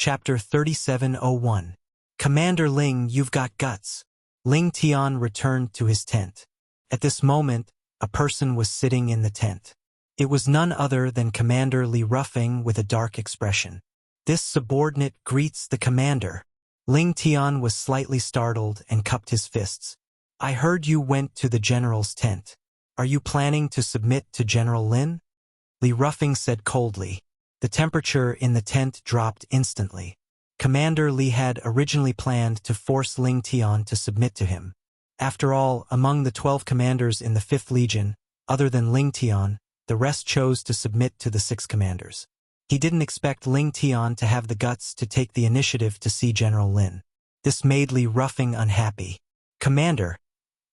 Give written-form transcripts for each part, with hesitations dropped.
Chapter 3701. Commander Ling, you've got guts. Ling Tian returned to his tent. At this moment, a person was sitting in the tent. It was none other than Commander Li Ruffing with a dark expression. This subordinate greets the commander. Ling Tian was slightly startled and cupped his fists. I heard you went to the general's tent. Are you planning to submit to General Lin? Li Ruffing said coldly. The temperature in the tent dropped instantly. Commander Li had originally planned to force Ling Tian to submit to him. After all, among the 12 commanders in the 5th Legion, other than Ling Tian, the rest chose to submit to the 6 commanders. He didn't expect Ling Tian to have the guts to take the initiative to see General Lin. This made Li Ruffing unhappy. Commander,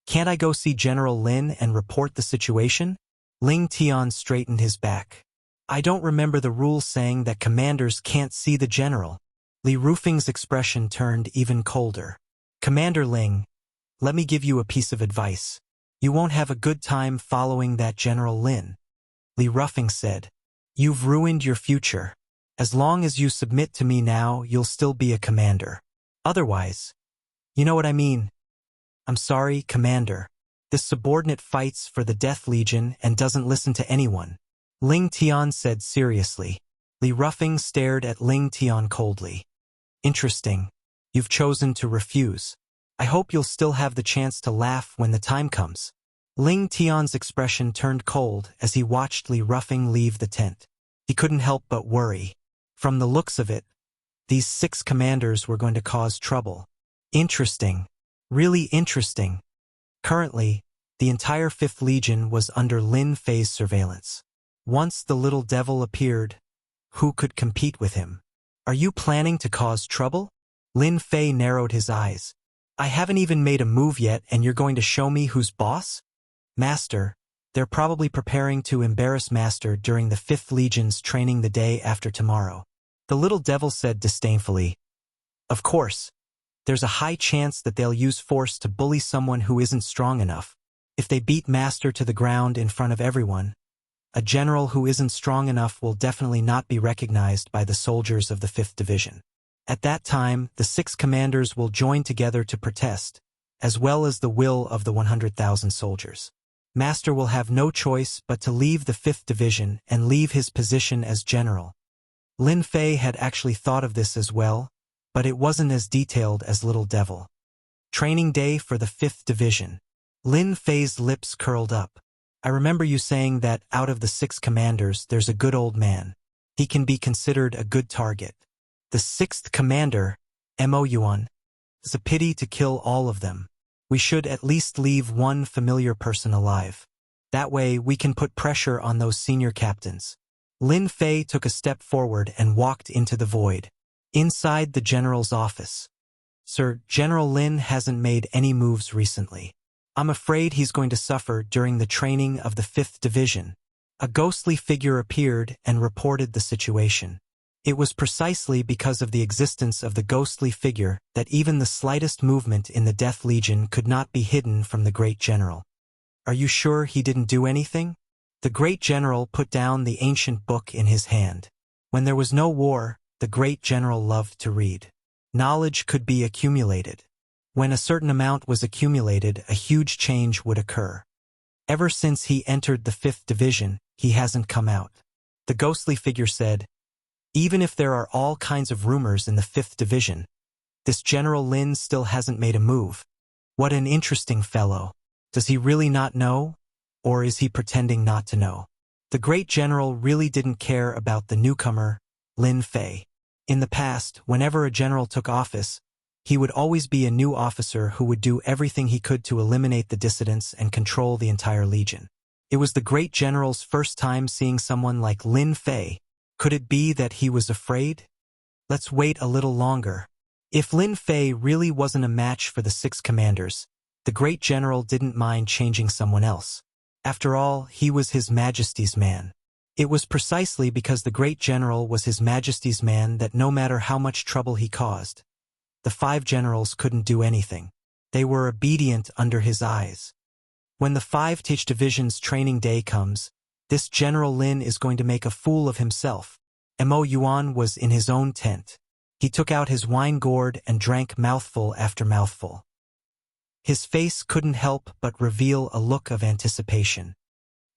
can't I go see General Lin and report the situation? Ling Tian straightened his back. I don't remember the rules saying that commanders can't see the general. Li Ruffing's expression turned even colder. Commander Ling, let me give you a piece of advice. You won't have a good time following that General Lin. Li Ruffing said. You've ruined your future. As long as you submit to me now, you'll still be a commander. Otherwise, you know what I mean. I'm sorry, Commander. This subordinate fights for the Death Legion and doesn't listen to anyone. Ling Tian said seriously. Li Ruffing stared at Ling Tian coldly. Interesting. You've chosen to refuse. I hope you'll still have the chance to laugh when the time comes. Ling Tian's expression turned cold as he watched Li Ruffing leave the tent. He couldn't help but worry. From the looks of it, these 6 commanders were going to cause trouble. Interesting. Really interesting. Currently, the entire 5th Legion was under Lin Fei's surveillance. Once the little devil appeared, who could compete with him? Are you planning to cause trouble? Lin Fei narrowed his eyes. I haven't even made a move yet and you're going to show me who's boss? Master, they're probably preparing to embarrass Master during the 5th Legion's training the day after tomorrow. The little devil said disdainfully. Of course. There's a high chance that they'll use force to bully someone who isn't strong enough. If they beat Master to the ground in front of everyone, a general who isn't strong enough will definitely not be recognized by the soldiers of the 5th Division. At that time, the 6 commanders will join together to protest, as well as the will of the 100,000 soldiers. Master will have no choice but to leave the 5th Division and leave his position as general. Lin Fei had actually thought of this as well, but it wasn't as detailed as Little Devil. Training day for the 5th Division. Lin Fei's lips curled up. I remember you saying that out of the 6 commanders there's a good old man. He can be considered a good target. The 6th commander, Mo Yuan. It's a pity to kill all of them. We should at least leave one familiar person alive. That way we can put pressure on those senior captains. Lin Fei took a step forward and walked into the void. Inside the general's office. Sir, General Lin hasn't made any moves recently. I'm afraid he's going to suffer during the training of the 5th Division. A ghostly figure appeared and reported the situation. It was precisely because of the existence of the ghostly figure that even the slightest movement in the Death Legion could not be hidden from the great general. Are you sure he didn't do anything? The great general put down the ancient book in his hand. When there was no war, the great general loved to read. Knowledge could be accumulated. When a certain amount was accumulated, a huge change would occur. Ever since he entered the 5th Division, he hasn't come out. The ghostly figure said, even if there are all kinds of rumors in the 5th Division, this General Lin still hasn't made a move. What an interesting fellow. Does he really not know? Or is he pretending not to know? The great general really didn't care about the newcomer, Lin Fei. In the past, whenever a general took office, he would always be a new officer who would do everything he could to eliminate the dissidents and control the entire legion. It was the great general's first time seeing someone like Lin Fei. Could it be that he was afraid? Let's wait a little longer. If Lin Fei really wasn't a match for the 6 commanders, the great general didn't mind changing someone else. After all, he was His Majesty's man. It was precisely because the great general was His Majesty's man that no matter how much trouble he caused, the 5 generals couldn't do anything. They were obedient under his eyes. When the 5th Division's training day comes, this General Lin is going to make a fool of himself. Mo Yuan was in his own tent. He took out his wine gourd and drank mouthful after mouthful. His face couldn't help but reveal a look of anticipation.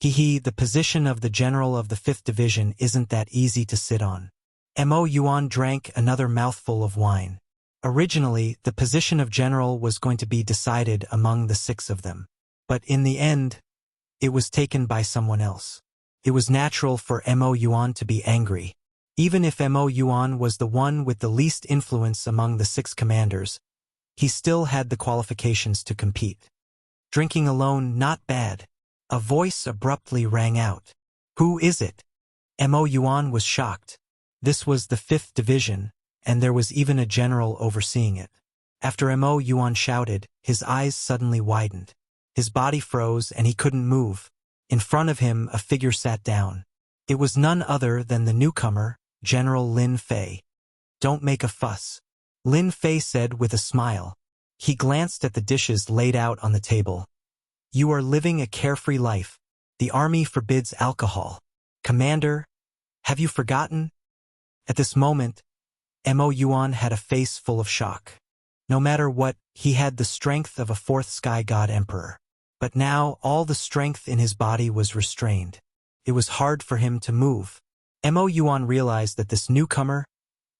The position of the general of the 5th Division isn't that easy to sit on. Mo Yuan drank another mouthful of wine. Originally, the position of general was going to be decided among the 6 of them. But in the end, it was taken by someone else. It was natural for Mo Yuan to be angry. Even if Mo Yuan was the one with the least influence among the 6 commanders, he still had the qualifications to compete. Drinking alone, not bad. A voice abruptly rang out. Who is it? Mo Yuan was shocked. This was the 5th Division, and there was even a general overseeing it. After Mo Yuan shouted, his eyes suddenly widened. His body froze and he couldn't move. In front of him, a figure sat down. It was none other than the newcomer, General Lin Fei. Don't make a fuss, Lin Fei said with a smile. He glanced at the dishes laid out on the table. You are living a carefree life. The army forbids alcohol. Commander, have you forgotten? At this moment, Mo Yuan had a face full of shock. No matter what, he had the strength of a 4th sky god emperor. But now all the strength in his body was restrained. It was hard for him to move. Mo Yuan realized that this newcomer,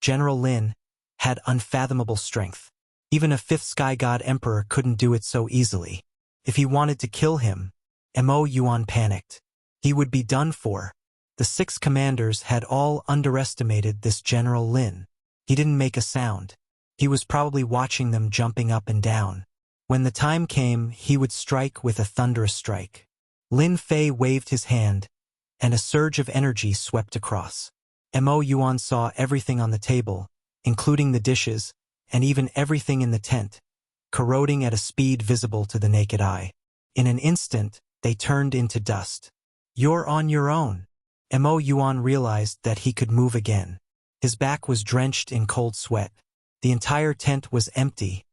General Lin, had unfathomable strength. Even a 5th sky god emperor couldn't do it so easily. If he wanted to kill him, Mo Yuan panicked. He would be done for. The 6 commanders had all underestimated this General Lin. He didn't make a sound. He was probably watching them jumping up and down. When the time came, he would strike with a thunderous strike. Lin Fei waved his hand, and a surge of energy swept across. Mo Yuan saw everything on the table, including the dishes, and even everything in the tent, corroding at a speed visible to the naked eye. In an instant, they turned into dust. You're on your own. Mo Yuan realized that he could move again. His back was drenched in cold sweat. The entire tent was empty,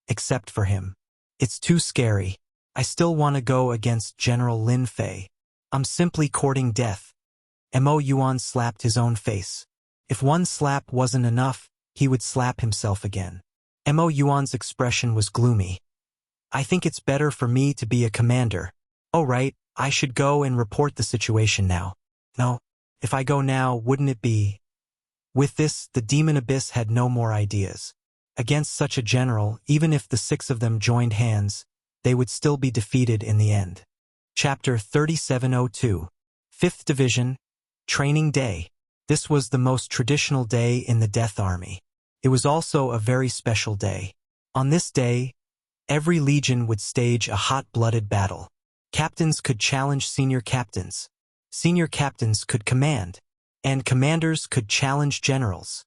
except for him. It's too scary. I still want to go against General Lin Fei. I'm simply courting death. Mo Yuan slapped his own face. If one slap wasn't enough, he would slap himself again. Mo Yuan's expression was gloomy. I think it's better for me to be a commander. Oh right, I should go and report the situation now. No, if I go now, wouldn't it be? With this, the demon abyss had no more ideas. Against such a general, even if the 6 of them joined hands, they would still be defeated in the end. Chapter 3702. 5th Division, Training Day. This was the most traditional day in the Death Army. It was also a very special day. On this day, every legion would stage a hot-blooded battle. Captains could challenge senior captains. Senior captains could command, and commanders could challenge generals.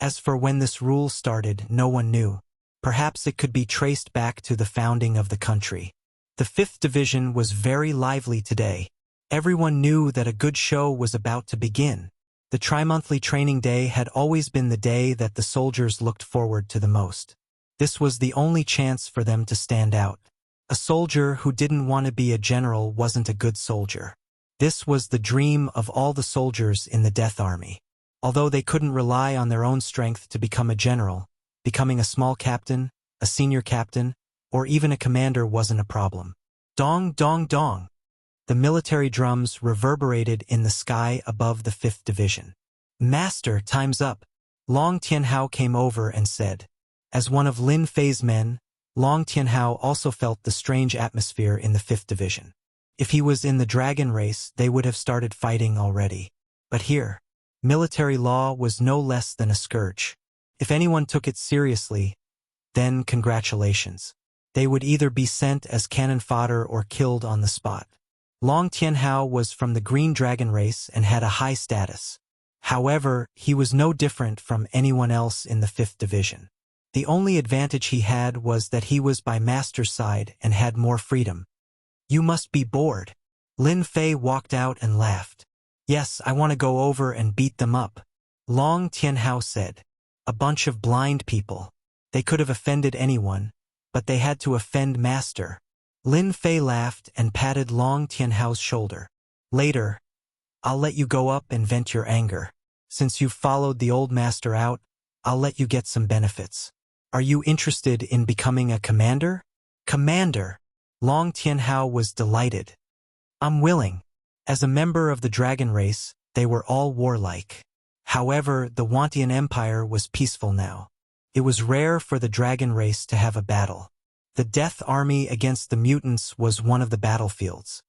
As for when this rule started, no one knew. Perhaps it could be traced back to the founding of the country. The 5th Division was very lively today. Everyone knew that a good show was about to begin. The tri-monthly training day had always been the day that the soldiers looked forward to the most. This was the only chance for them to stand out. A soldier who didn't want to be a general wasn't a good soldier. This was the dream of all the soldiers in the Death Army. Although they couldn't rely on their own strength to become a general, becoming a small captain, a senior captain, or even a commander wasn't a problem. Dong, dong, dong. The military drums reverberated in the sky above the 5th Division. Master, time's up. Long Tianhao came over and said. As one of Lin Fei's men, Long Tianhao also felt the strange atmosphere in the 5th Division. If he was in the dragon race, they would have started fighting already. But here, military law was no less than a scourge. If anyone took it seriously, then congratulations. They would either be sent as cannon fodder or killed on the spot. Long Tianhao was from the Green Dragon race and had a high status. However, he was no different from anyone else in the 5th Division. The only advantage he had was that he was by Master's side and had more freedom. You must be bored. Lin Fei walked out and laughed. Yes, I want to go over and beat them up. Long Tianhao said. A bunch of blind people. They could have offended anyone, but they had to offend Master. Lin Fei laughed and patted Long Tianhao's shoulder. Later, I'll let you go up and vent your anger. Since you've followed the old master out, I'll let you get some benefits. Are you interested in becoming a commander? Commander! Long Tianhao was delighted. I'm willing. As a member of the dragon race, they were all warlike. However, the Wantian Empire was peaceful now. It was rare for the dragon race to have a battle. The Death Army against the mutants was one of the battlefields.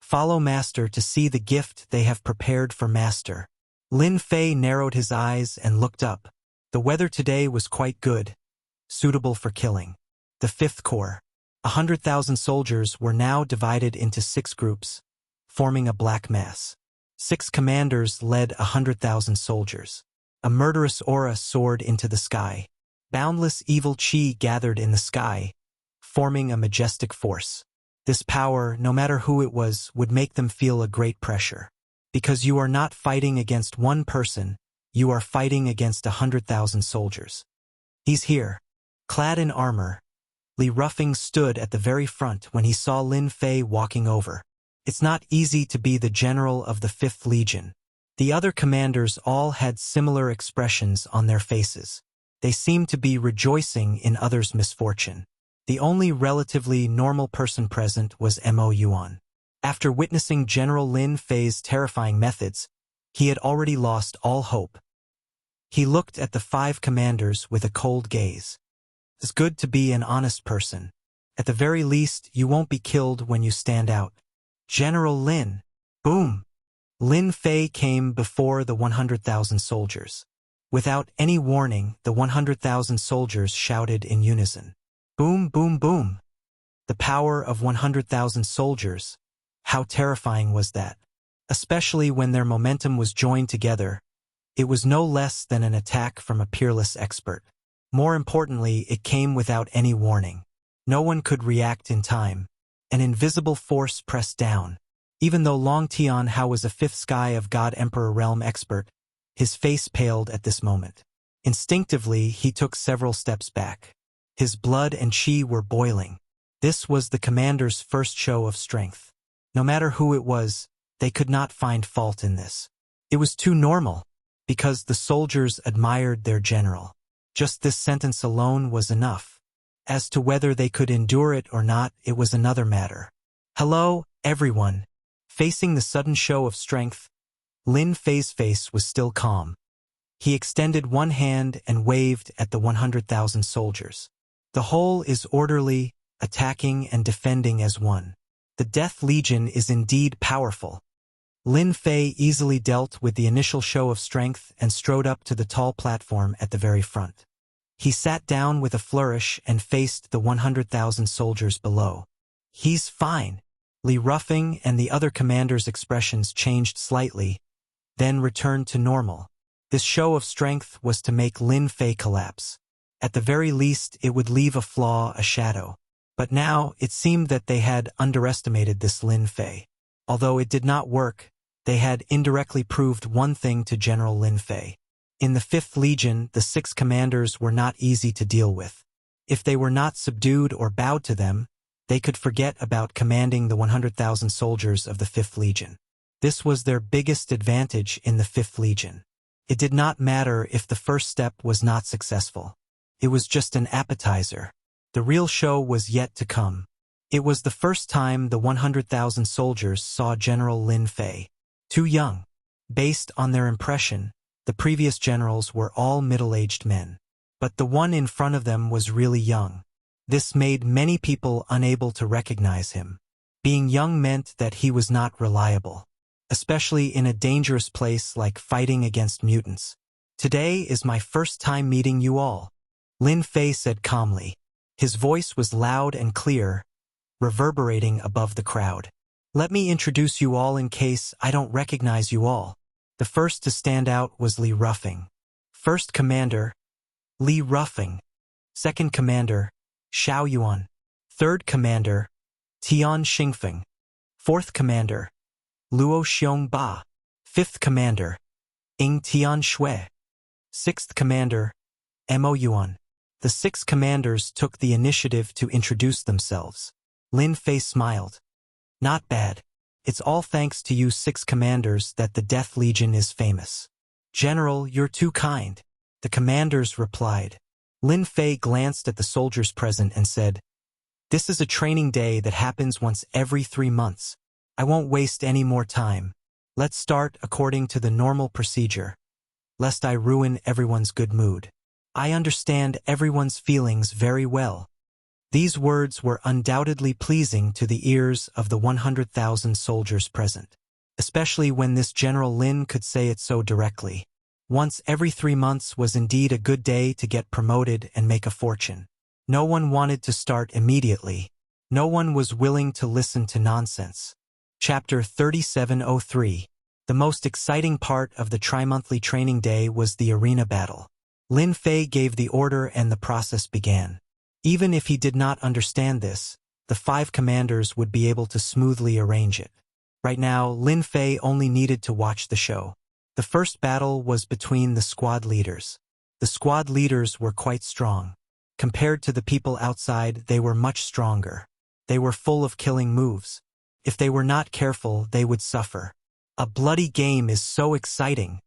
Follow Master to see the gift they have prepared for Master. Lin Fei narrowed his eyes and looked up. The weather today was quite good, suitable for killing. The Fifth Corps, 100,000 soldiers, were now divided into 6 groups, forming a black mass. 6 commanders led 100,000 soldiers. A murderous aura soared into the sky. Boundless evil chi gathered in the sky, forming a majestic force. This power, no matter who it was, would make them feel a great pressure. Because you are not fighting against one person, you are fighting against 100,000 soldiers. He's here. Clad in armor, Li Ruffing stood at the very front when he saw Lin Fei walking over. It's not easy to be the general of the 5th Legion. The other commanders all had similar expressions on their faces. They seemed to be rejoicing in others' misfortune. The only relatively normal person present was Mo Yuan. After witnessing General Lin Fei's terrifying methods, he had already lost all hope. He looked at the 5 commanders with a cold gaze. It's good to be an honest person. At the very least, you won't be killed when you stand out. General Lin. Boom! Lin Fei came before the 100,000 soldiers. Without any warning, the 100,000 soldiers shouted in unison. Boom, boom, boom. The power of 100,000 soldiers. How terrifying was that? Especially when their momentum was joined together. It was no less than an attack from a peerless expert. More importantly, it came without any warning. No one could react in time. An invisible force pressed down. Even though Long Tianhao was a 5th Sky of God Emperor realm expert, his face paled at this moment. Instinctively, he took several steps back. His blood and chi were boiling. This was the commander's first show of strength. No matter who it was, they could not find fault in this. It was too normal, because the soldiers admired their general. Just this sentence alone was enough. As to whether they could endure it or not, it was another matter. Hello, everyone. Facing the sudden show of strength, Lin Fei's face was still calm. He extended one hand and waved at the 100,000 soldiers. The whole is orderly, attacking and defending as one. The Death Legion is indeed powerful. Lin Fei easily dealt with the initial show of strength and strode up to the tall platform at the very front. He sat down with a flourish and faced the 100,000 soldiers below. He's fine. Li Ruffing and the other commanders' expressions changed slightly, then returned to normal. This show of strength was to make Lin Fei collapse. At the very least, it would leave a flaw, a shadow. But now, it seemed that they had underestimated this Lin Fei. Although it did not work, they had indirectly proved one thing to General Lin Fei. In the 5th Legion, the 6 commanders were not easy to deal with. If they were not subdued or bowed to them, they could forget about commanding the 100,000 soldiers of the 5th Legion. This was their biggest advantage in the 5th Legion. It did not matter if the first step was not successful. It was just an appetizer. The real show was yet to come. It was the first time the 100,000 soldiers saw General Lin Fei. Too young. Based on their impression, the previous generals were all middle-aged men. But the one in front of them was really young. This made many people unable to recognize him. Being young meant that he was not reliable, especially in a dangerous place like fighting against mutants. Today is my first time meeting you all, Lin Fei said calmly. His voice was loud and clear, reverberating above the crowd. Let me introduce you all in case I don't recognize you all. The first to stand out was Li Ruffing. First Commander, Li Ruffing. Second Commander, Xiao Yuan. Third Commander, Tian Xingfeng. Fourth Commander, Luo Xiongba. Fifth Commander, Ying Tian Shui. Sixth Commander, Mo Yuan. The 6 commanders took the initiative to introduce themselves. Lin Fei smiled. Not bad. It's all thanks to you 6 commanders that the Death Legion is famous. General, you're too kind. The commanders replied. Lin Fei glanced at the soldiers present and said, "This is a training day that happens once every 3 months. I won't waste any more time. Let's start according to the normal procedure, lest I ruin everyone's good mood. I understand everyone's feelings very well." These words were undoubtedly pleasing to the ears of the 100,000 soldiers present, especially when this General Lin could say it so directly. Once every 3 months was indeed a good day to get promoted and make a fortune. No one wanted to start immediately. No one was willing to listen to nonsense. Chapter 3703. The most exciting part of the tri-monthly training day was the arena battle. Lin Fei gave the order and the process began. Even if he did not understand this, the 5 commanders would be able to smoothly arrange it. Right now, Lin Fei only needed to watch the show. The first battle was between the squad leaders. The squad leaders were quite strong. Compared to the people outside, they were much stronger. They were full of killing moves. If they were not careful, they would suffer. A bloody game is so exciting.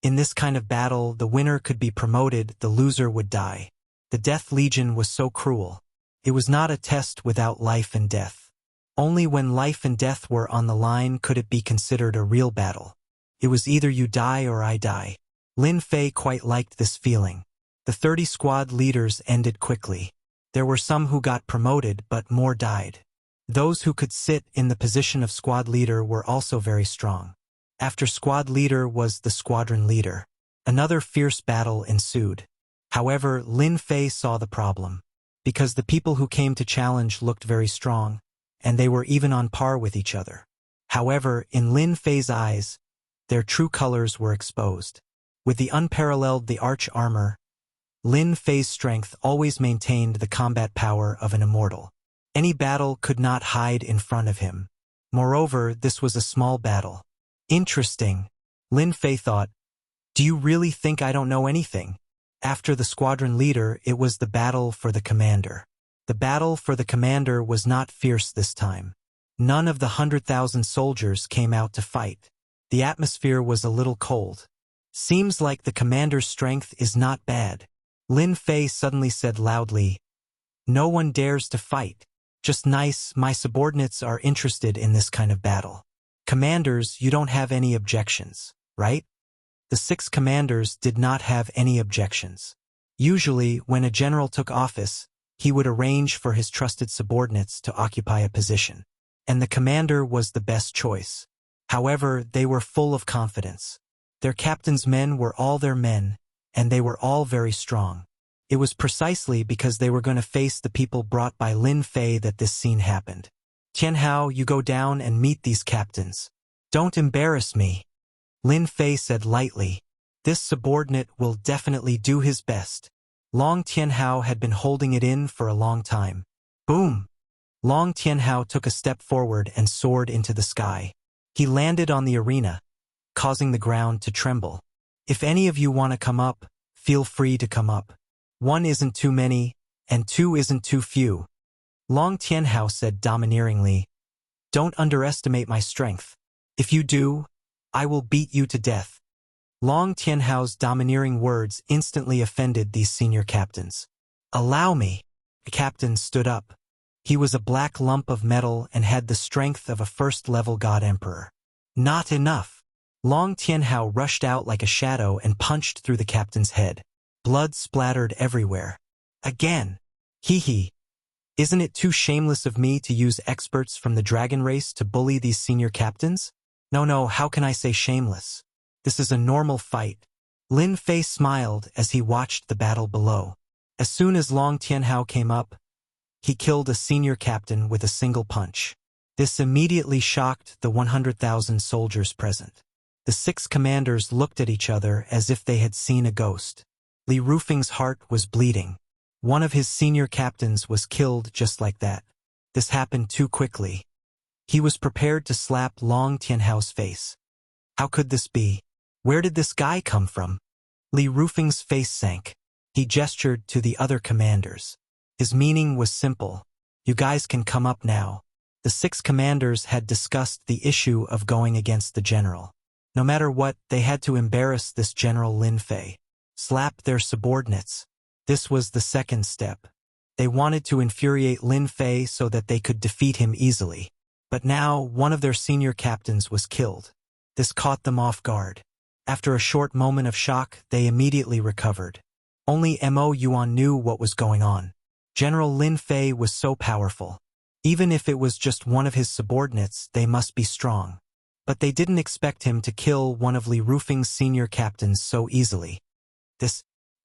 In this kind of battle, the winner could be promoted, the loser would die. The Death Legion was so cruel. It was not a test without life and death. Only when life and death were on the line could it be considered a real battle. It was either you die or I die. Lin Fei quite liked this feeling. The 30 squad leaders ended quickly. There were some who got promoted, but more died. Those who could sit in the position of squad leader were also very strong. After squad leader was the squadron leader. Another fierce battle ensued. However, Lin Fei saw the problem. Because the people who came to challenge looked very strong, and they were even on par with each other. However, in Lin Fei's eyes, their true colors were exposed. With the unparalleled the arch armor, Lin Fei's strength always maintained the combat power of an immortal. Any battle could not hide in front of him. Moreover, this was a small battle. Interesting, Lin Fei thought. Do you really think I don't know anything? After the squadron leader, it was the battle for the commander. The battle for the commander was not fierce this time. None of the 100,000 soldiers came out to fight. The atmosphere was a little cold. Seems like the commander's strength is not bad. Lin Fei suddenly said loudly, "No one dares to fight. Just nice, my subordinates are interested in this kind of battle. Commanders, you don't have any objections, right?" The 6 commanders did not have any objections. Usually, when a general took office, he would arrange for his trusted subordinates to occupy a position. And the commander was the best choice. However, they were full of confidence. Their captain's men were all their men, and they were all very strong. It was precisely because they were going to face the people brought by Lin Fei that this scene happened. "Tianhao, you go down and meet these captains. Don't embarrass me," Lin Fei said lightly. "This subordinate will definitely do his best." Long Tianhao had been holding it in for a long time. Boom! Long Tianhao took a step forward and soared into the sky. He landed on the arena, causing the ground to tremble. "If any of you want to come up, feel free to come up. 1 isn't too many, and 2 isn't too few." Long Tianhao said domineeringly, "Don't underestimate my strength. If you do, I will beat you to death." Long Tianhao's domineering words instantly offended these senior captains. "Allow me." The captain stood up. He was a black lump of metal and had the strength of a first-level god emperor. "Not enough." Long Tianhao rushed out like a shadow and punched through the captain's head. Blood splattered everywhere. "Again. Hee. Isn't it too shameless of me to use experts from the dragon race to bully these senior captains? No, how can I say shameless? This is a normal fight." Lin Fei smiled as he watched the battle below. As soon as Long Tianhao came up, he killed a senior captain with a single punch. This immediately shocked the 100,000 soldiers present. The 6 commanders looked at each other as if they had seen a ghost. Li Rufeng's heart was bleeding. One of his senior captains was killed just like that. This happened too quickly. He was prepared to slap Long Tianhao's face. How could this be? Where did this guy come from? Li Rufeng's face sank. He gestured to the other commanders. His meaning was simple. You guys can come up now. The 6 commanders had discussed the issue of going against the general. No matter what, they had to embarrass this General Lin Fei. slap their subordinates. This was the second step. They wanted to infuriate Lin Fei so that they could defeat him easily. But now, one of their senior captains was killed. This caught them off guard. After a short moment of shock, they immediately recovered. Only Mo Yuan knew what was going on. General Lin Fei was so powerful. Even if it was just one of his subordinates, they must be strong. But they didn't expect him to kill one of Li Rufeng's senior captains so easily.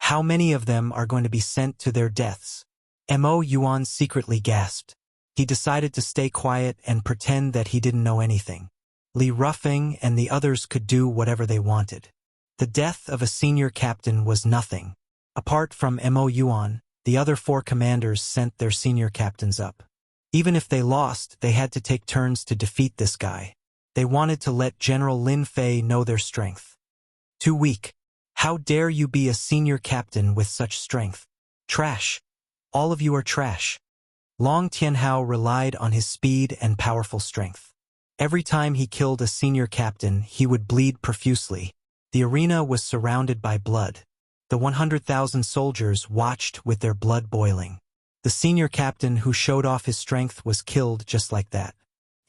How many of them are going to be sent to their deaths? Mo Yuan secretly gasped. He decided to stay quiet and pretend that he didn't know anything. Li Rufeng and the others could do whatever they wanted. The death of a senior captain was nothing. Apart from Mo Yuan, the other 4 commanders sent their senior captains up. Even if they lost, they had to take turns to defeat this guy. They wanted to let General Lin Fei know their strength. Too weak. How dare you be a senior captain with such strength? Trash. All of you are trash. Long Tianhao relied on his speed and powerful strength. Every time he killed a senior captain, he would bleed profusely. The arena was surrounded by blood. The 100,000 soldiers watched with their blood boiling. The senior captain who showed off his strength was killed just like that.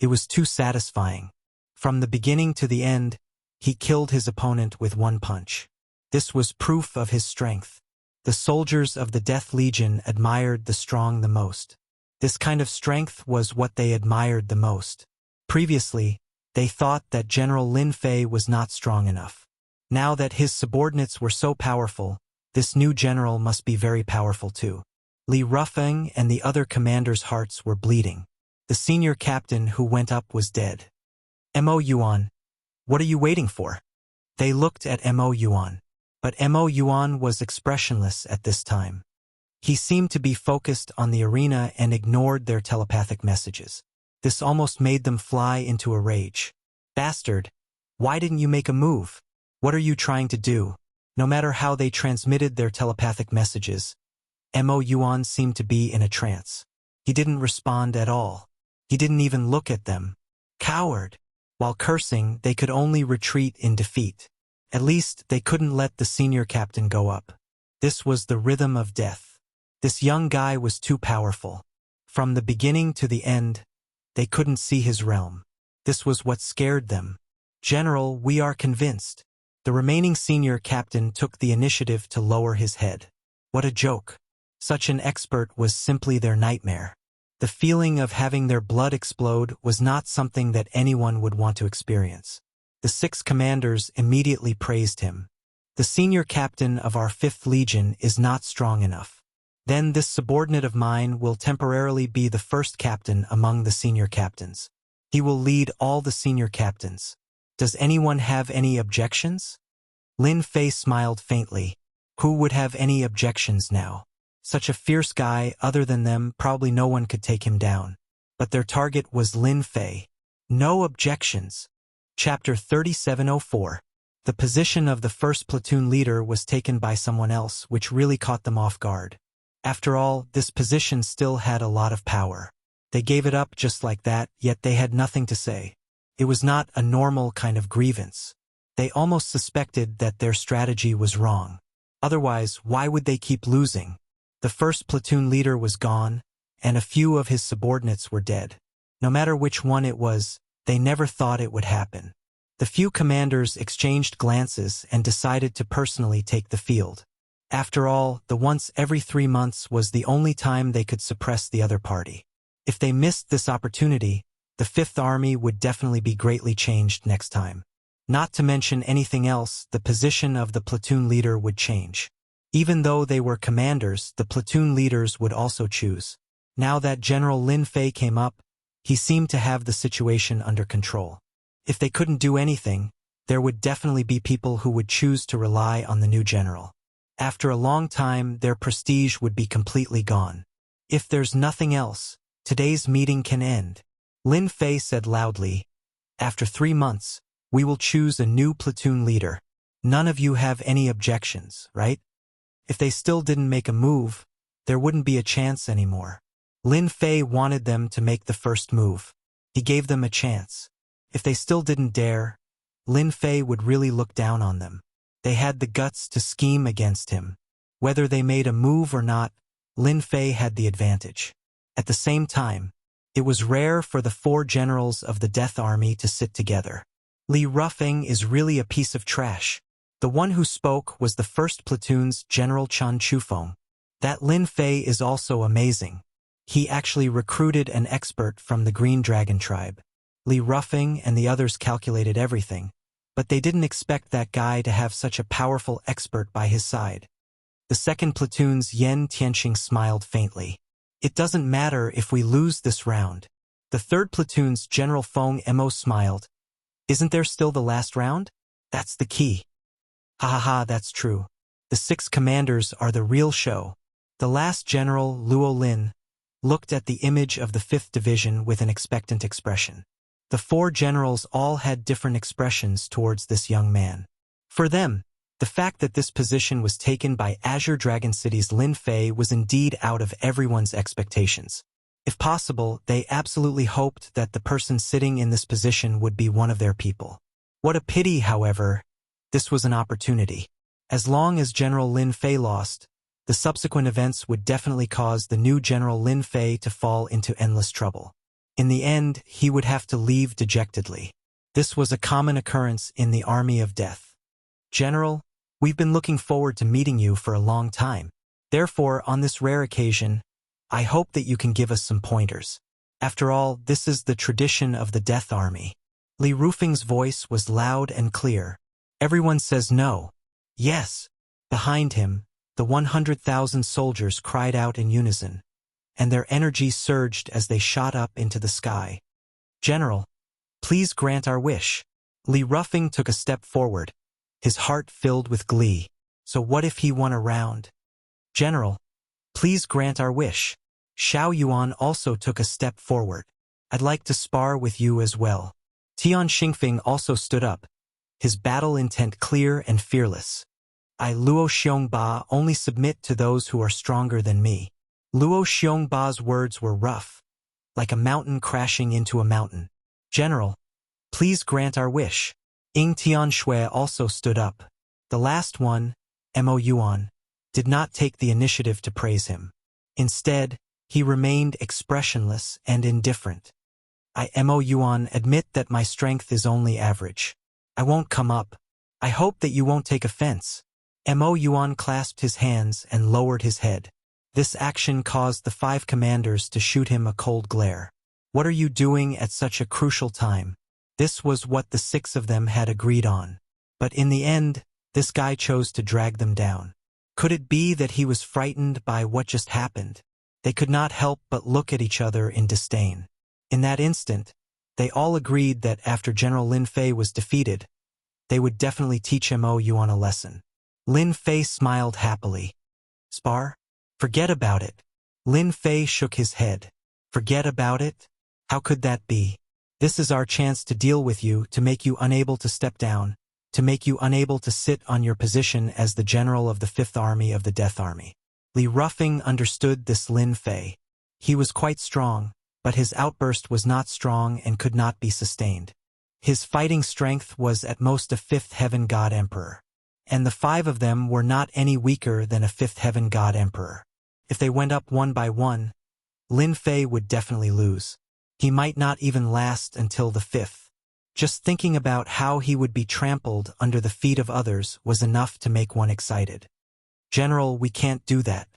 It was too satisfying. From the beginning to the end, he killed his opponent with one punch. This was proof of his strength. The soldiers of the Death Legion admired the strong the most. This kind of strength was what they admired the most. Previously, they thought that General Lin Fei was not strong enough. Now that his subordinates were so powerful, this new general must be very powerful too. Li Rufeng and the other commanders' hearts were bleeding. The senior captain who went up was dead. Mo Yuan, what are you waiting for? They looked at Mo Yuan. But Mo Yuan was expressionless at this time. He seemed to be focused on the arena and ignored their telepathic messages. This almost made them fly into a rage. Bastard! Why didn't you make a move? What are you trying to do? No matter how they transmitted their telepathic messages, Mo Yuan seemed to be in a trance. He didn't respond at all. He didn't even look at them. Coward! While cursing, they could only retreat in defeat. At least, they couldn't let the senior captain go up. This was the rhythm of death. This young guy was too powerful. From the beginning to the end, they couldn't see his realm. This was what scared them. General, we are convinced. The remaining senior captain took the initiative to lower his head. What a joke. Such an expert was simply their nightmare. The feeling of having their blood explode was not something that anyone would want to experience. The 6 commanders immediately praised him. The senior captain of our 5th Legion is not strong enough. Then this subordinate of mine will temporarily be the first captain among the senior captains. He will lead all the senior captains. Does anyone have any objections? Lin Fei smiled faintly. Who would have any objections now? Such a fierce guy, other than them, probably no one could take him down. But their target was Lin Fei. No objections. Chapter 3704. The position of the first platoon leader was taken by someone else, which really caught them off guard. After all, this position still had a lot of power. They gave it up just like that, yet they had nothing to say. It was not a normal kind of grievance. They almost suspected that their strategy was wrong. Otherwise, why would they keep losing? The first platoon leader was gone, and a few of his subordinates were dead. No matter which one it was, they never thought it would happen. The few commanders exchanged glances and decided to personally take the field. After all, the once every 3 months was the only time they could suppress the other party. If they missed this opportunity, the 5th Army would definitely be greatly changed next time. Not to mention anything else, the position of the platoon leader would change. Even though they were commanders, the platoon leaders would also choose. Now that General Lin Fei came up, he seemed to have the situation under control. If they couldn't do anything, there would definitely be people who would choose to rely on the new general. After a long time, their prestige would be completely gone. If there's nothing else, today's meeting can end. Lin Fei said loudly. After 3 months, we will choose a new platoon leader. None of you have any objections, right? If they still didn't make a move, there wouldn't be a chance anymore. Lin Fei wanted them to make the first move. He gave them a chance. If they still didn't dare, Lin Fei would really look down on them. They had the guts to scheme against him. Whether they made a move or not, Lin Fei had the advantage. At the same time, it was rare for the 4 generals of the Death Army to sit together. Li Rufeng is really a piece of trash. The one who spoke was the 1st Platoon's General Chan Chufeng. That Lin Fei is also amazing. He actually recruited an expert from the Green Dragon tribe. Li Rufeng and the others calculated everything, but they didn't expect that guy to have such a powerful expert by his side. The 2nd Platoon's Yen Tianxing smiled faintly. It doesn't matter if we lose this round. The 3rd Platoon's General Feng Mo smiled. Isn't there still the last round? That's the key. Ha ha ha, that's true. The 6 commanders are the real show. The last general, Luo Lin, looked at the image of the 5th Division with an expectant expression. The 4 generals all had different expressions towards this young man. For them, the fact that this position was taken by Azure Dragon City's Lin Fei was indeed out of everyone's expectations. If possible, they absolutely hoped that the person sitting in this position would be one of their people. What a pity, however, this was an opportunity. As long as General Lin Fei lost, the subsequent events would definitely cause the new General Lin Fei to fall into endless trouble. In the end, he would have to leave dejectedly. This was a common occurrence in the Army of Death. General, we've been looking forward to meeting you for a long time. Therefore, on this rare occasion, I hope that you can give us some pointers. After all, this is the tradition of the Death Army. Li Rufeng's voice was loud and clear. Everyone says no. Yes. Behind him, the 100,000 soldiers cried out in unison, and their energy surged as they shot up into the sky. General, please grant our wish. Li Rufeng took a step forward, his heart filled with glee. So what if he won a round? General, please grant our wish. Xiao Yuan also took a step forward. I'd like to spar with you as well. Tian Xingfeng also stood up, his battle intent clear and fearless. I, Luo Xiongba, only submit to those who are stronger than me. Luo Xiongba's words were rough, like a mountain crashing into a mountain. General, please grant our wish. Ying Tianshui also stood up. The last one, Mo Yuan, did not take the initiative to praise him. Instead, he remained expressionless and indifferent. I, Mo Yuan, admit that my strength is only average. I won't come up. I hope that you won't take offense. Mo Yuan clasped his hands and lowered his head. This action caused the 5 commanders to shoot him a cold glare. What are you doing at such a crucial time? This was what the 6 of them had agreed on. But in the end, this guy chose to drag them down. Could it be that he was frightened by what just happened? They could not help but look at each other in disdain. In that instant, they all agreed that after General Lin Fei was defeated, they would definitely teach Mo Yuan a lesson. Lin Fei smiled happily. Spar? Forget about it. Lin Fei shook his head. Forget about it? How could that be? This is our chance to deal with you, to make you unable to step down, to make you unable to sit on your position as the general of the 5th Army of the Death Army. Li Rufeng understood this Lin Fei. He was quite strong, but his outburst was not strong and could not be sustained. His fighting strength was at most a 5th Heaven God Emperor. And the 5 of them were not any weaker than a 5th Heaven God Emperor. If they went up one by one, Lin Fei would definitely lose. He might not even last until the 5th. Just thinking about how he would be trampled under the feet of others was enough to make one excited. General, we can't do that.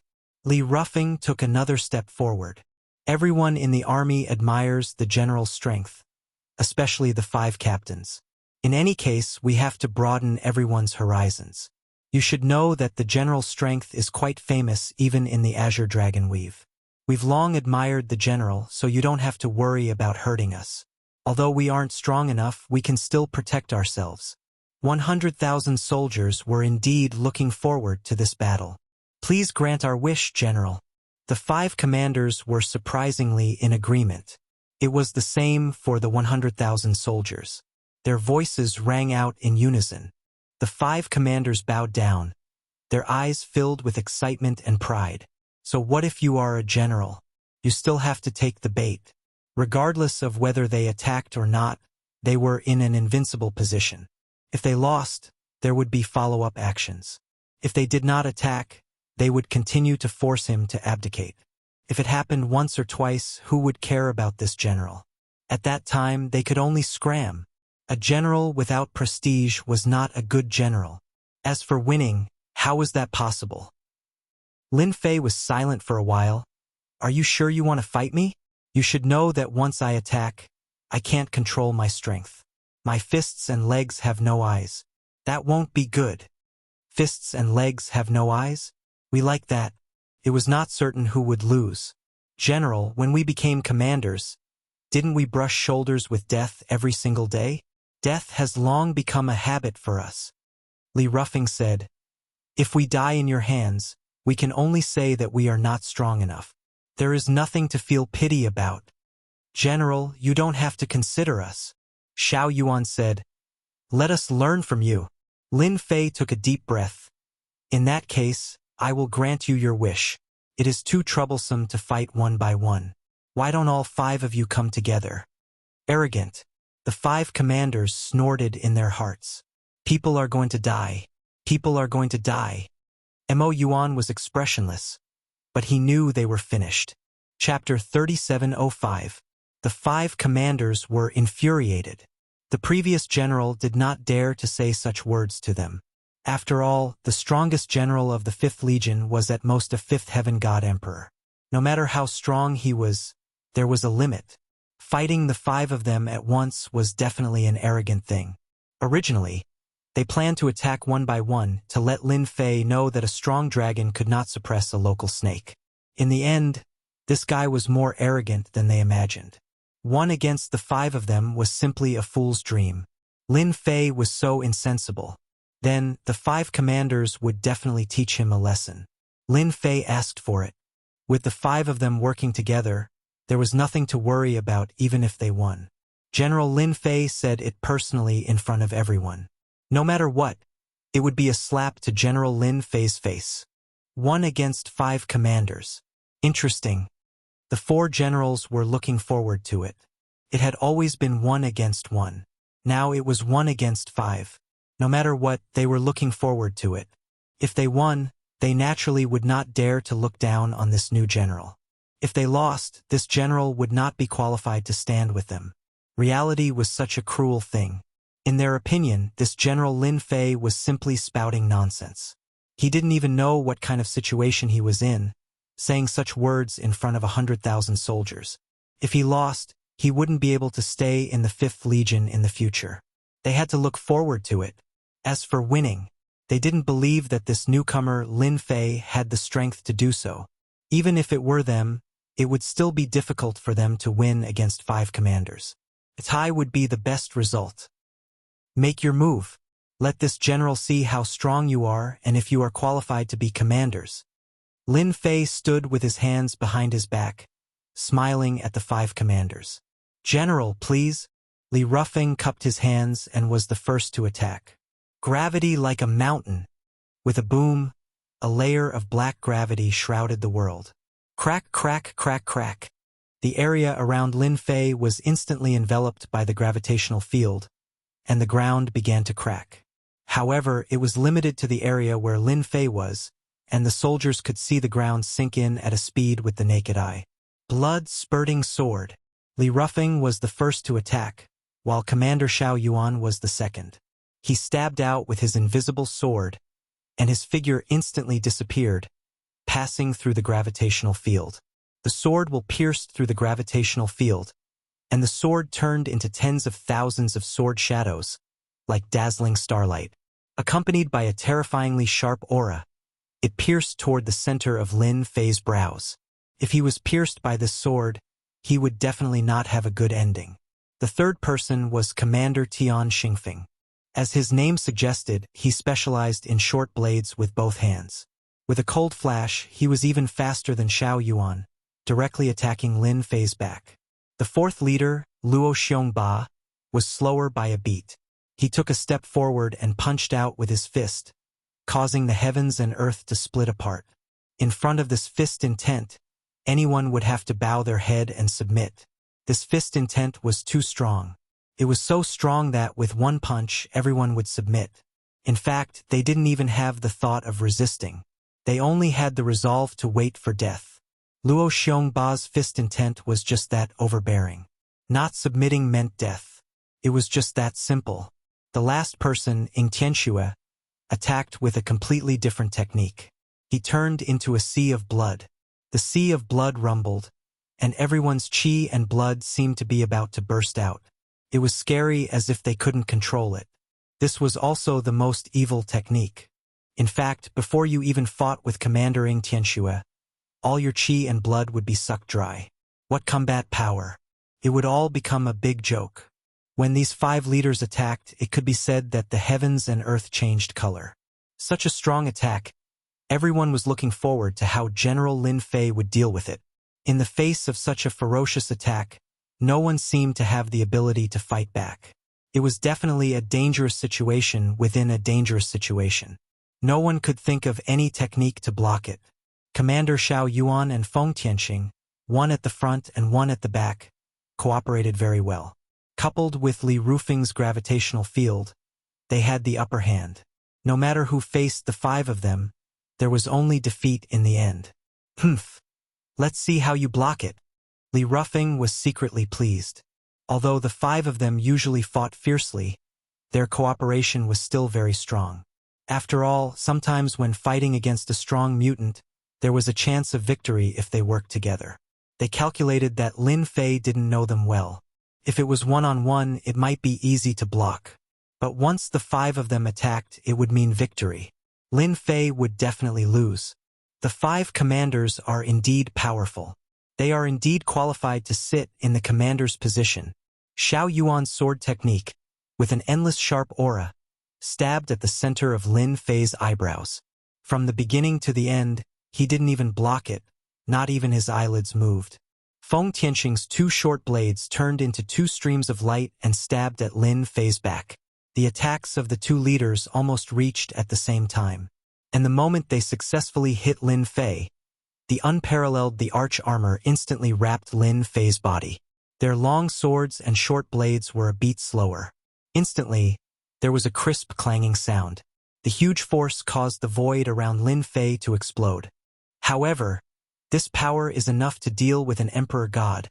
Li Rufeng took another step forward. Everyone in the army admires the general's strength, especially the 5 captains. In any case, we have to broaden everyone's horizons. You should know that the general's strength is quite famous even in the Azure Dragon Weave. We've long admired the general, so you don't have to worry about hurting us. Although we aren't strong enough, we can still protect ourselves. 100,000 soldiers were indeed looking forward to this battle. Please grant our wish, General. The 5 commanders were surprisingly in agreement. It was the same for the 100,000 soldiers. Their voices rang out in unison. The 5 commanders bowed down, their eyes filled with excitement and pride. So what if you are a general? You still have to take the bait. Regardless of whether they attacked or not, they were in an invincible position. If they lost, there would be follow-up actions. If they did not attack, they would continue to force him to abdicate. If it happened once or twice, who would care about this general? At that time, they could only scram. A general without prestige was not a good general. As for winning, how was that possible? Lin Fei was silent for a while. Are you sure you want to fight me? You should know that once I attack, I can't control my strength. My fists and legs have no eyes. That won't be good. Fists and legs have no eyes? We like that. It was not certain who would lose. General, when we became commanders, didn't we brush shoulders with death every single day? Death has long become a habit for us. Li Ruffing said, if we die in your hands, we can only say that we are not strong enough. There is nothing to feel pity about. General, you don't have to consider us. Xiao Yuan said, let us learn from you. Lin Fei took a deep breath. In that case, I will grant you your wish. It is too troublesome to fight one by one. Why don't all 5 of you come together? Arrogant. The 5 commanders snorted in their hearts. People are going to die. People are going to die. Mo Yuan was expressionless, but he knew they were finished. Chapter 3705. The 5 commanders were infuriated. The previous general did not dare to say such words to them. After all, the strongest general of the 5th Legion was at most a 5th heaven god emperor. No matter how strong he was, there was a limit. Fighting the 5 of them at once was definitely an arrogant thing. Originally, they planned to attack one by one to let Lin Fei know that a strong dragon could not suppress a local snake. In the end, this guy was more arrogant than they imagined. 1 against the 5 of them was simply a fool's dream. Lin Fei was so insensible. Then, the 5 commanders would definitely teach him a lesson. Lin Fei asked for it. With the 5 of them working together, there was nothing to worry about even if they won. General Lin Fei said it personally in front of everyone. No matter what, it would be a slap to General Lin Fei's face. 1 against 5 commanders. Interesting. The 4 generals were looking forward to it. It had always been 1 against 1. Now it was 1 against 5. No matter what, they were looking forward to it. If they won, they naturally would not dare to look down on this new general. If they lost, this general would not be qualified to stand with them. Reality was such a cruel thing. In their opinion, this General Lin Fei was simply spouting nonsense. He didn't even know what kind of situation he was in, saying such words in front of 100,000 soldiers. If he lost, he wouldn't be able to stay in the 5th Legion in the future. They had to look forward to it. As for winning, they didn't believe that this newcomer Lin Fei had the strength to do so. Even if it were them, it would still be difficult for them to win against 5 commanders. A tie would be the best result. Make your move. Let this general see how strong you are and if you are qualified to be commanders. Lin Fei stood with his hands behind his back, smiling at the 5 commanders. General, please. Li Ruffing cupped his hands and was the first to attack. Gravity like a mountain. With a boom, a layer of black gravity shrouded the world. Crack, crack, crack, crack. The area around Lin Fei was instantly enveloped by the gravitational field, and the ground began to crack. However, it was limited to the area where Lin Fei was, and the soldiers could see the ground sink in at a speed with the naked eye. Blood-spurting sword. Li Ruffing was the first to attack, while Commander Xiao Yuan was the second. He stabbed out with his invisible sword, and his figure instantly disappeared, passing through the gravitational field. The sword will pierce through the gravitational field, and the sword turned into tens of thousands of sword shadows, like dazzling starlight. Accompanied by a terrifyingly sharp aura, it pierced toward the center of Lin Fei's brows. If he was pierced by this sword, he would definitely not have a good ending. The third person was Commander Tian Xingfeng. As his name suggested, he specialized in short blades with both hands. With a cold flash, he was even faster than Xiao Yuan, directly attacking Lin Fei's back. The fourth leader, Luo Xiongba, was slower by a beat. He took a step forward and punched out with his fist, causing the heavens and earth to split apart. In front of this fist intent, anyone would have to bow their head and submit. This fist intent was too strong. It was so strong that with one punch, everyone would submit. In fact, they didn't even have the thought of resisting. They only had the resolve to wait for death. Luo Xiongba's fist intent was just that, overbearing. Not submitting meant death. It was just that simple. The last person, Ying Tianxue, attacked with a completely different technique. He turned into a sea of blood. The sea of blood rumbled, and everyone's qi and blood seemed to be about to burst out. It was scary, as if they couldn't control it. This was also the most evil technique. In fact, before you even fought with Commander Ying Tianxue, all your qi and blood would be sucked dry. What combat power! It would all become a big joke. When these 5 leaders attacked, it could be said that the heavens and earth changed color. Such a strong attack, everyone was looking forward to how General Lin Fei would deal with it. In the face of such a ferocious attack, no one seemed to have the ability to fight back. It was definitely a dangerous situation within a dangerous situation. No one could think of any technique to block it. Commander Xiao Yuan and Feng Tianxing, one at the front and one at the back, cooperated very well. Coupled with Li Rufeng's gravitational field, they had the upper hand. No matter who faced the 5 of them, there was only defeat in the end. Humph! Let's see how you block it. Li Rufeng was secretly pleased. Although the 5 of them usually fought fiercely, their cooperation was still very strong. After all, sometimes when fighting against a strong mutant, there was a chance of victory if they worked together. They calculated that Lin Fei didn't know them well. If it was one-on-one, it might be easy to block. But once the 5 of them attacked, it would mean victory. Lin Fei would definitely lose. The 5 commanders are indeed powerful. They are indeed qualified to sit in the commander's position. Xiao Yuan's sword technique, with an endless sharp aura, stabbed at the center of Lin Fei's eyebrows. From the beginning to the end, he didn't even block it, not even his eyelids moved. Feng Tianxing's 2 short blades turned into 2 streams of light and stabbed at Lin Fei's back. The attacks of the 2 leaders almost reached at the same time. And the moment they successfully hit Lin Fei, the unparalleled arch armor instantly wrapped Lin Fei's body. Their long swords and short blades were a beat slower. Instantly, there was a crisp clanging sound. The huge force caused the void around Lin Fei to explode. However, this power is enough to deal with an emperor god.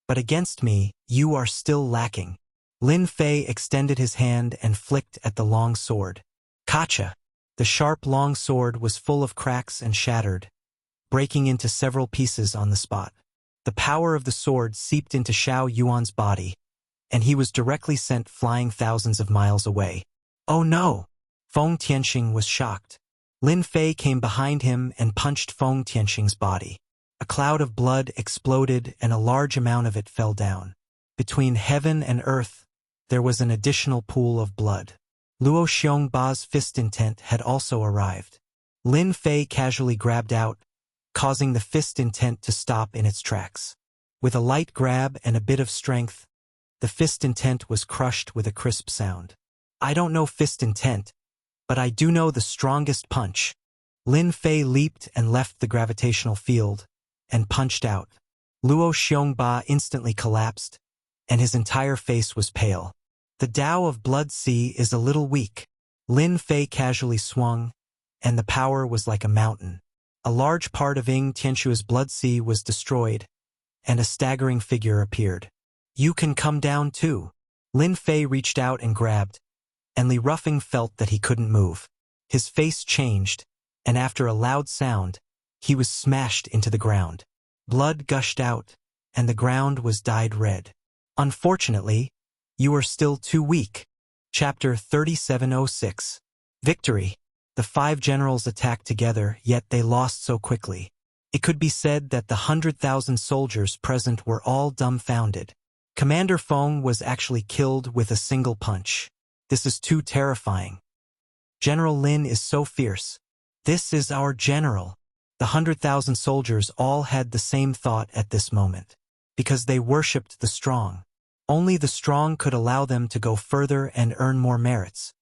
But against me, you are still lacking. Lin Fei extended his hand and flicked at the long sword. Kacha! The sharp long sword was full of cracks and shattered, breaking into several pieces on the spot. The power of the sword seeped into Xiao Yuan's body, and he was directly sent flying thousands of miles away. Oh no! Feng Tianxing was shocked. Lin Fei came behind him and punched Feng Tianxing's body. A cloud of blood exploded and a large amount of it fell down. Between heaven and earth, there was an additional pool of blood. Luo Xiongba's fist intent had also arrived. Lin Fei casually grabbed out, causing the fist intent to stop in its tracks. With a light grab and a bit of strength, the fist intent was crushed with a crisp sound. I don't know fist intent, but I do know the strongest punch. Lin Fei leaped and left the gravitational field, and punched out. Luo Xiongba instantly collapsed, and his entire face was pale. The Tao of Blood Sea is a little weak. Lin Fei casually swung, and the power was like a mountain. A large part of Ying Tianxue's Blood Sea was destroyed, and a staggering figure appeared. You can come down too. Lin Fei reached out and grabbed, and Li Rufeng felt that he couldn't move. His face changed, and after a loud sound, he was smashed into the ground. Blood gushed out, and the ground was dyed red. Unfortunately, you are still too weak. Chapter 3706. Victory. The 5 generals attacked together, yet they lost so quickly. It could be said that the 100,000 soldiers present were all dumbfounded. Commander Feng was actually killed with a single punch. This is too terrifying. General Lin is so fierce. This is our general. The 100,000 soldiers all had the same thought at this moment. Because they worshipped the strong. Only the strong could allow them to go further and earn more merits.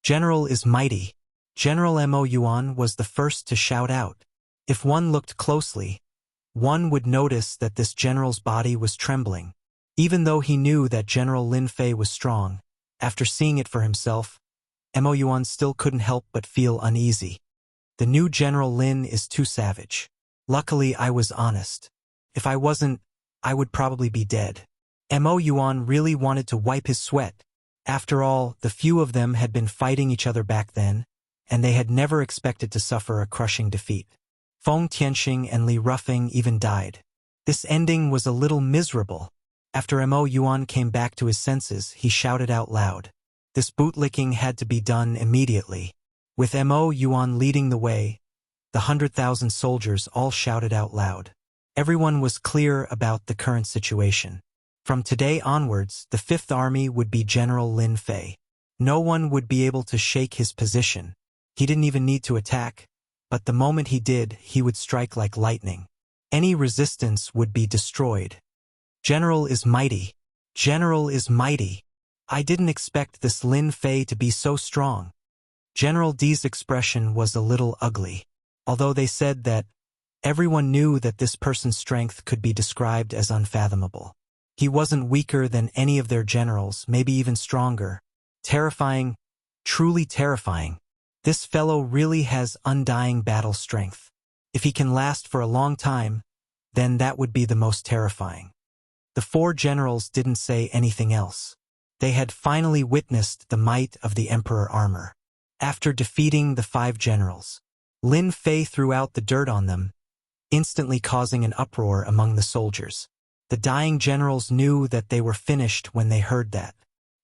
General is mighty. General Mo Yuan was the first to shout out. If one looked closely, one would notice that this general's body was trembling. Even though he knew that General Lin Fei was strong, after seeing it for himself, Mo Yuan still couldn't help but feel uneasy. The new General Lin is too savage. Luckily, I was honest. If I wasn't, I would probably be dead. Mo Yuan really wanted to wipe his sweat. After all, the few of them had been fighting each other back then, and they had never expected to suffer a crushing defeat. Feng Tianxing and Li Rufeng even died. This ending was a little miserable. After Mo Yuan came back to his senses, he shouted out loud. This bootlicking had to be done immediately. With Mo Yuan leading the way, the 100,000 soldiers all shouted out loud. Everyone was clear about the current situation. From today onwards, the Fifth Army would be General Lin Fei. No one would be able to shake his position. He didn't even need to attack, but the moment he did, he would strike like lightning. Any resistance would be destroyed. General is mighty. General is mighty. I didn't expect this Lin Fei to be so strong. General D's expression was a little ugly. Although they said that everyone knew that this person's strength could be described as unfathomable. He wasn't weaker than any of their generals, maybe even stronger. Terrifying, truly terrifying. This fellow really has undying battle strength. If he can last for a long time, then that would be the most terrifying. The four generals didn't say anything else. They had finally witnessed the might of the Emperor armor. After defeating the 5 generals, Lin Fei threw out the dirt on them, instantly causing an uproar among the soldiers. The dying generals knew that they were finished when they heard that.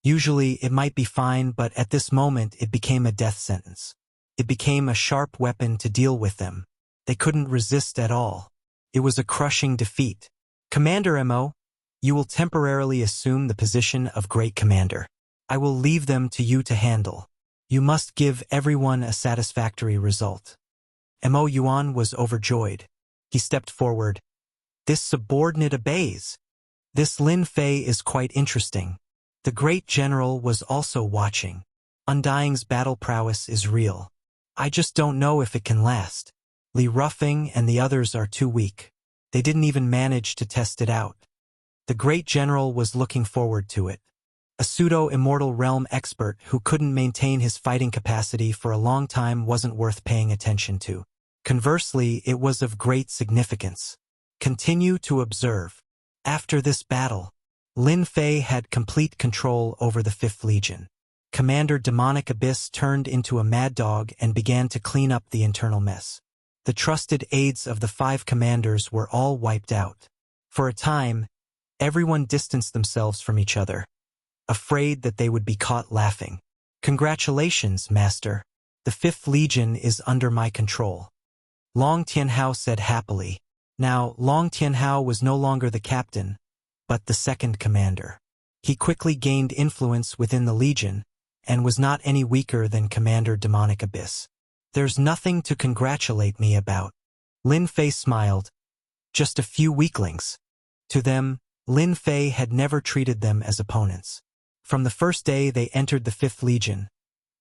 Usually it might be fine, but at this moment it became a death sentence. It became a sharp weapon to deal with them. They couldn't resist at all. It was a crushing defeat. Commander Mo, you will temporarily assume the position of Great Commander. I will leave them to you to handle. You must give everyone a satisfactory result. Mo Yuan was overjoyed. He stepped forward. This subordinate obeys. This Lin Fei is quite interesting. The great general was also watching. Undying's battle prowess is real. I just don't know if it can last. Li Rufeng and the others are too weak. They didn't even manage to test it out. The great general was looking forward to it. A pseudo-immortal realm expert who couldn't maintain his fighting capacity for a long time wasn't worth paying attention to. Conversely, it was of great significance. Continue to observe. After this battle, Lin Fei had complete control over the 5th Legion. Commander Demonic Abyss turned into a mad dog and began to clean up the internal mess. The trusted aides of the 5 commanders were all wiped out. For a time, everyone distanced themselves from each other, afraid that they would be caught laughing. Congratulations, Master. The 5th Legion is under my control. Long Tianhao said happily. Now, Long Tianhao was no longer the captain, but the 2nd commander. He quickly gained influence within the Legion, and was not any weaker than Commander Demonic Abyss. There's nothing to congratulate me about. Lin Fei smiled. Just a few weaklings. To them, Lin Fei had never treated them as opponents. From the first day they entered the 5th Legion,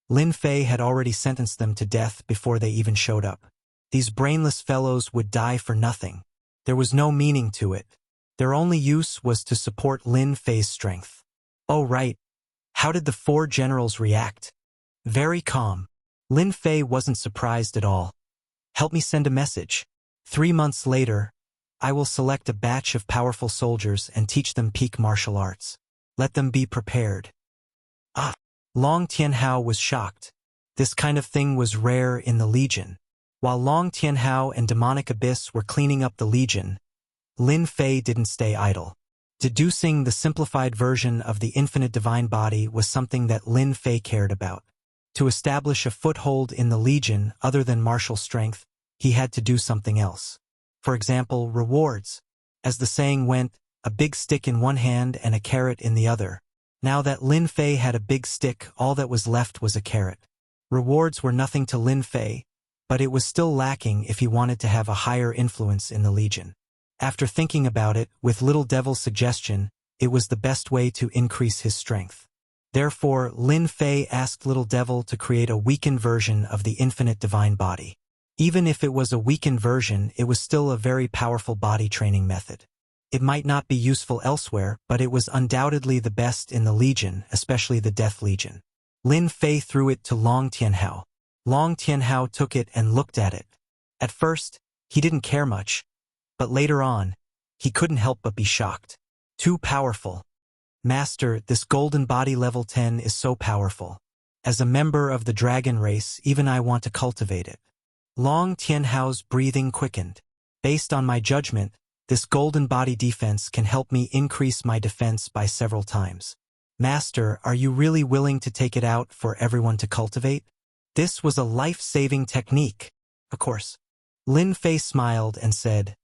Lin Fei had already sentenced them to death before they even showed up. These brainless fellows would die for nothing. There was no meaning to it. Their only use was to support Lin Fei's strength. Oh right. How did the 4 generals react? Very calm. Lin Fei wasn't surprised at all. Help me send a message. 3 months later, I will select a batch of powerful soldiers and teach them peak martial arts. Let them be prepared. Ah! Long Tianhao was shocked. This kind of thing was rare in the Legion. While Long Tianhao and Demonic Abyss were cleaning up the Legion, Lin Fei didn't stay idle. Deducing the simplified version of the infinite divine body was something that Lin Fei cared about. To establish a foothold in the Legion other than martial strength, he had to do something else. For example, rewards. As the saying went, a big stick in one hand and a carrot in the other. Now that Lin Fei had a big stick, all that was left was a carrot. Rewards were nothing to Lin Fei, but it was still lacking if he wanted to have a higher influence in the Legion. After thinking about it, with Little Devil's suggestion, it was the best way to increase his strength. Therefore, Lin Fei asked Little Devil to create a weakened version of the infinite divine body. Even if it was a weakened version, it was still a very powerful body training method. It might not be useful elsewhere, but it was undoubtedly the best in the Legion, especially the Death Legion. Lin Fei threw it to Long Tianhao. Long Tianhao took it and looked at it. At first, he didn't care much, but later on, he couldn't help but be shocked. Too powerful. Master, this golden body level 10 is so powerful. As a member of the dragon race, even I want to cultivate it. Long Tianhao's breathing quickened. Based on my judgment, this golden body defense can help me increase my defense by several times. Master, are you really willing to take it out for everyone to cultivate? This was a life-saving technique. Of course. Lin Fei smiled and said,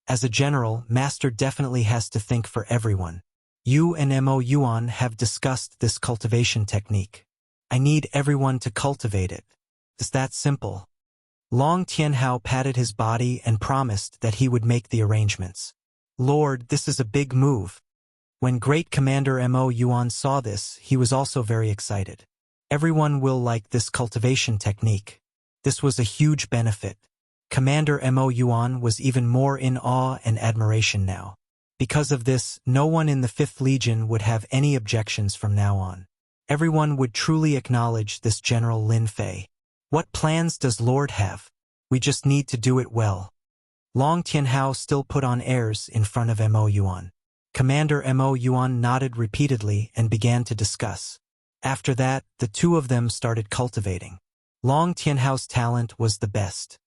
as a general, Master definitely has to think for everyone. You and Mo Yuan have discussed this cultivation technique. I need everyone to cultivate it. It's that simple. Long Tianhao patted his body and promised that he would make the arrangements. Lord, this is a big move. When Great Commander Mo Yuan saw this, he was also very excited. Everyone will like this cultivation technique. This was a huge benefit. Commander Mo Yuan was even more in awe and admiration now. Because of this, no one in the 5th Legion would have any objections from now on. Everyone would truly acknowledge this General Lin Fei. What plans does Lord have? We just need to do it well. Long Tianhao still put on airs in front of Mo Yuan. Commander Mo Yuan nodded repeatedly and began to discuss. After that, the two of them started cultivating. Long Tianhao's talent was the best.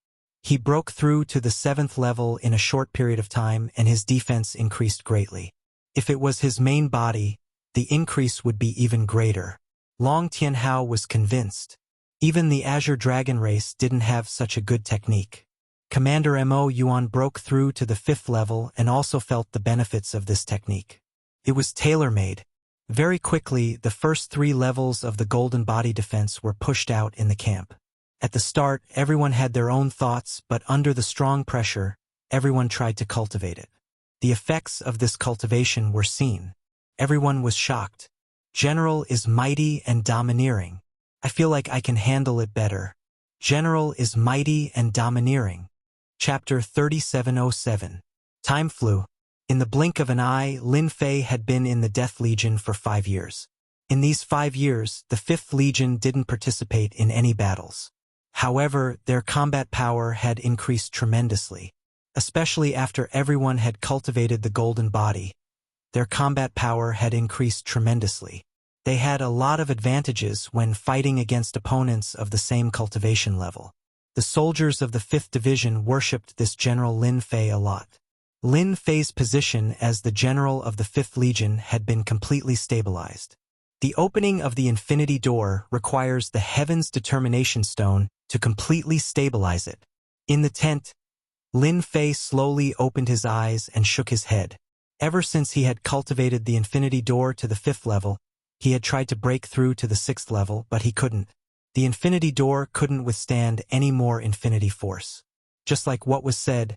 He broke through to the 7th level in a short period of time and his defense increased greatly. If it was his main body, the increase would be even greater. Long Tianhao was convinced. Even the Azure Dragon race didn't have such a good technique. Commander Mo Yuan broke through to the 5th level and also felt the benefits of this technique. It was tailor-made. Very quickly, the first 3 levels of the Golden Body defense were pushed out in the camp. At the start, everyone had their own thoughts, but under the strong pressure, everyone tried to cultivate it. The effects of this cultivation were seen. Everyone was shocked. General is mighty and domineering. I feel like I can handle it better. General is mighty and domineering. Chapter 3707. Time flew. In the blink of an eye, Lin Fei had been in the Death Legion for 5 years. In these 5 years, the 5th Legion didn't participate in any battles. However, their combat power had increased tremendously. Especially after everyone had cultivated the Golden Body, their combat power had increased tremendously. They had a lot of advantages when fighting against opponents of the same cultivation level. The soldiers of the 5th Division worshipped this General Lin Fei a lot. Lin Fei's position as the General of the 5th Legion had been completely stabilized. The opening of the Infinity Door requires the Heaven's Determination Stone to completely stabilize it. In the tent, Lin Fei slowly opened his eyes and shook his head. Ever since he had cultivated the Infinity Door to the 5th level, he had tried to break through to the 6th level, but he couldn't. The Infinity Door couldn't withstand any more Infinity Force. Just like what was said,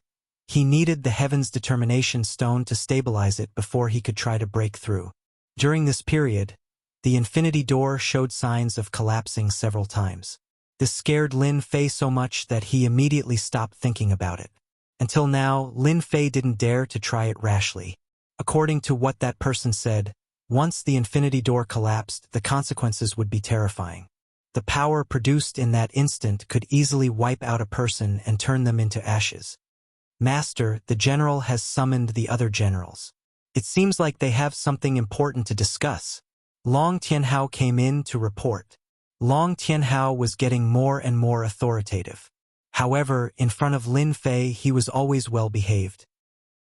he needed the Heaven's Determination Stone to stabilize it before he could try to break through. During this period, the Infinity Door showed signs of collapsing several times. This scared Lin Fei so much that he immediately stopped thinking about it. Until now, Lin Fei didn't dare to try it rashly. According to what that person said, once the Infinity Door collapsed, the consequences would be terrifying. The power produced in that instant could easily wipe out a person and turn them into ashes. Master, the general has summoned the other generals. It seems like they have something important to discuss. Long Tianhao came in to report. Long Tianhao was getting more and more authoritative. However, in front of Lin Fei, he was always well behaved.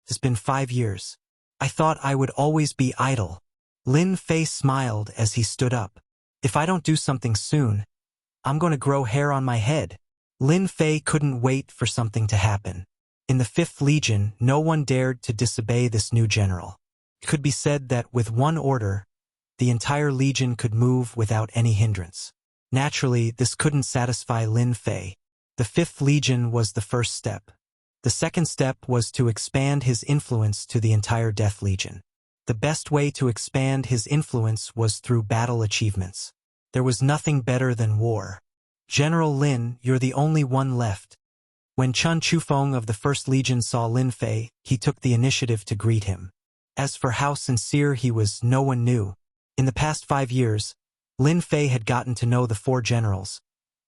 It's been 5 years. I thought I would always be idle. Lin Fei smiled as he stood up. If I don't do something soon, I'm going to grow hair on my head. Lin Fei couldn't wait for something to happen. In the 5th Legion, no one dared to disobey this new general. It could be said that with one order, the entire legion could move without any hindrance. Naturally, this couldn't satisfy Lin Fei. The 5th Legion was the first step. The second step was to expand his influence to the entire Death Legion. The best way to expand his influence was through battle achievements. There was nothing better than war. General Lin, you're the only one left. When Chun Chufeng of the 1st Legion saw Lin Fei, he took the initiative to greet him. As for how sincere he was, no one knew. In the past 5 years, Lin Fei had gotten to know the four generals,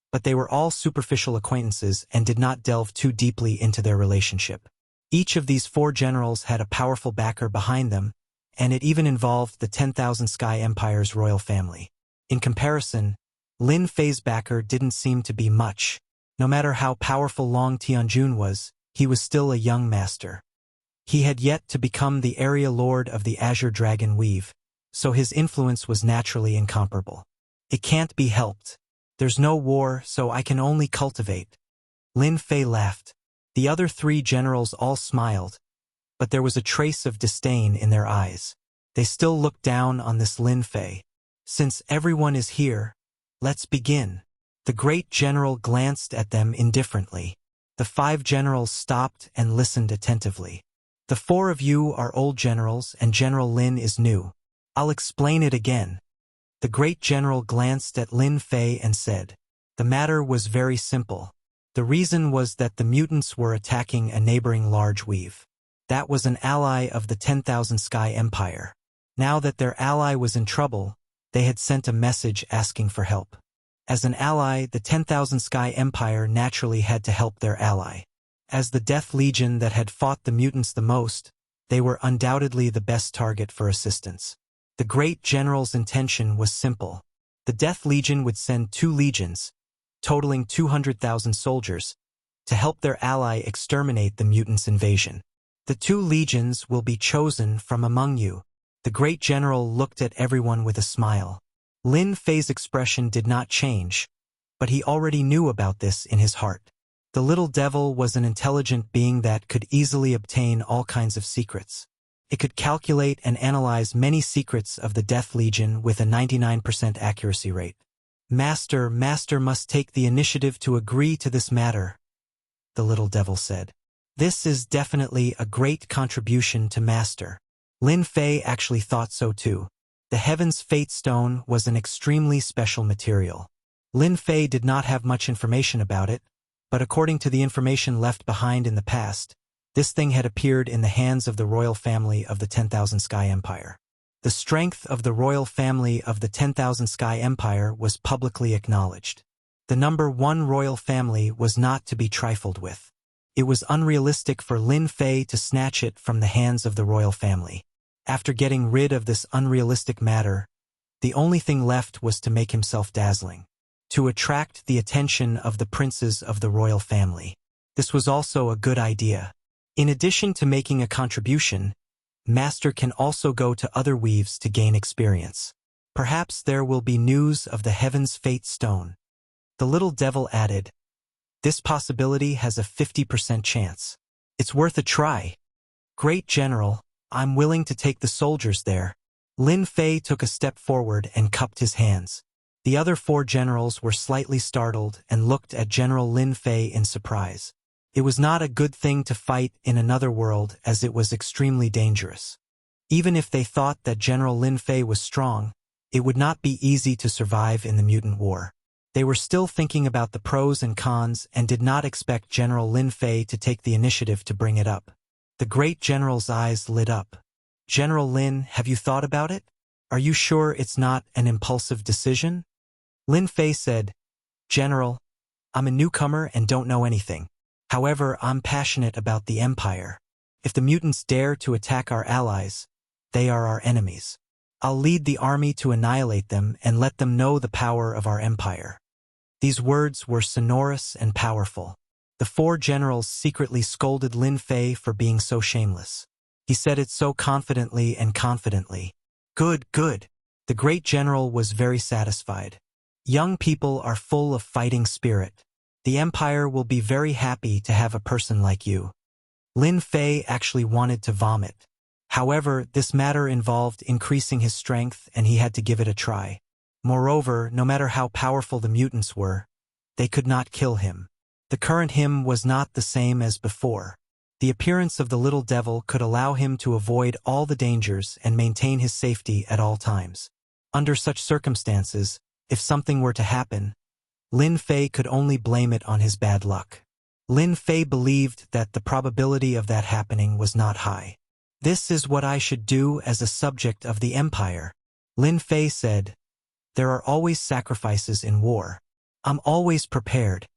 but they were all superficial acquaintances and did not delve too deeply into their relationship. Each of these four generals had a powerful backer behind them, and it even involved the 10,000 Sky Empire's royal family. In comparison, Lin Fei's backer didn't seem to be much. No matter how powerful Long Tianjun was, he was still a young master. He had yet to become the area lord of the Azure Dragon Weave, so his influence was naturally incomparable. It can't be helped. There's no war, so I can only cultivate. Lin Fei laughed. The other three generals all smiled, but there was a trace of disdain in their eyes. They still looked down on this Lin Fei. Since everyone is here, let's begin. The great general glanced at them indifferently. The five generals stopped and listened attentively. The four of you are old generals and General Lin is new. I'll explain it again. The great general glanced at Lin Fei and said, the matter was very simple. The reason was that the mutants were attacking a neighboring large weave. That was an ally of the 10,000 Sky Empire. Now that their ally was in trouble, they had sent a message asking for help. As an ally, the 10,000 Sky Empire naturally had to help their ally. As the Death Legion that had fought the mutants the most, they were undoubtedly the best target for assistance. The great general's intention was simple. The Death Legion would send 2 legions, totaling 200,000 soldiers, to help their ally exterminate the mutants' invasion. The 2 legions will be chosen from among you. The great general looked at everyone with a smile. Lin Fei's expression did not change, but he already knew about this in his heart. The little devil was an intelligent being that could easily obtain all kinds of secrets. It could calculate and analyze many secrets of the Death Legion with a 99% accuracy rate. Master must take the initiative to agree to this matter, the little devil said. This is definitely a great contribution to Master. Lin Fei actually thought so too. The Heaven's Fate Stone was an extremely special material. Lin Fei did not have much information about it, but according to the information left behind in the past, this thing had appeared in the hands of the royal family of the 10,000 Sky Empire. The strength of the royal family of the 10,000 Sky Empire was publicly acknowledged. The number 1 royal family was not to be trifled with. It was unrealistic for Lin Fei to snatch it from the hands of the royal family. After getting rid of this unrealistic matter, the only thing left was to make himself dazzling, to attract the attention of the princes of the royal family. This was also a good idea. In addition to making a contribution, Master can also go to other weaves to gain experience. Perhaps there will be news of the Heaven's Fate Stone. The little devil added, this possibility has a 50% chance. It's worth a try. Great General, I'm willing to take the soldiers there. Lin Fei took a step forward and cupped his hands. The other 4 generals were slightly startled and looked at General Lin Fei in surprise. It was not a good thing to fight in another world as it was extremely dangerous. Even if they thought that General Lin Fei was strong, it would not be easy to survive in the mutant war. They were still thinking about the pros and cons and did not expect General Lin Fei to take the initiative to bring it up. The great general's eyes lit up. General Lin, have you thought about it? Are you sure it's not an impulsive decision? Lin Fei said, General, I'm a newcomer and don't know anything. However, I'm passionate about the Empire. If the mutants dare to attack our allies, they are our enemies. I'll lead the army to annihilate them and let them know the power of our empire. These words were sonorous and powerful. The 4 generals secretly scolded Lin Fei for being so shameless. He said it so confidently and confidently. Good, good. The great general was very satisfied. Young people are full of fighting spirit. The Empire will be very happy to have a person like you. Lin Fei actually wanted to vomit. However, this matter involved increasing his strength and he had to give it a try. Moreover, no matter how powerful the mutants were, they could not kill him. The current him was not the same as before. The appearance of the little devil could allow him to avoid all the dangers and maintain his safety at all times. Under such circumstances, if something were to happen, Lin Fei could only blame it on his bad luck. Lin Fei believed that the probability of that happening was not high. This is what I should do as a subject of the Empire, Lin Fei said. There are always sacrifices in war. I'm always prepared.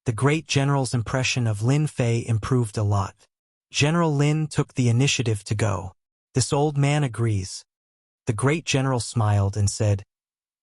The great general's impression of Lin Fei improved a lot. General Lin took the initiative to go. This old man agrees. The great general smiled and said,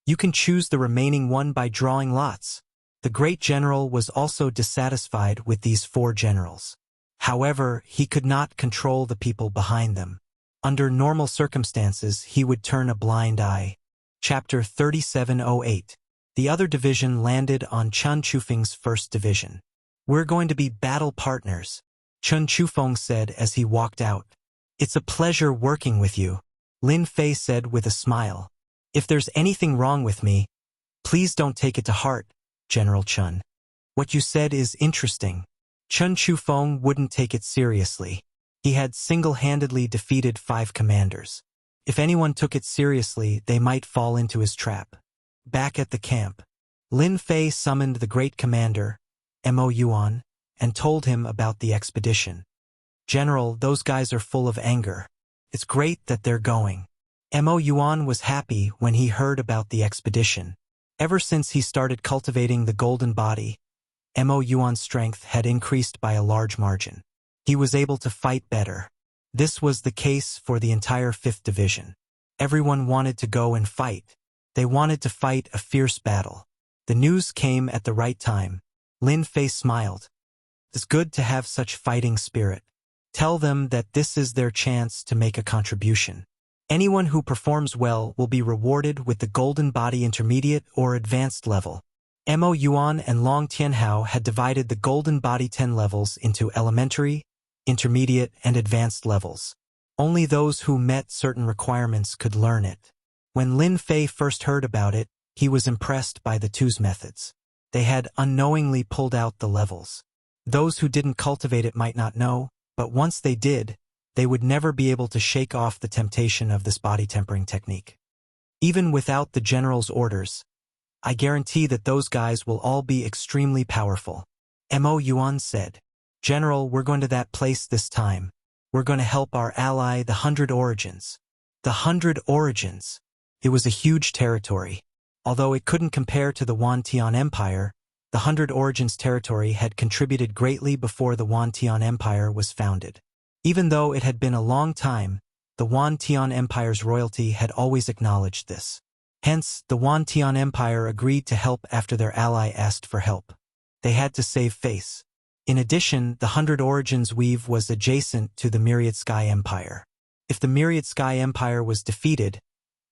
"You can choose the remaining one by drawing lots." The great general was also dissatisfied with these 4 generals. However, he could not control the people behind them. Under normal circumstances, he would turn a blind eye. Chapter 3708. The other division landed on Chen Chufeng's first division. "We're going to be battle partners," Chen Chufeng said as he walked out. "It's a pleasure working with you," Lin Fei said with a smile. "If there's anything wrong with me, please don't take it to heart, General Chen. What you said is interesting." Chen Chufeng wouldn't take it seriously. He had single-handedly defeated 5 commanders. If anyone took it seriously, they might fall into his trap. Back at the camp, Lin Fei summoned the great commander, Mo Yuan, and told him about the expedition. "General, those guys are full of anger. It's great that they're going." Mo Yuan was happy when he heard about the expedition. Ever since he started cultivating the golden body, Mo Yuan's strength had increased by a large margin. He was able to fight better. This was the case for the entire 5th Division. Everyone wanted to go and fight. They wanted to fight a fierce battle. The news came at the right time. Lin Fei smiled. "It's good to have such fighting spirit. Tell them that this is their chance to make a contribution. Anyone who performs well will be rewarded with the Golden Body Intermediate or Advanced level." Mo Yuan and Long Tianhao had divided the Golden Body 10 levels into elementary, intermediate, and advanced levels. Only those who met certain requirements could learn it. When Lin Fei first heard about it, he was impressed by the two's methods. They had unknowingly pulled out the levels. Those who didn't cultivate it might not know, but once they did, they would never be able to shake off the temptation of this body tempering technique. Even without the general's orders, I guarantee that those guys will all be extremely powerful. Mo Yuan said, "General, we're going to that place this time. We're going to help our ally, the 100 Origins." The 100 Origins. It was a huge territory. Although it couldn't compare to the Wantian Empire, the 100 Origins territory had contributed greatly before the Wantian Empire was founded. Even though it had been a long time, the Wantian Empire's royalty had always acknowledged this. Hence, the Wantian Empire agreed to help after their ally asked for help. They had to save face. In addition, the 100 Origins weave was adjacent to the Myriad Sky Empire. If the Myriad Sky Empire was defeated,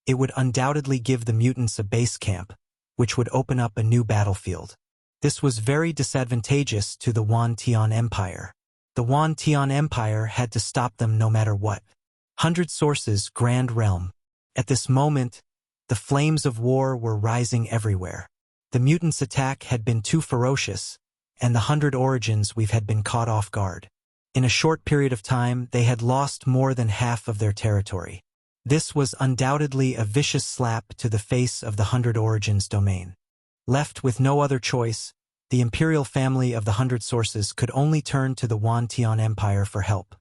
it would undoubtedly give the mutants a base camp, which would open up a new battlefield. This was very disadvantageous to the Wantian Empire. The Wantian Empire had to stop them no matter what. 100 Sources, Grand Realm. At this moment, the flames of war were rising everywhere. The mutants' attack had been too ferocious, and the 100 Origins weave had been caught off guard. In a short period of time, they had lost more than half of their territory. This was undoubtedly a vicious slap to the face of the 100 Origins domain. Left with no other choice, the imperial family of the 100 Sources could only turn to the Wantian Empire for help.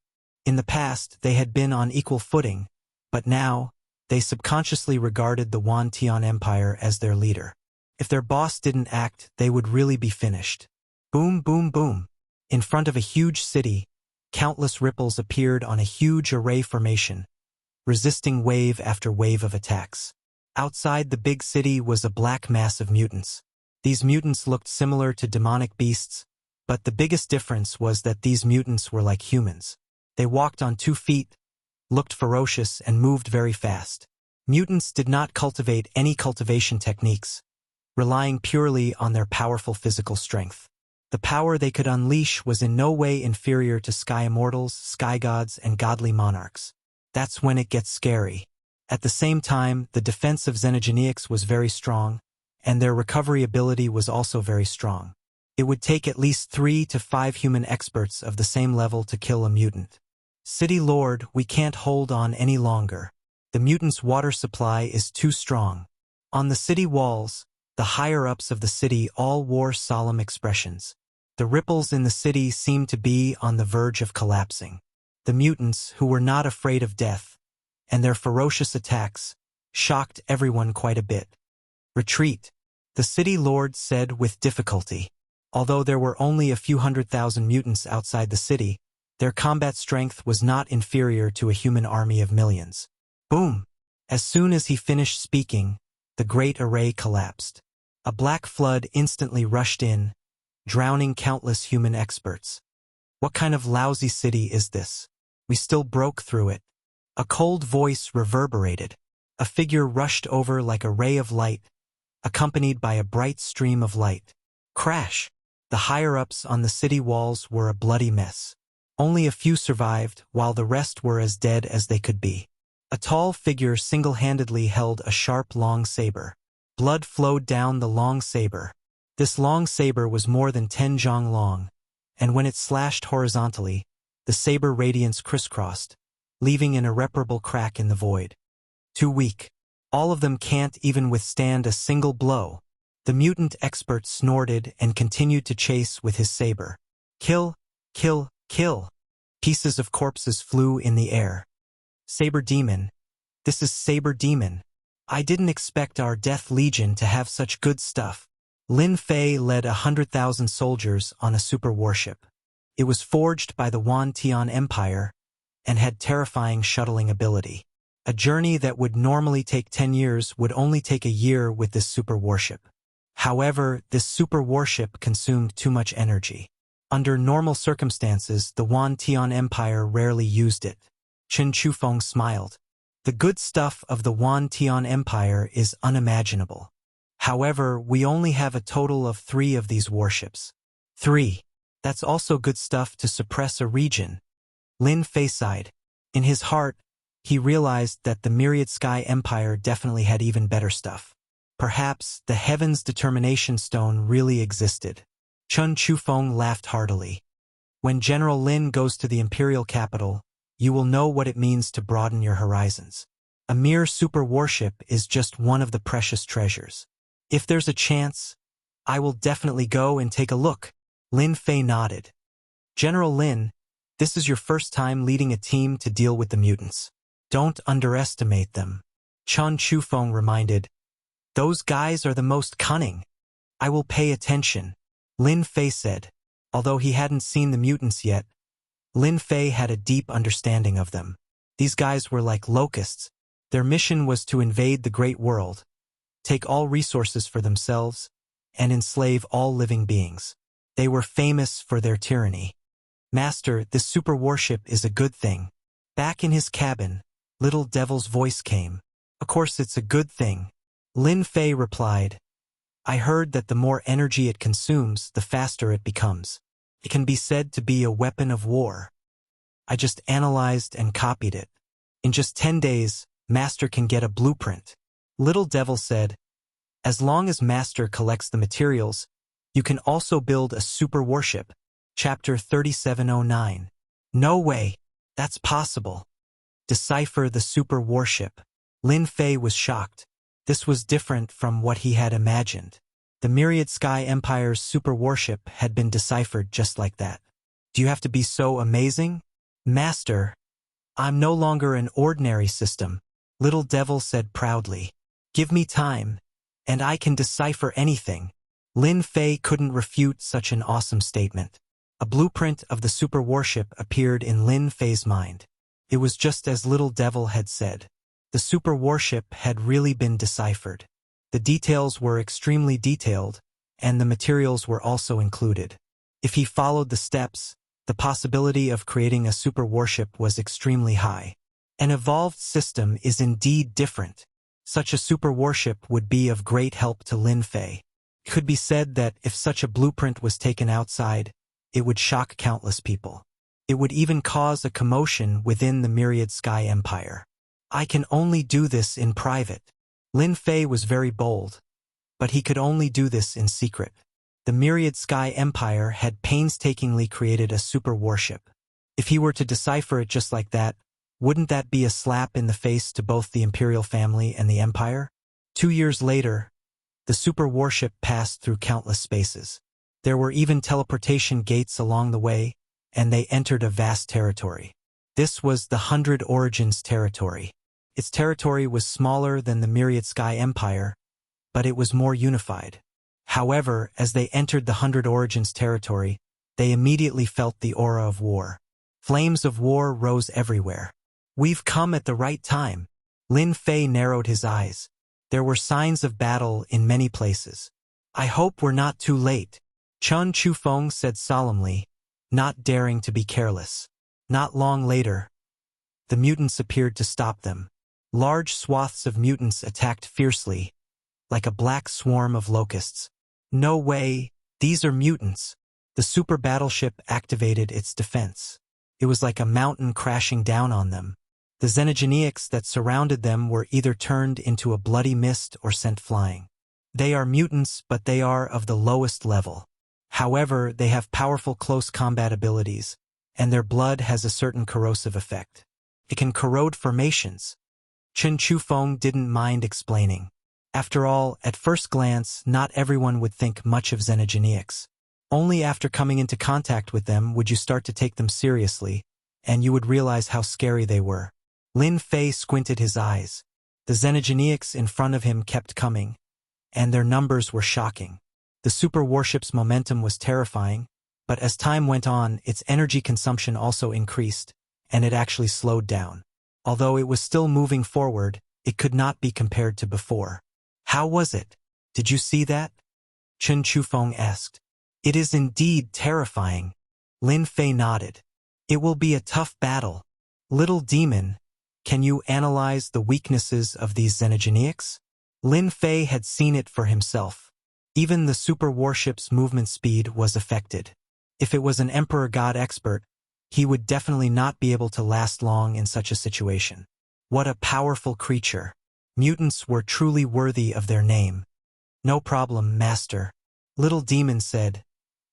In the past, they had been on equal footing, but now, they subconsciously regarded the Wantian Empire as their leader. If their boss didn't act, they would really be finished. Boom, boom, boom. In front of a huge city, countless ripples appeared on a huge array formation, resisting wave after wave of attacks. Outside the big city was a black mass of mutants. These mutants looked similar to demonic beasts, but the biggest difference was that these mutants were like humans. They walked on 2 feet, looked ferocious, and moved very fast. Mutants did not cultivate any cultivation techniques, relying purely on their powerful physical strength. The power they could unleash was in no way inferior to sky immortals, sky gods, and godly monarchs. That's when it gets scary. At the same time, the defense of xenogeneics was very strong, and their recovery ability was also very strong. It would take at least 3 to 5 human experts of the same level to kill a mutant. City Lord, we can't hold on any longer. The mutants' water supply is too strong. On the city walls, the higher-ups of the city all wore solemn expressions. The ripples in the city seemed to be on the verge of collapsing. The mutants, who were not afraid of death, and their ferocious attacks, shocked everyone quite a bit. Retreat, the city lord said with difficulty. Although there were only a few 100,000 mutants outside the city, their combat strength was not inferior to a human army of millions. Boom! As soon as he finished speaking, the great array collapsed. A black flood instantly rushed in, drowning countless human experts. What kind of lousy city is this? We still broke through it. A cold voice reverberated. A figure rushed over like a ray of light, accompanied by a bright stream of light. Crash! The higher-ups on the city walls were a bloody mess. Only a few survived, while the rest were as dead as they could be. A tall figure single-handedly held a sharp long saber. Blood flowed down the long saber. This long saber was more than 10 zhang long, and when it slashed horizontally, the saber radiance crisscrossed, leaving an irreparable crack in the void. Too weak. All of them can't even withstand a single blow. The mutant expert snorted and continued to chase with his saber. Kill, kill, kill. Pieces of corpses flew in the air. Saber Demon. This is Saber Demon. I didn't expect our Death Legion to have such good stuff. Lin Fei led 100,000 soldiers on a super warship. It was forged by the Wan Tian Empire and had terrifying shuttling ability. A journey that would normally take 10 years would only take a year with this super warship. However, this super warship consumed too much energy. Under normal circumstances, the Wan Tian Empire rarely used it. Chen Chufeng smiled. The good stuff of the Wan Tian Empire is unimaginable. However, we only have a total of 3 of these warships. 3. That's also good stuff to suppress a region. Lin Fei sighed. In his heart, he realized that the Myriad Sky Empire definitely had even better stuff. Perhaps the Heaven's Determination Stone really existed. Chen Chufeng laughed heartily. When General Lin goes to the imperial capital, you will know what it means to broaden your horizons. A mere super warship is just one of the precious treasures. If there's a chance, I will definitely go and take a look. Lin Fei nodded. General Lin, this is your first time leading a team to deal with the mutants. Don't underestimate them. Chen Chufeng reminded. Those guys are the most cunning. I will pay attention, Lin Fei said. Although he hadn't seen the mutants yet, Lin Fei had a deep understanding of them. These guys were like locusts. Their mission was to invade the great world, take all resources for themselves, and enslave all living beings. They were famous for their tyranny. Master, this super warship is a good thing. Back in his cabin, Little Devil's voice came. Of course it's a good thing. Lin Fei replied. I heard that the more energy it consumes, the faster it becomes. It can be said to be a weapon of war. I just analyzed and copied it. In just 10 days, Master can get a blueprint. Little Devil said, as long as Master collects the materials, you can also build a super warship. Chapter 3709. No way. That's possible. Decipher the super warship. Lin Fei was shocked. This was different from what he had imagined. The Myriad Sky Empire's super warship had been deciphered just like that. Do you have to be so amazing? Master, I'm no longer an ordinary system, Little Devil said proudly. Give me time, and I can decipher anything. Lin Fei couldn't refute such an awesome statement. A blueprint of the super warship appeared in Lin Fei's mind. It was just as Little Devil had said. The super warship had really been deciphered. The details were extremely detailed, and the materials were also included. If he followed the steps, the possibility of creating a super warship was extremely high. An evolved system is indeed different. Such a super warship would be of great help to Lin Fei. It could be said that if such a blueprint was taken outside, it would shock countless people. It would even cause a commotion within the Myriad Sky Empire. I can only do this in private. Lin Fei was very bold, but he could only do this in secret. The Myriad Sky Empire had painstakingly created a super warship. If he were to decipher it just like that, wouldn't that be a slap in the face to both the imperial family and the empire? 2 years later, the super warship passed through countless spaces. There were even teleportation gates along the way, and they entered a vast territory. This was the 100 Origins territory. Its territory was smaller than the Myriad Sky Empire, but it was more unified. However, as they entered the Hundred Origins territory, they immediately felt the aura of war. Flames of war rose everywhere. "We've come at the right time." Lin Fei narrowed his eyes. There were signs of battle in many places. "I hope we're not too late," Chun Chufeng said solemnly, not daring to be careless. Not long later, the mutants appeared to stop them. Large swaths of mutants attacked fiercely, like a black swarm of locusts. "No way, these are mutants." The super battleship activated its defense. It was like a mountain crashing down on them. The xenogeneics that surrounded them were either turned into a bloody mist or sent flying. They are mutants, but they are of the lowest level. However, they have powerful close combat abilities, and their blood has a certain corrosive effect. It can corrode formations. Chen Chufeng didn't mind explaining. After all, at first glance, not everyone would think much of xenogeneics. Only after coming into contact with them would you start to take them seriously, and you would realize how scary they were. Lin Fei squinted his eyes. The xenogeneics in front of him kept coming, and their numbers were shocking. The super warship's momentum was terrifying, but as time went on, its energy consumption also increased, and it actually slowed down. Although it was still moving forward, it could not be compared to before. "How was it? Did you see that?" Chen Chufeng asked. "It is indeed terrifying." Lin Fei nodded. "It will be a tough battle. Little demon, can you analyze the weaknesses of these xenogeneics?" Lin Fei had seen it for himself. Even the super warship's movement speed was affected. If it was an Emperor God expert, he would definitely not be able to last long in such a situation. What a powerful creature. Mutants were truly worthy of their name. "No problem, Master," Little Demon said.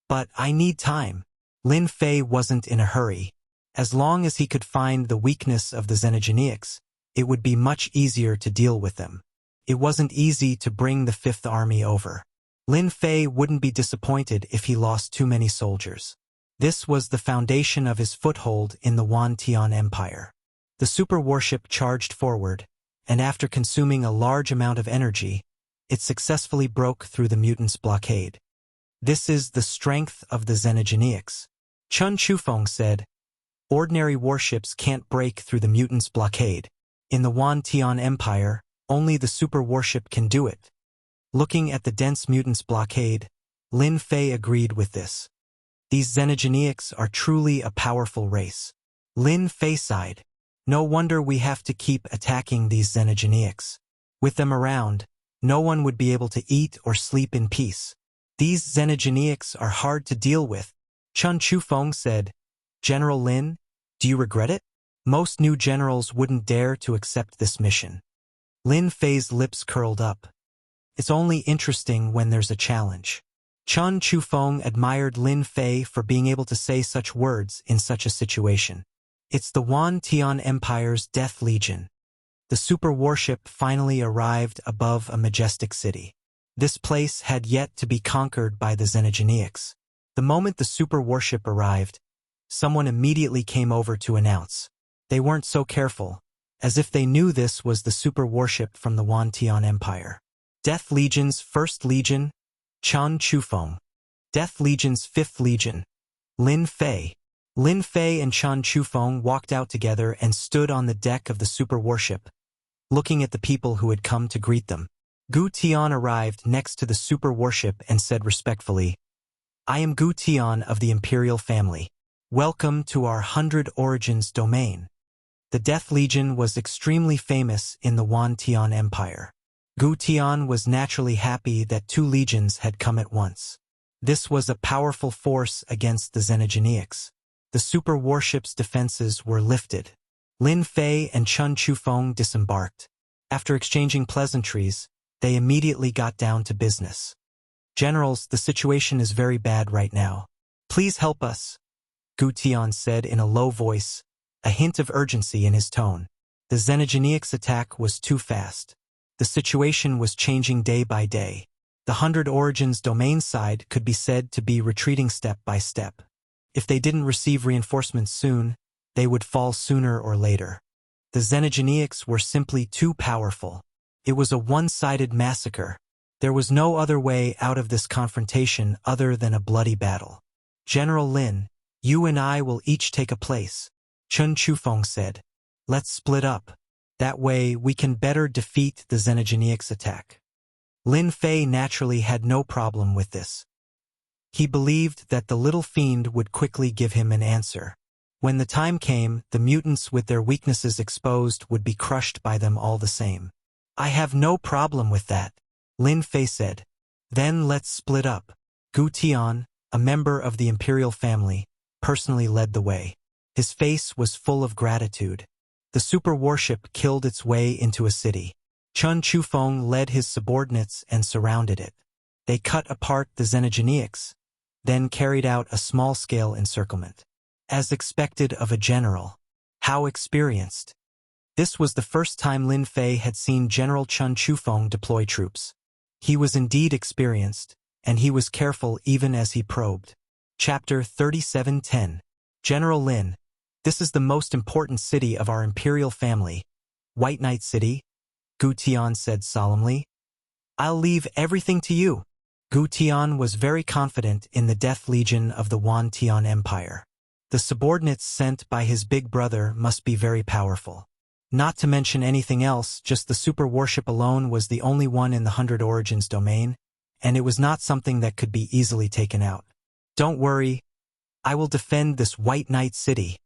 "But I need time." Lin Fei wasn't in a hurry. As long as he could find the weakness of the xenogeneics, it would be much easier to deal with them. It wasn't easy to bring the Fifth Army over. Lin Fei wouldn't be disappointed if he lost too many soldiers. This was the foundation of his foothold in the Wan Tian Empire. The super warship charged forward, and after consuming a large amount of energy, it successfully broke through the mutants' blockade. "This is the strength of the xenogeneics," Chun Chufeng said. "Ordinary warships can't break through the mutants' blockade. In the Wan Tian Empire, only the super warship can do it." Looking at the dense mutants' blockade, Lin Fei agreed with this. These xenogeneics are truly a powerful race. Lin Fei sighed. "No wonder we have to keep attacking these xenogeneics. With them around, no one would be able to eat or sleep in peace. These xenogeneics are hard to deal with," Chun Chufeng said. "General Lin, do you regret it?" Most new generals wouldn't dare to accept this mission. Lin Fei's lips curled up. "It's only interesting when there's a challenge." Chun Chufeng admired Lin Fei for being able to say such words in such a situation. It's the Wan Tian Empire's Death Legion. The super warship finally arrived above a majestic city. This place had yet to be conquered by the xenogeneics. The moment the super warship arrived, someone immediately came over to announce. They weren't so careful, as if they knew this was the super warship from the Wan Tian Empire. Death Legion's 1st Legion, Chun Chufeng. Death Legion's 5th Legion, Lin Fei. Lin Fei and Chun Chufeng walked out together and stood on the deck of the super warship, looking at the people who had come to greet them. Gu Tian arrived next to the super warship and said respectfully, "I am Gu Tian of the Imperial family. Welcome to our 100 Origins domain." The Death Legion was extremely famous in the Wan Tian Empire. Gu Tian was naturally happy that 2 legions had come at once. This was a powerful force against the xenogeneics. The super warship's defenses were lifted. Lin Fei and Chun Chufeng disembarked. After exchanging pleasantries, they immediately got down to business. "Generals, the situation is very bad right now. Please help us," Gu Tian said in a low voice, a hint of urgency in his tone. The xenogeneics' attack was too fast. The situation was changing day by day. The 100 Origins domain side could be said to be retreating step by step. If they didn't receive reinforcements soon, they would fall sooner or later. The xenogeneics were simply too powerful. It was a one-sided massacre. There was no other way out of this confrontation other than a bloody battle. General Lin, you and I will each take a place, Chun Chufeng said. Let's split up. That way we can better defeat the Xenogeneics' attack. Lin Fei naturally had no problem with this. He believed that the little fiend would quickly give him an answer. When the time came, the mutants with their weaknesses exposed would be crushed by them all the same. I have no problem with that, Lin Fei said. Then let's split up. Gu Tian, a member of the imperial family, personally led the way. His face was full of gratitude. The super warship killed its way into a city. Chun Chufeng led his subordinates and surrounded it. They cut apart the Xenogeneics, then carried out a small-scale encirclement. As expected of a general. How experienced. This was the first time Lin Fei had seen General Chun Chufeng deploy troops. He was indeed experienced, and he was careful even as he probed. Chapter 37:10. General Lin, this is the most important city of our imperial family. White Knight City? Gu Tian said solemnly. I'll leave everything to you. Gu Tian was very confident in the Death Legion of the Wan Tian Empire. The subordinates sent by his big brother must be very powerful. Not to mention anything else, just the super warship alone was the only one in the 100 Origins domain, and it was not something that could be easily taken out. Don't worry, I will defend this White Knight City.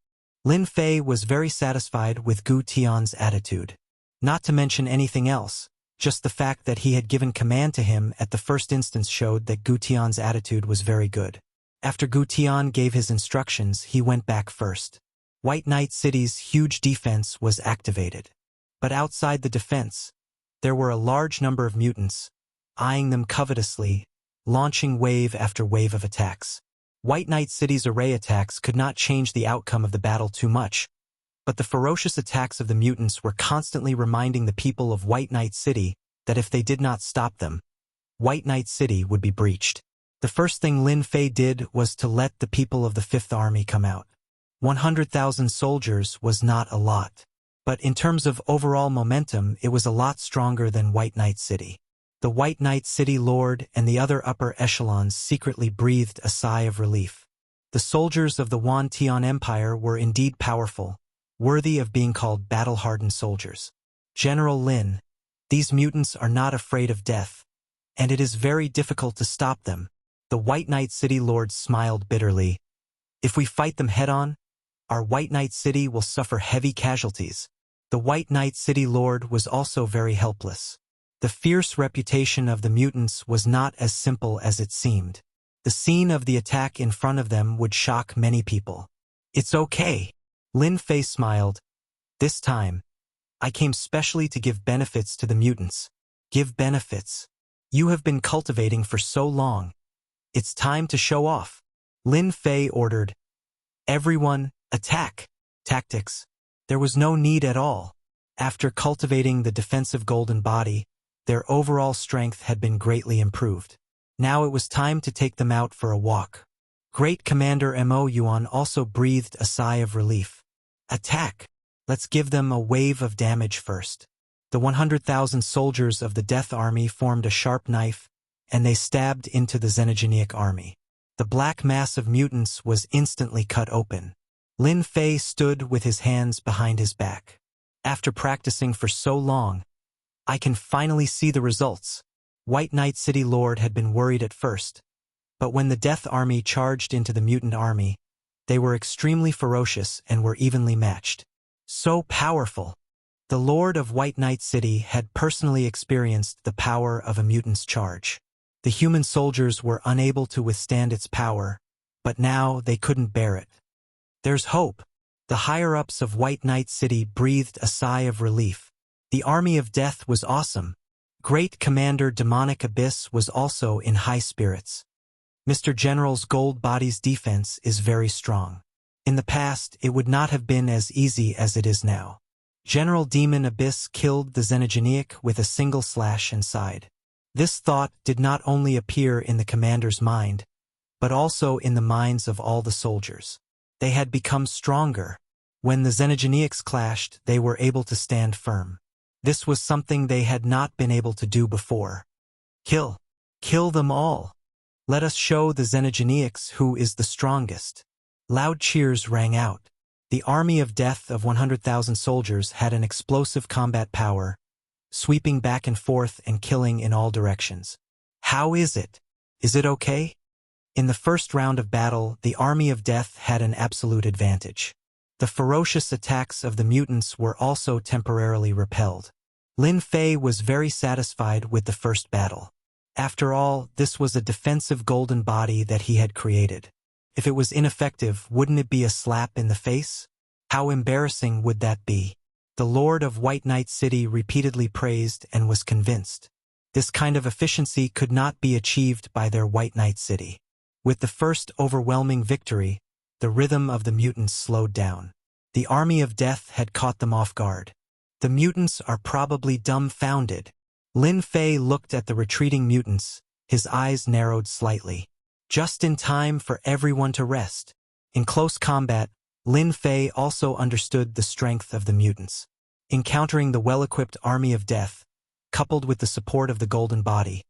Lin Fei was very satisfied with Gu Tian's attitude. Not to mention anything else, just the fact that he had given command to him at the first instance showed that Gu Tian's attitude was very good. After Gu Tian gave his instructions, he went back first. White Knight City's huge defense was activated. But outside the defense, there were a large number of mutants, eyeing them covetously, launching wave after wave of attacks. White Knight City's array attacks could not change the outcome of the battle too much, but the ferocious attacks of the mutants were constantly reminding the people of White Knight City that if they did not stop them, White Knight City would be breached. The first thing Lin Fei did was to let the people of the Fifth Army come out. 100,000 soldiers was not a lot, but in terms of overall momentum it was a lot stronger than White Knight City. The White Knight City Lord and the other upper echelons secretly breathed a sigh of relief. The soldiers of the Wan Tian Empire were indeed powerful, worthy of being called battle-hardened soldiers. General Lin, these mutants are not afraid of death, and it is very difficult to stop them. The White Knight City Lord smiled bitterly. If we fight them head-on, our White Knight City will suffer heavy casualties. The White Knight City Lord was also very helpless. The fierce reputation of the mutants was not as simple as it seemed. The scene of the attack in front of them would shock many people. It's okay. Lin Fei smiled. This time, I came specially to give benefits to the mutants. Give benefits. You have been cultivating for so long. It's time to show off. Lin Fei ordered. Everyone, attack. Tactics. There was no need at all. After cultivating the defensive golden body, their overall strength had been greatly improved. Now it was time to take them out for a walk. Great Commander Mo Yuan also breathed a sigh of relief. Attack! Let's give them a wave of damage first. The 100,000 soldiers of the Death Army formed a sharp knife, and they stabbed into the Xenogeneic army. The black mass of mutants was instantly cut open. Lin Fei stood with his hands behind his back. After practicing for so long, I can finally see the results. White Knight City Lord had been worried at first, but when the Death Army charged into the mutant army, they were extremely ferocious and were evenly matched. So powerful! The Lord of White Knight City had personally experienced the power of a mutant's charge. The human soldiers were unable to withstand its power, but now they couldn't bear it. There's hope. The higher-ups of White Knight City breathed a sigh of relief. The army of death was awesome. Great Commander Demonic Abyss was also in high spirits. Mr. General's gold body's defense is very strong. In the past, it would not have been as easy as it is now. General Demon Abyss killed the Xenogeneic with a single slash inside. This thought did not only appear in the commander's mind, but also in the minds of all the soldiers. They had become stronger. When the Xenogeneics clashed, they were able to stand firm. This was something they had not been able to do before. Kill. Kill them all. Let us show the Xenogeneics who is the strongest. Loud cheers rang out. The army of death of 100,000 soldiers had an explosive combat power, sweeping back and forth and killing in all directions. How is it? Is it okay? In the first round of battle, the army of death had an absolute advantage. The ferocious attacks of the mutants were also temporarily repelled. Lin Fei was very satisfied with the first battle. After all, this was a defensive golden body that he had created. If it was ineffective, wouldn't it be a slap in the face? How embarrassing would that be? The Lord of White Knight City repeatedly praised and was convinced. This kind of efficiency could not be achieved by their White Knight City. With the first overwhelming victory, the rhythm of the mutants slowed down. The army of death had caught them off guard. The mutants are probably dumbfounded. Lin Fei looked at the retreating mutants, his eyes narrowed slightly. Just in time for everyone to rest. In close combat, Lin Fei also understood the strength of the mutants. Encountering the well-equipped army of death, coupled with the support of the golden body,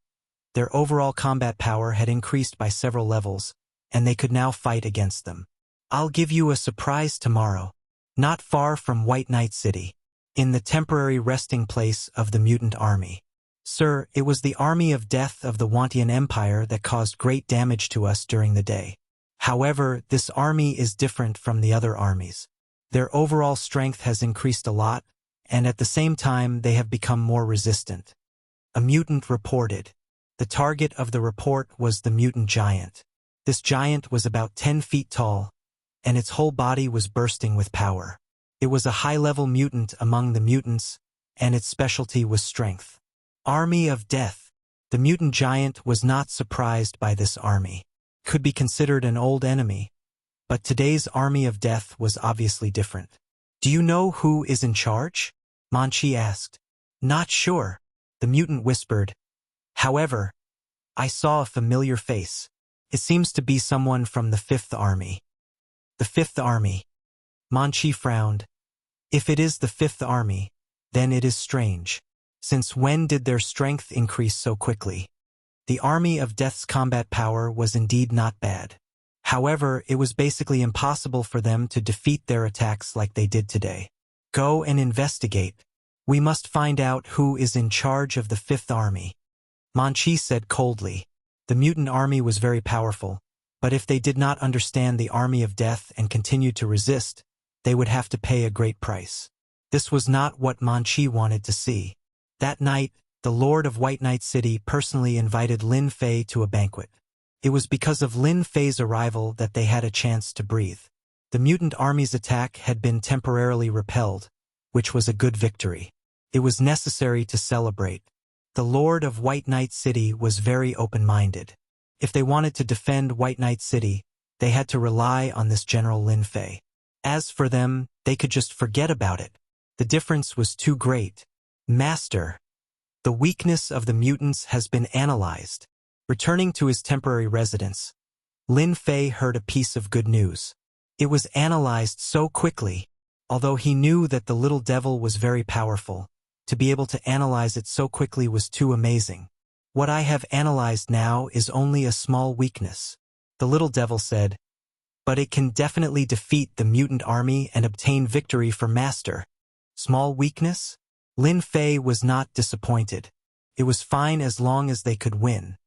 their overall combat power had increased by several levels, and they could now fight against them. I'll give you a surprise tomorrow. Not far from White Knight City, in the temporary resting place of the mutant army. Sir, it was the army of death of the Wantian Empire that caused great damage to us during the day. However, this army is different from the other armies. Their overall strength has increased a lot, and at the same time they have become more resistant. A mutant reported. The target of the report was the mutant giant. This giant was about 10 feet tall, and its whole body was bursting with power. It was a high-level mutant among the mutants, and its specialty was strength. Army of Death. The mutant giant was not surprised by this army. Could be considered an old enemy, but today's army of death was obviously different. Do you know who is in charge? Manchi asked. Not sure, the mutant whispered. However, I saw a familiar face. It seems to be someone from the Fifth Army. The Fifth Army. Manchi frowned. If it is the Fifth Army, then it is strange. Since when did their strength increase so quickly? The army of death's combat power was indeed not bad. However, it was basically impossible for them to defeat their attacks like they did today. Go and investigate. We must find out who is in charge of the Fifth Army. Manchi said coldly. The mutant army was very powerful, but if they did not understand the army of death and continued to resist, they would have to pay a great price. This was not what Manchi wanted to see. That night, the Lord of White Knight City personally invited Lin Fei to a banquet. It was because of Lin Fei's arrival that they had a chance to breathe. The mutant army's attack had been temporarily repelled, which was a good victory. It was necessary to celebrate. The Lord of White Knight City was very open-minded. If they wanted to defend White Knight City, they had to rely on this General Lin Fei. As for them, they could just forget about it. The difference was too great. Master. The weakness of the mutants has been analyzed. Returning to his temporary residence, Lin Fei heard a piece of good news. It was analyzed so quickly. Although he knew that the little devil was very powerful, to be able to analyze it so quickly was too amazing. What I have analyzed now is only a small weakness, the little devil said, but it can definitely defeat the mutant army and obtain victory for Master. Small weakness? Lin Fei was not disappointed. It was fine as long as they could win.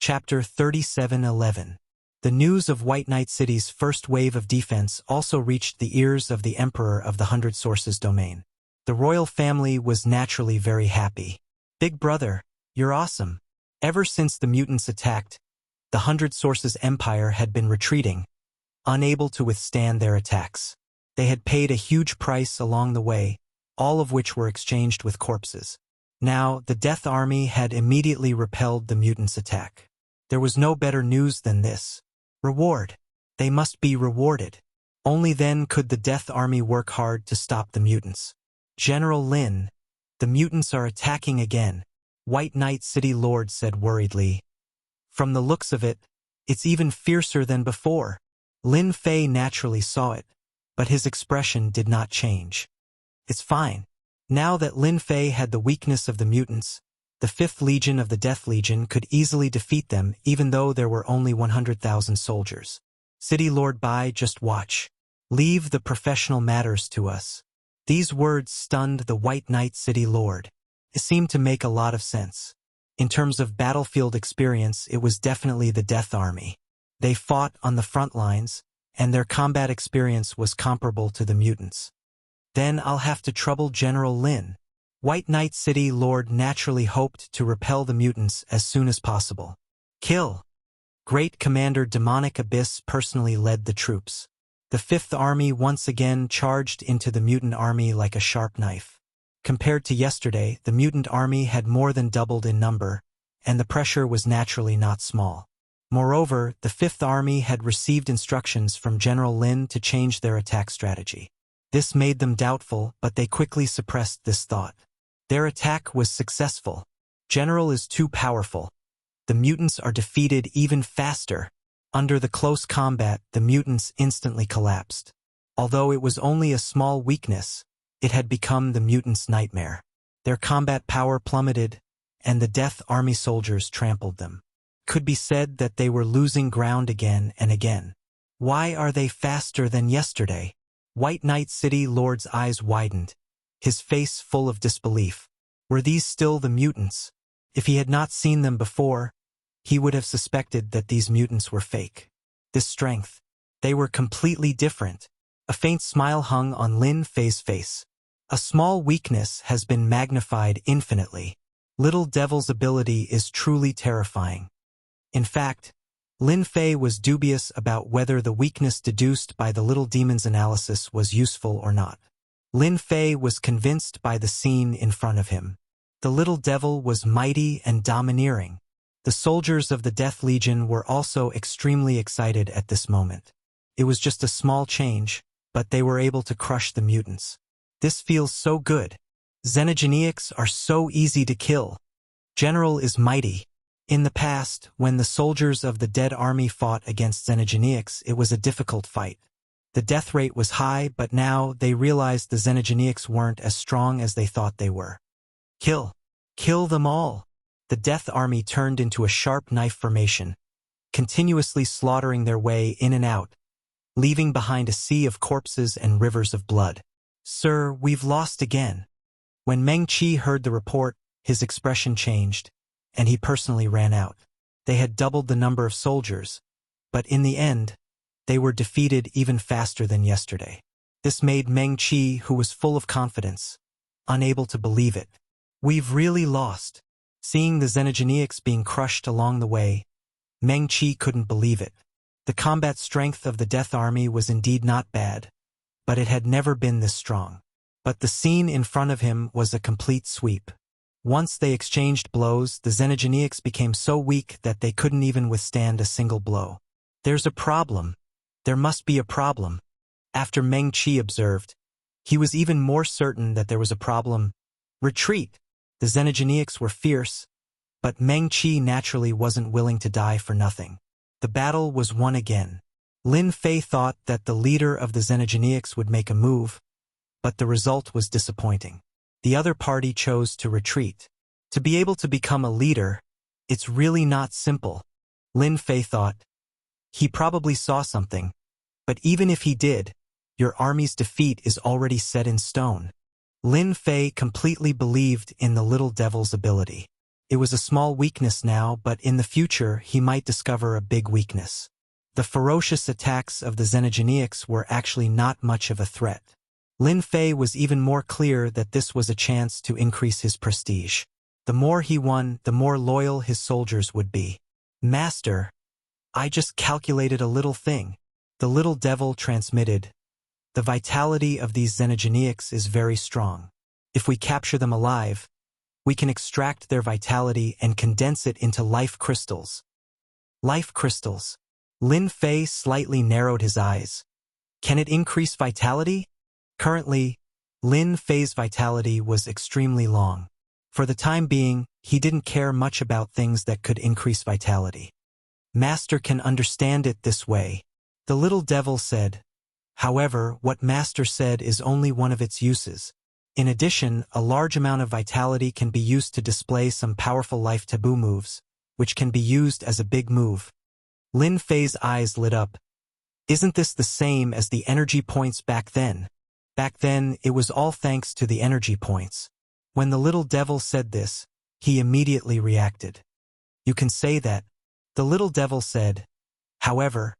Chapter 37:11. The news of White Knight City's first wave of defense also reached the ears of the Emperor of the 100 Sources domain. The royal family was naturally very happy. Big brother, you're awesome. Ever since the mutants attacked, the 100 Sources Empire had been retreating, unable to withstand their attacks. They had paid a huge price along the way, all of which were exchanged with corpses. Now, the Death Army had immediately repelled the mutants' attack. There was no better news than this. Reward. They must be rewarded. Only then could the Death Army work hard to stop the mutants. General Lin, the mutants are attacking again, White Knight City Lord said worriedly. From the looks of it, it's even fiercer than before. Lin Fei naturally saw it, but his expression did not change. It's fine. Now that Lin Fei had the weakness of the mutants, The 5th Legion of the Death Legion could easily defeat them even though there were only 100,000 soldiers. City Lord Bai, just watch. Leave the professional matters to us. These words stunned the White Knight City Lord. It seemed to make a lot of sense. In terms of battlefield experience, it was definitely the Death Army. They fought on the front lines, and their combat experience was comparable to the mutants. Then I'll have to trouble General Lin. White Knight City Lord naturally hoped to repel the mutants as soon as possible. Kill! Great Commander Demonic Abyss personally led the troops. The 5th Army once again charged into the mutant army like a sharp knife. Compared to yesterday, the mutant army had more than doubled in number, and the pressure was naturally not small. Moreover, the 5th Army had received instructions from General Lin to change their attack strategy. This made them doubtful, but they quickly suppressed this thought. Their attack was successful. General is too powerful. The mutants are defeated even faster. Under the close combat, the mutants instantly collapsed. Although it was only a small weakness, it had become the mutants' nightmare. Their combat power plummeted, and the Death Army soldiers trampled them. Could be said that they were losing ground again and again. Why are they faster than yesterday? White Knight City Lord's eyes widened, his face full of disbelief. Were these still the mutants? If he had not seen them before, he would have suspected that these mutants were fake. This strength, they were completely different. A faint smile hung on Lin Fei's face. A small weakness has been magnified infinitely. Little Devil's ability is truly terrifying. In fact, Lin Fei was dubious about whether the weakness deduced by the Little Demon's analysis was useful or not. Lin Fei was convinced by the scene in front of him. The Little Devil was mighty and domineering. The soldiers of the Death Legion were also extremely excited at this moment. It was just a small change, but they were able to crush the mutants. This feels so good. Xenogeneics are so easy to kill. General is mighty. In the past, when the soldiers of the Dead Army fought against Xenogeneics, it was a difficult fight. The death rate was high, but now they realized the Xenogeneics weren't as strong as they thought they were. Kill! Kill them all! The Death Army turned into a sharp knife formation, continuously slaughtering their way in and out, leaving behind a sea of corpses and rivers of blood. Sir, we've lost again. When Meng Qi heard the report, his expression changed, and he personally ran out. They had doubled the number of soldiers, but in the end, they were defeated even faster than yesterday. This made Meng Qi, who was full of confidence, unable to believe it. We've really lost. Seeing the Xenogeneics being crushed along the way, Meng Qi couldn't believe it. The combat strength of the Death Army was indeed not bad, but it had never been this strong. But the scene in front of him was a complete sweep. Once they exchanged blows, the Xenogeneics became so weak that they couldn't even withstand a single blow. There's a problem. There must be a problem. After Meng Qi observed, he was even more certain that there was a problem. Retreat! The Xenogeneics were fierce, but Meng Qi naturally wasn't willing to die for nothing. The battle was won again. Lin Fei thought that the leader of the Xenogeneics would make a move, but the result was disappointing. The other party chose to retreat. To be able to become a leader, it's really not simple. Lin Fei thought. He probably saw something, but even if he did, your army's defeat is already set in stone. Lin Fei completely believed in the Little Devil's ability. It was a small weakness now, but in the future he might discover a big weakness. The ferocious attacks of the Xenogeneics were actually not much of a threat. Lin Fei was even more clear that this was a chance to increase his prestige. The more he won, the more loyal his soldiers would be. Master, I just calculated a little thing. The Little Devil transmitted. The vitality of these Xenogeneics is very strong. If we capture them alive, we can extract their vitality and condense it into life crystals. Life crystals. Lin Fei slightly narrowed his eyes. Can it increase vitality? Currently, Lin Fei's vitality was extremely long. For the time being, he didn't care much about things that could increase vitality. Master can understand it this way. The Little Devil said. However, what Master said is only one of its uses. In addition, a large amount of vitality can be used to display some powerful life taboo moves, which can be used as a big move. Lin Fei's eyes lit up. Isn't this the same as the energy points back then? Back then, it was all thanks to the energy points. When the little devil said this, he immediately reacted. You can say that. The little devil said. However,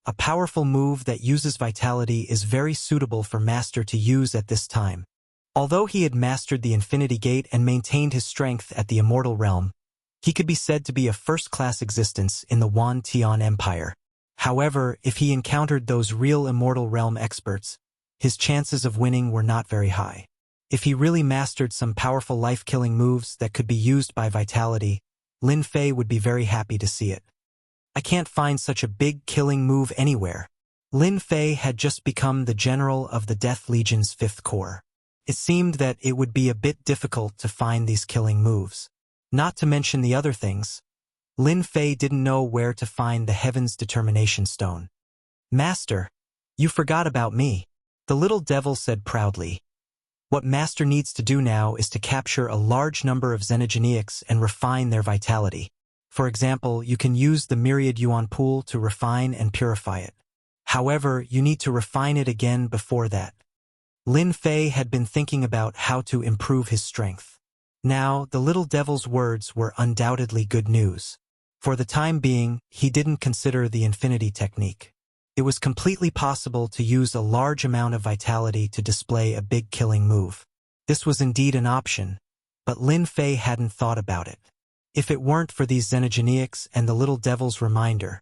a powerful move that uses vitality is very suitable for Master to use at this time. Although he had mastered the Infinity Gate and maintained his strength at the Immortal Realm, he could be said to be a first-class existence in the Wan Tian Empire. However, if he encountered those real Immortal Realm experts, his chances of winning were not very high. If he really mastered some powerful life-killing moves that could be used by vitality, Lin Fei would be very happy to see it. I can't find such a big killing move anywhere. Lin Fei had just become the general of the Death Legion's 5th Corps. It seemed that it would be a bit difficult to find these killing moves. Not to mention the other things, Lin Fei didn't know where to find the Heaven's Determination Stone. Master, you forgot about me, the little devil said proudly. What Master needs to do now is to capture a large number of Xenogeneics and refine their vitality. For example, you can use the Myriad Yuan Pool to refine and purify it. However, you need to refine it again before that. Lin Fei had been thinking about how to improve his strength. Now, the little devil's words were undoubtedly good news. For the time being, he didn't consider the infinity technique. It was completely possible to use a large amount of vitality to display a big killing move. This was indeed an option, but Lin Fei hadn't thought about it. If it weren't for these Xenogeneics and the little devil's reminder,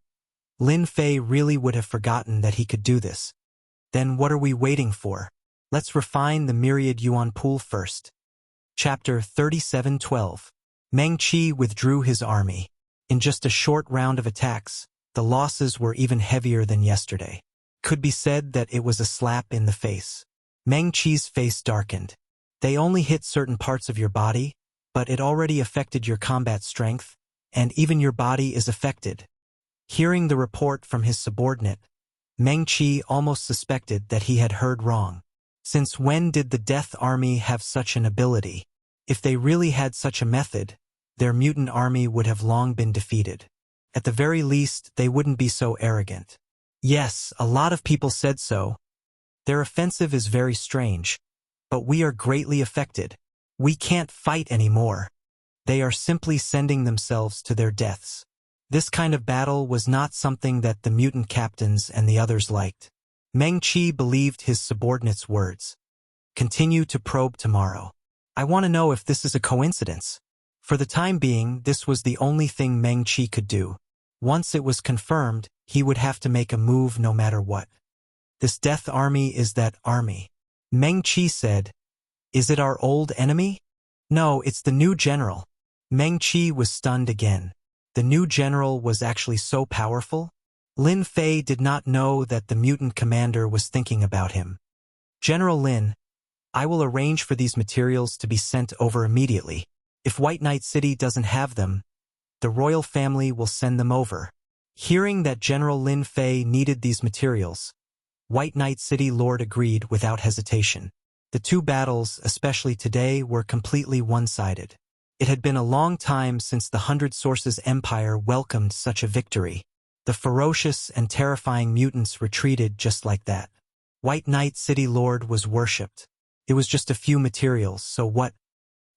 Lin Fei really would have forgotten that he could do this. Then what are we waiting for? Let's refine the Myriad Yuan Pool first. Chapter 37:12. Meng Qi withdrew his army. In just a short round of attacks, the losses were even heavier than yesterday. Could be said that it was a slap in the face. Meng Qi's face darkened. They only hit certain parts of your body, but it already affected your combat strength, and even your body is affected. Hearing the report from his subordinate, Meng Qi almost suspected that he had heard wrong. Since when did the Death Army have such an ability? If they really had such a method, their mutant army would have long been defeated. At the very least, they wouldn't be so arrogant. Yes, a lot of people said so. Their offensive is very strange, but we are greatly affected. We can't fight anymore. They are simply sending themselves to their deaths. This kind of battle was not something that the mutant captains and the others liked. Meng Qi believed his subordinate's words. Continue to probe tomorrow. I want to know if this is a coincidence. For the time being, this was the only thing Meng Qi could do. Once it was confirmed, he would have to make a move no matter what. This Death Army is that army. Meng Qi said, Is it our old enemy? No, it's the new general. Meng Qi was stunned again. The new general was actually so powerful? Lin Fei did not know that the mutant commander was thinking about him. General Lin, I will arrange for these materials to be sent over immediately. If White Knight City doesn't have them, the royal family will send them over. Hearing that General Lin Fei needed these materials, White Knight City Lord agreed without hesitation. The two battles, especially today, were completely one-sided. It had been a long time since the Hundred Sources Empire welcomed such a victory. The ferocious and terrifying mutants retreated just like that. White Knight City Lord was worshipped. It was just a few materials, so what?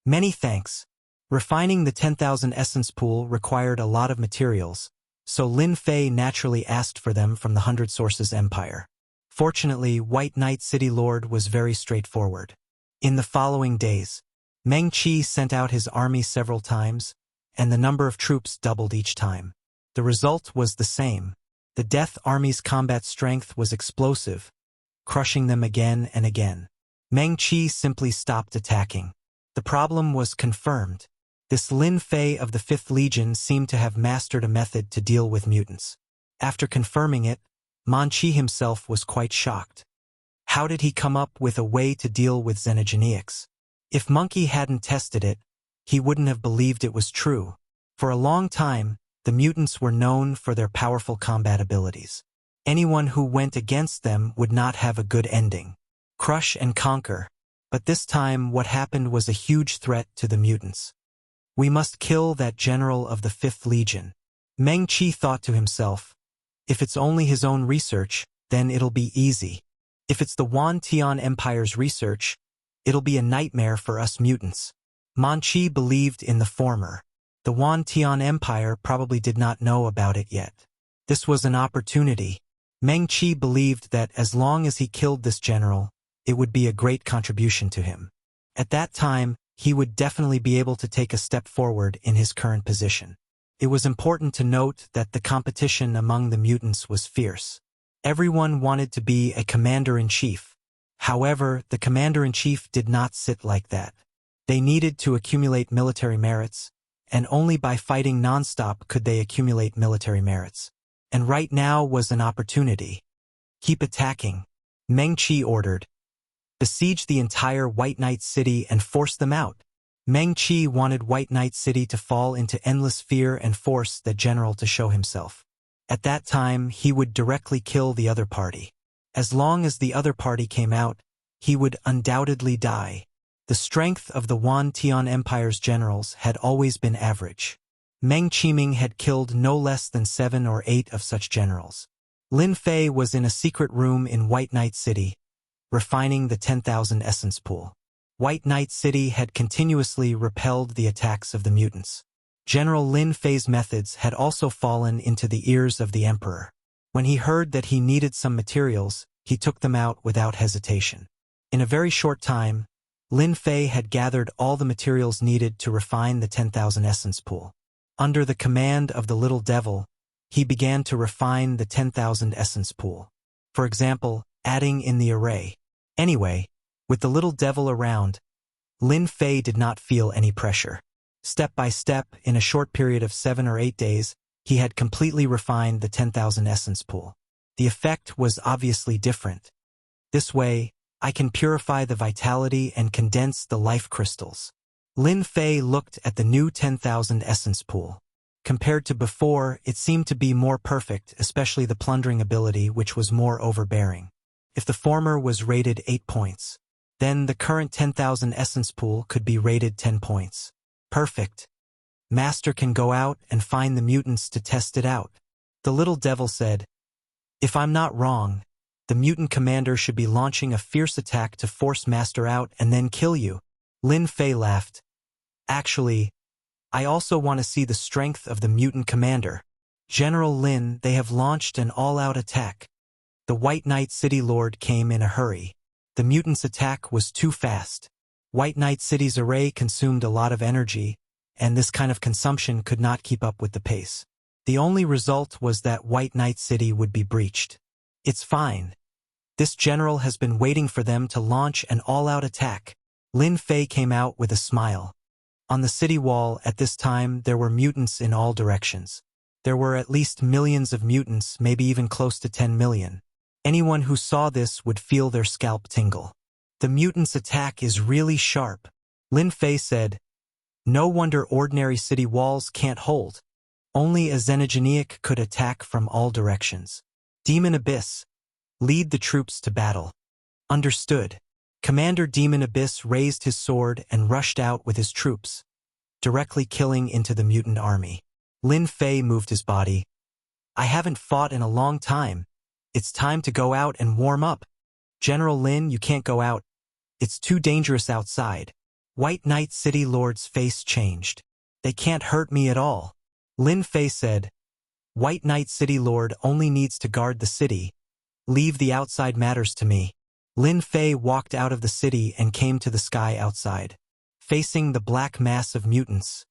Many thanks. Refining the 10,000 essence pool required a lot of materials, so Lin Fei naturally asked for them from the Hundred Sources Empire. Fortunately, White Knight City Lord was very straightforward. In the following days, Meng Qi sent out his army several times, and the number of troops doubled each time. The result was the same. The Death Army's combat strength was explosive, crushing them again and again. Meng Qi simply stopped attacking. The problem was confirmed. This Lin Fei of the 5th Legion seemed to have mastered a method to deal with mutants. After confirming it, Man Qi himself was quite shocked. How did he come up with a way to deal with Xenogeneics? If Monkey hadn't tested it, he wouldn't have believed it was true. For a long time, the mutants were known for their powerful combat abilities. Anyone who went against them would not have a good ending. Crush and conquer. But this time what happened was a huge threat to the mutants. We must kill that general of the 5th Legion. Meng Qi thought to himself, if it's only his own research, then it'll be easy. If it's the Wan Tian Empire's research, it'll be a nightmare for us mutants. Man Qi believed in the former. The Wan Tian Empire probably did not know about it yet. This was an opportunity. Meng Qi believed that as long as he killed this general, it would be a great contribution to him. At that time, he would definitely be able to take a step forward in his current position. It was important to note that the competition among the mutants was fierce. Everyone wanted to be a commander-in-chief. However, the commander-in-chief did not sit like that. They needed to accumulate military merits, and only by fighting non-stop could they accumulate military merits. And right now was an opportunity. Keep attacking, Meng Qi ordered. Besiege the entire White Knight City and force them out. Meng Qi wanted White Knight City to fall into endless fear and force the general to show himself. At that time, he would directly kill the other party. As long as the other party came out, he would undoubtedly die. The strength of the Wan Tian Empire's generals had always been average. Meng Qiming had killed no less than 7 or 8 of such generals. Lin Fei was in a secret room in White Knight City, refining the 10,000 essence pool. White Knight City had continuously repelled the attacks of the mutants. General Lin Fei's methods had also fallen into the ears of the emperor. When he heard that he needed some materials, he took them out without hesitation. In a very short time, Lin Fei had gathered all the materials needed to refine the 10,000 essence pool. Under the command of the little devil, he began to refine the 10,000 essence pool. For example, adding in the array. Anyway, with the little devil around, Lin Fei did not feel any pressure. Step by step, in a short period of 7 or 8 days, he had completely refined the 10,000 essence pool. The effect was obviously different. This way, I can purify the vitality and condense the life crystals. Lin Fei looked at the new 10,000 essence pool. Compared to before, it seemed to be more perfect, especially the plundering ability, which was more overbearing. If the former was rated 8 points, then the current 10,000 essence pool could be rated 10 points. Perfect. Master can go out and find the mutants to test it out. The little devil said, if I'm not wrong, the mutant commander should be launching a fierce attack to force Master out and then kill you. Lin Fei laughed. Actually, I also want to see the strength of the mutant commander. General Lin, they have launched an all-out attack. The White Knight City Lord came in a hurry. The mutants' attack was too fast. White Knight City's array consumed a lot of energy, and this kind of consumption could not keep up with the pace. The only result was that White Knight City would be breached. It's fine. This general has been waiting for them to launch an all-out attack. Lin Fei came out with a smile. On the city wall at this time there were mutants in all directions. There were at least millions of mutants, maybe even close to 10 million. Anyone who saw this would feel their scalp tingle. The mutants' attack is really sharp. Lin Fei said, no wonder ordinary city walls can't hold. Only a xenogeniac could attack from all directions. Demon Abyss, lead the troops to battle. Understood. Commander Demon Abyss raised his sword and rushed out with his troops, directly killing into the mutant army. Lin Fei moved his body. I haven't fought in a long time. It's time to go out and warm up. General Lin, you can't go out. It's too dangerous outside. White Knight City Lord's face changed. They can't hurt me at all. Lin Fei said, White Knight City Lord only needs to guard the city. Leave the outside matters to me. Lin Fei walked out of the city and came to the sky outside. Facing the black mass of mutants,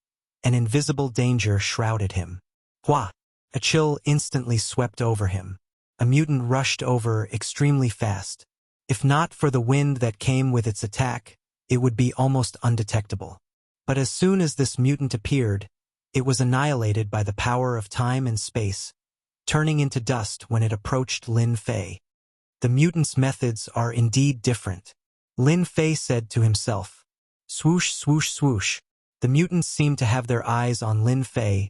an invisible danger shrouded him. Hua! A chill instantly swept over him. A mutant rushed over extremely fast. If not for the wind that came with its attack, it would be almost undetectable. But as soon as this mutant appeared, it was annihilated by the power of time and space, turning into dust when it approached Lin Fei. The mutants' methods are indeed different. Lin Fei said to himself. Swoosh, swoosh, swoosh. The mutants seemed to have their eyes on Lin Fei,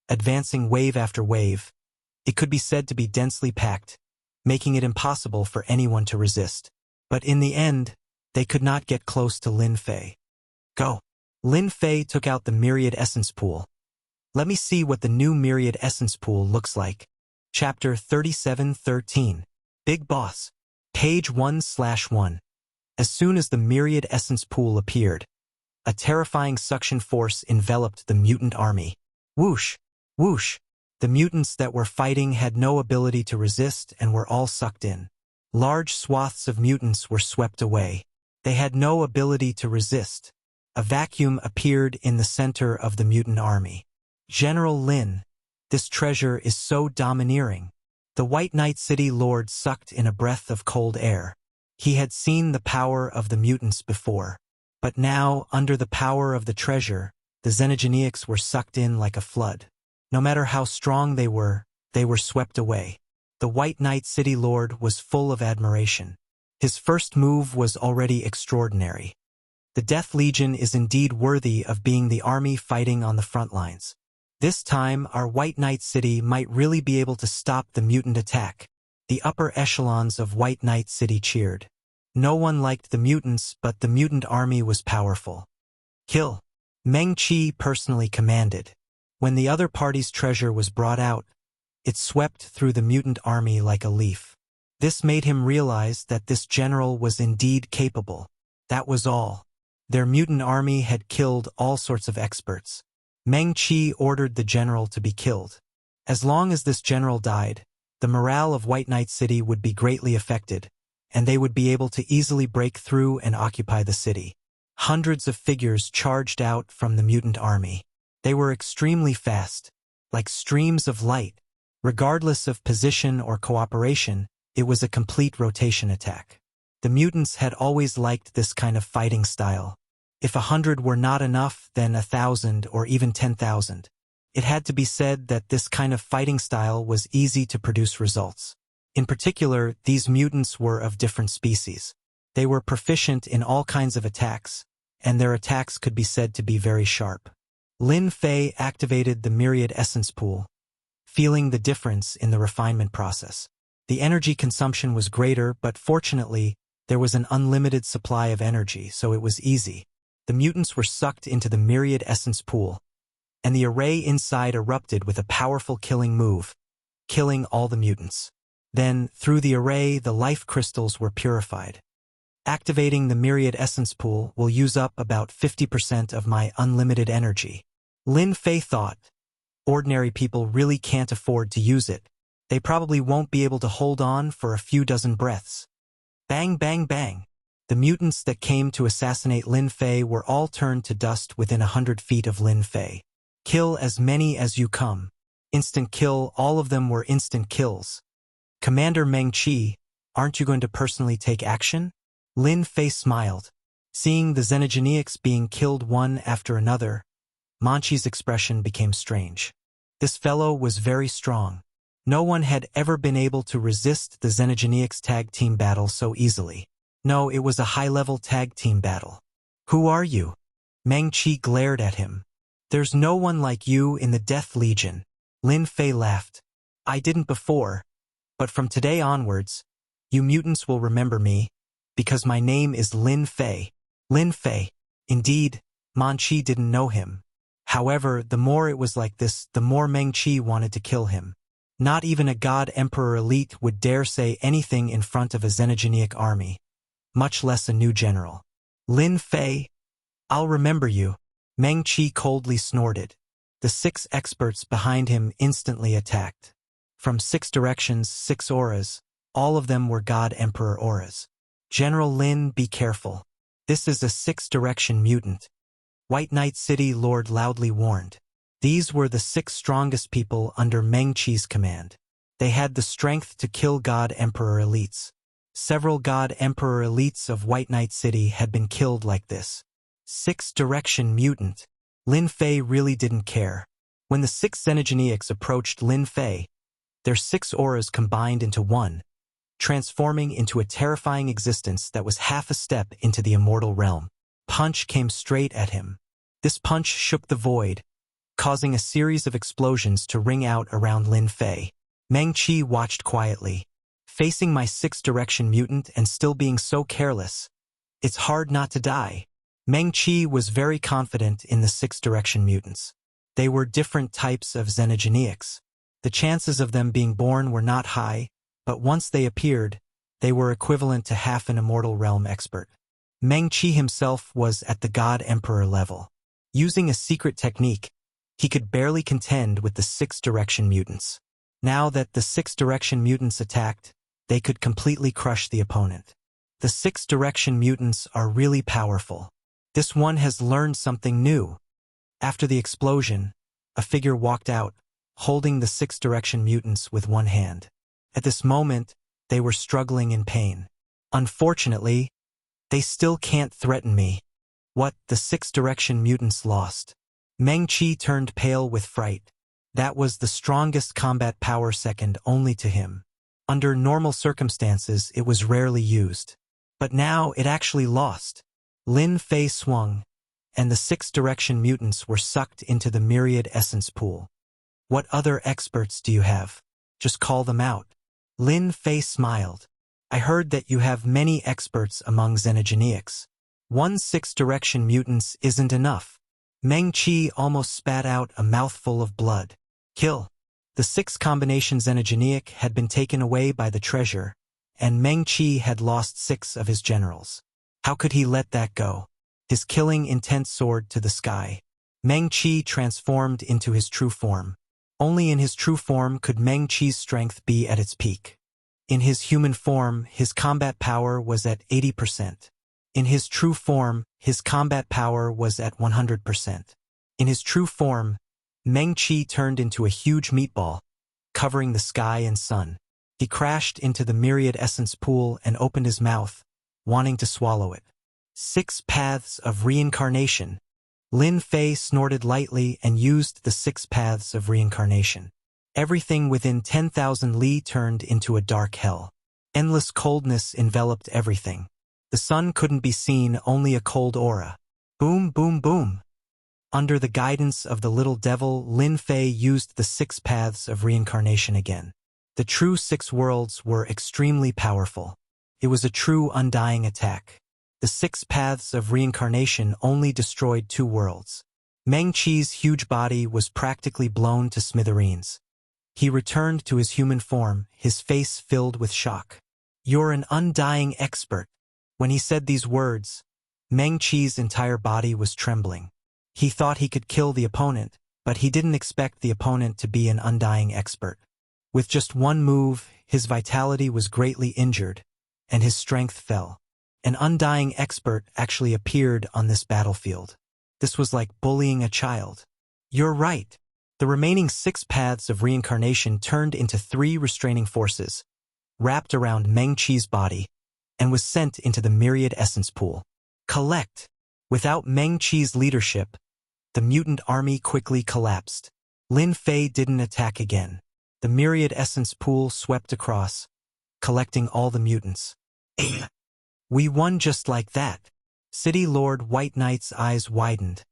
advancing wave after wave. It could be said to be densely packed, making it impossible for anyone to resist. But in the end, They could not get close to Lin Fei. Go. Lin Fei took out the Myriad Essence Pool. Let me see what the new Myriad Essence Pool looks like. Chapter 37:13. Big Boss. Page 1/1. As soon as the Myriad Essence Pool appeared, a terrifying suction force enveloped the mutant army. Whoosh! Whoosh! The mutants that were fighting had no ability to resist and were all sucked in. Large swaths of mutants were swept away. They had no ability to resist. A vacuum appeared in the center of the mutant army. General Lin, this treasure is so domineering. The White Knight City Lord sucked in a breath of cold air. He had seen the power of the mutants before. But now, under the power of the treasure, the Xenogeneics were sucked in like a flood. No matter how strong they were swept away. The White Knight City Lord was full of admiration. His first move was already extraordinary. The Death Legion is indeed worthy of being the army fighting on the front lines. This time, our White Knight City might really be able to stop the mutant attack. The upper echelons of White Knight City cheered. No one liked the mutants, but the mutant army was powerful. Kill. Meng Qi personally commanded. When the other party's treasure was brought out, it swept through the mutant army like a leaf. This made him realize that this general was indeed capable. That was all. Their mutant army had killed all sorts of experts. Meng Qi ordered the general to be killed. As long as this general died, the morale of White Knight City would be greatly affected, and they would be able to easily break through and occupy the city. Hundreds of figures charged out from the mutant army. They were extremely fast, like streams of light. Regardless of position or cooperation, it was a complete rotation attack. The mutants had always liked this kind of fighting style. If 100 were not enough, then 1,000 or even 10,000. It had to be said that this kind of fighting style was easy to produce results. In particular, these mutants were of different species. They were proficient in all kinds of attacks, and their attacks could be said to be very sharp. Lin Fei activated the Myriad Essence Pool, feeling the difference in the refinement process. The energy consumption was greater, but fortunately, there was an unlimited supply of energy, so it was easy. The mutants were sucked into the Myriad Essence Pool, and the array inside erupted with a powerful killing move, killing all the mutants. Then, through the array, the life crystals were purified. Activating the Myriad Essence Pool will use up about 50% of my unlimited energy. Lin Fei thought, ordinary people really can't afford to use it. They probably won't be able to hold on for a few dozen breaths. Bang, bang, bang. The mutants that came to assassinate Lin Fei were all turned to dust within 100 feet of Lin Fei. Kill as many as you come. Instant kill, all of them were instant kills. Commander Meng Qi, aren't you going to personally take action? Lin Fei smiled. Seeing the Xenogeneics being killed one after another, Manchi's expression became strange. This fellow was very strong. No one had ever been able to resist the Xenogeneics tag team battle so easily. No, it was a high-level tag team battle. Who are you? Meng Qi glared at him. There's no one like you in the Death Legion. Lin Fei laughed. I didn't before, but from today onwards, you mutants will remember me, because my name is Lin Fei. Lin Fei. Indeed, Manchi didn't know him. However, the more it was like this, the more Meng Qi wanted to kill him. Not even a God Emperor elite would dare say anything in front of a Xenogeneic army, much less a new general. Lin Fei, I'll remember you. Meng Qi coldly snorted. The 6 experts behind him instantly attacked. From 6 directions, 6 auras, all of them were God Emperor auras. General Lin, be careful. This is a 6-direction mutant. White Knight City Lord loudly warned. These were the 6 strongest people under Meng Qi's command. They had the strength to kill God Emperor elites. Several God Emperor elites of White Knight City had been killed like this. 6-direction mutant. Lin Fei really didn't care. When the 6 Xenogeneics approached Lin Fei, their 6 auras combined into one, transforming into a terrifying existence that was half a step into the immortal realm. Punch came straight at him. This punch shook the void, causing a series of explosions to ring out around Lin Fei. Meng Qi watched quietly. Facing my 6-direction mutant and still being so careless, It's hard not to die. Meng Qi was very confident in the six-direction mutants. They were different types of xenogeneics. The chances of them being born were not high, but once they appeared, they were equivalent to half an immortal realm expert. Meng Qi himself was at the God Emperor level. Using a secret technique, he could barely contend with the six-direction mutants. Now that the six-direction mutants attacked, they could completely crush the opponent. The six-direction mutants are really powerful. This one has learned something new. After the explosion, a figure walked out, holding the six-direction mutants with one hand. At this moment, they were struggling in pain. Unfortunately, they still can't threaten me. What? The six-direction mutants lost. Meng Qi turned pale with fright. That was the strongest combat power second only to him. Under normal circumstances, it was rarely used. But now it actually lost. Lin Fei swung, and the six-direction mutants were sucked into the myriad essence pool. What other experts do you have? Just call them out. Lin Fei smiled. I heard that you have many experts among xenogeneics. One six-direction mutants isn't enough. Meng Qi almost spat out a mouthful of blood. Kill. The six-combination xenogeneic had been taken away by the treasure, and Meng Qi had lost 6 of his generals. How could he let that go? His killing intent soared to the sky. Meng Qi transformed into his true form. Only in his true form could Meng Qi's strength be at its peak. In his human form, his combat power was at 80%. In his true form, his combat power was at 100%. In his true form, Meng Qi turned into a huge meatball, covering the sky and sun. He crashed into the myriad essence pool and opened his mouth, wanting to swallow it. 6 paths of reincarnation. Lin Fei snorted lightly and used the 6 paths of reincarnation. Everything within 10,000 li turned into a dark hell. Endless coldness enveloped everything. The sun couldn't be seen, only a cold aura. Boom, boom, boom. Under the guidance of the little devil, Lin Fei used the 6 paths of reincarnation again. The true 6 worlds were extremely powerful. It was a true undying attack. The 6 paths of reincarnation only destroyed 2 worlds. Meng Qi's huge body was practically blown to smithereens. He returned to his human form, his face filled with shock. You're an undying expert. When he said these words, Meng Qi's entire body was trembling. He thought he could kill the opponent, but he didn't expect the opponent to be an undying expert. With just one move, his vitality was greatly injured, and his strength fell. An undying expert actually appeared on this battlefield. This was like bullying a child. You're right. The remaining 6 paths of reincarnation turned into 3 restraining forces, wrapped around Meng Qi's body, and was sent into the myriad essence pool. Collect. Without Meng Qi's leadership, the mutant army quickly collapsed. Lin Fei didn't attack again. The myriad essence pool swept across, collecting all the mutants. We won just like that. City Lord White Knight's eyes widened,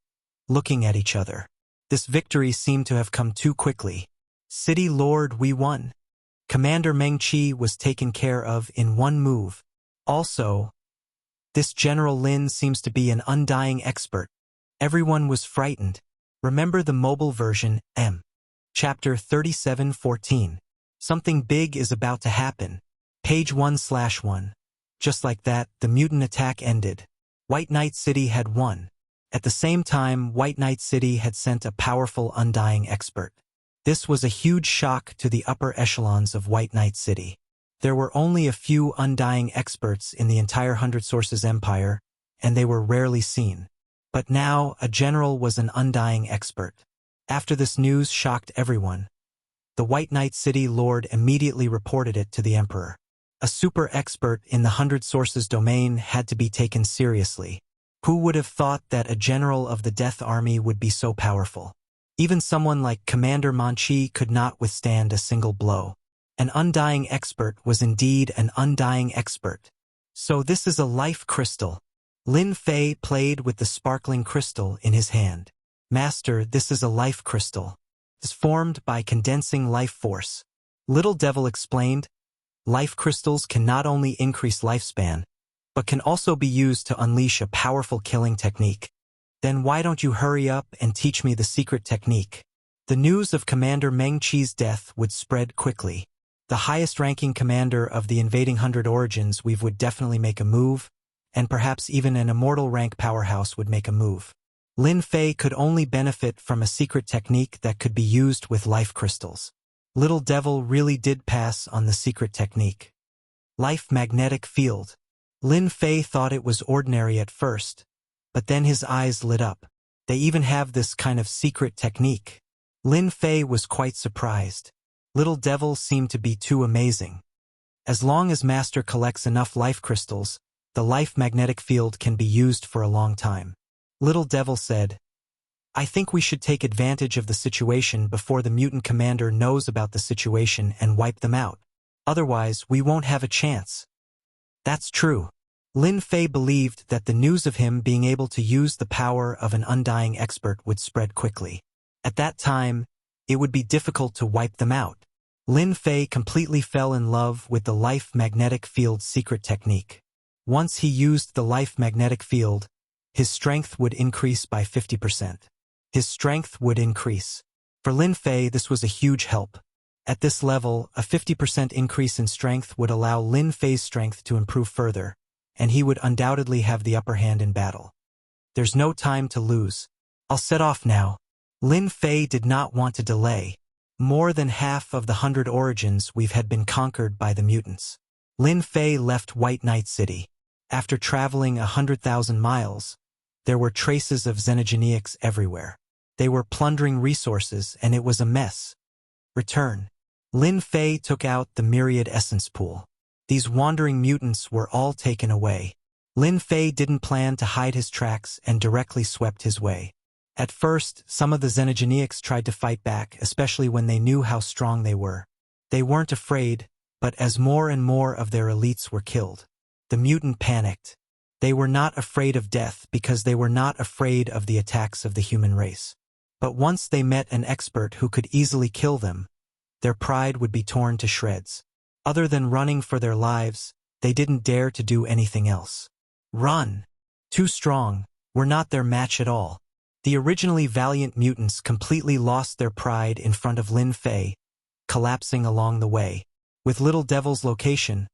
looking at each other. This victory seemed to have come too quickly. City Lord, we won. Commander Meng Qi was taken care of in one move. Also, this General Lin seems to be an undying expert. Everyone was frightened. Remember the mobile version, M. Chapter 37:14. Something big is about to happen. Page 1/1. Just like that, the mutant attack ended. White Knight City had won. At the same time, White Knight City had sent a powerful undying expert. This was a huge shock to the upper echelons of White Knight City. There were only a few undying experts in the entire 100 Sources Empire, and they were rarely seen. But now, a general was an undying expert. After this news shocked everyone, the White Knight City Lord immediately reported it to the Emperor. A super expert in the 100 Sources domain had to be taken seriously. Who would have thought that a general of the Death Army would be so powerful? Even someone like Commander Manchi could not withstand a single blow. An undying expert was indeed an undying expert. So this is a life crystal. Lin Fei played with the sparkling crystal in his hand. Master, this is a life crystal. It's formed by condensing life force. Little Devil explained, life crystals can not only increase lifespan, but can also be used to unleash a powerful killing technique. Then why don't you hurry up and teach me the secret technique? The news of Commander Meng Qi's death would spread quickly. The highest-ranking commander of the invading 100 Origins we would definitely make a move, and perhaps even an immortal rank powerhouse would make a move. Lin Fei could only benefit from a secret technique that could be used with life crystals. Little Devil really did pass on the secret technique. Life magnetic field. Lin Fei thought it was ordinary at first, but then his eyes lit up. They even have this kind of secret technique. Lin Fei was quite surprised. Little Devil seemed to be too amazing. As long as Master collects enough life crystals, the life magnetic field can be used for a long time. Little Devil said, I think we should take advantage of the situation before the mutant commander knows about the situation and wipe them out. Otherwise, we won't have a chance. That's true. Lin Fei believed that the news of him being able to use the power of an undying expert would spread quickly. At that time, it would be difficult to wipe them out. Lin Fei completely fell in love with the life magnetic field secret technique. Once he used the life magnetic field, his strength would increase by 50%. His strength would increase. For Lin Fei, this was a huge help. At this level, a 50% increase in strength would allow Lin Fei's strength to improve further, and he would undoubtedly have the upper hand in battle. There's no time to lose. I'll set off now. Lin Fei did not want to delay. More than half of the 100 Origins we've had been conquered by the mutants. Lin Fei left White Knight City. After traveling 100,000 miles, there were traces of xenogeneics everywhere. They were plundering resources, and it was a mess. Return. Lin Fei took out the myriad essence pool. These wandering mutants were all taken away. Lin Fei didn't plan to hide his tracks and directly swept his way. At first, some of the xenogeneics tried to fight back, especially when they knew how strong they were. They weren't afraid, but as more and more of their elites were killed, the mutant panicked. They were not afraid of death because they were not afraid of the attacks of the human race. But once they met an expert who could easily kill them, their pride would be torn to shreds. Other than running for their lives, they didn't dare to do anything else. Run! Too strong, were not their match at all. The originally valiant mutants completely lost their pride in front of Lin Fei, collapsing along the way. With Little Devil's location,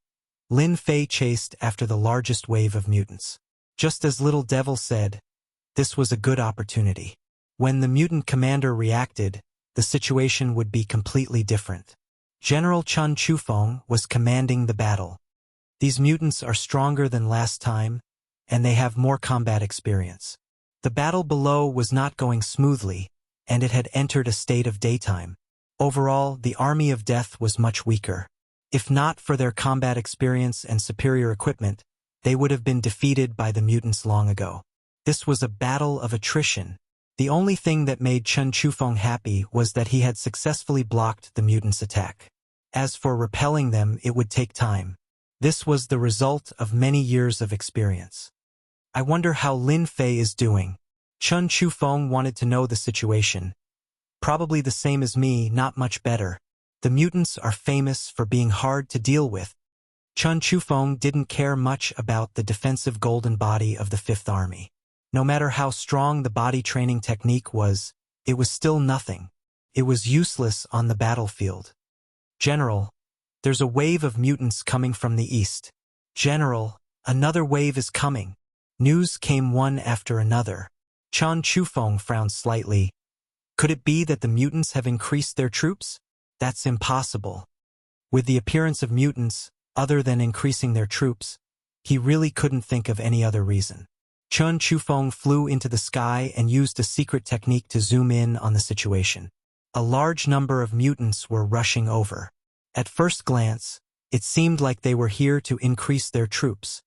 Lin Fei chased after the largest wave of mutants. Just as Little Devil said, this was a good opportunity. When the mutant commander reacted, the situation would be completely different. General Chun Chufeng was commanding the battle. These mutants are stronger than last time, and they have more combat experience. The battle below was not going smoothly, and it had entered a state of daytime. Overall, the army of death was much weaker. If not for their combat experience and superior equipment, they would have been defeated by the mutants long ago. This was a battle of attrition. The only thing that made Chun Chufeng happy was that he had successfully blocked the mutants' attack. As for repelling them, it would take time. This was the result of many years of experience. I wonder how Lin Fei is doing. Chun Chufeng wanted to know the situation. Probably the same as me, not much better. The mutants are famous for being hard to deal with. Chun Chufeng didn't care much about the defensive golden body of the Fifth Army. No matter how strong the body training technique was, it was still nothing. It was useless on the battlefield. General, there's a wave of mutants coming from the east. General, another wave is coming. News came one after another. Chun Chufeng frowned slightly. Could it be that the mutants have increased their troops? That's impossible. With the appearance of mutants, other than increasing their troops, he really couldn't think of any other reason. Chun Chufeng flew into the sky and used a secret technique to zoom in on the situation. A large number of mutants were rushing over. At first glance, it seemed like they were here to increase their troops.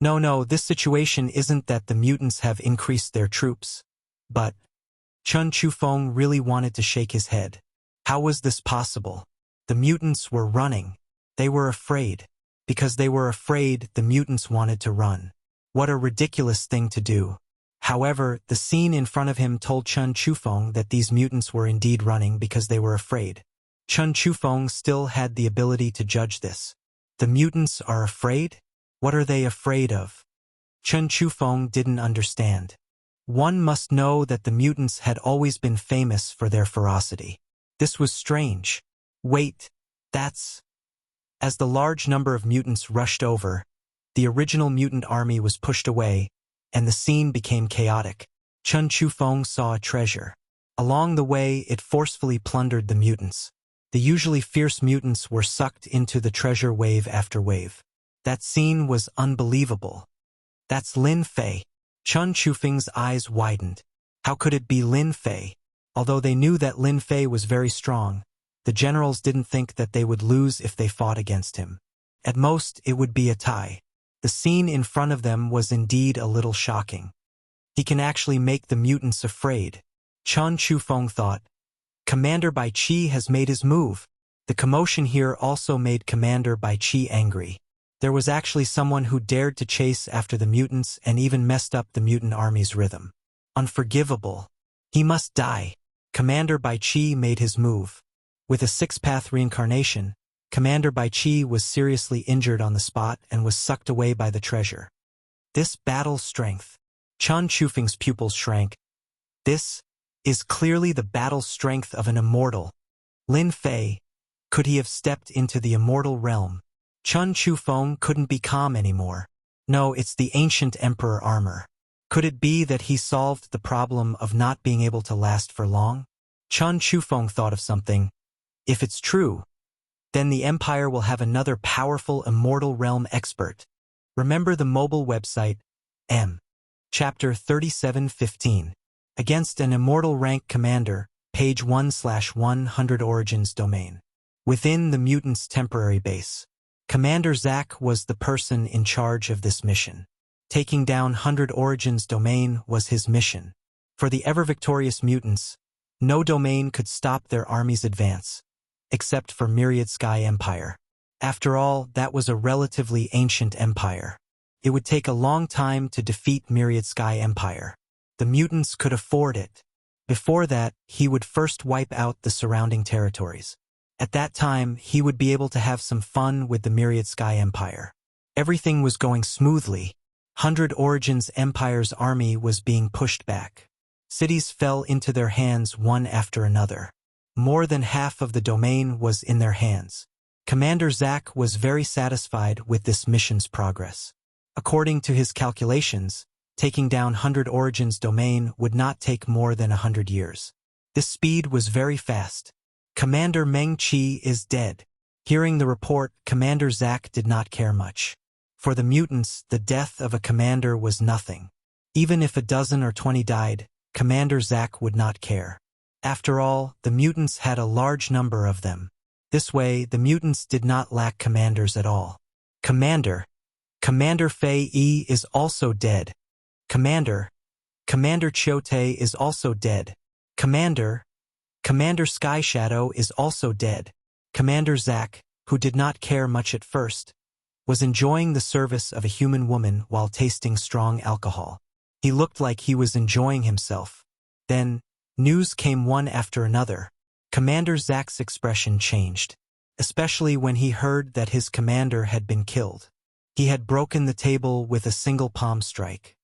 No, this situation isn't that the mutants have increased their troops. But Chun Chufeng really wanted to shake his head. How was this possible? The mutants were running. They were afraid. Because they were afraid, the mutants wanted to run. What a ridiculous thing to do. However, the scene in front of him told Chun Chufeng that these mutants were indeed running because they were afraid. Chun Chufeng still had the ability to judge this. The mutants are afraid? What are they afraid of? Chen Chufeng didn't understand. One must know that the mutants had always been famous for their ferocity. This was strange. Wait, that's... As the large number of mutants rushed over, the original mutant army was pushed away, and the scene became chaotic. Chen Chufeng saw a treasure. Along the way, it forcefully plundered the mutants. The usually fierce mutants were sucked into the treasure wave after wave. That scene was unbelievable. That's Lin Fei. Chen Chufeng's eyes widened. How could it be Lin Fei? Although they knew that Lin Fei was very strong, the generals didn't think that they would lose if they fought against him. At most, it would be a tie. The scene in front of them was indeed a little shocking. He can actually make the mutants afraid. Chen Chufeng thought. Commander Bai Qi has made his move. The commotion here also made Commander Bai Qi angry. There was actually someone who dared to chase after the mutants and even messed up the mutant army's rhythm. Unforgivable. He must die. Commander Bai Qi made his move. With a six-path reincarnation, Commander Bai Qi was seriously injured on the spot and was sucked away by the treasure. This battle strength. Chen Chufeng's pupils shrank. This is clearly the battle strength of an immortal. Lin Fei, could he have stepped into the immortal realm? Chen Chufeng couldn't be calm anymore. No, it's the ancient emperor armor. Could it be that he solved the problem of not being able to last for long? Chen Chufeng thought of something. If it's true, then the Empire will have another powerful immortal realm expert. Remember the mobile website, M. Chapter 3715. Against an immortal rank commander, page 1/100 Origins domain. Within the mutants' temporary base. Commander Zack was the person in charge of this mission. Taking down 100 Origins domain was his mission. For the ever-victorious mutants, no domain could stop their army's advance, except for Myriad Sky Empire. After all, that was a relatively ancient empire. It would take a long time to defeat Myriad Sky Empire. The mutants could afford it. Before that, he would first wipe out the surrounding territories. At that time, he would be able to have some fun with the Myriad Sky Empire. Everything was going smoothly. 100 Origins Empire's army was being pushed back. Cities fell into their hands one after another. More than half of the domain was in their hands. Commander Zack was very satisfied with this mission's progress. According to his calculations, taking down 100 Origins domain would not take more than 100 years. This speed was very fast. Commander Meng Qi is dead. Hearing the report, Commander Zack did not care much. For the mutants, the death of a commander was nothing. Even if a dozen or 20 died, Commander Zack would not care. After all, the mutants had a large number of them. This way, the mutants did not lack commanders at all. Commander Fei Yi is also dead. Commander Chiote is also dead. Commander Sky Shadow is also dead. Commander Zack, who did not care much at first, was enjoying the service of a human woman while tasting strong alcohol. He looked like he was enjoying himself. Then, news came one after another. Commander Zack's expression changed, especially when he heard that his commander had been killed. He had broken the table with a single palm strike.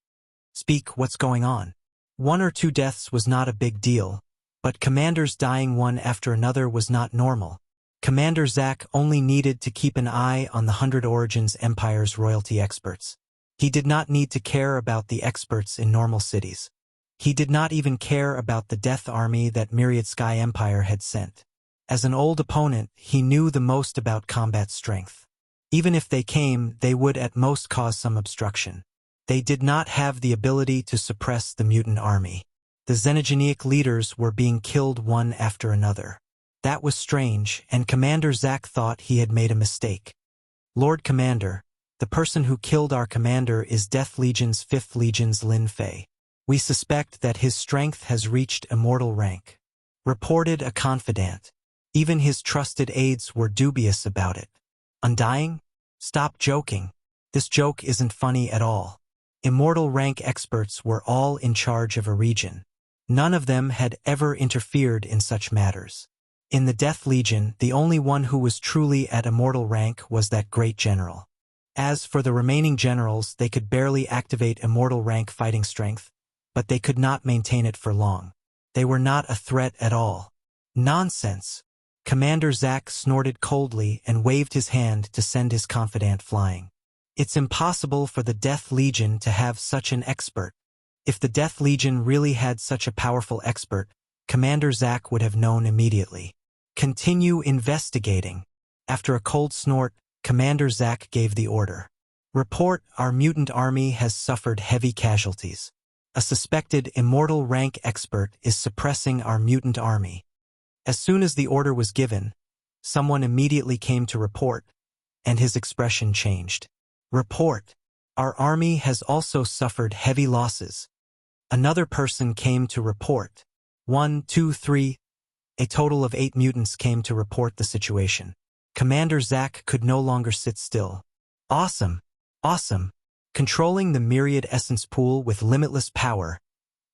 Speak, what's going on? 1 or 2 deaths was not a big deal, but commanders dying one after another was not normal. Commander Zack only needed to keep an eye on the 100 Origins Empire's royalty experts. He did not need to care about the experts in normal cities. He did not even care about the death army that Myriad Sky Empire had sent. As an old opponent, he knew the most about combat strength. Even if they came, they would at most cause some obstruction. They did not have the ability to suppress the mutant army. The Xenogeneic leaders were being killed one after another. That was strange, and Commander Zack thought he had made a mistake. Lord Commander, the person who killed our commander is Death Legion's 5th Legion's Lin Fei. We suspect that his strength has reached immortal rank. Reported a confidant. Even his trusted aides were dubious about it. Undying? Stop joking. This joke isn't funny at all. Immortal rank experts were all in charge of a region. None of them had ever interfered in such matters. In the Death Legion, the only one who was truly at immortal rank was that great general. As for the remaining generals, they could barely activate immortal rank fighting strength, but they could not maintain it for long. They were not a threat at all. Nonsense! Commander Zack snorted coldly and waved his hand to send his confidant flying. It's impossible for the Death Legion to have such an expert. If the Death Legion really had such a powerful expert, Commander Zack would have known immediately. Continue investigating. After a cold snort, Commander Zack gave the order. Report, our mutant army has suffered heavy casualties. A suspected immortal rank expert is suppressing our mutant army. As soon as the order was given, someone immediately came to report, and his expression changed. Report, our army has also suffered heavy losses. Another person came to report. 1, 2, 3. A total of 8 mutants came to report the situation. Commander Zack could no longer sit still. Awesome! Awesome! Controlling the myriad essence pool with limitless power,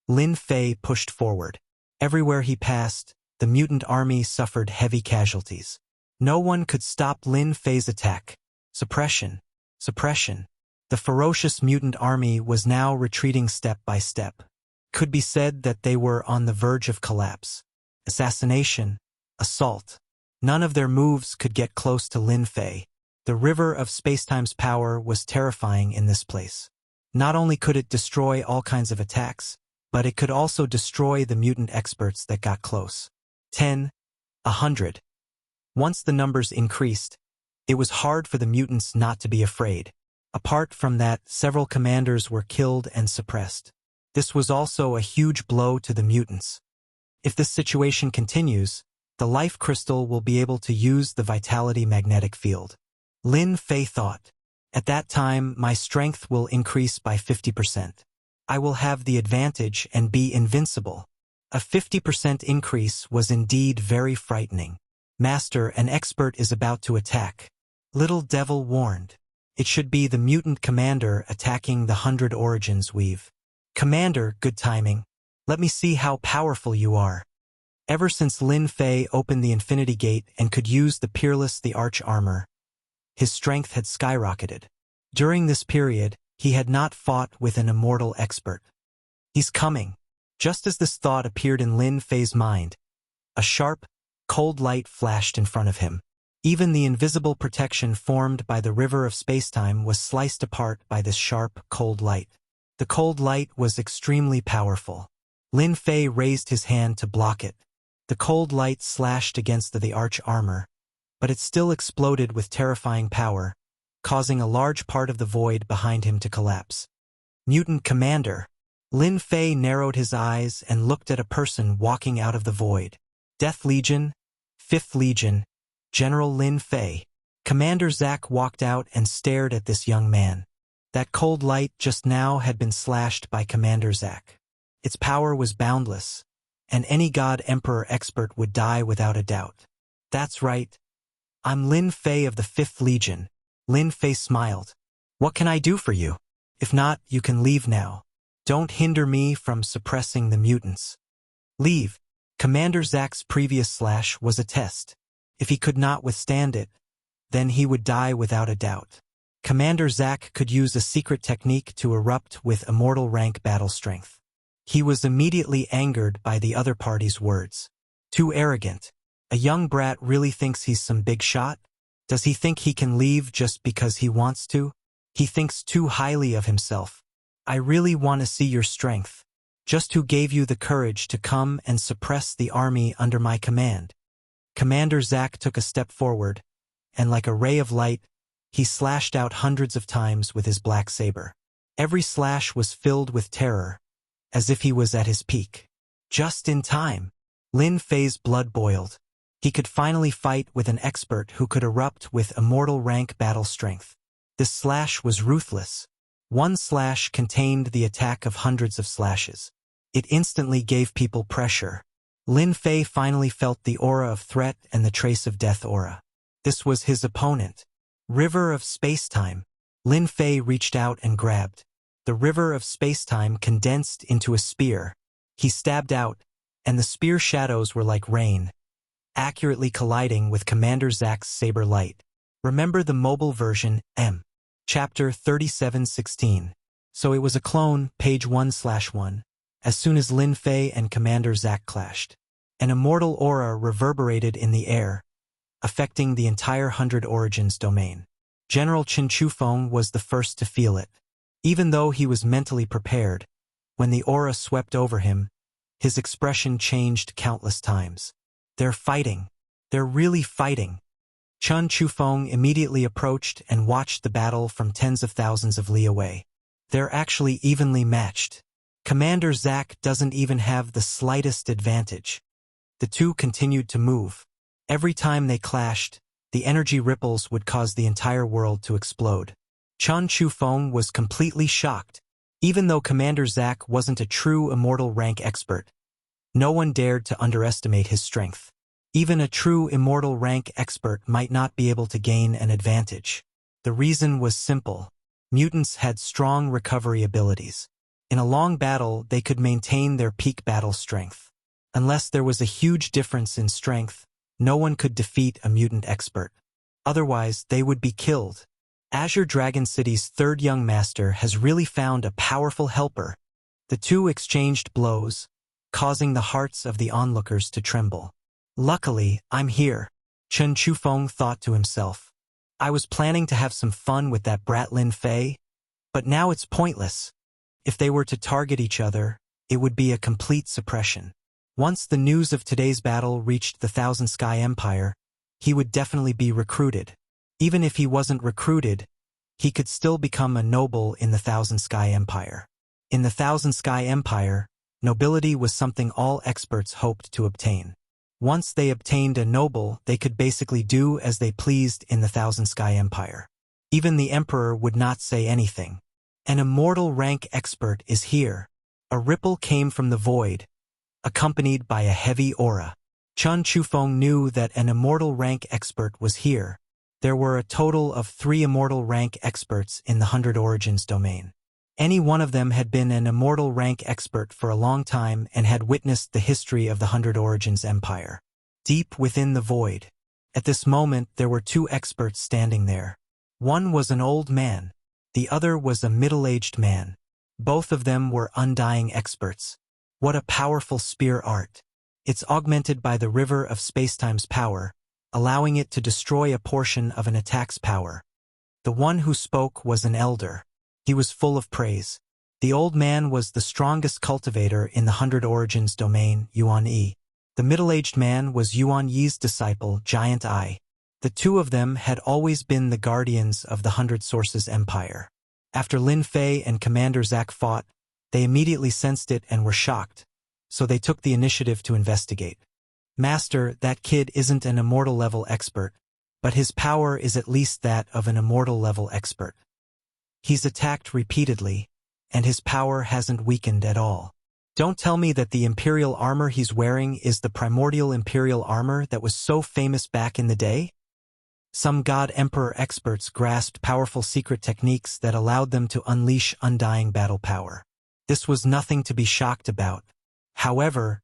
Lin Fei pushed forward. Everywhere he passed, the mutant army suffered heavy casualties. No one could stop Lin Fei's attack. Suppression. Suppression. The ferocious mutant army was now retreating step by step. Could be said that they were on the verge of collapse. Assassination. Assault. None of their moves could get close to Lin Fei. The river of spacetime's power was terrifying in this place. Not only could it destroy all kinds of attacks, but it could also destroy the mutant experts that got close. 10, 100. Once the numbers increased, it was hard for the mutants not to be afraid. Apart from that, several commanders were killed and suppressed. This was also a huge blow to the mutants. If this situation continues, the life crystal will be able to use the vitality magnetic field. Lin Fei thought, at that time my strength will increase by 50%. I will have the advantage and be invincible. A 50% increase was indeed very frightening. Master, an expert is about to attack. Little Devil warned. It should be the mutant commander attacking the 100 origins weave. Commander, good timing. Let me see how powerful you are. Ever since Lin Fei opened the Infinity Gate and could use the Peerless the Arch Armor, his strength had skyrocketed. During this period, he had not fought with an immortal expert. He's coming. Just as this thought appeared in Lin Fei's mind, a sharp, cold light flashed in front of him. Even the invisible protection formed by the river of spacetime was sliced apart by this sharp, cold light. The cold light was extremely powerful. Lin Fei raised his hand to block it. The cold light slashed against the arch armor, but it still exploded with terrifying power, causing a large part of the void behind him to collapse. Mutant Commander. Lin Fei narrowed his eyes and looked at a person walking out of the void. Death Legion, 5th Legion, General Lin Fei. Commander Zack walked out and stared at this young man. That cold light just now had been slashed by Commander Zack. Its power was boundless, and any God Emperor expert would die without a doubt. That's right. I'm Lin Fei of the 5th Legion. Lin Fei smiled. What can I do for you? If not, you can leave now. Don't hinder me from suppressing the mutants. Leave. Commander Zack's previous slash was a test. If he could not withstand it, then he would die without a doubt. Commander Zack could use a secret technique to erupt with immortal rank battle strength. He was immediately angered by the other party's words. Too arrogant. A young brat really thinks he's some big shot? Does he think he can leave just because he wants to? He thinks too highly of himself. I really want to see your strength. Just who gave you the courage to come and suppress the army under my command? Commander Zack took a step forward, and like a ray of light, he slashed out hundreds of times with his black saber. Every slash was filled with terror, as if he was at his peak. Just in time. Lin Fei's blood boiled. He could finally fight with an expert who could erupt with immortal rank battle strength. This slash was ruthless. One slash contained the attack of hundreds of slashes. It instantly gave people pressure. Lin Fei finally felt the aura of threat and the trace of death aura. This was his opponent. River of Spacetime. Lin Fei reached out and grabbed. The river of spacetime condensed into a spear. He stabbed out, and the spear shadows were like rain, accurately colliding with Commander Zack's saber light. Remember the mobile version, M. Chapter 3716. So it was a clone, page 1/1. As soon as Lin Fei and Commander Zack clashed, an immortal aura reverberated in the air, affecting the entire 100 Origins domain. General Chen Chufeng was the first to feel it. Even though he was mentally prepared, when the aura swept over him, his expression changed countless times. They're fighting. They're really fighting. Chen Chufeng immediately approached and watched the battle from tens of thousands of li away. They're actually evenly matched. Commander Zack doesn't even have the slightest advantage. The two continued to move. Every time they clashed, the energy ripples would cause the entire world to explode. Chen Chufeng was completely shocked. Even though Commander Zack wasn't a true immortal rank expert, no one dared to underestimate his strength. Even a true immortal rank expert might not be able to gain an advantage. The reason was simple. Mutants had strong recovery abilities. In a long battle, they could maintain their peak battle strength. Unless there was a huge difference in strength, no one could defeat a mutant expert. Otherwise, they would be killed. Azure Dragon City's third young master has really found a powerful helper. The two exchanged blows, causing the hearts of the onlookers to tremble. Luckily, I'm here, Chen Chufeng thought to himself. I was planning to have some fun with that brat Lin Fei, but now it's pointless. If they were to target each other, it would be a complete suppression. Once the news of today's battle reached the Thousand Sky Empire, he would definitely be recruited. Even if he wasn't recruited, he could still become a noble in the Thousand Sky Empire. In the Thousand Sky Empire, nobility was something all experts hoped to obtain. Once they obtained a noble, they could basically do as they pleased in the Thousand Sky Empire. Even the Emperor would not say anything. An immortal rank expert is here. A ripple came from the void, accompanied by a heavy aura. Chen Chufeng knew that an immortal rank expert was here. There were a total of 3 immortal rank experts in the 100 Origins domain. Any one of them had been an immortal rank expert for a long time and had witnessed the history of the 100 Origins Empire. Deep within the void, at this moment there were 2 experts standing there. One was an old man. The other was a middle-aged man. Both of them were undying experts. What a powerful spear art. It's augmented by the river of spacetime's power, allowing it to destroy a portion of an attack's power. The one who spoke was an elder. He was full of praise. The old man was the strongest cultivator in the 100 Origins domain, Yuan Yi. The middle-aged man was Yuan Yi's disciple, Giant Ai. The two of them had always been the guardians of the 100 Sources Empire. After Lin Fei and Commander Zack fought, they immediately sensed it and were shocked, so they took the initiative to investigate. Master, that kid isn't an immortal-level expert, but his power is at least that of an immortal-level expert. He's attacked repeatedly, and his power hasn't weakened at all. Don't tell me that the Imperial armor he's wearing is the primordial Imperial armor that was so famous back in the day? Some God Emperor experts grasped powerful secret techniques that allowed them to unleash undying battle power. This was nothing to be shocked about. However,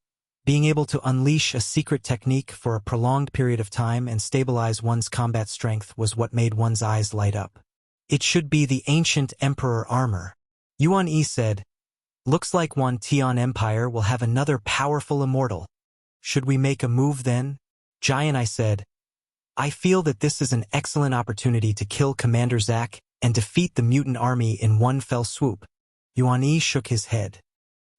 being able to unleash a secret technique for a prolonged period of time and stabilize one's combat strength was what made one's eyes light up. It should be the ancient Emperor armor. Yuan Yi said, "Looks like Wan Tian Empire will have another powerful immortal. Should we make a move then?" Giant I said, "I feel that this is an excellent opportunity to kill Commander Zack and defeat the mutant army in one fell swoop." Yuan Yi shook his head.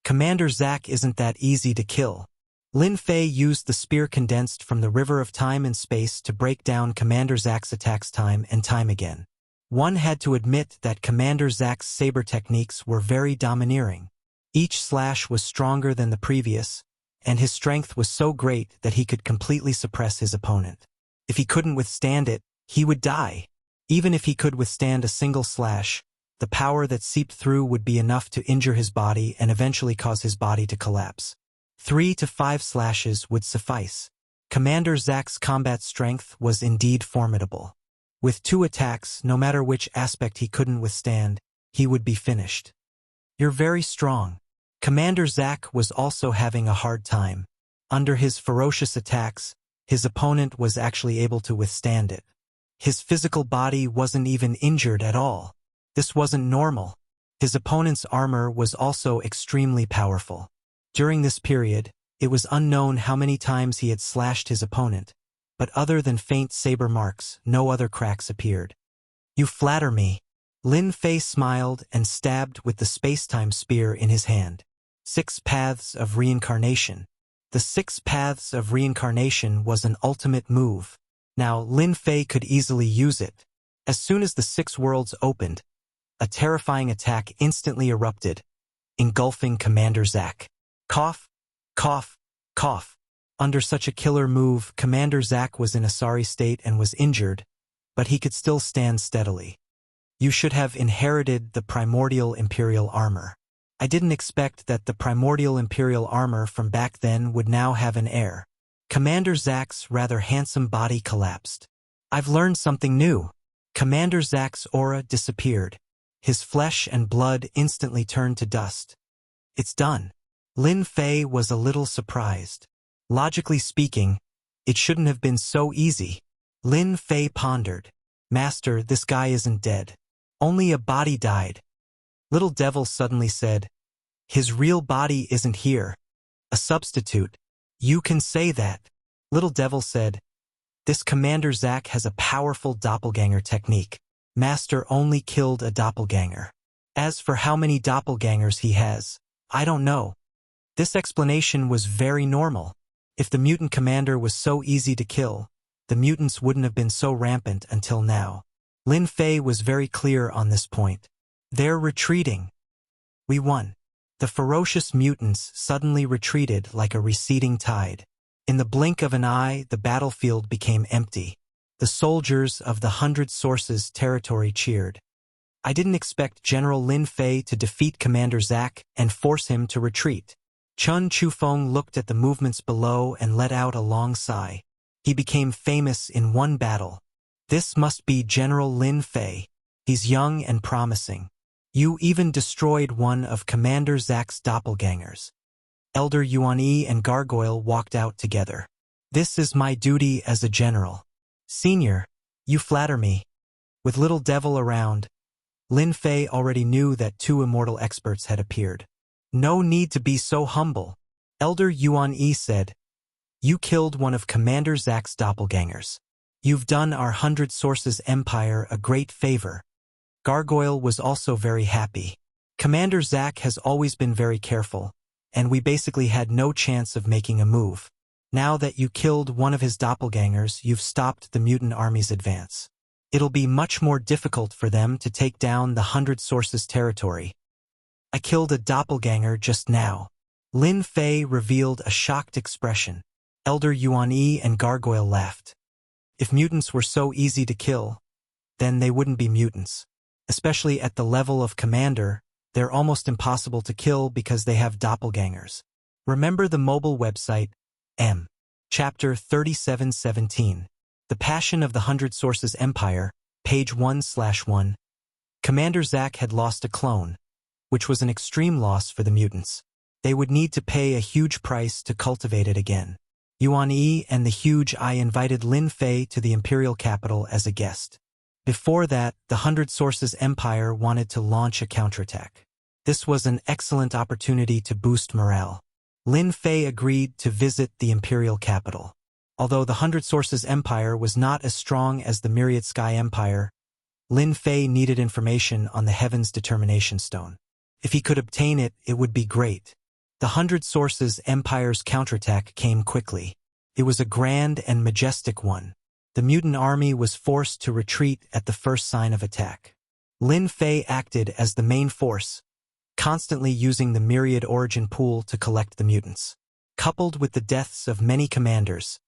"Commander Zack isn't that easy to kill." Lin Fei used the spear condensed from the river of time and space to break down Commander Zack's attacks time and time again. One had to admit that Commander Zack's saber techniques were very domineering. Each slash was stronger than the previous, and his strength was so great that he could completely suppress his opponent. If he couldn't withstand it, he would die. Even if he could withstand a single slash, the power that seeped through would be enough to injure his body and eventually cause his body to collapse. 3 to 5 slashes would suffice. Commander Zack's combat strength was indeed formidable. With 2 attacks, no matter which aspect he couldn't withstand, he would be finished. "You're very strong." Commander Zack was also having a hard time. Under his ferocious attacks, his opponent was actually able to withstand it. His physical body wasn't even injured at all. This wasn't normal. His opponent's armor was also extremely powerful. During this period, it was unknown how many times he had slashed his opponent, but other than faint saber marks, no other cracks appeared. "You flatter me." Lin Fei smiled and stabbed with the space-time spear in his hand. 6 Paths of Reincarnation. The 6 Paths of Reincarnation was an ultimate move. Now, Lin Fei could easily use it. As soon as the 6 worlds opened, a terrifying attack instantly erupted, engulfing Commander Zack. Cough, cough, cough. Under such a killer move, Commander Zack was in a sorry state and was injured, but he could still stand steadily. "You should have inherited the primordial imperial armor. I didn't expect that the primordial imperial armor from back then would now have an heir." Commander Zack's rather handsome body collapsed. "I've learned something new." Commander Zack's aura disappeared. His flesh and blood instantly turned to dust. "It's done." Lin Fei was a little surprised. Logically speaking, it shouldn't have been so easy. Lin Fei pondered. "Master, this guy isn't dead. Only a body died." Little Devil suddenly said, "His real body isn't here. A substitute." "You can say that." Little Devil said, "This Commander Zack has a powerful doppelganger technique. Master only killed a doppelganger. As for how many doppelgangers he has, I don't know." This explanation was very normal. If the mutant commander was so easy to kill, the mutants wouldn't have been so rampant until now. Lin Fei was very clear on this point. "They're retreating. We won." The ferocious mutants suddenly retreated like a receding tide. In the blink of an eye, the battlefield became empty. The soldiers of the 100 Sources territory cheered. I didn't expect General Lin Fei to defeat Commander Zack and force him to retreat. Chun Chufeng looked at the movements below and let out a long sigh. He became famous in one battle. "This must be General Lin Fei. He's young and promising. You even destroyed one of Commander Zack's doppelgangers." Elder Yuan Yi and Gargoyle walked out together. "This is my duty as a general." "Senior, you flatter me." With Little Devil around, Lin Fei already knew that 2 immortal experts had appeared. "No need to be so humble," Elder Yuan Yi said. "You killed one of Commander Zack's doppelgangers. You've done our 100 Sources Empire a great favor." Gargoyle was also very happy. Commander Zack has always been very careful, and we basically had no chance of making a move. Now that you killed one of his doppelgangers, you've stopped the mutant army's advance. It'll be much more difficult for them to take down the 100 Sources territory. "I killed a doppelganger just now." Lin Fei revealed a shocked expression. Elder Yuan Yi and Gargoyle laughed. If mutants were so easy to kill, then they wouldn't be mutants. Especially at the level of commander, they're almost impossible to kill because they have doppelgangers. Remember the mobile website, M. Chapter 3717. The Passion of the 100 Sources Empire, page 1/1. Commander Zack had lost a clone, which was an extreme loss for the mutants. They would need to pay a huge price to cultivate it again. Yuan Yi and the Huge Eye invited Lin Fei to the imperial capital as a guest. Before that, the 100 Sources Empire wanted to launch a counterattack. This was an excellent opportunity to boost morale. Lin Fei agreed to visit the imperial capital. Although the 100 Sources Empire was not as strong as the Myriad Sky Empire, Lin Fei needed information on the Heaven's Determination Stone. If he could obtain it, it would be great. The 100 Sources Empire's counterattack came quickly. It was a grand and majestic one. The mutant army was forced to retreat at the first sign of attack. Lin Fei acted as the main force, constantly using the Myriad Origin Pool to collect the mutants. Coupled with the deaths of many commanders,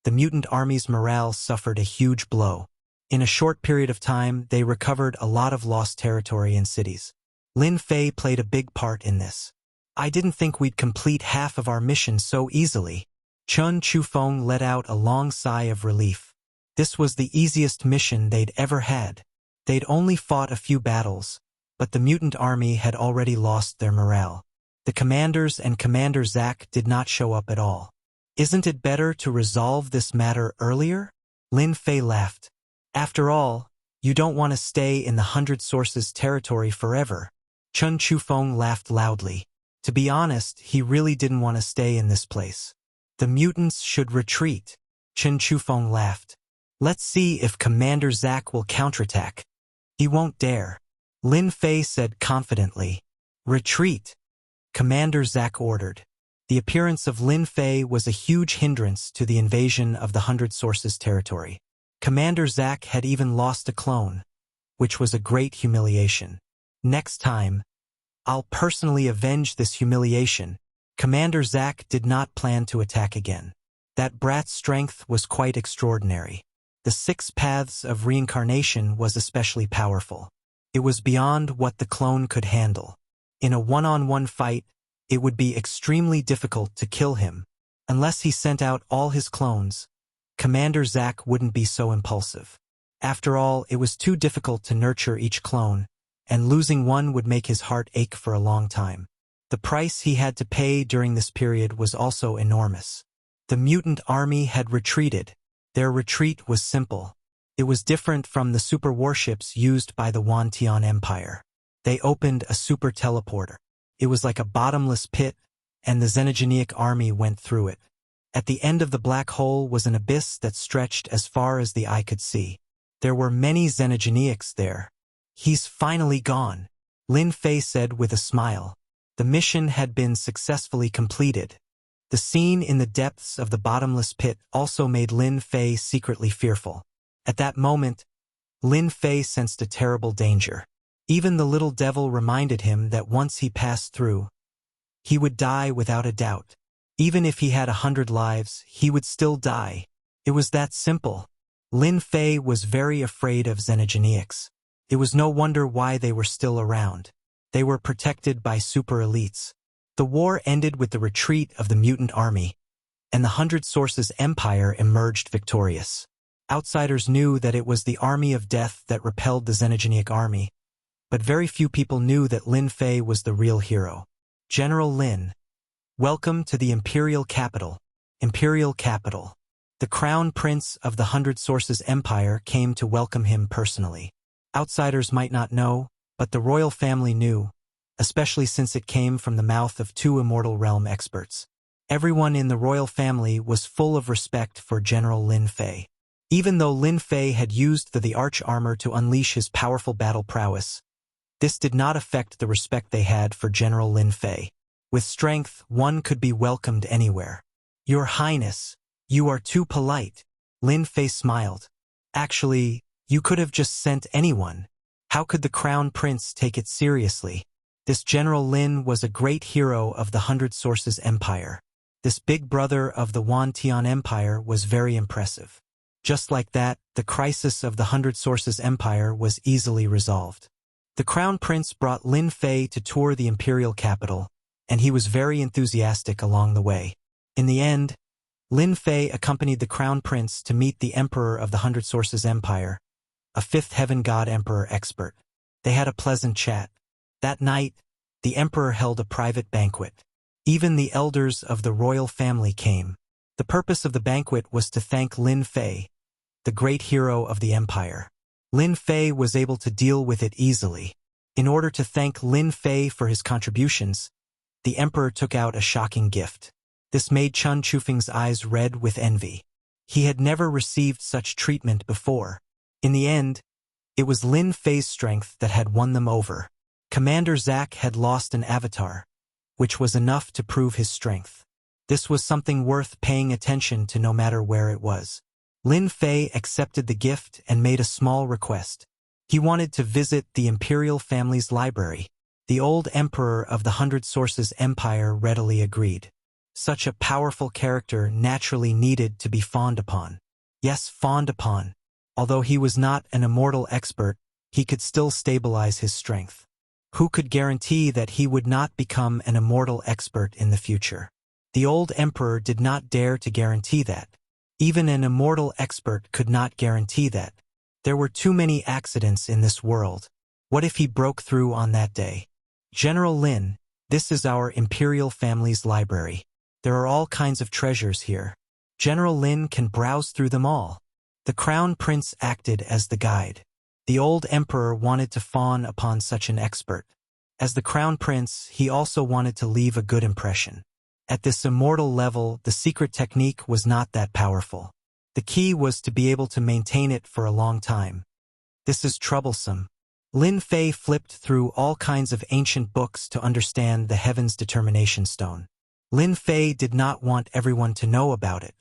the mutant army's morale suffered a huge blow. In a short period of time, they recovered a lot of lost territory and cities. Lin Fei played a big part in this. "I didn't think we'd complete half of our mission so easily." Chun Chufeng let out a long sigh of relief. This was the easiest mission they'd ever had. They'd only fought a few battles, but the mutant army had already lost their morale. The commanders and Commander Zack did not show up at all. "Isn't it better to resolve this matter earlier?" Lin Fei laughed. After all, you don't want to stay in the Hundred Sources territory forever. Chen Chufeng laughed loudly. To be honest, he really didn't want to stay in this place. The mutants should retreat. Chen Chufeng laughed. Let's see if Commander Zack will counterattack. He won't dare. Lin Fei said confidently. Retreat. Commander Zack ordered. The appearance of Lin Fei was a huge hindrance to the invasion of the Hundred Sources territory. Commander Zack had even lost a clone, which was a great humiliation. Next time, I'll personally avenge this humiliation. Commander Zack did not plan to attack again. That brat's strength was quite extraordinary. The 6 paths of reincarnation was especially powerful. It was beyond what the clone could handle. In a one-on-one fight, it would be extremely difficult to kill him. Unless he sent out all his clones, Commander Zack wouldn't be so impulsive. After all, it was too difficult to nurture each clone, and losing one would make his heart ache for a long time. The price he had to pay during this period was also enormous. The mutant army had retreated. Their retreat was simple. It was different from the super warships used by the Wantian Empire. They opened a super teleporter. It was like a bottomless pit, and the Xenogeneic army went through it. At the end of the black hole was an abyss that stretched as far as the eye could see. There were many Xenogeneics there. He's finally gone, Lin Fei said with a smile. The mission had been successfully completed. The scene in the depths of the bottomless pit also made Lin Fei secretly fearful. At that moment, Lin Fei sensed a terrible danger. Even the little devil reminded him that once he passed through, he would die without a doubt. Even if he had 100 lives, he would still die. It was that simple. Lin Fei was very afraid of Xenogeneics. It was no wonder why they were still around. They were protected by super elites. The war ended with the retreat of the mutant army, and the Hundred Sources Empire emerged victorious. Outsiders knew that it was the army of death that repelled the Xenogeneic army, but very few people knew that Lin Fei was the real hero. General Lin, welcome to the Imperial Capital. Imperial Capital. The Crown Prince of the Hundred Sources Empire came to welcome him personally. Outsiders might not know, but the royal family knew, especially since it came from the mouth of 2 Immortal Realm experts. Everyone in the royal family was full of respect for General Lin Fei. Even though Lin Fei had used the arch armor to unleash his powerful battle prowess, this did not affect the respect they had for General Lin Fei. With strength, one could be welcomed anywhere. Your Highness, you are too polite. Lin Fei smiled. Actually, you could have just sent anyone. How could the Crown Prince take it seriously? This General Lin was a great hero of the Hundred Sources Empire. This big brother of the Wantian Empire was very impressive. Just like that, the crisis of the Hundred Sources Empire was easily resolved. The Crown Prince brought Lin Fei to tour the imperial capital, and he was very enthusiastic along the way. In the end, Lin Fei accompanied the Crown Prince to meet the Emperor of the Hundred Sources Empire, a 5th Heaven God Emperor expert. They had a pleasant chat. That night, the Emperor held a private banquet. Even the elders of the royal family came. The purpose of the banquet was to thank Lin Fei, the great hero of the empire. Lin Fei was able to deal with it easily. In order to thank Lin Fei for his contributions, the Emperor took out a shocking gift. This made Chen Chufeng's eyes red with envy. He had never received such treatment before. In the end, it was Lin Fei's strength that had won them over. Commander Zack had lost an avatar, which was enough to prove his strength. This was something worth paying attention to no matter where it was. Lin Fei accepted the gift and made a small request. He wanted to visit the imperial family's library. The old emperor of the Hundred Sources Empire readily agreed. Such a powerful character naturally needed to be fawned upon. Yes, fawned upon. Although he was not an immortal expert, he could still stabilize his strength. Who could guarantee that he would not become an immortal expert in the future? The old emperor did not dare to guarantee that. Even an immortal expert could not guarantee that. There were too many accidents in this world. What if he broke through on that day? General Lin, this is our imperial family's library. There are all kinds of treasures here. General Lin can browse through them all. The crown prince acted as the guide. The old emperor wanted to fawn upon such an expert. As the crown prince, he also wanted to leave a good impression. At this immortal level, the secret technique was not that powerful. The key was to be able to maintain it for a long time. This is troublesome. Lin Fei flipped through all kinds of ancient books to understand the Heaven's Determination Stone. Lin Fei did not want everyone to know about it.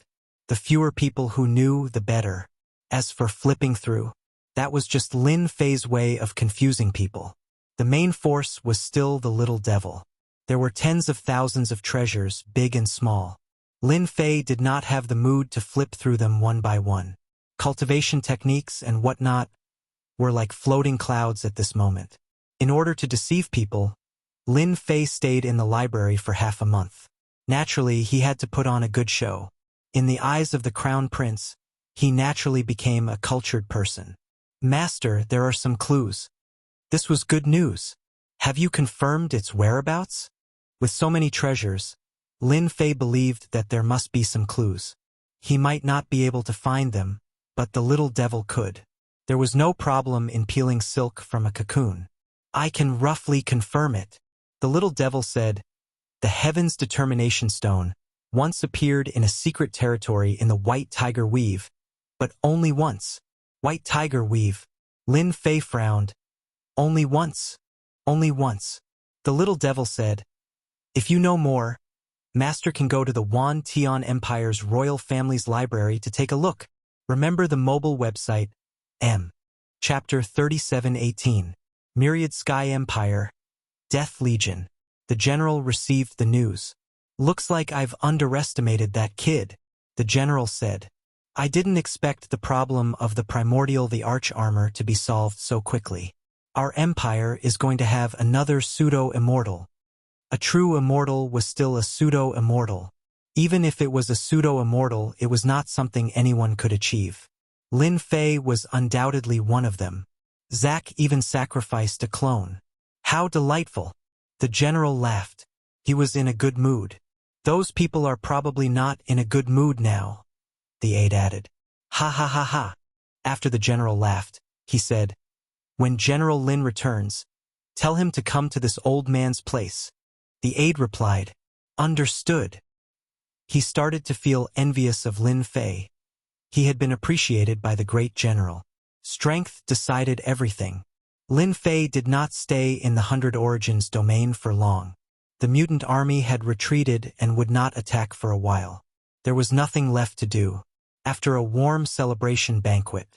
The fewer people who knew, the better. As for flipping through, that was just Lin Fei's way of confusing people. The main force was still the little devil. There were tens of thousands of treasures, big and small. Lin Fei did not have the mood to flip through them one by one. Cultivation techniques and whatnot were like floating clouds at this moment. In order to deceive people, Lin Fei stayed in the library for half a month. Naturally, he had to put on a good show. In the eyes of the crown prince, he naturally became a cultured person. Master, there are some clues. This was good news. Have you confirmed its whereabouts? With so many treasures, Lin Fei believed that there must be some clues. He might not be able to find them, but the little devil could. There was no problem in peeling silk from a cocoon. I can roughly confirm it. The little devil said, the Heaven's Determination Stone once appeared in a secret territory in the White Tiger Weave, but only once. White Tiger Weave. Lin Fei frowned. Only once. Only once. The little devil said, if you know more, Master can go to the Wan Tian Empire's royal family's library to take a look. Remember the mobile website, M. Chapter 3718. Myriad Sky Empire. Death Legion. The general received the news. Looks like I've underestimated that kid, the general said. I didn't expect the problem of the primordial the arch armor to be solved so quickly. Our empire is going to have another pseudo-immortal. A true immortal was still a pseudo-immortal. Even if it was a pseudo-immortal, it was not something anyone could achieve. Lin Fei was undoubtedly one of them. Zack even sacrificed a clone. How delightful! The general laughed. He was in a good mood. Those people are probably not in a good mood now, the aide added. Ha ha ha ha. After the general laughed, he said, when General Lin returns, tell him to come to this old man's place. The aide replied, understood. He started to feel envious of Lin Fei. He had been appreciated by the great general. Strength decided everything. Lin Fei did not stay in the 100 Origins domain for long. The mutant army had retreated and would not attack for a while. There was nothing left to do. After a warm celebration banquet,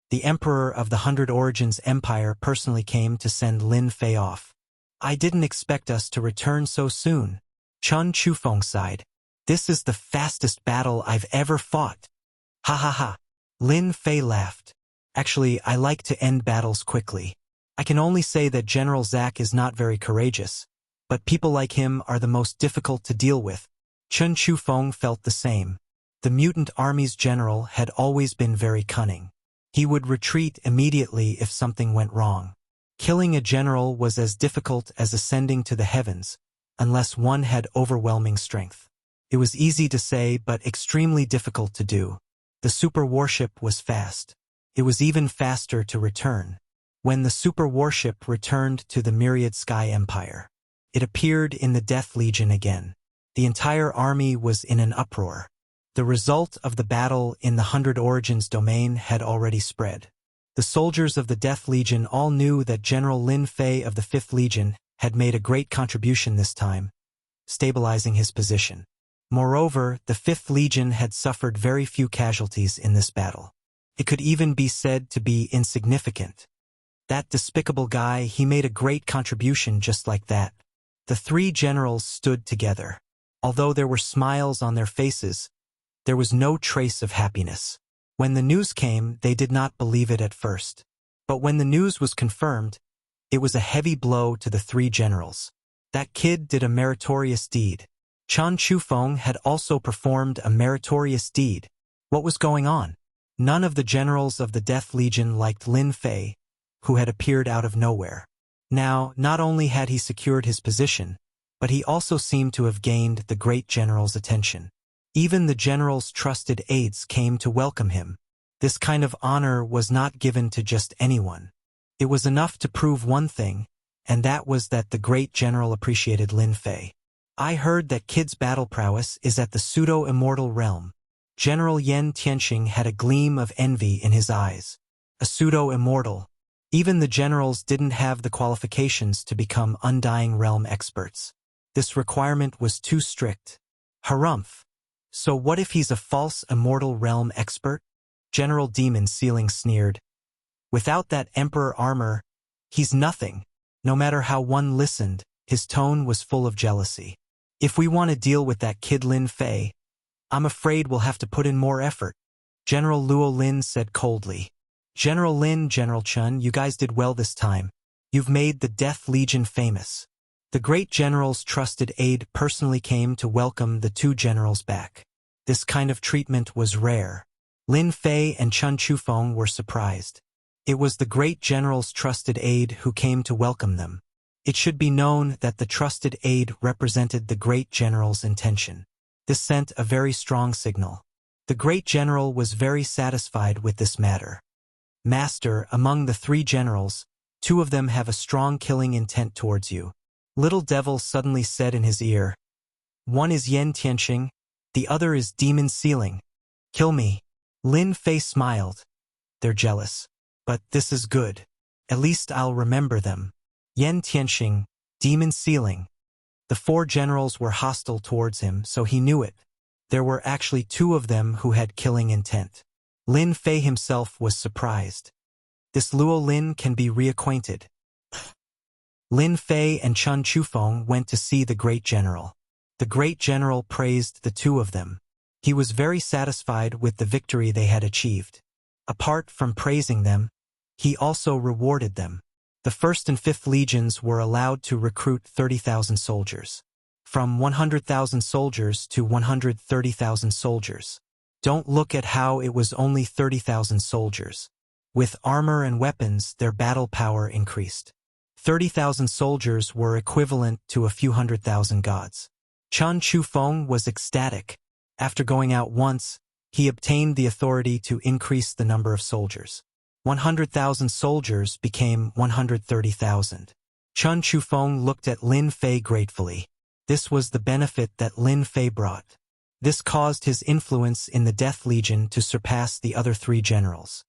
the emperor of the 100 Origins Empire personally came to send Lin Fei off. I didn't expect us to return so soon. Chun Chufeng sighed. This is the fastest battle I've ever fought. Ha ha ha. Lin Fei laughed. Actually, I like to end battles quickly. I can only say that General Zack is not very courageous, but people like him are the most difficult to deal with. Chun Chufeng felt the same. The mutant army's general had always been very cunning. He would retreat immediately if something went wrong. Killing a general was as difficult as ascending to the heavens, unless one had overwhelming strength. It was easy to say but extremely difficult to do. The super warship was fast. It was even faster to return. When the super warship returned to the Myriad Sky Empire, it appeared in the Death Legion again. The entire army was in an uproar. The result of the battle in the 100 Origins domain had already spread. The soldiers of the Death Legion all knew that General Lin Fei of the 5th Legion had made a great contribution this time, stabilizing his position. Moreover, the 5th Legion had suffered very few casualties in this battle. It could even be said to be insignificant. That despicable guy, he made a great contribution just like that. The three generals stood together. Although there were smiles on their faces, there was no trace of happiness. When the news came, they did not believe it at first. But when the news was confirmed, it was a heavy blow to the three generals. That kid did a meritorious deed. Chun Chufeng had also performed a meritorious deed. What was going on? None of the generals of the Death Legion liked Lin Fei, who had appeared out of nowhere. Now, not only had he secured his position, but he also seemed to have gained the great general's attention. Even the general's trusted aides came to welcome him. This kind of honor was not given to just anyone. It was enough to prove one thing, and that was that the great general appreciated Lin Fei. I heard that kid's battle prowess is at the pseudo-immortal realm. General Yan Tianxing had a gleam of envy in his eyes. A pseudo-immortal. Even the generals didn't have the qualifications to become undying realm experts. This requirement was too strict. Harumph. So what if he's a false immortal realm expert? General Demon Ceiling sneered. Without that emperor armor, he's nothing. No matter how one listened, his tone was full of jealousy. If we want to deal with that kid Lin Fei, I'm afraid we'll have to put in more effort. General Luo Lin said coldly. General Lin, General Chun, you guys did well this time. You've made the Death Legion famous. The great general's trusted aide personally came to welcome the two generals back. This kind of treatment was rare. Lin Fei and Chun Chufeng were surprised. It was the great general's trusted aide who came to welcome them. It should be known that the trusted aide represented the great general's intention. This sent a very strong signal. The great general was very satisfied with this matter. Master, among the three generals, two of them have a strong killing intent towards you. Little Devil suddenly said in his ear. One is Yan Tianxing, the other is Demon Ceiling. Kill me. Lin Fei smiled. They're jealous. But this is good. At least I'll remember them. Yan Tianxing, Demon Ceiling. The four generals were hostile towards him, so he knew it. There were actually two of them who had killing intent. Lin Fei himself was surprised. This Luo Lin can be reacquainted. Lin Fei and Chun Chufeng went to see the great general. The great general praised the two of them. He was very satisfied with the victory they had achieved. Apart from praising them, he also rewarded them. The 1st and 5th legions were allowed to recruit 30,000 soldiers. From 100,000 soldiers to 130,000 soldiers. Don't look at how it was only 30,000 soldiers. With armor and weapons, their battle power increased. 30,000 soldiers were equivalent to a few 100,000 gods. Chun Chufeng was ecstatic. After going out once, he obtained the authority to increase the number of soldiers. 100,000 soldiers became 130,000. Chun Chufeng looked at Lin Fei gratefully. This was the benefit that Lin Fei brought. This caused his influence in the Death Legion to surpass the other three generals.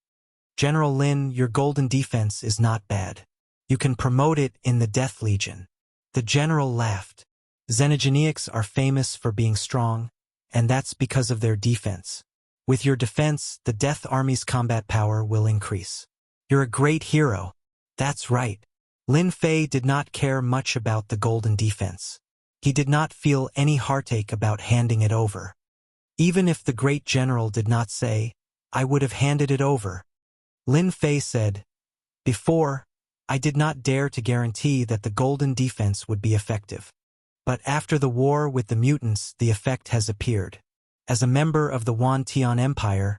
General Lin, your golden defense is not bad. You can promote it in the Death Legion. The general laughed. Xenogeneics are famous for being strong, and that's because of their defense. With your defense, the Death Army's combat power will increase. You're a great hero. That's right. Lin Fei did not care much about the golden defense. He did not feel any heartache about handing it over. Even if the great general did not say, I would have handed it over. Lin Fei said, before, I did not dare to guarantee that the golden defense would be effective. But after the war with the mutants, the effect has appeared. As a member of the Wan Tian Empire,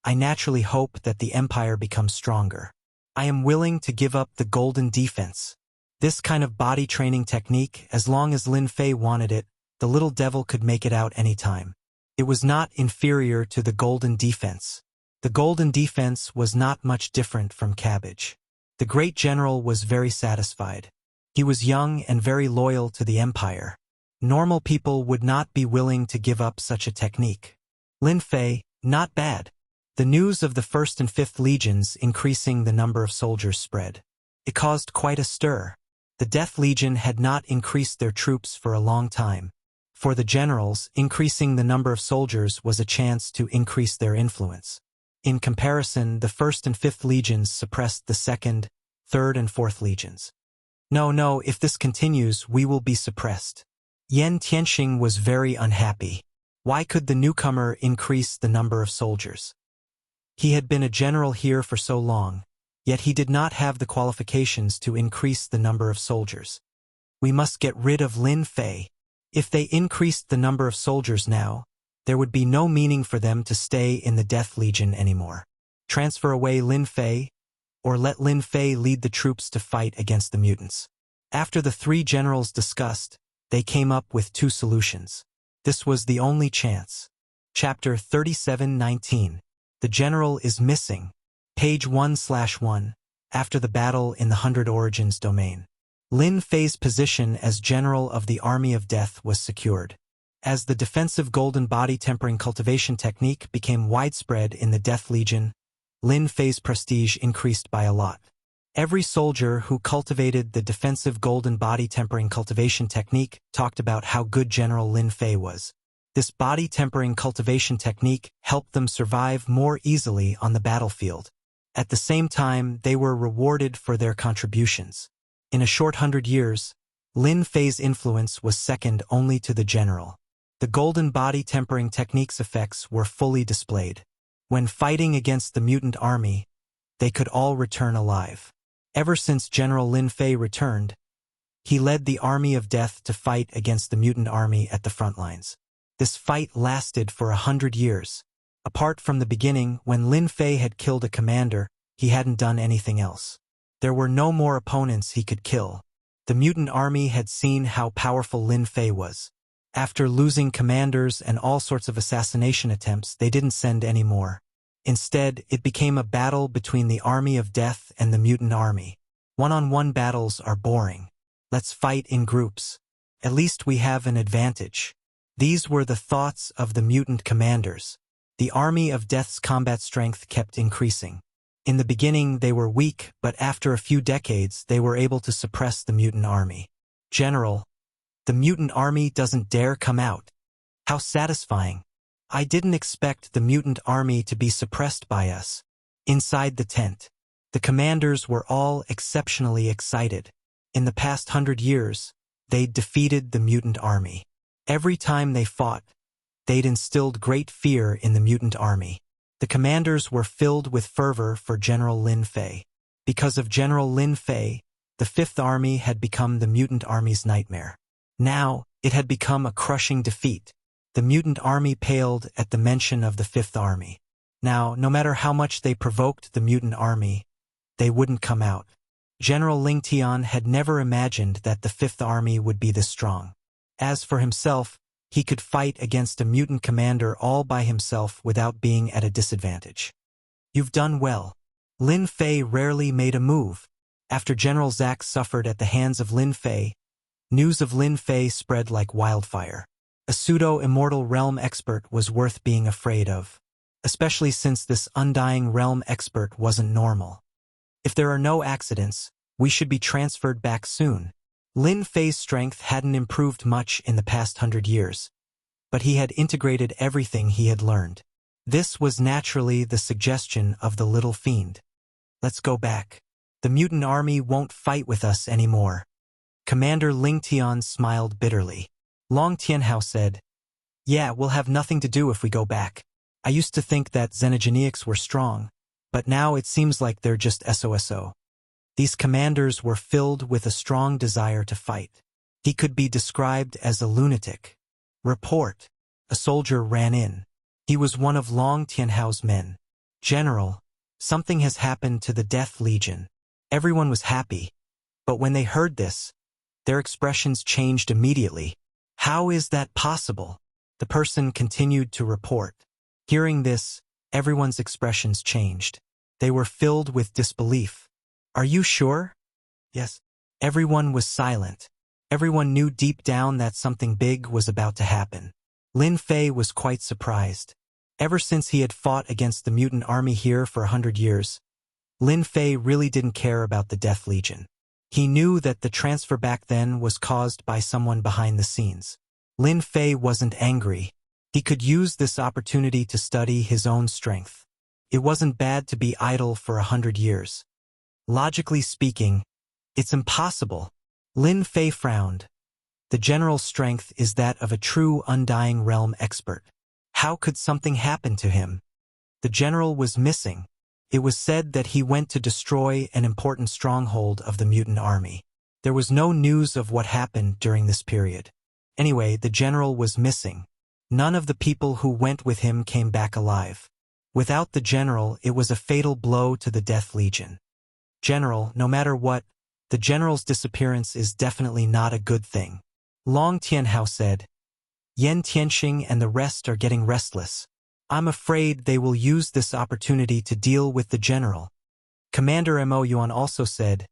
I naturally hope that the empire becomes stronger. I am willing to give up the golden defense. This kind of body training technique, as long as Lin Fei wanted it, the little devil could make it out any time. It was not inferior to the golden defense. The golden defense was not much different from cabbage. The great general was very satisfied. He was young and very loyal to the empire. Normal people would not be willing to give up such a technique. Lin Fei, not bad. The news of the 1st and 5th legions increasing the number of soldiers spread. It caused quite a stir. The Death Legion had not increased their troops for a long time. For the generals, increasing the number of soldiers was a chance to increase their influence. In comparison, the 1st and 5th legions suppressed the 2nd, 3rd and 4th legions. No, if this continues, we will be suppressed. Yan Tianxing was very unhappy. Why could the newcomer increase the number of soldiers? He had been a general here for so long, yet he did not have the qualifications to increase the number of soldiers. We must get rid of Lin Fei. If they increased the number of soldiers now, there would be no meaning for them to stay in the Death Legion anymore. Transfer away Lin Fei, or let Lin Fei lead the troops to fight against the mutants. After the three generals discussed, they came up with two solutions. This was the only chance. Chapter 37:19. The general is missing. Page 1/1. After the battle in the 100 Origins domain. Lin Fei's position as general of the Army of Death was secured. As the defensive golden body tempering cultivation technique became widespread in the Death Legion, Lin Fei's prestige increased by a lot. Every soldier who cultivated the defensive golden body tempering cultivation technique talked about how good General Lin Fei was. This body tempering cultivation technique helped them survive more easily on the battlefield. At the same time, they were rewarded for their contributions. In a short 100 years, Lin Fei's influence was second only to the general. The golden body tempering technique's effects were fully displayed. When fighting against the mutant army, they could all return alive. Ever since General Lin Fei returned, he led the Army of Death to fight against the mutant army at the front lines. This fight lasted for 100 years. Apart from the beginning, when Lin Fei had killed a commander, he hadn't done anything else. There were no more opponents he could kill. The mutant army had seen how powerful Lin Fei was. After losing commanders and all sorts of assassination attempts, they didn't send any more. Instead, it became a battle between the Army of Death and the mutant army. One-on-one battles are boring. Let's fight in groups. At least we have an advantage. These were the thoughts of the mutant commanders. The Army of Death's combat strength kept increasing. In the beginning, they were weak, but after a few decades, they were able to suppress the mutant army. General, the mutant army doesn't dare come out. How satisfying. I didn't expect the mutant army to be suppressed by us. Inside the tent, the commanders were all exceptionally excited. In the past 100 years, they'd defeated the mutant army. Every time they fought, they'd instilled great fear in the mutant army. The commanders were filled with fervor for General Lin Fei. Because of General Lin Fei, the Fifth Army had become the mutant army's nightmare. Now, it had become a crushing defeat. The mutant army paled at the mention of the Fifth Army. Now, no matter how much they provoked the mutant army, they wouldn't come out. General Ling Tian had never imagined that the Fifth Army would be this strong. As for himself, he could fight against a mutant commander all by himself without being at a disadvantage. You've done well. Lin Fei rarely made a move. After General Zack suffered at the hands of Lin Fei, news of Lin Fei spread like wildfire. A pseudo-immortal realm expert was worth being afraid of, especially since this undying realm expert wasn't normal. If there are no accidents, we should be transferred back soon. Lin Fei's strength hadn't improved much in the past 100 years, but he had integrated everything he had learned. This was naturally the suggestion of the little fiend. Let's go back. The mutant army won't fight with us anymore. Commander Ling Tian smiled bitterly. Long Tianhao said, "Yeah, we'll have nothing to do if we go back. I used to think that xenogeneics were strong, but now it seems like they're just SOSO. These commanders were filled with a strong desire to fight. He could be described as a lunatic. Report. A soldier ran in. He was one of Long Tianhao's men. General, something has happened to the Death Legion. Everyone was happy, but when they heard this, their expressions changed immediately. How is that possible? The person continued to report. Hearing this, everyone's expressions changed. They were filled with disbelief. Are you sure? Yes. Everyone was silent. Everyone knew deep down that something big was about to happen. Lin Fei was quite surprised. Ever since he had fought against the mutant army here for 100 years, Lin Fei really didn't care about the Death Legion. He knew that the transfer back then was caused by someone behind the scenes. Lin Fei wasn't angry. He could use this opportunity to study his own strength. It wasn't bad to be idle for 100 years. Logically speaking, it's impossible. Lin Fei frowned. The general's strength is that of a true undying realm expert. How could something happen to him? The general was missing. It was said that he went to destroy an important stronghold of the mutant army. There was no news of what happened during this period. Anyway, the general was missing. None of the people who went with him came back alive. Without the general, it was a fatal blow to the Death Legion. General, no matter what, the general's disappearance is definitely not a good thing. Long Tianhao said. Yan Tianxing and the rest are getting restless. I'm afraid they will use this opportunity to deal with the general. Commander Mo Yuan also said,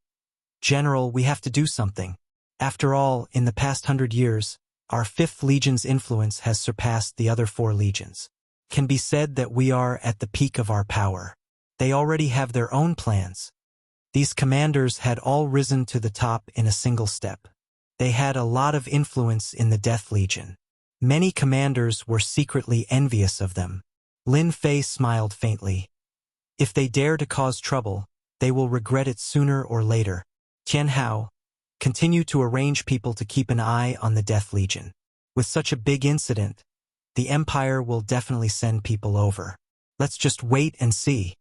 General, we have to do something. After all, in the past 100 years, our 5th Legion's influence has surpassed the other 4 legions. Can be said that we are at the peak of our power. They already have their own plans. These commanders had all risen to the top in a single step. They had a lot of influence in the Death Legion. Many commanders were secretly envious of them. Lin Fei smiled faintly. If they dare to cause trouble, they will regret it sooner or later. Tian Hao, continue to arrange people to keep an eye on the Death Legion. With such a big incident, the Empire will definitely send people over. Let's just wait and see.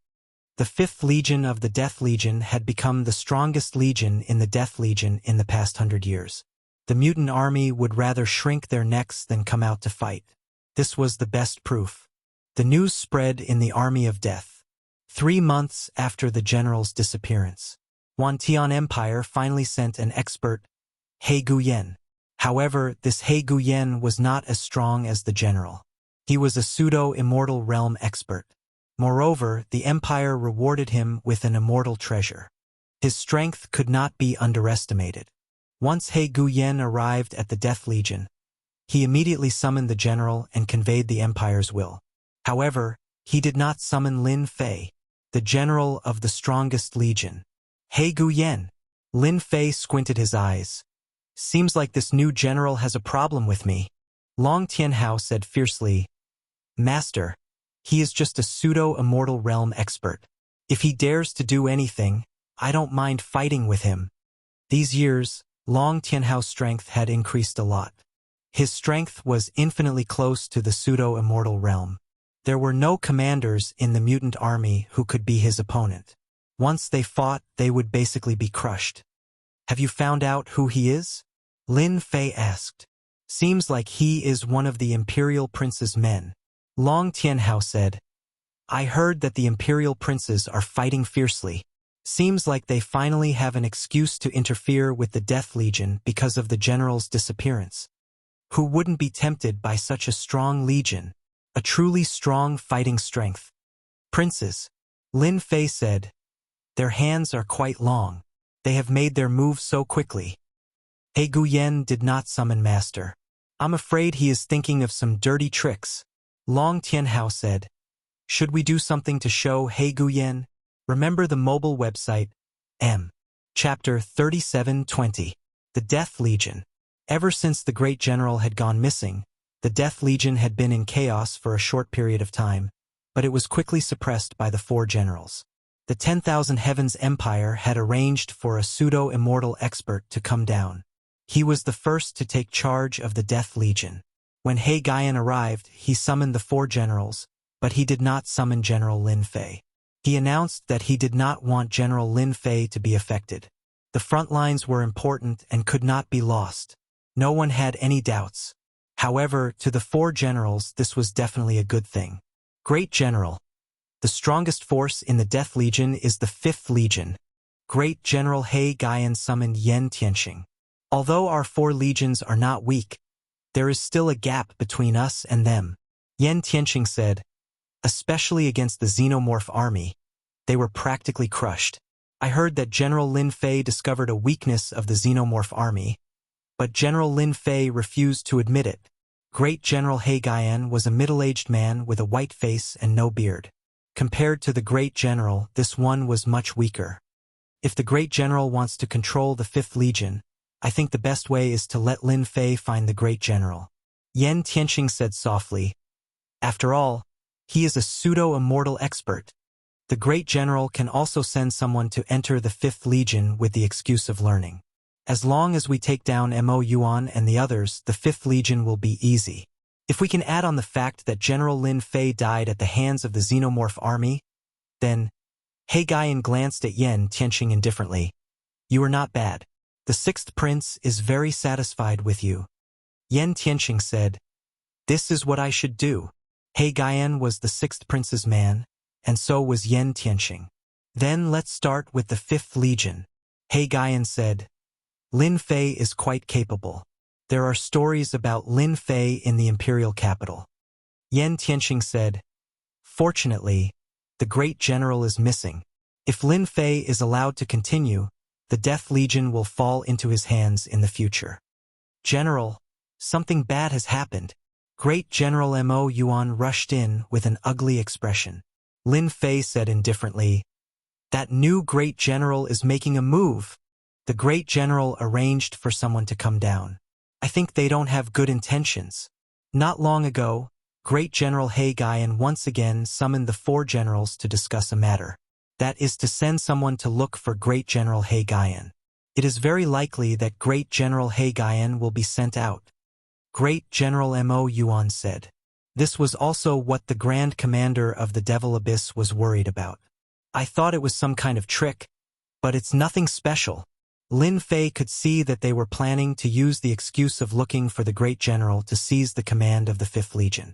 The 5th Legion of the Death Legion had become the strongest legion in the Death Legion in the past 100 years. The mutant army would rather shrink their necks than come out to fight. This was the best proof. The news spread in the army of death. 3 months after the general's disappearance, Wantian Empire finally sent an expert, He Guyen. However, this He Guyen was not as strong as the general. He was a pseudo-immortal realm expert. Moreover, the Empire rewarded him with an immortal treasure. His strength could not be underestimated. Once He Guyen arrived at the Death Legion, he immediately summoned the general and conveyed the Empire's will. However, he did not summon Lin Fei, the general of the strongest legion. He Guyen. Lin Fei squinted his eyes. Seems like this new general has a problem with me. Long Tianhao said fiercely, Master, he is just a pseudo-immortal realm expert. If he dares to do anything, I don't mind fighting with him. These years, Long Tianhao's strength had increased a lot. His strength was infinitely close to the pseudo-immortal realm. There were no commanders in the mutant army who could be his opponent. Once they fought, they would basically be crushed. Have you found out who he is? Lin Fei asked. Seems like he is one of the Imperial Prince's men. Long Tianhao said, I heard that the Imperial Princes are fighting fiercely. Seems like they finally have an excuse to interfere with the Death Legion because of the general's disappearance. Who wouldn't be tempted by such a strong legion? A truly strong fighting strength. Princes, Lin Fei said, their hands are quite long. They have made their move so quickly. He Guyen did not summon Master. I'm afraid he is thinking of some dirty tricks. Long Tianhao said, should we do something to show He Guyen? Remember the mobile website, M. Chapter 3720. The Death Legion. Ever since the great general had gone missing, the Death Legion had been in chaos for a short period of time, but it was quickly suppressed by the 4 generals. The 10,000 Heavens Empire had arranged for a pseudo-immortal expert to come down. He was the first to take charge of the Death Legion. When He Guyen arrived, he summoned the 4 generals, but he did not summon General Lin Fei. He announced that he did not want General Lin Fei to be affected. The front lines were important and could not be lost. No one had any doubts. However, to the 4 generals, this was definitely a good thing. Great General. The strongest force in the Death Legion is the 5th Legion. Great General He Guyen summoned Yen Tianxing. Although our 4 legions are not weak, there is still a gap between us and them. Yen Tianxing said, especially against the Xenomorph army, they were practically crushed. I heard that General Lin Fei discovered a weakness of the Xenomorph army, but General Lin Fei refused to admit it. Great General He Guyen was a middle-aged man with a white face and no beard. Compared to the Great General, this one was much weaker. If the Great General wants to control the 5th Legion, I think the best way is to let Lin Fei find the Great General. Yen Tianxing said softly. After all, he is a pseudo-immortal expert. The Great General can also send someone to enter the 5th Legion with the excuse of learning. As long as we take down Mo Yuan and the others, the 5th Legion will be easy. If we can add on the fact that General Lin Fei died at the hands of the Xenomorph army, then... He Guyen glanced at Yen Tianxing indifferently. You are not bad. The 6th Prince is very satisfied with you. Yen Tianxing said, this is what I should do. He Guyen was the 6th Prince's man, and so was Yen Tianxing. Then let's start with the 5th Legion. He Guyen said, Lin Fei is quite capable. There are stories about Lin Fei in the imperial capital. Yen Tianxing said, Fortunately, the great general is missing. If Lin Fei is allowed to continue, the Death Legion will fall into his hands in the future. General, something bad has happened. Great General Mo Yuan rushed in with an ugly expression. Lin Fei said indifferently, "That new great general is making a move." The great general arranged for someone to come down. "I think they don't have good intentions." Not long ago, Great General He Gaian once again summoned the 4 generals to discuss a matter. That is to send someone to look for Great General He Gaian. It is very likely that Great General He Gaian will be sent out. Great General Mo Yuan said. This was also what the Grand Commander of the Devil Abyss was worried about. "I thought it was some kind of trick, but it's nothing special." Lin Fei could see that they were planning to use the excuse of looking for the Great General to seize the command of the 5th Legion.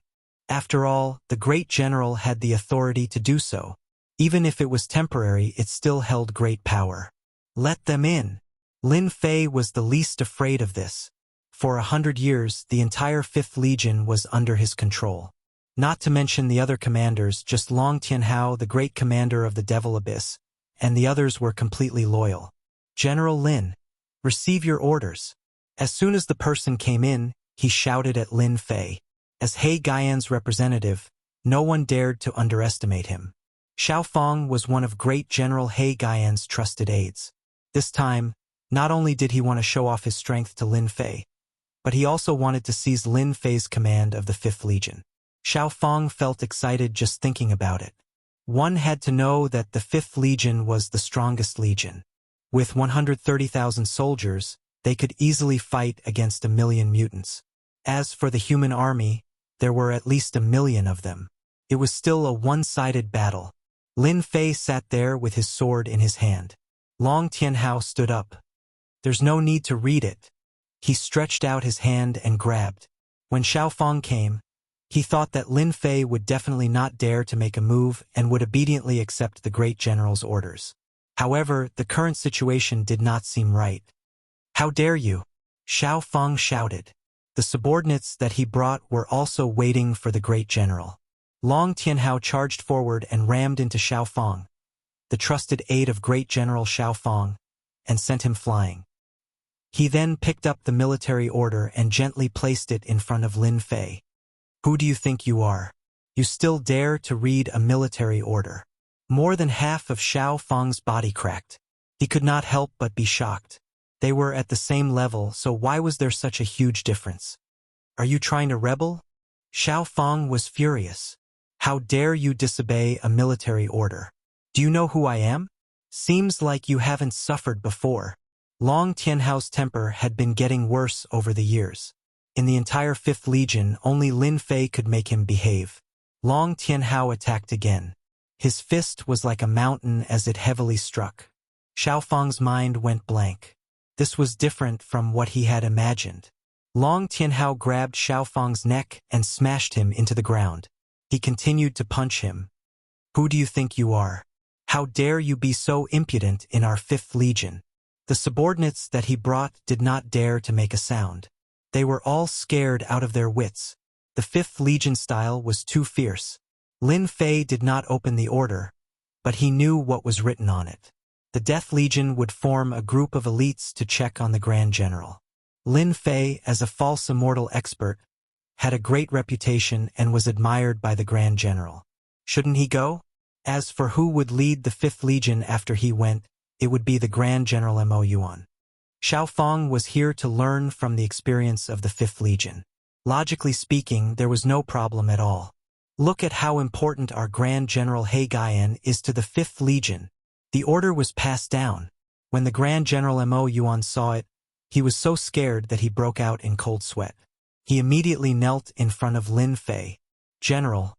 After all, the Great General had the authority to do so. Even if it was temporary, it still held great power. Let them in. Lin Fei was the least afraid of this. For 100 years, the entire 5th Legion was under his control. Not to mention the other commanders, just Long Tianhao, the great commander of the Devil Abyss, and the others were completely loyal. "General Lin, receive your orders." As soon as the person came in, he shouted at Lin Fei. As He Gaian's representative, no one dared to underestimate him. Xiao Fang was one of Great General He Gaian's trusted aides. This time, not only did he want to show off his strength to Lin Fei, but he also wanted to seize Lin Fei's command of the 5th Legion. Xiao Fang felt excited just thinking about it. One had to know that the 5th Legion was the strongest legion. With 130,000 soldiers, they could easily fight against 1,000,000 mutants. As for the human army, there were at least 1,000,000 of them. It was still a one-sided battle. Lin Fei sat there with his sword in his hand. Long Tianhao stood up. "There's no need to read it." He stretched out his hand and grabbed. When Xiao Fang came, he thought that Lin Fei would definitely not dare to make a move and would obediently accept the great general's orders. However, the current situation did not seem right. "How dare you?" Xiao Fang shouted. The subordinates that he brought were also waiting for the great general. Long Tianhao charged forward and rammed into Xiao Fang, the trusted aide of Great General Xiao Fang, and sent him flying. He then picked up the military order and gently placed it in front of Lin Fei. "Who do you think you are? You still dare to read a military order?" More than half of Xiao Fang's body cracked. He could not help but be shocked. They were at the same level, so why was there such a huge difference? "Are you trying to rebel?" Xiao Fang was furious. "How dare you disobey a military order? Do you know who I am? Seems like you haven't suffered before." Long Tianhao's temper had been getting worse over the years. In the entire 5th Legion, only Lin Fei could make him behave. Long Tianhao attacked again. His fist was like a mountain as it heavily struck. Xiao Fang's mind went blank. This was different from what he had imagined. Long Tianhao grabbed Xiao Fang's neck and smashed him into the ground. He continued to punch him. "Who do you think you are? How dare you be so impudent in our 5th Legion?" The subordinates that he brought did not dare to make a sound. They were all scared out of their wits. The 5th Legion style was too fierce. Lin Fei did not open the order, but he knew what was written on it. The Death Legion would form a group of elites to check on the Grand General. Lin Fei, as a false immortal expert, had a great reputation and was admired by the Grand General. Shouldn't he go? As for who would lead the 5th Legion after he went, it would be the Grand General Mo Yuan. Xiao Fang was here to learn from the experience of the 5th Legion. Logically speaking, there was no problem at all. Look at how important our Grand General He Gaian is to the 5th Legion. The order was passed down. When the Grand General Mo Yuan saw it, he was so scared that he broke out in cold sweat. He immediately knelt in front of Lin Fei. "General,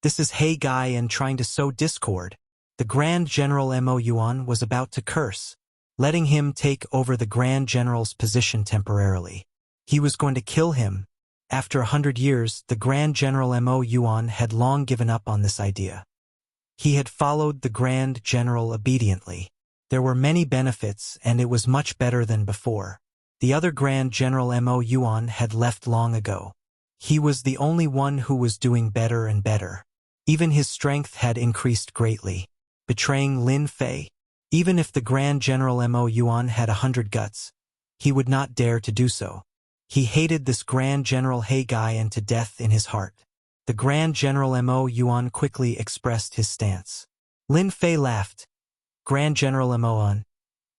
this is He Gaian trying to sow discord." The Grand General Mo Yuan was about to curse, letting him take over the Grand General's position temporarily. He was going to kill him. After 100 years, the Grand General Mo Yuan had long given up on this idea. He had followed the Grand General obediently. There were many benefits, and it was much better than before. The other Grand General Mo Yuan had left long ago. He was the only one who was doing better and better. Even his strength had increased greatly. Betraying Lin Fei? Even if the Grand General Mo Yuan had 100 guts, he would not dare to do so. He hated this Grand General He Guyan to death in his heart. The Grand General Mo Yuan quickly expressed his stance. Lin Fei laughed. Grand General Mo Yuan,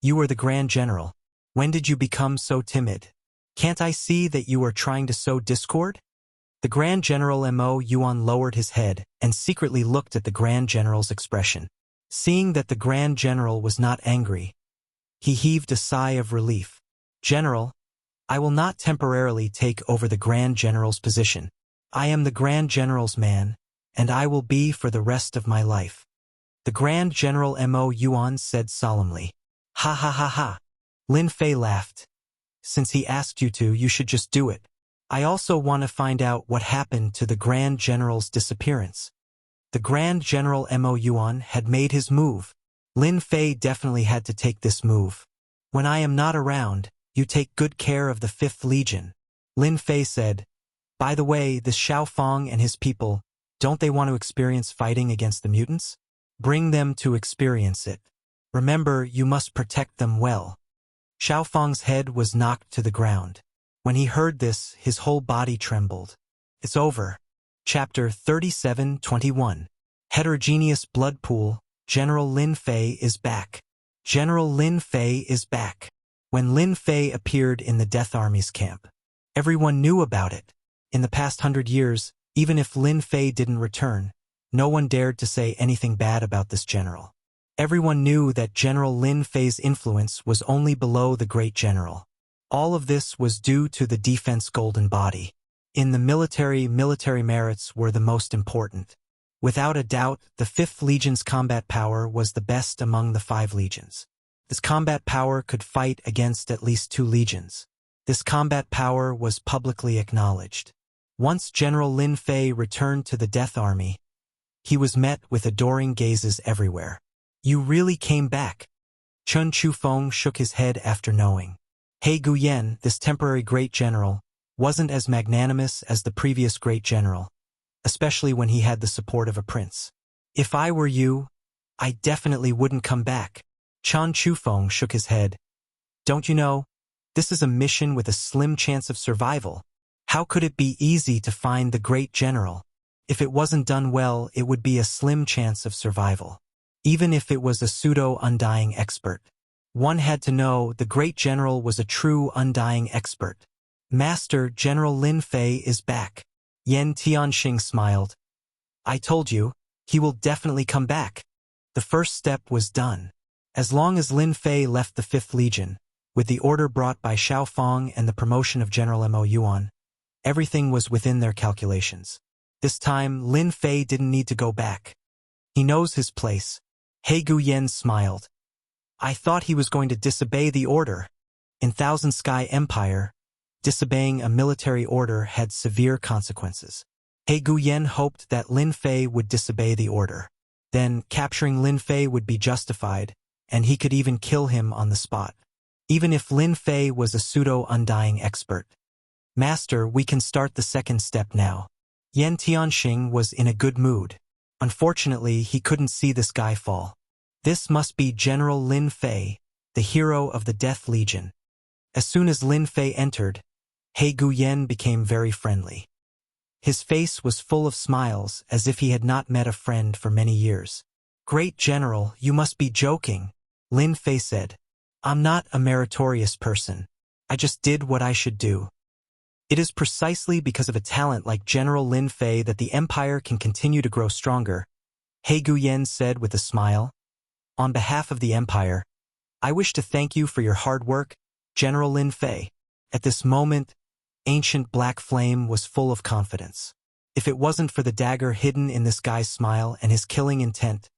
you were the Grand General. When did you become so timid? Can't I see that you are trying to sow discord? The Grand General Mo Yuan lowered his head and secretly looked at the Grand General's expression. Seeing that the Grand General was not angry, he heaved a sigh of relief. General, I will not temporarily take over the Grand General's position. I am the Grand General's man, and I will be for the rest of my life. The Grand General Mo Yuan said solemnly. Ha ha ha ha. Lin Fei laughed. Since he asked you to, you should just do it. I also want to find out what happened to the Grand General's disappearance. The Grand General Mo Yuan had made his move. Lin Fei definitely had to take this move. When I am not around, you take good care of the 5th Legion. Lin Fei said. By the way, this Xiao Fong and his people, don't they want to experience fighting against the mutants? Bring them to experience it. Remember, you must protect them well. Xiao Fong's head was knocked to the ground. When he heard this, his whole body trembled. It's over. Chapter 37-21. Heterogeneous Blood Pool. General Lin Fei is back. General Lin Fei is back. When Lin Fei appeared in the Death Army's camp, everyone knew about it. In the past 100 years, even if Lin Fei didn't return, no one dared to say anything bad about this general. Everyone knew that General Lin Fei's influence was only below the great general. All of this was due to the defense golden body. In the military merits were the most important. Without a doubt, the 5th Legion's combat power was the best among the 5 legions. This combat power could fight against at least 2 legions. This combat power was publicly acknowledged. Once General Lin Fei returned to the Death Army, he was met with adoring gazes everywhere. You really came back. Chun Chufeng shook his head after knowing. He Guyan, this temporary great general, wasn't as magnanimous as the previous great general, especially when he had the support of a prince. If I were you, I definitely wouldn't come back. Chun Chufeng shook his head. Don't you know, this is a mission with a slim chance of survival. How could it be easy to find the great general? If it wasn't done well, it would be a slim chance of survival. Even if it was a pseudo-undying expert. One had to know the great general was a true undying expert. Master General Lin Fei is back. Yan Tianxing smiled. I told you, he will definitely come back. The first step was done. As long as Lin Fei left the 5th Legion, with the order brought by Xiao Fong and the promotion of General Mo Yuan, everything was within their calculations. This time, Lin Fei didn't need to go back. He knows his place. He Guyan smiled. I thought he was going to disobey the order. In Thousand Sky Empire, disobeying a military order had severe consequences. He Guyan hoped that Lin Fei would disobey the order. Then, capturing Lin Fei would be justified, and he could even kill him on the spot. Even if Lin Fei was a pseudo-undying expert. Master, we can start the second step now. Yan Tianxing was in a good mood. Unfortunately, he couldn't see this guy fall. This must be General Lin Fei, the hero of the Death Legion. As soon as Lin Fei entered, He Guyan became very friendly. His face was full of smiles as if he had not met a friend for many years. Great General, you must be joking, Lin Fei said. I'm not a meritorious person. I just did what I should do. It is precisely because of a talent like General Lin Fei that the Empire can continue to grow stronger, He Guyan said with a smile. On behalf of the Empire, I wish to thank you for your hard work, General Lin Fei. At this moment, Ancient Black Flame was full of confidence. If it wasn't for the dagger hidden in this guy's smile and his killing intent,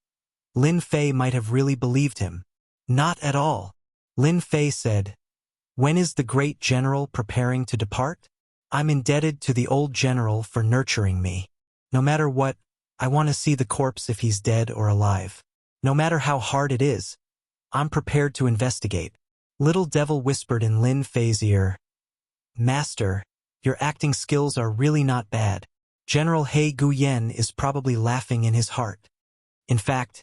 Lin Fei might have really believed him. Not at all. Lin Fei said, when is the great general preparing to depart? I'm indebted to the old general for nurturing me. No matter what, I want to see the corpse if he's dead or alive. No matter how hard it is, I'm prepared to investigate. Little Devil whispered in Lin Fei's ear. Master, your acting skills are really not bad. General He Guyen is probably laughing in his heart. In fact,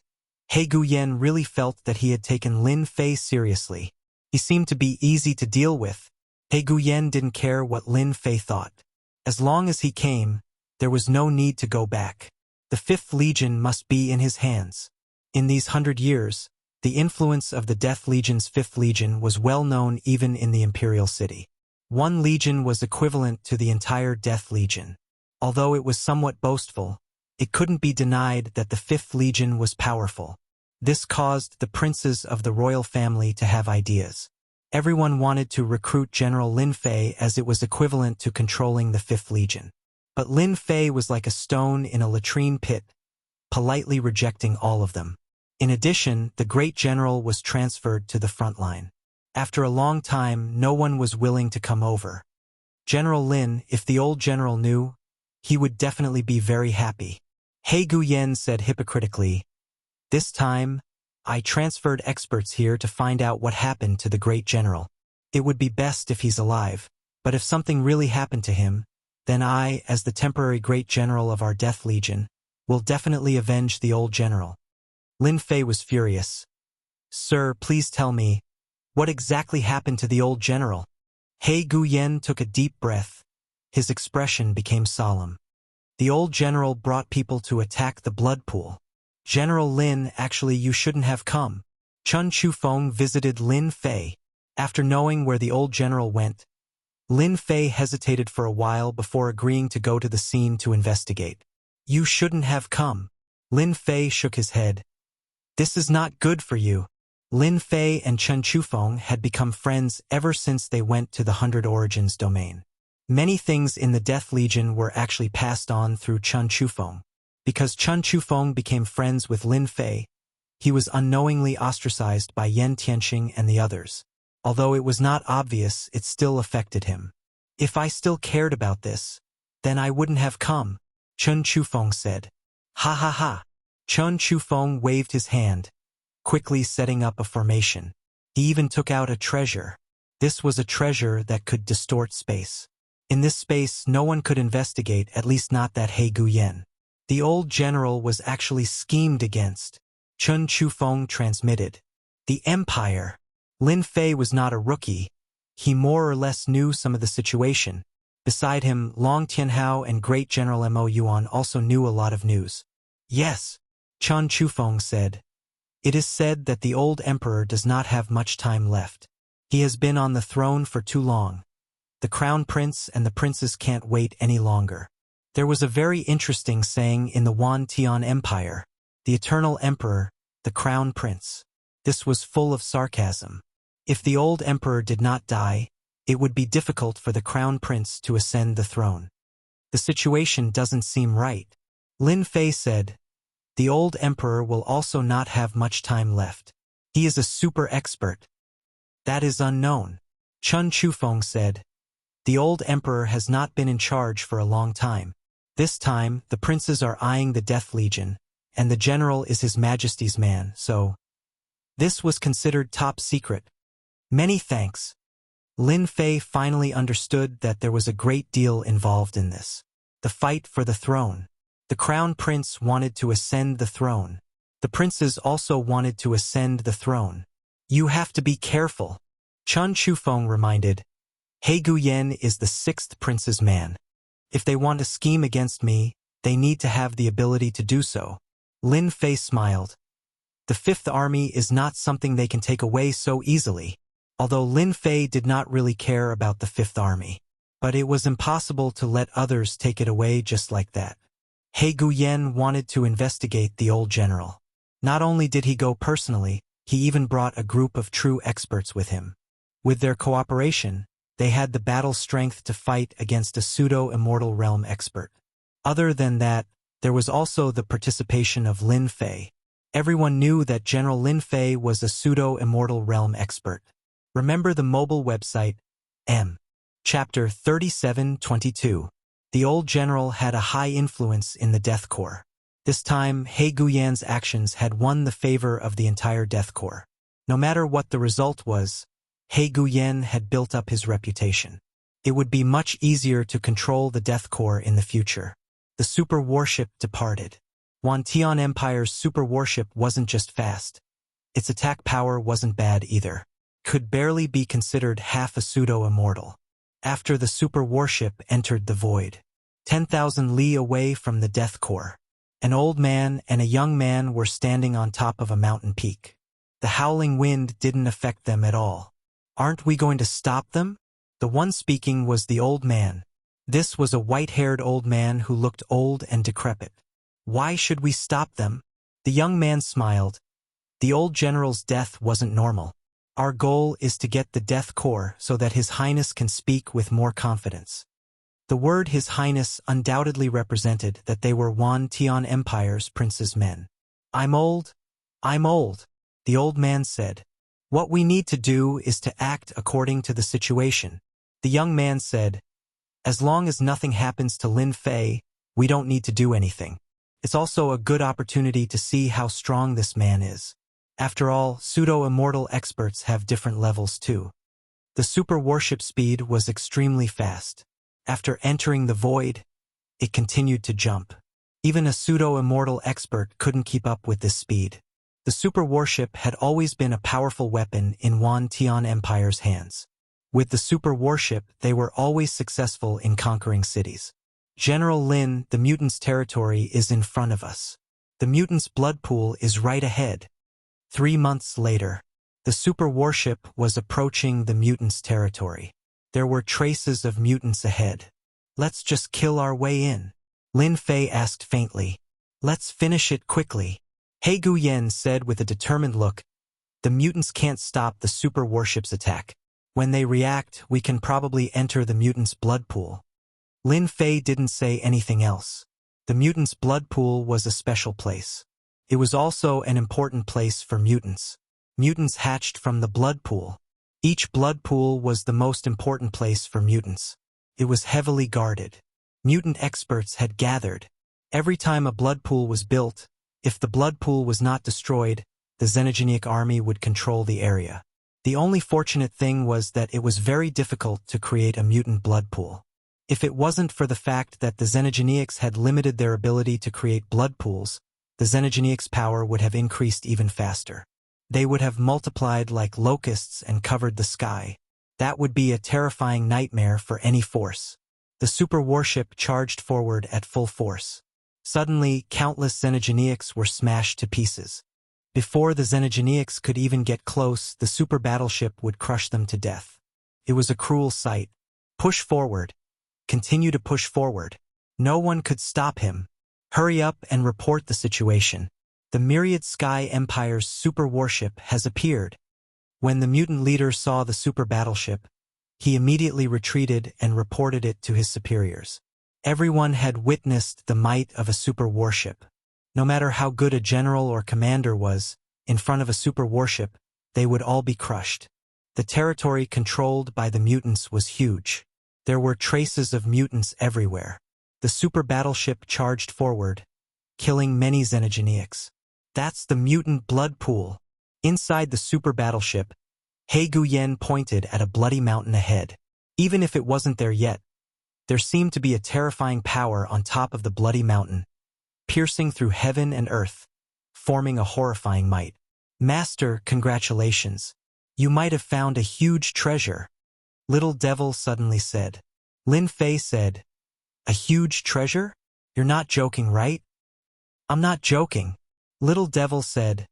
He Guyen really felt that he had taken Lin Fei seriously. He seemed to be easy to deal with. He Guyen didn't care what Lin Fei thought. As long as he came, there was no need to go back. The 5th Legion must be in his hands. In these 100 years, the influence of the Death Legion's 5th Legion was well known even in the Imperial City. One legion was equivalent to the entire Death Legion. Although it was somewhat boastful, it couldn't be denied that the 5th Legion was powerful. This caused the princes of the royal family to have ideas. Everyone wanted to recruit General Lin Fei as it was equivalent to controlling the 5th Legion. But Lin Fei was like a stone in a latrine pit, politely rejecting all of them. In addition, the great general was transferred to the front line. After a long time, no one was willing to come over. General Lin, if the old general knew, he would definitely be very happy. He Guyen said hypocritically, "This time, I transferred experts here to find out what happened to the great general. It would be best if he's alive, but if something really happened to him, then I, as the temporary great general of our Death Legion, will definitely avenge the old general." Lin Fei was furious. "Sir, please tell me, what exactly happened to the old general?" He Guyen took a deep breath. His expression became solemn. "The old general brought people to attack the blood pool. General Lin, actually you shouldn't have come." Chun Chufeng visited Lin Fei. After knowing where the old general went, Lin Fei hesitated for a while before agreeing to go to the scene to investigate. "You shouldn't have come." Lin Fei shook his head. "This is not good for you." Lin Fei and Chun Chufeng had become friends ever since they went to the 100 Origins domain. Many things in the Death Legion were actually passed on through Chun Chufeng. Because Chun Chufeng became friends with Lin Fei, he was unknowingly ostracized by Yan Tianxing and the others. Although it was not obvious, it still affected him. "If I still cared about this, then I wouldn't have come," Chun Chufeng said. "Ha ha ha." Chun Chufeng waved his hand, quickly setting up a formation. He even took out a treasure. This was a treasure that could distort space. In this space, no one could investigate, at least not that He Guyen. The old general was actually schemed against. Chun Chufeng transmitted. The Empire. Lin Fei was not a rookie. He more or less knew some of the situation. Beside him, Long Tianhao and Great General Mo Yuan also knew a lot of news. "Yes," Chun Chufeng said. "It is said that the old emperor does not have much time left. He has been on the throne for too long. The crown prince and the princes can't wait any longer." There was a very interesting saying in the Wan Tian Empire, "The eternal emperor, the crown prince." This was full of sarcasm. If the old emperor did not die, it would be difficult for the crown prince to ascend the throne. The situation doesn't seem right. Lin Fei said, "The old emperor will also not have much time left. He is a super expert." "That is unknown." Chun Chufeng said, "The old emperor has not been in charge for a long time. This time, the princes are eyeing the Death Legion, and the general is His Majesty's man, so this was considered top secret." "Many thanks." Lin Fei finally understood that there was a great deal involved in this. The fight for the throne. The crown prince wanted to ascend the throne. The princes also wanted to ascend the throne. "You have to be careful," Chun Chufeng reminded. "He Guyen is the 6th prince's man. If they want to scheme against me, they need to have the ability to do so." Lin Fei smiled. The 5th Army is not something they can take away so easily. Although Lin Fei did not really care about the 5th Army. But it was impossible to let others take it away just like that. He Guyen wanted to investigate the old general. Not only did he go personally, he even brought a group of true experts with him. With their cooperation, they had the battle strength to fight against a pseudo-immortal realm expert. Other than that, there was also the participation of Lin Fei. Everyone knew that General Lin Fei was a pseudo-immortal realm expert. Remember the mobile website, M. Chapter 3722. The old general had a high influence in the Death Corps. This time, He Guyen's actions had won the favor of the entire Death Corps. No matter what the result was, He Guyen had built up his reputation. It would be much easier to control the Death Corps in the future. The super warship departed. Wantian Empire's super warship wasn't just fast. Its attack power wasn't bad either. Could barely be considered half a pseudo-immortal. After the super warship entered the void, 10,000 li away from the death core, an old man and a young man were standing on top of a mountain peak. The howling wind didn't affect them at all. Aren't we going to stop them? The one speaking was the old man. This was a white-haired old man who looked old and decrepit. Why should we stop them? The young man smiled. The old general's death wasn't normal. Our goal is to get the death core so that His Highness can speak with more confidence. The word His Highness undoubtedly represented that they were Wantian Empire's prince's men. I'm old, the old man said. What we need to do is to act according to the situation. The young man said, as long as nothing happens to Lin Fei, we don't need to do anything. It's also a good opportunity to see how strong this man is. After all, pseudo-immortal experts have different levels too. The super warship speed was extremely fast. After entering the void, it continued to jump. Even a pseudo-immortal expert couldn't keep up with this speed. The super warship had always been a powerful weapon in Wantian Empire's hands. With the super warship, they were always successful in conquering cities. General Lin, the mutant's territory is in front of us. The mutant's blood pool is right ahead. 3 months later, the super warship was approaching the mutant's territory. There were traces of mutants ahead. Let's just kill our way in. Lin Fei asked faintly. Let's finish it quickly. He Guyen said with a determined look. The mutants can't stop the super warship's attack. When they react, we can probably enter the mutant's blood pool. Lin Fei didn't say anything else. The mutant's blood pool was a special place. It was also an important place for mutants. Mutants hatched from the blood pool. Each blood pool was the most important place for mutants. It was heavily guarded. Mutant experts had gathered. Every time a blood pool was built, if the blood pool was not destroyed, the Xenogenic army would control the area. The only fortunate thing was that it was very difficult to create a mutant blood pool. If it wasn't for the fact that the Xenogenics had limited their ability to create blood pools, the Xenogenics' power would have increased even faster. They would have multiplied like locusts and covered the sky. That would be a terrifying nightmare for any force. The super warship charged forward at full force. Suddenly, countless Xenogenics were smashed to pieces. Before the Xenogenics could even get close, the super battleship would crush them to death. It was a cruel sight. Push forward. Continue to push forward. No one could stop him. Hurry up and report the situation. The Myriad Sky Empire's super warship has appeared. When the mutant leader saw the super battleship, he immediately retreated and reported it to his superiors. Everyone had witnessed the might of a super warship. No matter how good a general or commander was, in front of a super warship, they would all be crushed. The territory controlled by the mutants was huge. There were traces of mutants everywhere. The super battleship charged forward, killing many Xenogenics. That's the mutant blood pool. Inside the super battleship, He Guyen pointed at a bloody mountain ahead. Even if it wasn't there yet, there seemed to be a terrifying power on top of the bloody mountain, piercing through heaven and earth, forming a horrifying might. Master, congratulations. You might have found a huge treasure. Little Devil suddenly said. Lin Fei said, a huge treasure? You're not joking, right? I'm not joking. Little Devil said,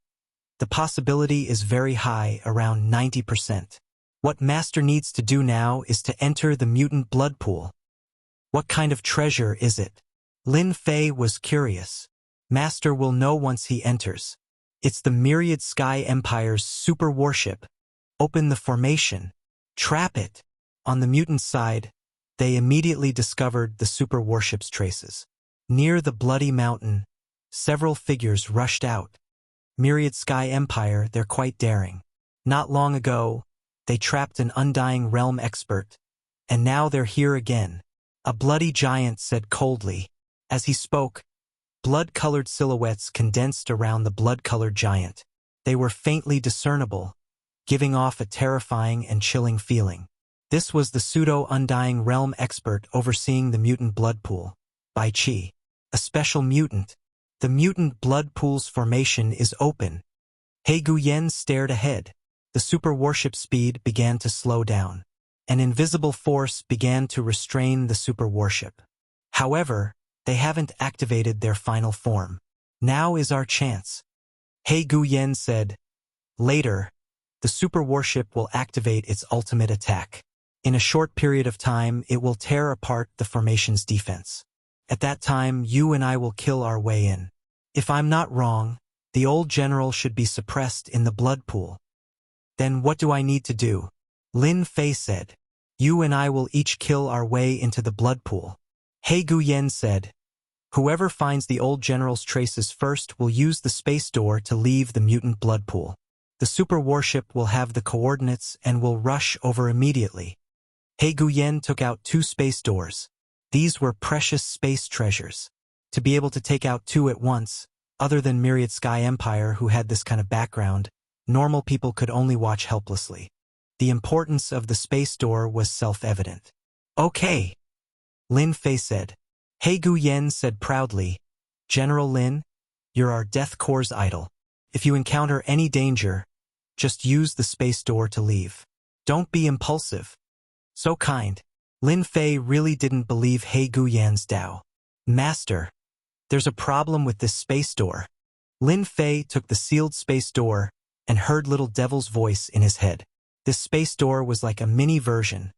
the possibility is very high, around 90%. What Master needs to do now is to enter the mutant blood pool. What kind of treasure is it? Lin Fei was curious. Master will know once he enters. It's the Myriad Sky Empire's super warship. Open the formation. Trap it. On the mutant side, they immediately discovered the super warship's traces. Near the bloody mountain, several figures rushed out. Myriad Sky Empire, they're quite daring. Not long ago, they trapped an undying realm expert, and now they're here again. A bloody giant said coldly. As he spoke, blood-colored silhouettes condensed around the blood-colored giant. They were faintly discernible, giving off a terrifying and chilling feeling. This was the pseudo-undying realm expert overseeing the mutant blood pool, Bai Qi. A special mutant. The mutant blood pool's formation is open. He Guyen stared ahead. The super warship speed began to slow down. An invisible force began to restrain the super warship. However, they haven't activated their final form. Now is our chance. He Guyen said. Later, the super warship will activate its ultimate attack. In a short period of time, it will tear apart the formation's defense. At that time, you and I will kill our way in. If I'm not wrong, the old general should be suppressed in the blood pool. Then what do I need to do? Lin Fei said. You and I will each kill our way into the blood pool. He Guyen said. Whoever finds the old general's traces first will use the space door to leave the mutant blood pool. The super warship will have the coordinates and will rush over immediately. He Guyen took out 2 space doors. These were precious space treasures. To be able to take out 2 at once, other than Myriad Sky Empire who had this kind of background, normal people could only watch helplessly. The importance of the space door was self-evident. Okay, Lin Fei said. He Guyen said proudly, General Lin, you're our Death Corps' idol. If you encounter any danger, just use the space door to leave. Don't be impulsive. So kind. Lin Fei really didn't believe He Guyen's Tao. Master, there's a problem with this space door. Lin Fei took the sealed space door and heard Little Devil's voice in his head. This space door was like a mini version,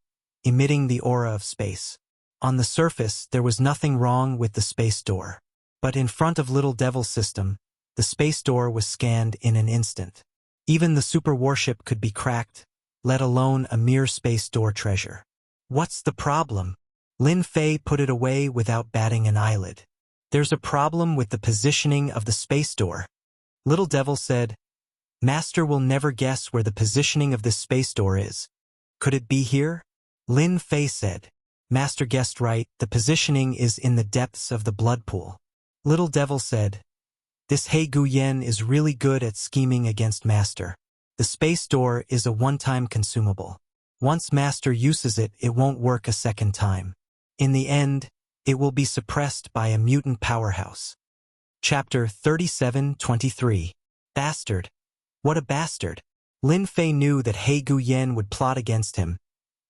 emitting the aura of space. On the surface, there was nothing wrong with the space door. But in front of Little Devil's system, the space door was scanned in an instant. Even the super warship could be cracked, let alone a mere space door treasure. What's the problem? Lin Fei put it away without batting an eyelid. There's a problem with the positioning of the space door. Little Devil said, Master will never guess where the positioning of this space door is. Could it be here? Lin Fei said. Master guessed right, the positioning is in the depths of the blood pool. Little Devil said, This He Guyen is really good at scheming against Master. The space door is a one-time consumable. Once Master uses it, it won't work a second time. In the end, it will be suppressed by a mutant powerhouse. Chapter 37-23. Bastard. What a bastard. Lin Fei knew that He Guyen would plot against him,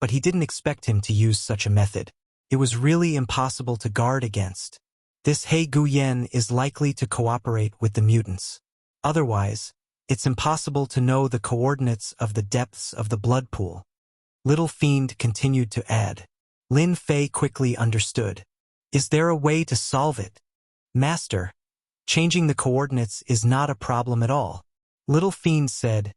but he didn't expect him to use such a method. It was really impossible to guard against. This He Guyen is likely to cooperate with the mutants. Otherwise, it's impossible to know the coordinates of the depths of the blood pool. Little Fiend continued to add. Lin Fei quickly understood. Is there a way to solve it? Master, changing the coordinates is not a problem at all. Little Fiend said,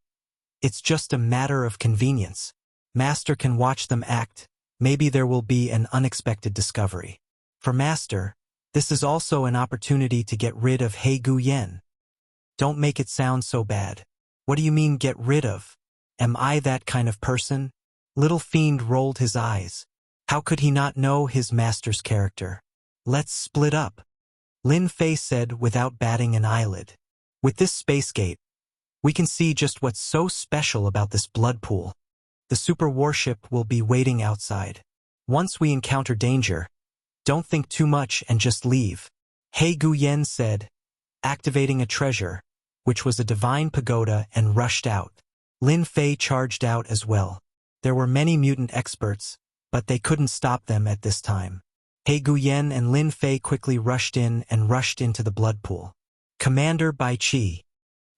It's just a matter of convenience. Master can watch them act. Maybe there will be an unexpected discovery. For Master, this is also an opportunity to get rid of He Guyen. Don't make it sound so bad. What do you mean get rid of? Am I that kind of person? Little Fiend rolled his eyes. How could he not know his master's character? Let's split up, Lin Fei said without batting an eyelid. With this space gate, we can see just what's so special about this blood pool. The super warship will be waiting outside. Once we encounter danger, don't think too much and just leave. He Guyen said, activating a treasure, which was a divine pagoda, and rushed out. Lin Fei charged out as well. There were many mutant experts, but they couldn't stop them at this time. He Guyen and Lin Fei quickly rushed in and rushed into the blood pool. Commander Bai Qi.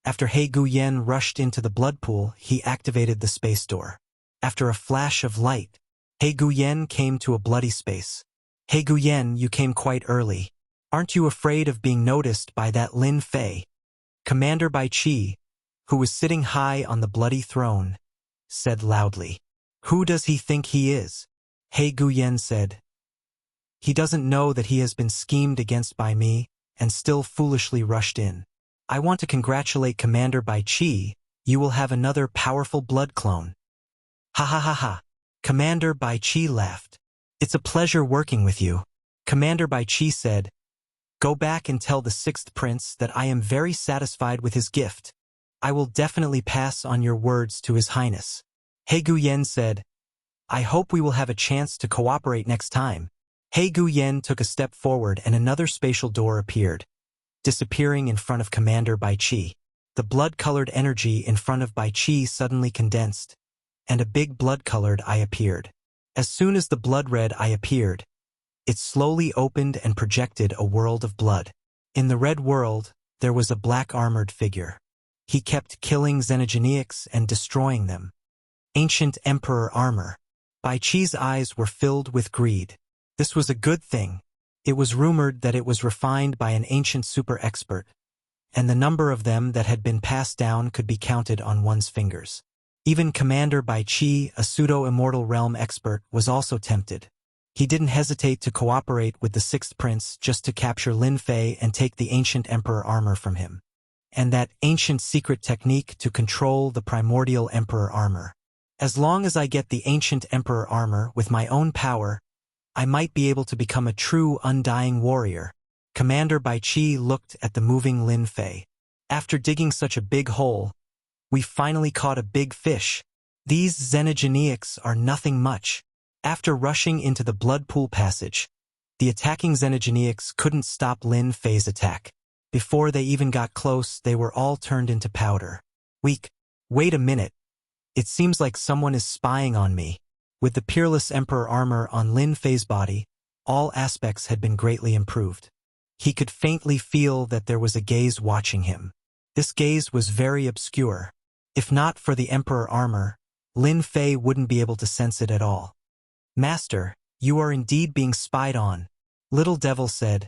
After He Guyen rushed into the blood pool, he activated the space door. After a flash of light, He Guyen came to a bloody space. He Guyen, you came quite early. Aren't you afraid of being noticed by that Lin Fei? Commander Bai Qi, who was sitting high on the bloody throne, said loudly. Who does he think he is? He Guyen said. He doesn't know that he has been schemed against by me, and still foolishly rushed in. I want to congratulate Commander Bai Qi. You will have another powerful blood clone. Ha ha ha ha. Commander Bai Qi laughed. It's a pleasure working with you. Commander Bai Qi said, Go back and tell the 6th prince that I am very satisfied with his gift. I will definitely pass on your words to His Highness. He Guyen said, I hope we will have a chance to cooperate next time. He Guyen took a step forward and another spatial door appeared, disappearing in front of Commander Bai Qi. The blood-colored energy in front of Bai Qi suddenly condensed, and a big blood-colored eye appeared. As soon as the blood-red eye appeared, it slowly opened and projected a world of blood. In the red world, there was a black armored figure. He kept killing xenogenics and destroying them. Ancient Emperor armor. Bai Qi's eyes were filled with greed. This was a good thing. It was rumored that it was refined by an ancient super expert, and the number of them that had been passed down could be counted on one's fingers. Even Commander Bai Qi, a pseudo-immortal realm expert, was also tempted. He didn't hesitate to cooperate with the Sixth Prince just to capture Lin Fei and take the ancient Emperor armor from him. And that ancient secret technique to control the primordial Emperor armor. As long as I get the ancient Emperor armor with my own power, I might be able to become a true undying warrior. Commander Bai Qi looked at the moving Lin Fei. After digging such a big hole, we finally caught a big fish. These xenogenics are nothing much. After rushing into the blood pool passage, the attacking xenogenics couldn't stop Lin Fei's attack. Before they even got close, they were all turned into powder. Weak. Wait a minute. It seems like someone is spying on me. With the peerless Emperor armor on Lin Fei's body, all aspects had been greatly improved. He could faintly feel that there was a gaze watching him. This gaze was very obscure. If not for the Emperor armor, Lin Fei wouldn't be able to sense it at all. Master, you are indeed being spied on. Little Devil said.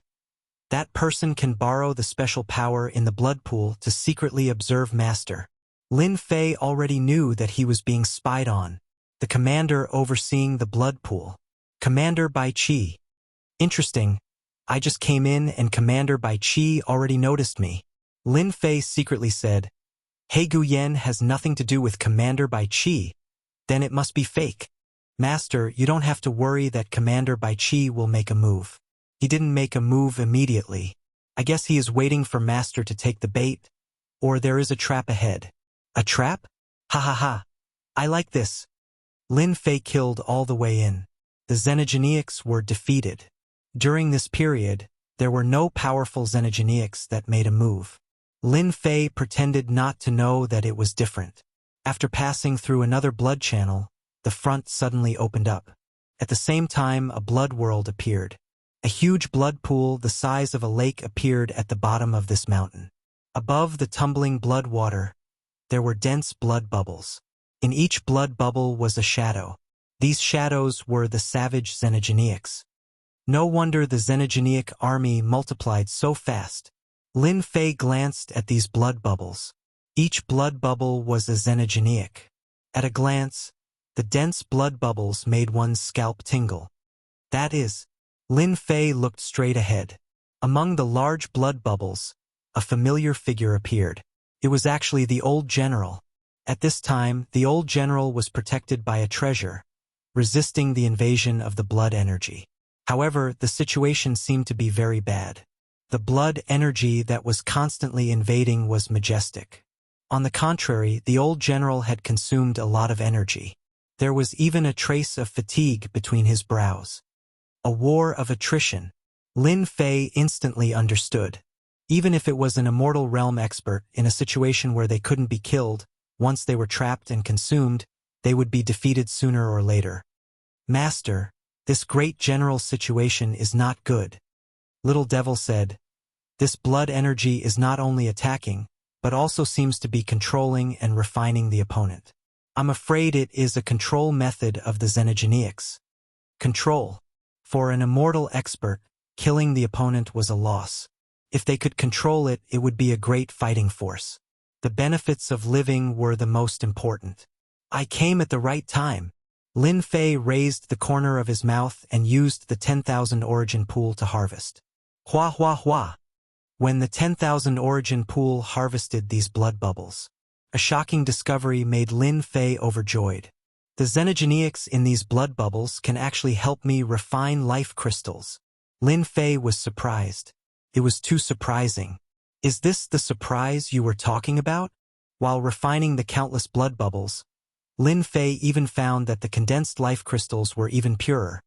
That person can borrow the special power in the blood pool to secretly observe Master. Lin Fei already knew that he was being spied on. The commander overseeing the blood pool. Commander Bai Qi. Interesting. I just came in and Commander Bai Qi already noticed me. Lin Fei secretly said, He Guyen has nothing to do with Commander Bai Qi. Then it must be fake. Master, you don't have to worry that Commander Bai Qi will make a move. He didn't make a move immediately. I guess he is waiting for Master to take the bait. Or there is a trap ahead. A trap? Ha ha ha. I like this. Lin Fei killed all the way in. The xenogenics were defeated. During this period, there were no powerful xenogenics that made a move. Lin Fei pretended not to know that it was different. After passing through another blood channel, the front suddenly opened up. At the same time, a blood world appeared. A huge blood pool the size of a lake appeared at the bottom of this mountain. Above the tumbling blood water, there were dense blood bubbles. In each blood bubble was a shadow. These shadows were the savage xenogenics. No wonder the xenogenic army multiplied so fast. Lin Fei glanced at these blood bubbles. Each blood bubble was a xenogenic. At a glance, the dense blood bubbles made one's scalp tingle. That is, Lin Fei looked straight ahead. Among the large blood bubbles, a familiar figure appeared. It was actually the old general. At this time, the old general was protected by a treasure, resisting the invasion of the blood energy. However, the situation seemed to be very bad. The blood energy that was constantly invading was majestic. On the contrary, the old general had consumed a lot of energy. There was even a trace of fatigue between his brows. A war of attrition. Lin Fei instantly understood. Even if it was an immortal realm expert in a situation where they couldn't be killed, once they were trapped and consumed, they would be defeated sooner or later. Master, this great general situation is not good. Little Devil said, this blood energy is not only attacking, but also seems to be controlling and refining the opponent. I'm afraid it is a control method of the xenogenics. Control. For an immortal expert, killing the opponent was a loss. If they could control it, it would be a great fighting force. The benefits of living were the most important. I came at the right time. Lin Fei raised the corner of his mouth and used the 10,000 origin pool to harvest. Hua hua hua. When the 10,000 origin pool harvested these blood bubbles, a shocking discovery made Lin Fei overjoyed. The xenogenics in these blood bubbles can actually help me refine life crystals. Lin Fei was surprised. It was too surprising. Is this the surprise you were talking about? While refining the countless blood bubbles, Lin Fei even found that the condensed life crystals were even purer.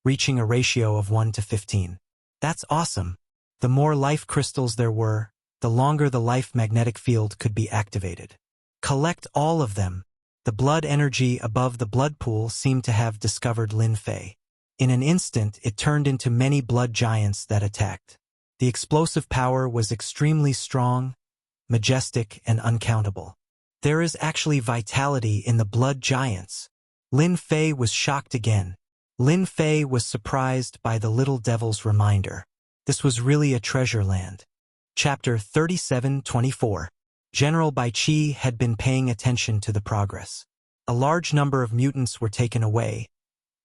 reaching a ratio of 1 to 15. That's awesome. The more life crystals there were, the longer the life magnetic field could be activated. Collect all of them. The blood energy above the blood pool seemed to have discovered Lin Fei. In an instant, it turned into many blood giants that attacked. The explosive power was extremely strong, majestic, and uncountable. There is actually vitality in the blood giants. Lin Fei was shocked again. Lin Fei was surprised by the little devil's reminder. This was really a treasure land. Chapter 37-24. General Bai Qi had been paying attention to the progress. A large number of mutants were taken away,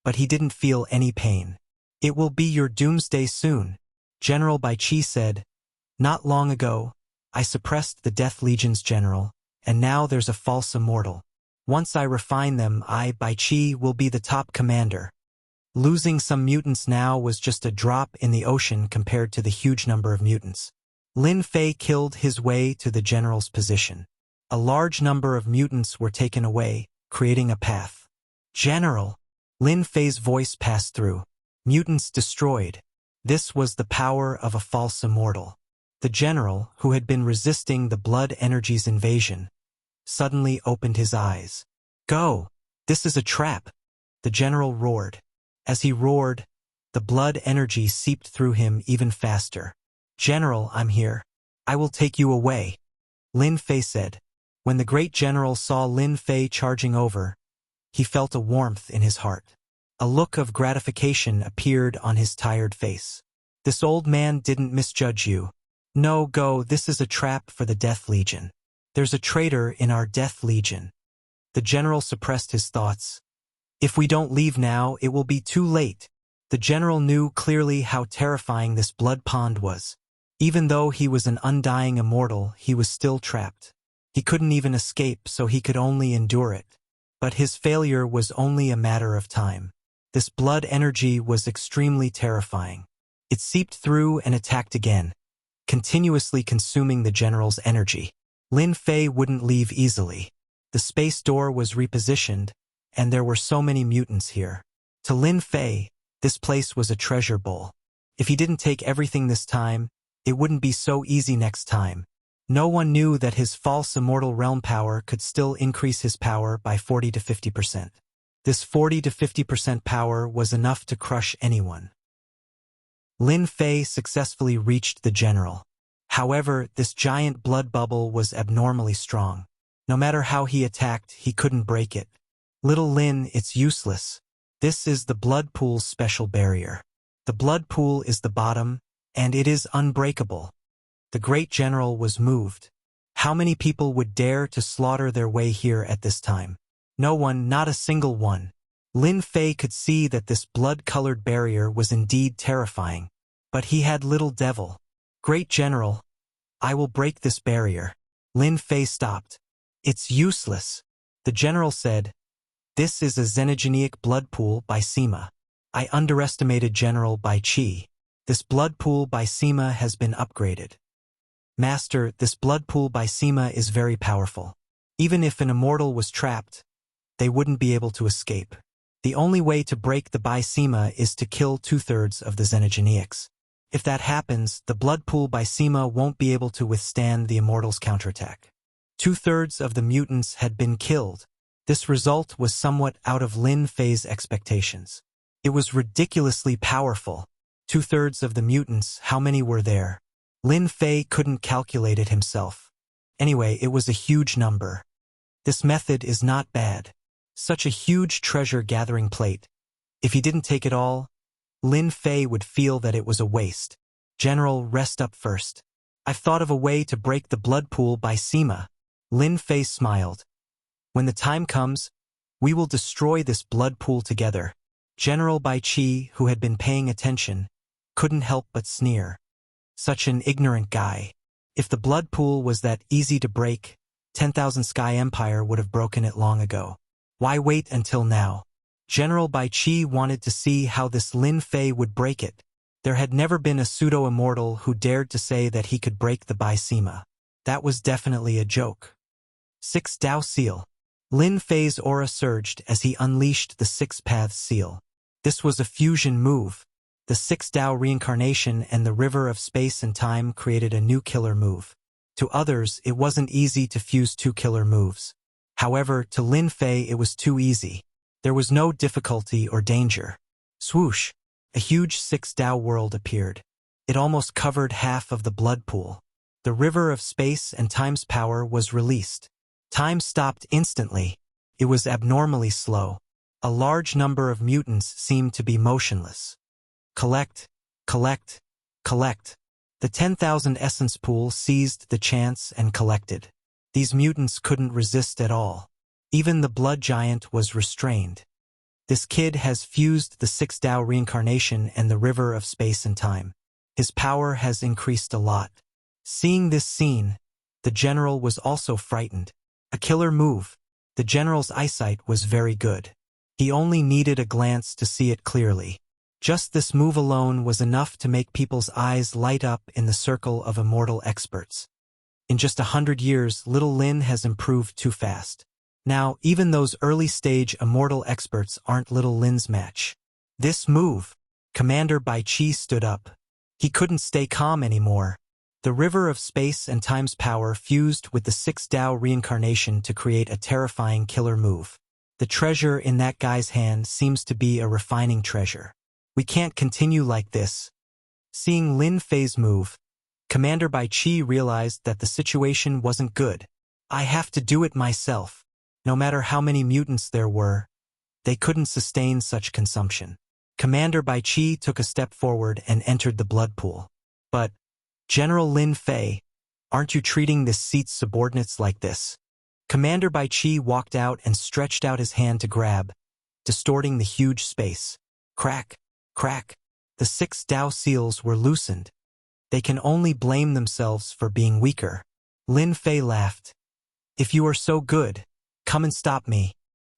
but he didn't feel any pain. It will be your doomsday soon, General Bai Qi said. Not long ago, I suppressed the Death Legion's general, and now there's a false immortal. Once I refine them, I, Bai Qi, will be the top commander. Losing some mutants now was just a drop in the ocean compared to the huge number of mutants. Lin Fei killed his way to the general's position. A large number of mutants were taken away, creating a path. General! Lin Fei's voice passed through. Mutants destroyed. This was the power of a false immortal. The general, who had been resisting the blood energy's invasion, suddenly opened his eyes. Go! This is a trap! The general roared. As he roared, the blood energy seeped through him even faster. General, I'm here. I will take you away, Lin Fei said. When the great general saw Lin Fei charging over, he felt a warmth in his heart. A look of gratification appeared on his tired face. This old man didn't misjudge you. No, go, this is a trap for the Death Legion. There's a traitor in our Death Legion. The general suppressed his thoughts. If we don't leave now, it will be too late. The general knew clearly how terrifying this blood pond was. Even though he was an undying immortal, he was still trapped. He couldn't even escape, so he could only endure it. But his failure was only a matter of time. This blood energy was extremely terrifying. It seeped through and attacked again, continuously consuming the general's energy. Lin Fei wouldn't leave easily. The space door was repositioned, and there were so many mutants here. To Lin Fei, this place was a treasure bowl. If he didn't take everything this time, it wouldn't be so easy next time. No one knew that his false immortal realm power could still increase his power by 40 to 50%. This 40 to 50% power was enough to crush anyone. Lin Fei successfully reached the general. However, this giant blood bubble was abnormally strong. No matter how he attacked, he couldn't break it. Little Lin, it's useless. This is the blood pool's special barrier. The blood pool is the bottom, and it is unbreakable. The great general was moved. How many people would dare to slaughter their way here at this time? No one, not a single one. Lin Fei could see that this blood-colored barrier was indeed terrifying. But he had little devil. Great general, I will break this barrier. Lin Fei stopped. It's useless. The general said, this is a xenogenic blood pool by Sima. I underestimated General Bai Qi. This blood pool by Sima has been upgraded. Master, this blood pool by Sima is very powerful. Even if an immortal was trapped, they wouldn't be able to escape. The only way to break the Bai Sima is to kill 2/3 of the xenogenics. If that happens, the blood pool by Sima won't be able to withstand the immortal's counterattack. 2/3 of the mutants had been killed. This result was somewhat out of Lin Fei's expectations. It was ridiculously powerful. 2/3 of the mutants, how many were there? Lin Fei couldn't calculate it himself. Anyway, it was a huge number. This method is not bad. Such a huge treasure-gathering plate. If he didn't take it all, Lin Fei would feel that it was a waste. General, rest up first. I've thought of a way to break the blood pool by Sima. Lin Fei smiled. When the time comes, we will destroy this blood pool together. General Bai Qi, who had been paying attention, couldn't help but sneer. Such an ignorant guy. If the blood pool was that easy to break, 10,000 Sky Empire would have broken it long ago. Why wait until now? General Bai Qi wanted to see how this Lin Fei would break it. There had never been a pseudo-immortal who dared to say that he could break the Bai Sima. That was definitely a joke. 6 Dao Seal. Lin Fei's aura surged as he unleashed the 6 Paths Seal. This was a fusion move. The 6 Dao reincarnation and the river of space and time created a new killer move. To others, it wasn't easy to fuse 2 killer moves. However, to Lin Fei it was too easy. There was no difficulty or danger. Swoosh! A huge 6 Dao world appeared. It almost covered half of the blood pool. The river of space and time's power was released. Time stopped instantly. It was abnormally slow. A large number of mutants seemed to be motionless. Collect, collect, collect. The 10,000 essence pool seized the chance and collected. These mutants couldn't resist at all. Even the blood giant was restrained. This kid has fused the 6 Dao reincarnation and the river of space and time. His power has increased a lot. Seeing this scene, the general was also frightened. A killer move. The general's eyesight was very good. He only needed a glance to see it clearly. Just this move alone was enough to make people's eyes light up in the circle of immortal experts. In just 100 years, little Lin has improved too fast. Now, even those early-stage immortal experts aren't little Lin's match. This move, Commander Bai Qi stood up. He couldn't stay calm anymore. The river of space and time's power fused with the 6 Dao reincarnation to create a terrifying killer move. The treasure in that guy's hand seems to be a refining treasure. We can't continue like this. Seeing Lin Fei's move, Commander Bai Qi realized that the situation wasn't good. I have to do it myself. No matter how many mutants there were, they couldn't sustain such consumption. Commander Bai Qi took a step forward and entered the blood pool. But, General Lin Fei, aren't you treating this seat's subordinates like this? Commander Bai Qi walked out and stretched out his hand to grab, distorting the huge space. Crack, crack. The 6 Dao seals were loosened. They can only blame themselves for being weaker. Lin Fei laughed. If you are so good, come and stop me.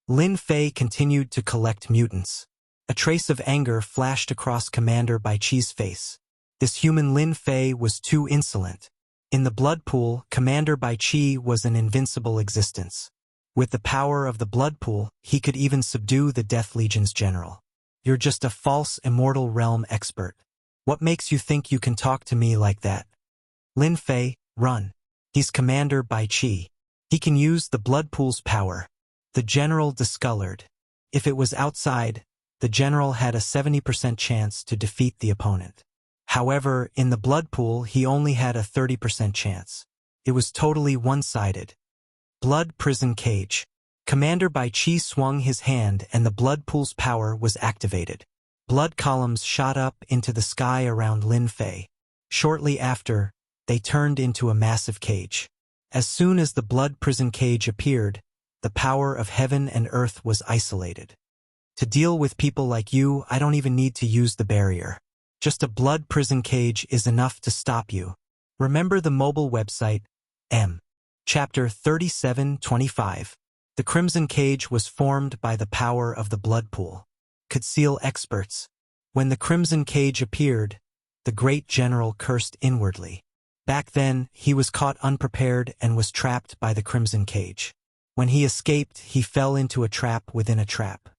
Lin Fei continued to collect mutants. A trace of anger flashed across Commander Bai Qi's face. This human Lin Fei was too insolent. In the blood pool, Commander Bai Qi was an invincible existence. With the power of the blood pool, he could even subdue the Death Legion's general. You're just a false immortal realm expert. What makes you think you can talk to me like that? Lin Fei, run. He's Commander Bai Qi. He can use the blood pool's power. The general discolored. If it was outside, the general had a 70% chance to defeat the opponent. However, in the blood pool, he only had a 30% chance. It was totally one-sided. Blood prison cage. Commander Bai Qi swung his hand and the blood pool's power was activated. Blood columns shot up into the sky around Lin Fei. Shortly after, they turned into a massive cage. As soon as the blood prison cage appeared, the power of heaven and earth was isolated. To deal with people like you, I don't even need to use the barrier. Just a blood prison cage is enough to stop you. Remember the mobile website, M. Chapter 3725. The Crimson Cage was formed by the power of the blood pool. Could seal experts. When the Crimson Cage appeared, the great general cursed inwardly. Back then, he was caught unprepared and was trapped by the Crimson Cage. When he escaped, he fell into a trap within a trap.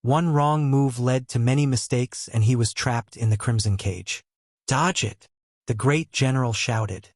One wrong move led to many mistakes and he was trapped in the Crimson Cage. Dodge it! The great general shouted.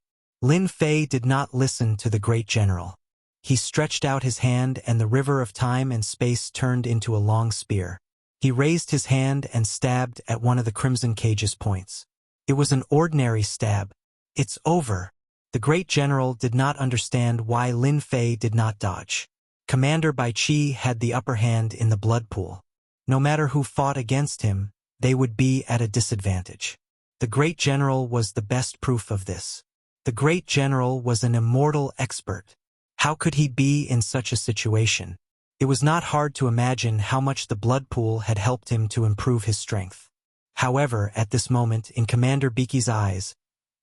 Lin Fei did not listen to the great general. He stretched out his hand and the river of time and space turned into a long spear. He raised his hand and stabbed at one of the Crimson Cage's points. It was an ordinary stab. It's over. The great general did not understand why Lin Fei did not dodge. Commander Bai Qi had the upper hand in the blood pool. No matter who fought against him, they would be at a disadvantage. The great general was the best proof of this. The great general was an immortal expert. How could he be in such a situation? It was not hard to imagine how much the blood pool had helped him to improve his strength. However, at this moment, in Commander Biki's eyes,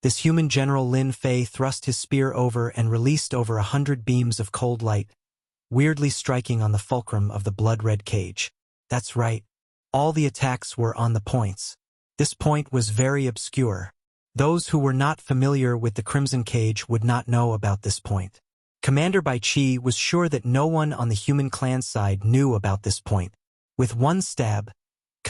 this human general Lin Fei thrust his spear over and released over 100 beams of cold light, weirdly striking on the fulcrum of the blood-red cage. That's right. All the attacks were on the points. This point was very obscure. Those who were not familiar with the Crimson Cage would not know about this point. Commander Bai Qi was sure that no one on the human clan side knew about this point. With one stab,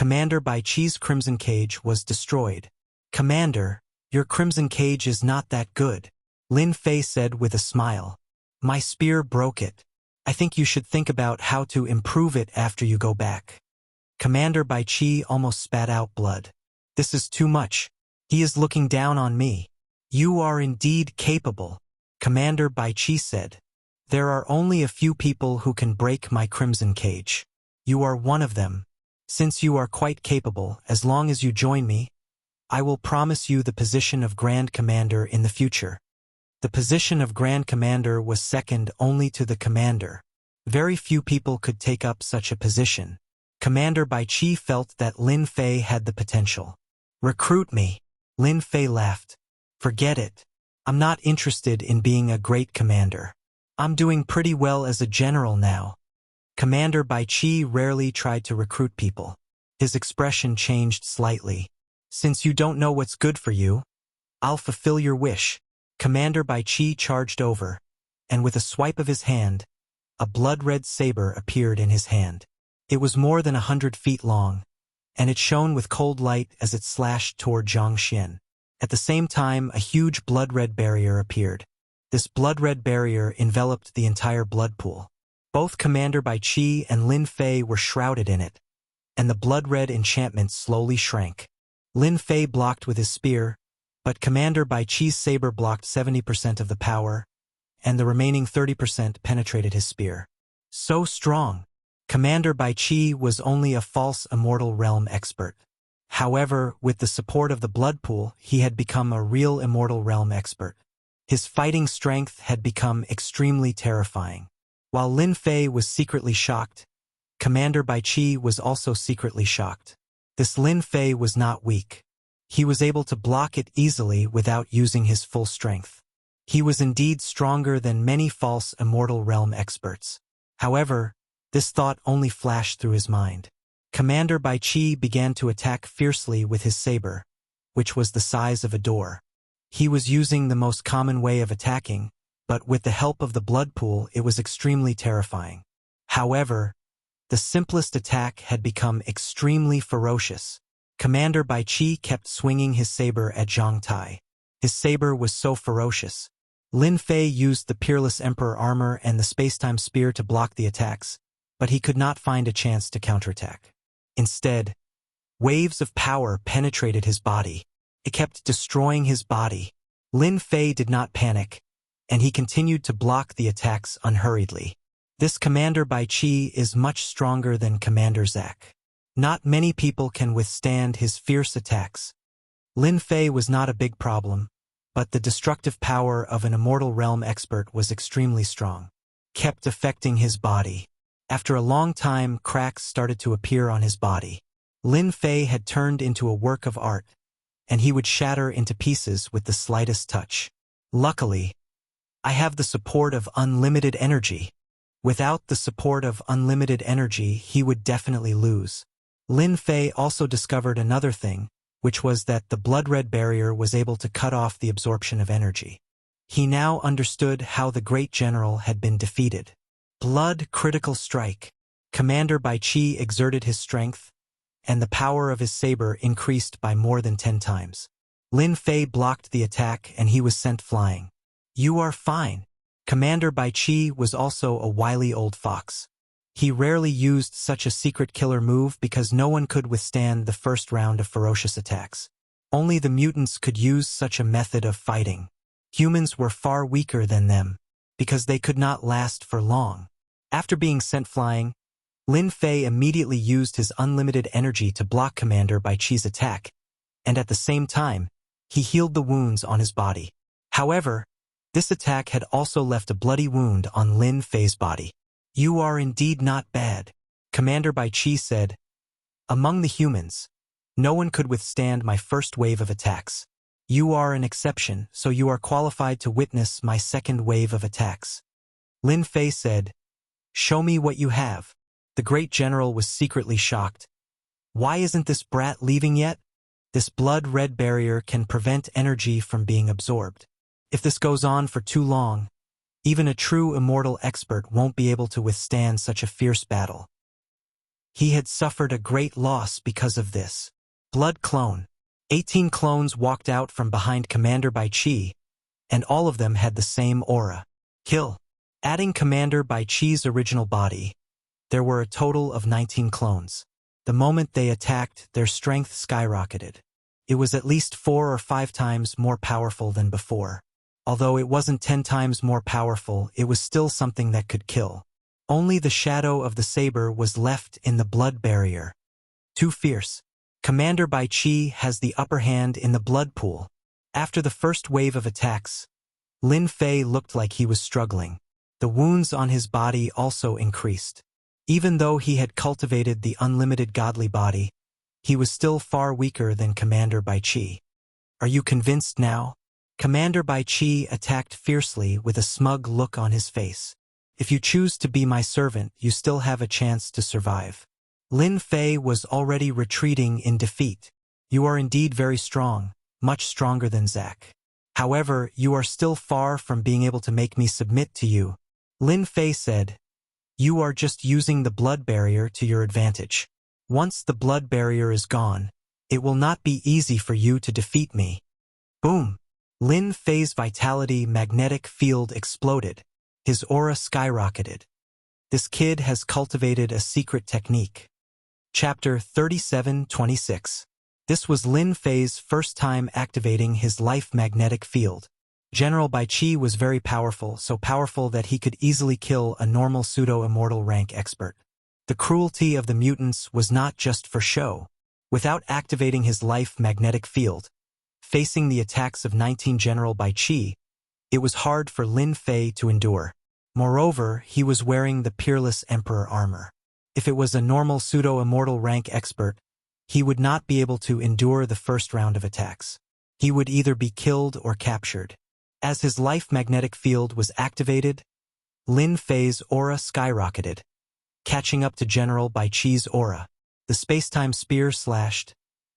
Commander Bai Chi's crimson cage was destroyed. Commander, your crimson cage is not that good, Lin Fei said with a smile. My spear broke it. I think you should think about how to improve it after you go back. Commander Bai Chi almost spat out blood. This is too much. He is looking down on me. You are indeed capable, Commander Bai Chi said. There are only a few people who can break my crimson cage. You are one of them. Since you are quite capable, as long as you join me, I will promise you the position of Grand Commander in the future. The position of Grand Commander was second only to the Commander. Very few people could take up such a position. Commander Bai Chi felt that Lin Fei had the potential. Recruit me. Lin Fei laughed. Forget it. I'm not interested in being a great commander. I'm doing pretty well as a general now. Commander Bai Chi rarely tried to recruit people. His expression changed slightly. Since you don't know what's good for you, I'll fulfill your wish. Commander Bai Chi charged over, and with a swipe of his hand, a blood-red saber appeared in his hand. It was more than 100 feet long, and it shone with cold light as it slashed toward Zhang Xian. At the same time, a huge blood-red barrier appeared. This blood-red barrier enveloped the entire blood pool. Both Commander Bai Chi and Lin Fei were shrouded in it, and the blood-red enchantment slowly shrank. Lin Fei blocked with his spear, but Commander Bai Chi's saber blocked 70% of the power, and the remaining 30% penetrated his spear. So strong! Commander Bai Chi was only a false immortal realm expert. However, with the support of the blood pool, he had become a real immortal realm expert. His fighting strength had become extremely terrifying. While Lin Fei was secretly shocked, Commander Bai Chi was also secretly shocked. This Lin Fei was not weak. He was able to block it easily without using his full strength. He was indeed stronger than many false immortal realm experts. However, this thought only flashed through his mind. Commander Bai Chi began to attack fiercely with his saber, which was the size of a door. He was using the most common way of attacking, but with the help of the blood pool it was extremely terrifying. However, the simplest attack had become extremely ferocious. Commander Bai Chi kept swinging his saber at Zhang Tai. His saber was so ferocious. Lin Fei used the Peerless Emperor armor and the Spacetime Spear to block the attacks, but he could not find a chance to counterattack. Instead, waves of power penetrated his body. It kept destroying his body. Lin Fei did not panic, and he continued to block the attacks unhurriedly. This Commander Bai Chi is much stronger than Commander Zack. Not many people can withstand his fierce attacks. Lin Fei was not a big problem, but the destructive power of an immortal realm expert was extremely strong. Kept affecting his body. After a long time, cracks started to appear on his body. Lin Fei had turned into a work of art, and he would shatter into pieces with the slightest touch. Luckily, I have the support of unlimited energy. Without the support of unlimited energy, he would definitely lose. Lin Fei also discovered another thing, which was that the blood-red barrier was able to cut off the absorption of energy. He now understood how the great general had been defeated. Blood critical strike. Commander Bai Chi exerted his strength, and the power of his saber increased by more than 10 times. Lin Fei blocked the attack and he was sent flying. You are fine. Commander Bai Chi was also a wily old fox. He rarely used such a secret killer move because no one could withstand the first round of ferocious attacks. Only the mutants could use such a method of fighting. Humans were far weaker than them, because they could not last for long. After being sent flying, Lin Fei immediately used his unlimited energy to block Commander Bai Chi's attack, and at the same time, he healed the wounds on his body. However, this attack had also left a bloody wound on Lin Fei's body. You are indeed not bad, Commander Bai Chi said. Among the humans, no one could withstand my first wave of attacks. You are an exception, so you are qualified to witness my second wave of attacks. Lin Fei said, Show me what you have. The great general was secretly shocked. Why isn't this brat leaving yet? This blood-red barrier can prevent energy from being absorbed. If this goes on for too long, even a true immortal expert won't be able to withstand such a fierce battle. He had suffered a great loss because of this. Blood clone. 18 clones walked out from behind Commander Bai Qi, and all of them had the same aura. Kill. Adding Commander Bai Qi's original body, there were a total of 19 clones. The moment they attacked, their strength skyrocketed. It was at least 4 or 5 times more powerful than before. Although it wasn't 10 times more powerful, it was still something that could kill. Only the shadow of the saber was left in the blood barrier. Too fierce. Commander Bai Qi has the upper hand in the blood pool. After the first wave of attacks, Lin Fei looked like he was struggling. The wounds on his body also increased. Even though he had cultivated the unlimited godly body, he was still far weaker than Commander Bai Qi. Are you convinced now? Commander Bai Qi attacked fiercely with a smug look on his face. If you choose to be my servant, you still have a chance to survive. Lin Fei was already retreating in defeat. You are indeed very strong, much stronger than Zack. However, you are still far from being able to make me submit to you. Lin Fei said, you are just using the blood barrier to your advantage. Once the blood barrier is gone, it will not be easy for you to defeat me. Boom! Lin Fei's vitality magnetic field exploded. His aura skyrocketed. This kid has cultivated a secret technique. Chapter 37-26. This was Lin Fei's first time activating his life magnetic field. General Bai Qi was very powerful, so powerful that he could easily kill a normal pseudo-immortal rank expert. The cruelty of the mutants was not just for show. Without activating his life magnetic field, facing the attacks of 19 General Bai Qi, it was hard for Lin Fei to endure. Moreover, he was wearing the Peerless Emperor armor. If it was a normal pseudo-immortal rank expert, he would not be able to endure the first round of attacks. He would either be killed or captured. As his life magnetic field was activated, Lin Fei's aura skyrocketed, catching up to General Bai Qi's aura. The space-time spear slashed,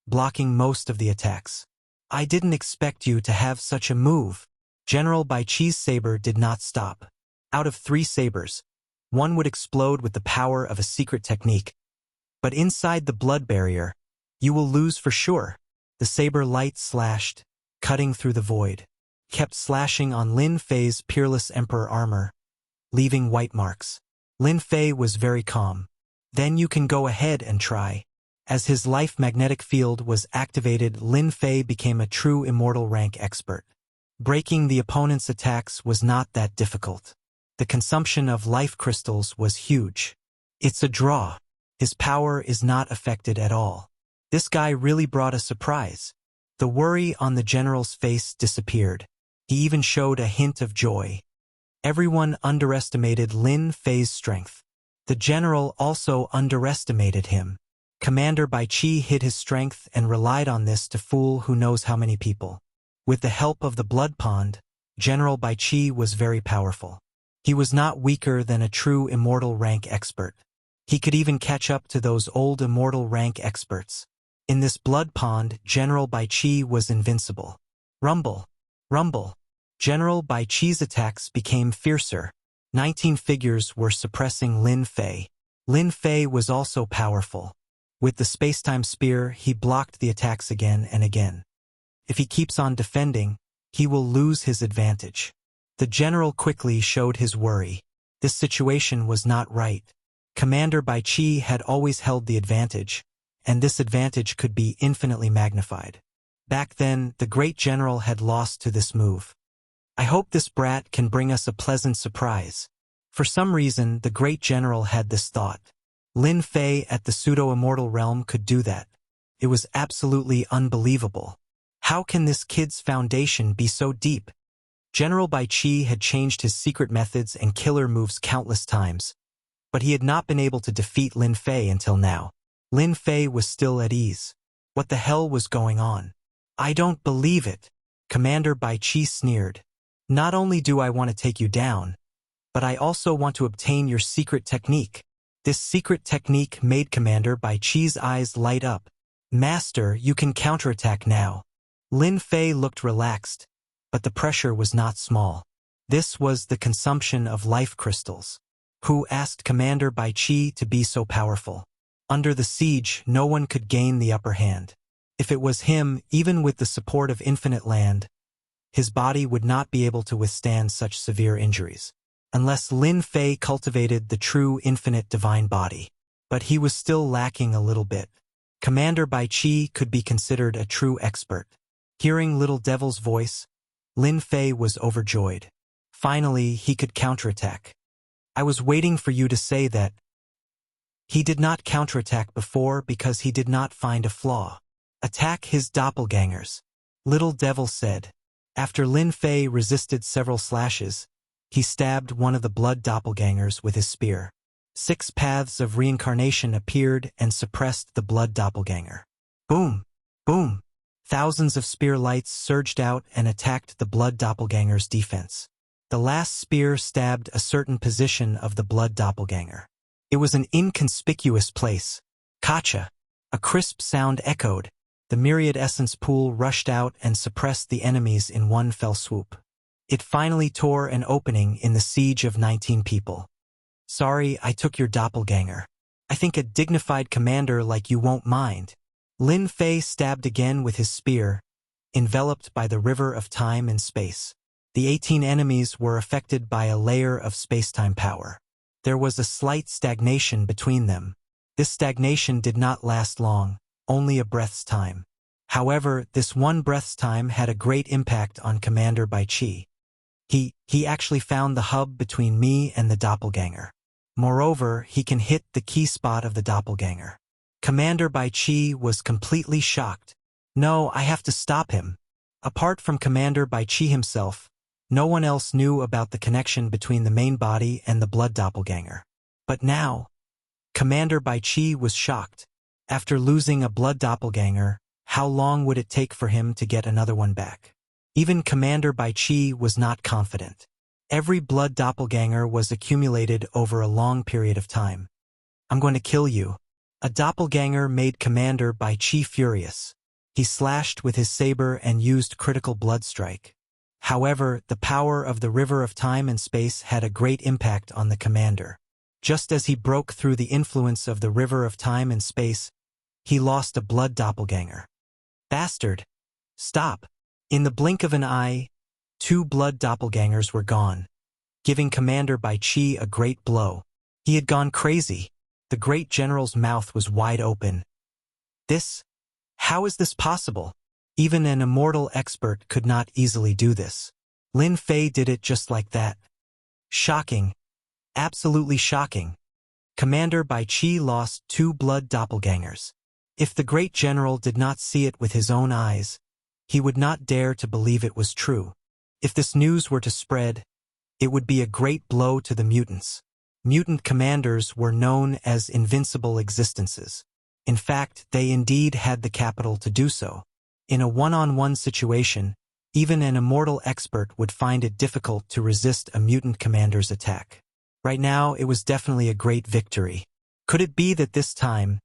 blocking most of the attacks. I didn't expect you to have such a move. General Bai Qi's saber did not stop. Out of 3 sabers, 1 would explode with the power of a secret technique. But inside the blood barrier, you will lose for sure. The saber light slashed, cutting through the void, kept slashing on Lin Fei's Peerless Emperor armor, leaving white marks. Lin Fei was very calm. Then you can go ahead and try. As his life magnetic field was activated, Lin Fei became a true immortal rank expert. Breaking the opponent's attacks was not that difficult. The consumption of life crystals was huge. It's a draw. His power is not affected at all. This guy really brought a surprise. The worry on the general's face disappeared. He even showed a hint of joy. Everyone underestimated Lin Fei's strength. The general also underestimated him. Commander Bai Qi hid his strength and relied on this to fool who knows how many people. With the help of the blood pond, General Bai Qi was very powerful. He was not weaker than a true immortal rank expert. He could even catch up to those old immortal rank experts. In this blood pond, General Bai Qi was invincible. Rumble. Rumble. General Bai Qi's attacks became fiercer. 19 figures were suppressing Lin Fei. Lin Fei was also powerful. With the space-time spear, he blocked the attacks again and again. If he keeps on defending, he will lose his advantage. The general quickly showed his worry. This situation was not right. Commander Bai Qi had always held the advantage, and this advantage could be infinitely magnified. Back then, the great general had lost to this move. I hope this brat can bring us a pleasant surprise. For some reason, the great general had this thought. Lin Fei at the pseudo-immortal realm could do that. It was absolutely unbelievable. How can this kid's foundation be so deep? General Bai Qi had changed his secret methods and killer moves countless times, but he had not been able to defeat Lin Fei until now. Lin Fei was still at ease. What the hell was going on? I don't believe it. Commander Bai Qi sneered. Not only do I want to take you down, but I also want to obtain your secret technique. This secret technique made Commander Bai Qi's eyes light up. Master, you can counterattack now. Lin Fei looked relaxed, but the pressure was not small. This was the consumption of life crystals. Who asked Commander Bai Qi to be so powerful? Under the siege, no one could gain the upper hand. If it was him, even with the support of infinite land, his body would not be able to withstand such severe injuries, unless Lin Fei cultivated the true infinite divine body. But he was still lacking a little bit. Commander Bai Qi could be considered a true expert. Hearing Little Devil's voice, Lin Fei was overjoyed. Finally, he could counterattack. I was waiting for you to say that. He did not counterattack before because he did not find a flaw. Attack his doppelgangers, Little Devil said. After Lin Fei resisted several slashes, he stabbed one of the blood doppelgangers with his spear. 6 paths of reincarnation appeared and suppressed the blood doppelganger. Boom! Boom! Thousands of spear lights surged out and attacked the blood doppelganger's defense. The last spear stabbed a certain position of the blood doppelganger. It was an inconspicuous place. Kacha! A crisp sound echoed. The myriad essence pool rushed out and suppressed the enemies in one fell swoop. It finally tore an opening in the siege of 19 people. Sorry, I took your doppelganger. I think a dignified commander like you won't mind. Lin Fei stabbed again with his spear, enveloped by the river of time and space. The 18 enemies were affected by a layer of space-time power. There was a slight stagnation between them. This stagnation did not last long, only a breath's time. However, this one breath's time had a great impact on Commander Bai Qi. He actually found the hub between me and the doppelganger. Moreover, he can hit the key spot of the doppelganger. Commander Bai Qi was completely shocked. No, I have to stop him. Apart from Commander Bai Qi himself, no one else knew about the connection between the main body and the blood doppelganger. But now, Commander Bai Qi was shocked. After losing a blood doppelganger, how long would it take for him to get another one back? Even Commander Bai Qi was not confident. Every blood doppelganger was accumulated over a long period of time. I'm going to kill you. A doppelganger made Commander Bai Qi furious. He slashed with his saber and used critical blood strike. However, the power of the river of time and space had a great impact on the commander. Just as he broke through the influence of the river of time and space, he lost a blood doppelganger. Bastard! Stop! In the blink of an eye, 2 blood doppelgangers were gone, giving Commander Bai Qi a great blow. He had gone crazy. The great general's mouth was wide open. How is this possible? Even an immortal expert could not easily do this. Lin Fei did it just like that. Shocking. Absolutely shocking. Commander Bai Qi lost 2 blood doppelgangers. If the great general did not see it with his own eyes, he would not dare to believe it was true. If this news were to spread, it would be a great blow to the mutants. Mutant commanders were known as invincible existences. In fact, they indeed had the capital to do so. In a one-on-one situation, even an immortal expert would find it difficult to resist a mutant commander's attack. Right now, it was definitely a great victory. Could it be that this time,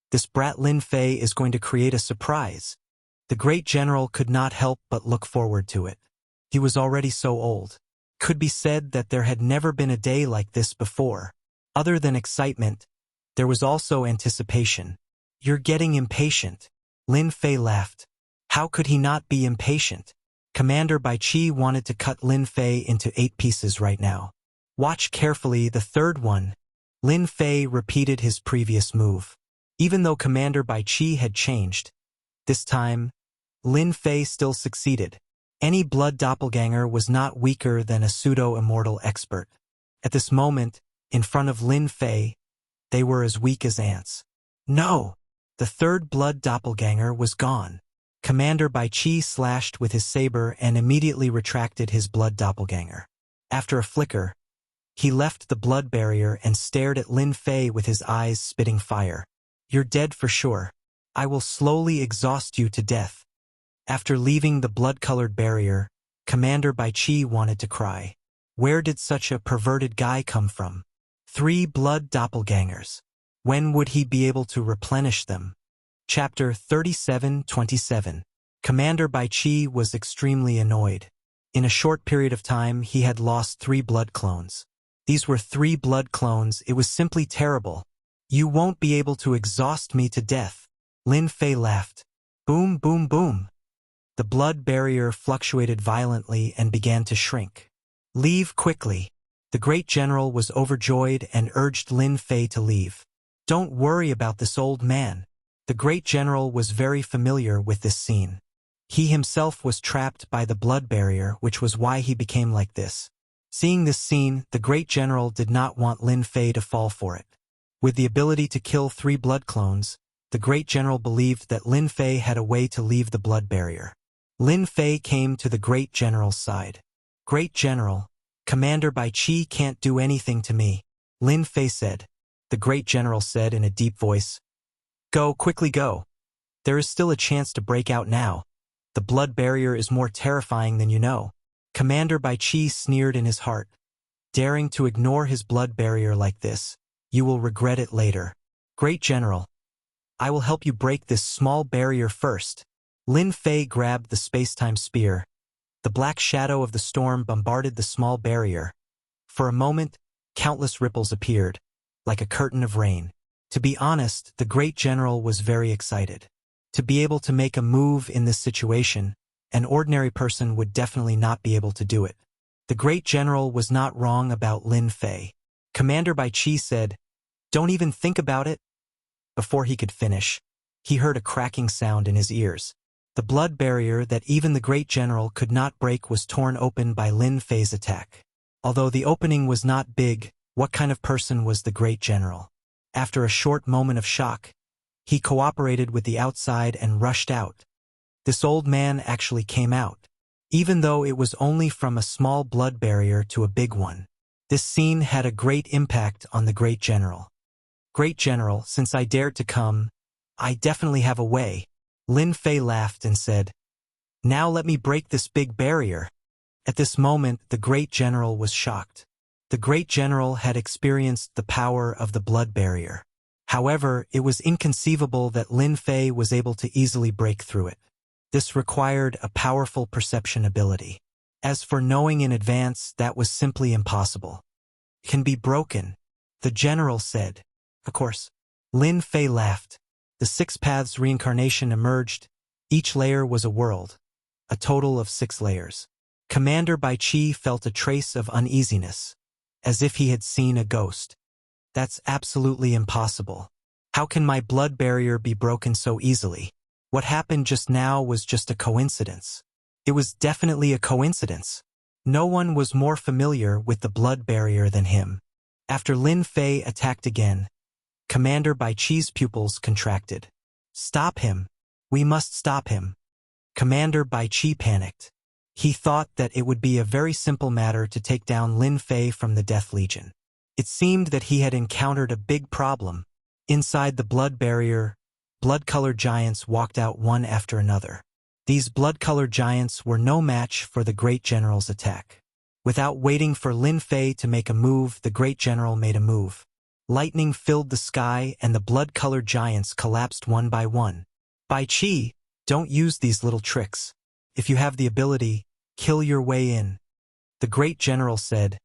this brat Lin Fei is going to create a surprise? The great general could not help but look forward to it. He was already so old. Could be said that there had never been a day like this before. Other than excitement, there was also anticipation. You're getting impatient. Lin Fei laughed. How could he not be impatient? Commander Bai Qi wanted to cut Lin Fei into 8 pieces right now. Watch carefully the third one. Lin Fei repeated his previous move. Even though Commander Bai Qi had changed, this time, Lin Fei still succeeded. Any blood doppelganger was not weaker than a pseudo-immortal expert. At this moment, in front of Lin Fei, they were as weak as ants. No! The third blood doppelganger was gone. Commander Bai Qi slashed with his saber and immediately retracted his blood doppelganger. After a flicker, he left the blood barrier and stared at Lin Fei with his eyes spitting fire. You're dead for sure. I will slowly exhaust you to death. After leaving the blood-colored barrier, Commander Bai Qi wanted to cry. Where did such a perverted guy come from? 3 blood doppelgangers. When would he be able to replenish them? Chapter 37:27. Commander Bai Qi was extremely annoyed. In a short period of time, he had lost 3 blood clones. These were 3 blood clones. It was simply terrible. You won't be able to exhaust me to death. Lin Fei laughed. Boom, boom, boom. The blood barrier fluctuated violently and began to shrink. Leave quickly. The great general was overjoyed and urged Lin Fei to leave. Don't worry about this old man. The great general was very familiar with this scene. He himself was trapped by the blood barrier, which was why he became like this. Seeing this scene, the great general did not want Lin Fei to fall for it. With the ability to kill 3 blood clones, the great general believed that Lin Fei had a way to leave the blood barrier. Lin Fei came to the great general's side. Great general, Commander Bai Qi can't do anything to me, Lin Fei said. The great general said in a deep voice, Go, quickly go. There is still a chance to break out now. The blood barrier is more terrifying than you know. Commander Bai Qi sneered in his heart. Daring to ignore his blood barrier like this, you will regret it later. Great general, I will help you break this small barrier first. Lin Fei grabbed the space-time spear. The black shadow of the storm bombarded the small barrier. For a moment, countless ripples appeared, like a curtain of rain. To be honest, the great general was very excited. To be able to make a move in this situation, an ordinary person would definitely not be able to do it. The great general was not wrong about Lin Fei. Commander Bai Qi said, Don't even think about it. Before he could finish, he heard a cracking sound in his ears. The blood barrier that even the great general could not break was torn open by Lin Fei's attack. Although the opening was not big, what kind of person was the great general? After a short moment of shock, he cooperated with the outside and rushed out. This old man actually came out, even though it was only from a small blood barrier to a big one. This scene had a great impact on the great general. Great general, since I dared to come, I definitely have a way. Lin Fei laughed and said, Now let me break this big barrier. At this moment, the great general was shocked. The great general had experienced the power of the blood barrier. However, it was inconceivable that Lin Fei was able to easily break through it. This required a powerful perception ability. As for knowing in advance, that was simply impossible. It can be broken, the general said. Of course. Lin Fei laughed. The 6 paths reincarnation emerged. Each layer was a world. A total of 6 layers. Commander Bai Qi felt a trace of uneasiness, as if he had seen a ghost. That's absolutely impossible. How can my blood barrier be broken so easily? What happened just now was just a coincidence. It was definitely a coincidence. No one was more familiar with the blood barrier than him. After Lin Fei attacked again, Commander Bai Qi's pupils contracted. Stop him. We must stop him. Commander Bai Qi panicked. He thought that it would be a very simple matter to take down Lin Fei from the Death Legion. It seemed that he had encountered a big problem. Inside the blood barrier, blood-colored giants walked out one after another. These blood-colored giants were no match for the great general's attack. Without waiting for Lin Fei to make a move, the great general made a move. Lightning filled the sky and the blood-colored giants collapsed one by one. Bai Qi, don't use these little tricks. If you have the ability, kill your way in. The great general said,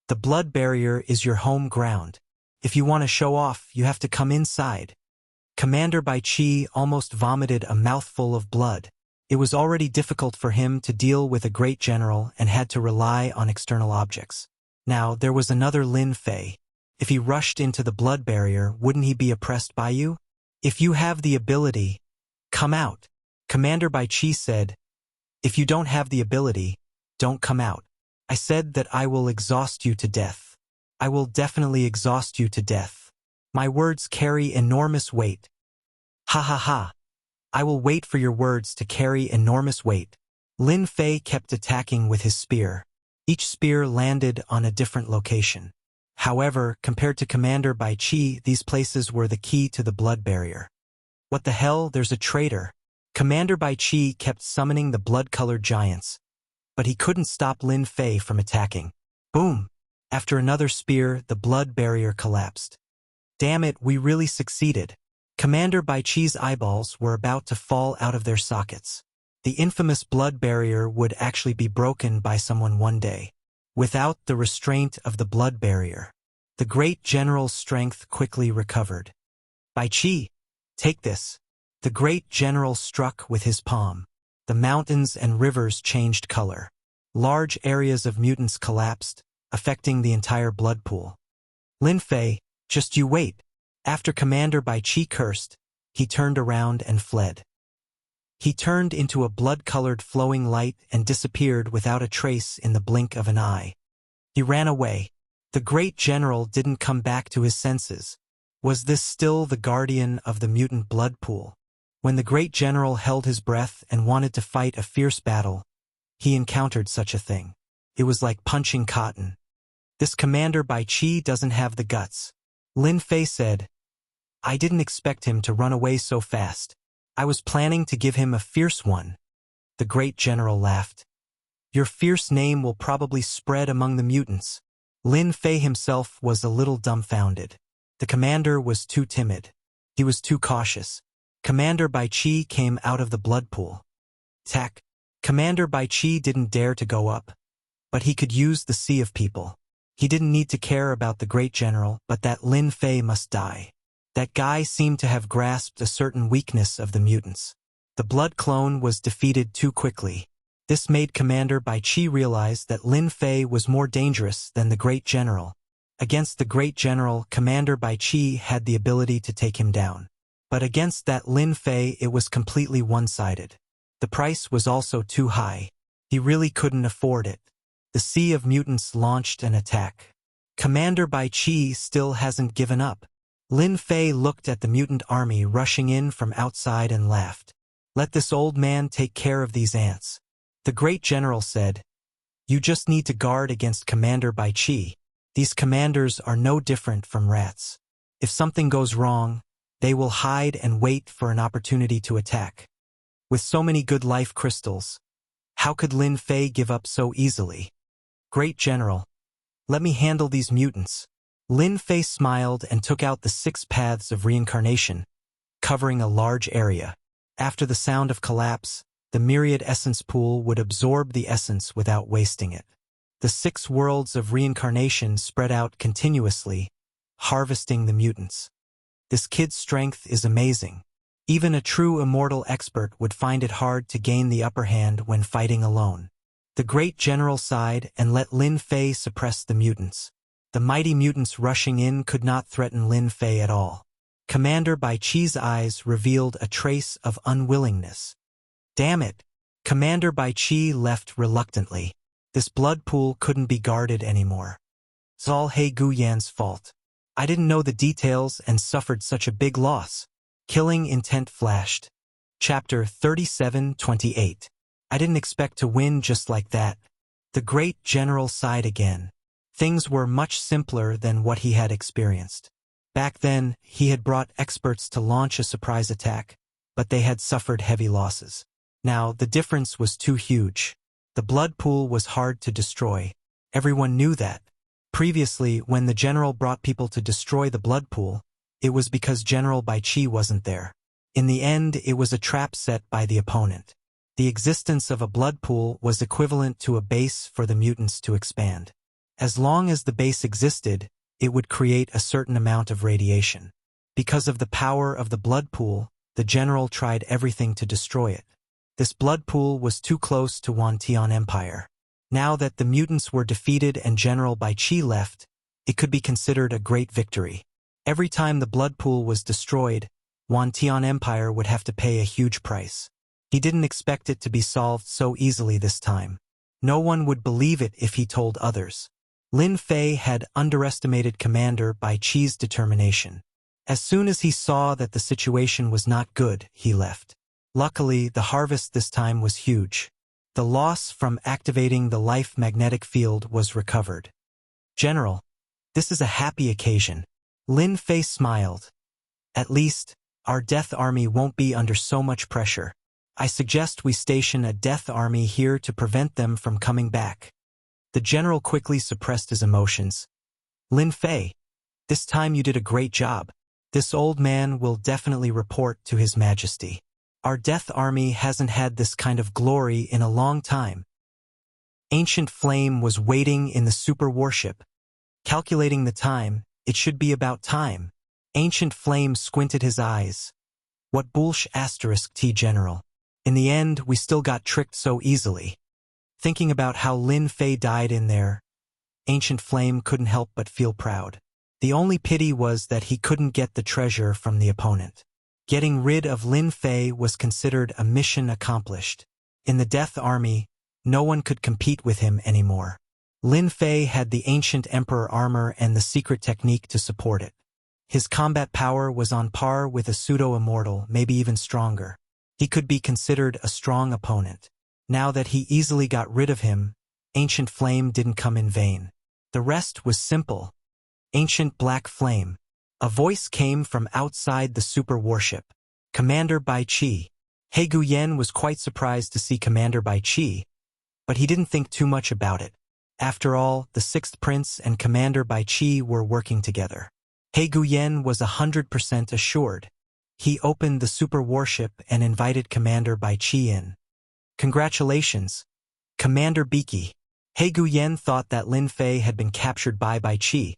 The blood barrier is your home ground. If you want to show off, you have to come inside. Commander Bai Qi almost vomited a mouthful of blood. It was already difficult for him to deal with a great general and had to rely on external objects. Now, there was another Lin Fei. If he rushed into the blood barrier, wouldn't he be oppressed by you? If you have the ability, come out. Commander Bai Qi said, If you don't have the ability, don't come out. I said that I will exhaust you to death. I will definitely exhaust you to death. My words carry enormous weight. Ha ha ha. I will wait for your words to carry enormous weight. Lin Fei kept attacking with his spear. Each spear landed on a different location. However, compared to Commander Bai Qi, these places were the key to the blood barrier. What the hell, there's a traitor. Commander Bai Qi kept summoning the blood-colored giants, but he couldn't stop Lin Fei from attacking. Boom! After another spear, the blood barrier collapsed. Damn it, we really succeeded. Commander Bai Qi's eyeballs were about to fall out of their sockets. The infamous blood barrier would actually be broken by someone one day. Without the restraint of the blood barrier, The great general's strength quickly recovered. Bai Qi, take this. The great general struck with his palm. The mountains and rivers changed color. Large areas of mutants collapsed, affecting the entire blood pool. Lin Fei, just you wait. After Commander Bai Qi cursed, he turned around and fled. He turned into a blood-colored flowing light and disappeared without a trace in the blink of an eye. He ran away. The great general didn't come back to his senses. Was this still the guardian of the mutant blood pool? When the great general held his breath and wanted to fight a fierce battle, he encountered such a thing. It was like punching cotton. This Commander Bai Qi doesn't have the guts. Lin Fei said, I didn't expect him to run away so fast. I was planning to give him a fierce one. The great general laughed. Your fierce name will probably spread among the mutants. Lin Fei himself was a little dumbfounded. The commander was too timid. He was too cautious. Commander Bai Qi came out of the blood pool. Tack. Commander Bai Qi didn't dare to go up. But he could use the sea of people. He didn't need to care about the great general, but that Lin Fei must die. That guy seemed to have grasped a certain weakness of the mutants. The blood clone was defeated too quickly. This made Commander Bai Qi realize that Lin Fei was more dangerous than the great general. Against the great general, Commander Bai Qi had the ability to take him down. But against that Lin Fei, it was completely one-sided. The price was also too high. He really couldn't afford it. The Sea of Mutants launched an attack. Commander Bai Qi still hasn't given up. Lin Fei looked at the mutant army rushing in from outside and laughed. Let this old man take care of these ants. The great general said, You just need to guard against Commander Bai Qi. These commanders are no different from rats. If something goes wrong, they will hide and wait for an opportunity to attack. With so many good life crystals, how could Lin Fei give up so easily? Great general, let me handle these mutants. Lin Fei smiled and took out the 6 paths of reincarnation, covering a large area. After the sound of collapse, the myriad essence pool would absorb the essence without wasting it. The 6 worlds of reincarnation spread out continuously, harvesting the mutants. This kid's strength is amazing. Even a true immortal expert would find it hard to gain the upper hand when fighting alone. The great general sighed and let Lin Fei suppress the mutants. The mighty mutants rushing in could not threaten Lin Fei at all. Commander Bai Qi's eyes revealed a trace of unwillingness. Damn it! Commander Bai Qi left reluctantly. This blood pool couldn't be guarded anymore. It's all He Guyan's fault. I didn't know the details and suffered such a big loss. Killing intent flashed. Chapter 37:28. I didn't expect to win just like that. The great general sighed again. Things were much simpler than what he had experienced. Back then, he had brought experts to launch a surprise attack, but they had suffered heavy losses. Now, the difference was too huge. The blood pool was hard to destroy. Everyone knew that. Previously, when the general brought people to destroy the blood pool, it was because General Bai Qi wasn't there. In the end, it was a trap set by the opponent. The existence of a blood pool was equivalent to a base for the mutants to expand. As long as the base existed, it would create a certain amount of radiation. Because of the power of the blood pool, the general tried everything to destroy it. This blood pool was too close to Wantian Empire. Now that the mutants were defeated and General Bai Qi left, it could be considered a great victory. Every time the blood pool was destroyed, Wantian Empire would have to pay a huge price. He didn't expect it to be solved so easily this time. No one would believe it if he told others. Lin Fei had underestimated Commander Bai Qi's determination. As soon as he saw that the situation was not good, he left. Luckily, the harvest this time was huge. The loss from activating the life magnetic field was recovered. General, this is a happy occasion. Lin Fei smiled. At least, our death army won't be under so much pressure. I suggest we station a death army here to prevent them from coming back. The general quickly suppressed his emotions. Lin Fei, this time you did a great job. This old man will definitely report to His Majesty. Our death army hasn't had this kind of glory in a long time. Ancient Flame was waiting in the super warship. Calculating the time, It should be about time. Ancient Flame squinted his eyes. What bullsh asterisk T General. In the end, we still got tricked so easily. Thinking about how Lin Fei died in there, Ancient Flame couldn't help but feel proud. The only pity was that he couldn't get the treasure from the opponent. Getting rid of Lin Fei was considered a mission accomplished. In the Death Army, no one could compete with him anymore. Lin Fei had the ancient Emperor armor and the secret technique to support it. His combat power was on par with a pseudo-immortal, maybe even stronger. He could be considered a strong opponent. Now that he easily got rid of him, Ancient Flame didn't come in vain. The rest was simple. Ancient Black Flame. A voice came from outside the super warship. Commander Bai Qi. He Guyen was quite surprised to see Commander Bai Qi, but he didn't think too much about it. After all, the Sixth Prince and Commander Bai Qi were working together. He Guyen was 100% assured. He opened the super warship and invited Commander Bai Qi in. Congratulations, Commander Biki. He Guyen thought that Lin Fei had been captured by Bai Qi,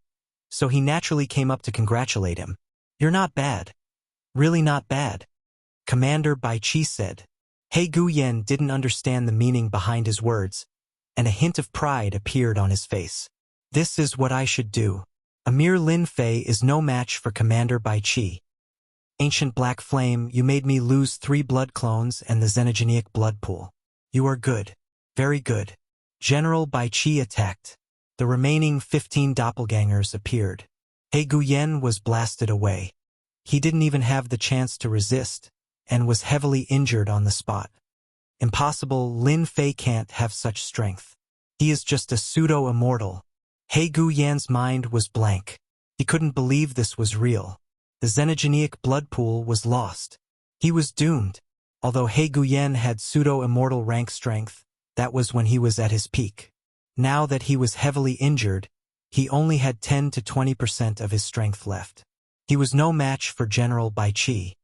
so he naturally came up to congratulate him. You're not bad. Really not bad, Commander Bai Qi said. He Guyen didn't understand the meaning behind his words, and a hint of pride appeared on his face. This is what I should do. A mere Lin Fei is no match for Commander Bai Qi. Ancient Black Flame, you made me lose 3 blood clones and the xenogenic blood pool. You are good. Very good. General Bai Qi attacked. The remaining 15 doppelgangers appeared. He Guyen was blasted away. He didn't even have the chance to resist, and was heavily injured on the spot. Impossible, Lin Fei can't have such strength. He is just a pseudo-immortal. He Guyen's mind was blank. He couldn't believe this was real. The xenogenic blood pool was lost. He was doomed. Although He Guyen had pseudo-immortal rank strength, that was when he was at his peak. Now that he was heavily injured, he only had 10 to 20% of his strength left. He was no match for General Bai Qi.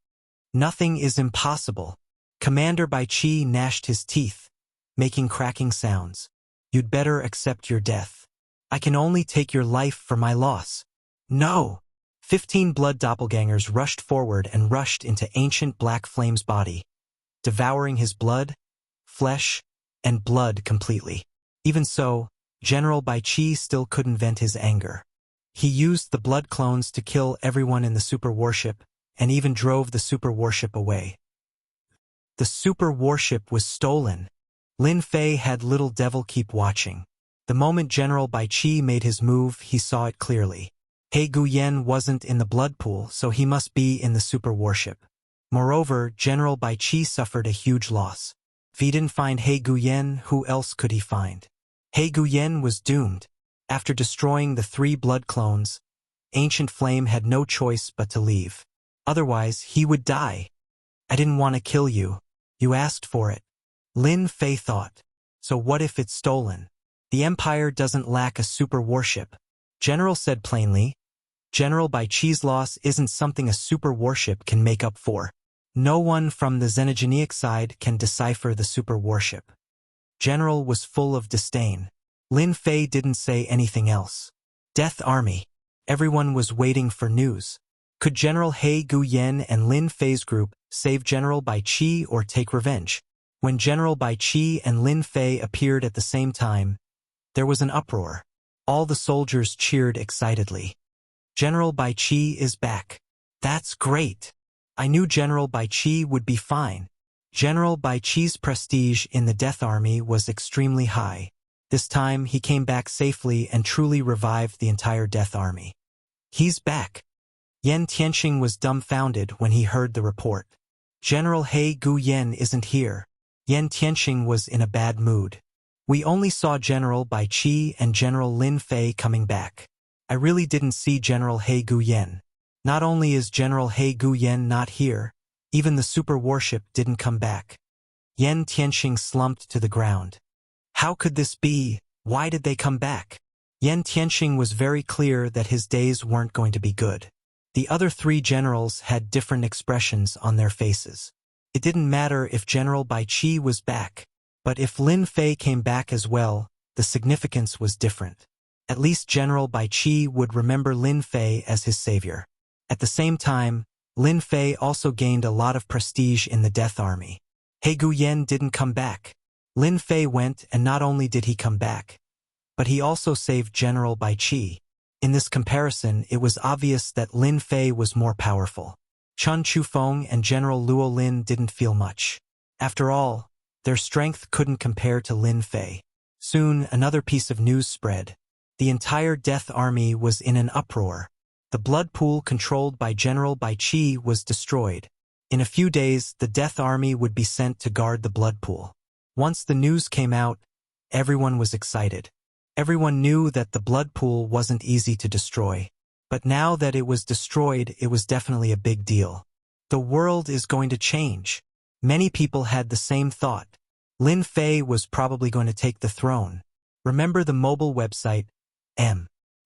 Nothing is impossible. Commander Bai Qi gnashed his teeth, making cracking sounds. You'd better accept your death. I can only take your life for my loss. No! 15 blood doppelgangers rushed forward and rushed into Ancient Black Flame's body, devouring his blood, flesh, and blood completely. Even so, General Bai Qi still couldn't vent his anger. He used the blood clones to kill everyone in the super warship, and even drove the super warship away. The super warship was stolen. Lin Fei had Little Devil keep watching. The moment General Bai Qi made his move, he saw it clearly. He Guyen wasn't in the blood pool, so he must be in the super warship. Moreover, General Bai Qi suffered a huge loss. If he didn't find He Guyen, who else could he find? He Guyen was doomed. After destroying the 3 blood clones, Ancient Flame had no choice but to leave. Otherwise, he would die. I didn't want to kill you. You asked for it. Lin Fei thought. So what if it's stolen? The Empire doesn't lack a super warship. General said plainly. General Bai Qi's loss isn't something a super warship can make up for. No one from the xenogenic side can decipher the super warship. General was full of disdain. Lin Fei didn't say anything else. Death Army. Everyone was waiting for news. Could General He Guyen and Lin Fei's group save General Bai Qi or take revenge? When General Bai Qi and Lin Fei appeared at the same time, there was an uproar. All the soldiers cheered excitedly. General Bai Qi is back. That's great. I knew General Bai Qi would be fine. General Bai Qi's prestige in the Death Army was extremely high. This time he came back safely and truly revived the entire Death Army. He's back. Yan Tianxing was dumbfounded when he heard the report. General He Guyen isn't here. Yan Tianxing was in a bad mood. We only saw General Bai Qi and General Lin Fei coming back. I really didn't see General He Guyen. Not only is General He Guyen not here, even the super warship didn't come back. Yan Tianxing slumped to the ground. How could this be? Why did they come back? Yan Tianxing was very clear that his days weren't going to be good. The other 3 generals had different expressions on their faces. It didn't matter if General Bai Qi was back, but if Lin Fei came back as well, the significance was different. At least General Bai Qi would remember Lin Fei as his savior. At the same time, Lin Fei also gained a lot of prestige in the Death Army. He Guyen didn't come back. Lin Fei went, and not only did he come back, but he also saved General Bai Qi. In this comparison, it was obvious that Lin Fei was more powerful. Chun Chufeng and General Luo Lin didn't feel much. After all, their strength couldn't compare to Lin Fei. Soon, another piece of news spread. The entire Death Army was in an uproar. The blood pool controlled by General Bai Qi was destroyed. In a few days, the Death Army would be sent to guard the blood pool. Once the news came out, everyone was excited. Everyone knew that the blood pool wasn't easy to destroy. But now that it was destroyed, it was definitely a big deal. The world is going to change. Many people had the same thought. Lin Fei was probably going to take the throne. Remember the mobile website,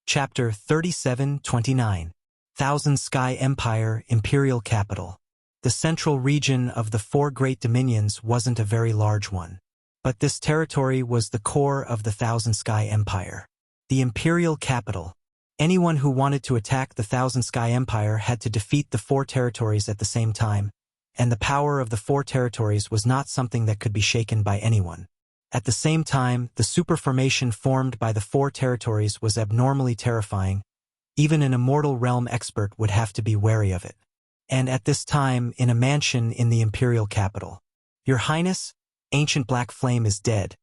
Chapter 3729. Thousand Sky Empire, Imperial Capital. The central region of the four great dominions wasn't a very large one. But this territory was the core of the Thousand Sky Empire. The Imperial Capital. Anyone who wanted to attack the Thousand Sky Empire had to defeat the four territories at the same time, and the power of the four territories was not something that could be shaken by anyone. At the same time, the super formation formed by the four territories was abnormally terrifying. Even an immortal realm expert would have to be wary of it. And at this time, in a mansion in the Imperial Capital. Your Highness, Ancient Black Flame is dead.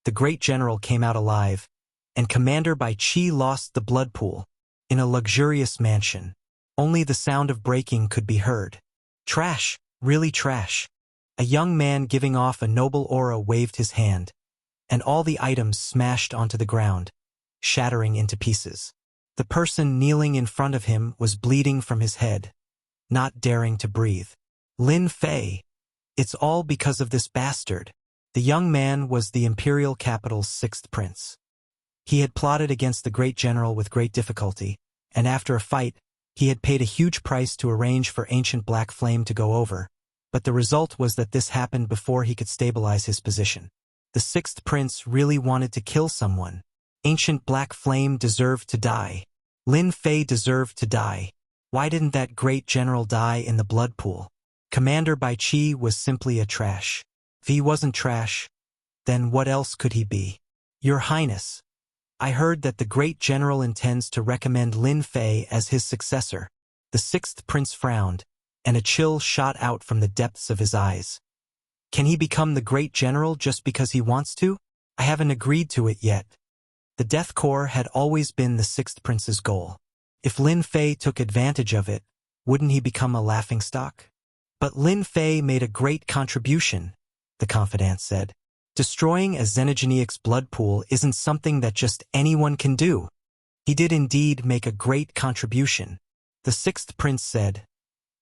The great general came out alive, and Commander Bai Qi lost the blood pool. In a luxurious mansion. Only the sound of breaking could be heard. Trash, really trash. A young man giving off a noble aura waved his hand, and all the items smashed onto the ground, shattering into pieces. The person kneeling in front of him was bleeding from his head, not daring to breathe. Lin Fei. It's all because of this bastard. The young man was the Imperial Capital's sixth prince. He had plotted against the great general with great difficulty, and after a fight, he had paid a huge price to arrange for Ancient Black Flame to go over. But the result was that this happened before he could stabilize his position. The sixth prince really wanted to kill someone. Ancient Black Flame deserved to die. Lin Fei deserved to die. Why didn't that great general die in the blood pool? Commander Bai Qi was simply a trash. If he wasn't trash, then what else could he be? Your Highness, I heard that the great general intends to recommend Lin Fei as his successor. The sixth prince frowned, and a chill shot out from the depths of his eyes. Can he become the great general just because he wants to? I haven't agreed to it yet. The Death Corps had always been the sixth prince's goal. If Lin Fei took advantage of it, wouldn't he become a laughingstock? But Lin Fei made a great contribution, the confidant said. Destroying a xenogeniac's blood pool isn't something that just anyone can do. He did indeed make a great contribution, the sixth prince said.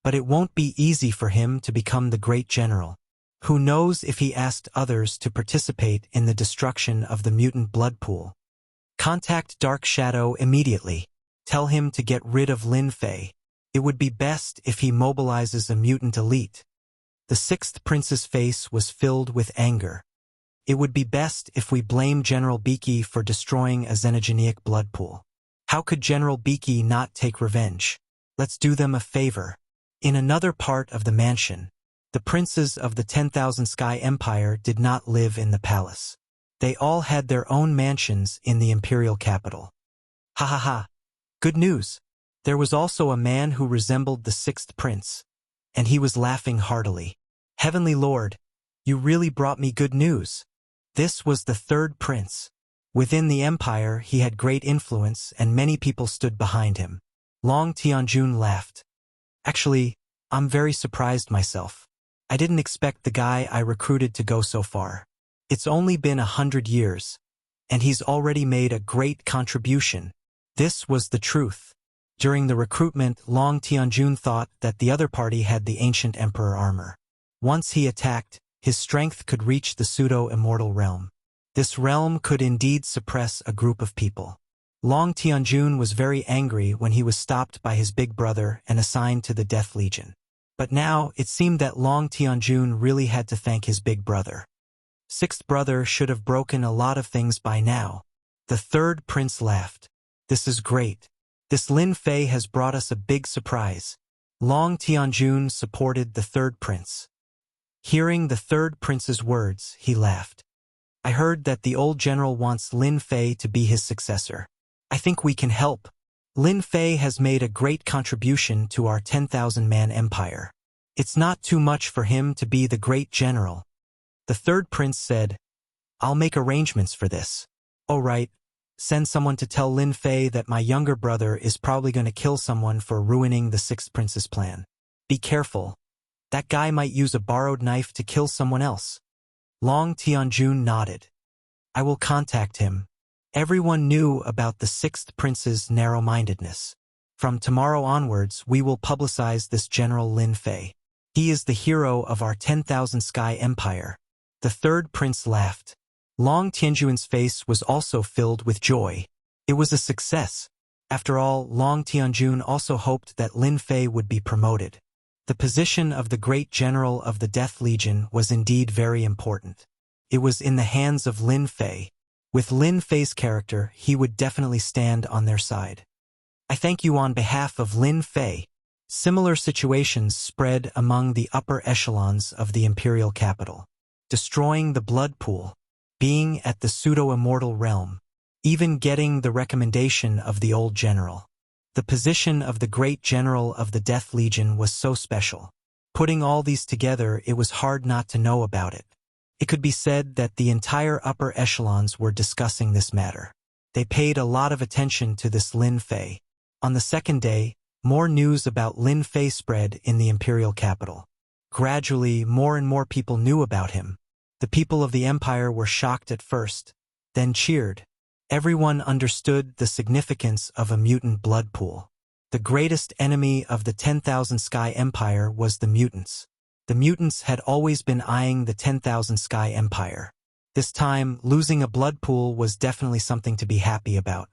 But it won't be easy for him to become the great general. Who knows if he asked others to participate in the destruction of the mutant blood pool. Contact Dark Shadow immediately. Tell him to get rid of Lin Fei. It would be best if he mobilizes a mutant elite. The sixth prince's face was filled with anger. It would be best if we blame General Beaky for destroying a xenogeniac blood pool. How could General Beaky not take revenge? Let's do them a favor. In another part of the mansion, the princes of the 10,000 Sky Empire did not live in the palace. They all had their own mansions in the Imperial Capital. Ha ha ha. Good news. There was also a man who resembled the sixth prince, and he was laughing heartily. Heavenly Lord, you really brought me good news. This was the third prince. Within the empire, he had great influence, and many people stood behind him. Long Tianjun laughed. Actually, I'm very surprised myself. I didn't expect the guy I recruited to go so far. It's only been 100 years, and he's already made a great contribution. This was the truth. During the recruitment, Long Tianjun thought that the other party had the ancient emperor armor. Once he attacked, his strength could reach the pseudo-immortal realm. This realm could indeed suppress a group of people. Long Tianjun was very angry when he was stopped by his big brother and assigned to the Death Legion. But now, it seemed that Long Tianjun really had to thank his big brother. Sixth brother should have broken a lot of things by now. The third prince laughed. This is great. This Lin Fei has brought us a big surprise. Long Tianjun supported the third prince. Hearing the third prince's words, he laughed. I heard that the old general wants Lin Fei to be his successor. I think we can help. Lin Fei has made a great contribution to our 10,000-man empire. It's not too much for him to be the great general. The third prince said, I'll make arrangements for this. All right, send someone to tell Lin Fei that my younger brother is probably going to kill someone for ruining the sixth prince's plan. Be careful. That guy might use a borrowed knife to kill someone else. Long Tianjun nodded. I will contact him. Everyone knew about the sixth prince's narrow-mindedness. From tomorrow onwards, we will publicize this General Lin Fei. He is the hero of our 10,000 sky empire. The third prince laughed. Long Tianjun's face was also filled with joy. It was a success. After all, Long Tianjun also hoped that Lin Fei would be promoted. The position of the great general of the Death Legion was indeed very important. It was in the hands of Lin Fei. With Lin Fei's character, he would definitely stand on their side. I thank you on behalf of Lin Fei. Similar situations spread among the upper echelons of the imperial capital. Destroying the blood pool, being at the pseudo-immortal realm, even getting the recommendation of the old general. The position of the great general of the Death Legion was so special. Putting all these together, it was hard not to know about it. It could be said that the entire upper echelons were discussing this matter. They paid a lot of attention to this Lin Fei. On the second day, more news about Lin Fei spread in the imperial capital. Gradually, more and more people knew about him. The people of the empire were shocked at first, then cheered. Everyone understood the significance of a mutant blood pool. The greatest enemy of the 10,000 Sky Empire was the mutants. The mutants had always been eyeing the 10,000 Sky Empire. This time, losing a blood pool was definitely something to be happy about,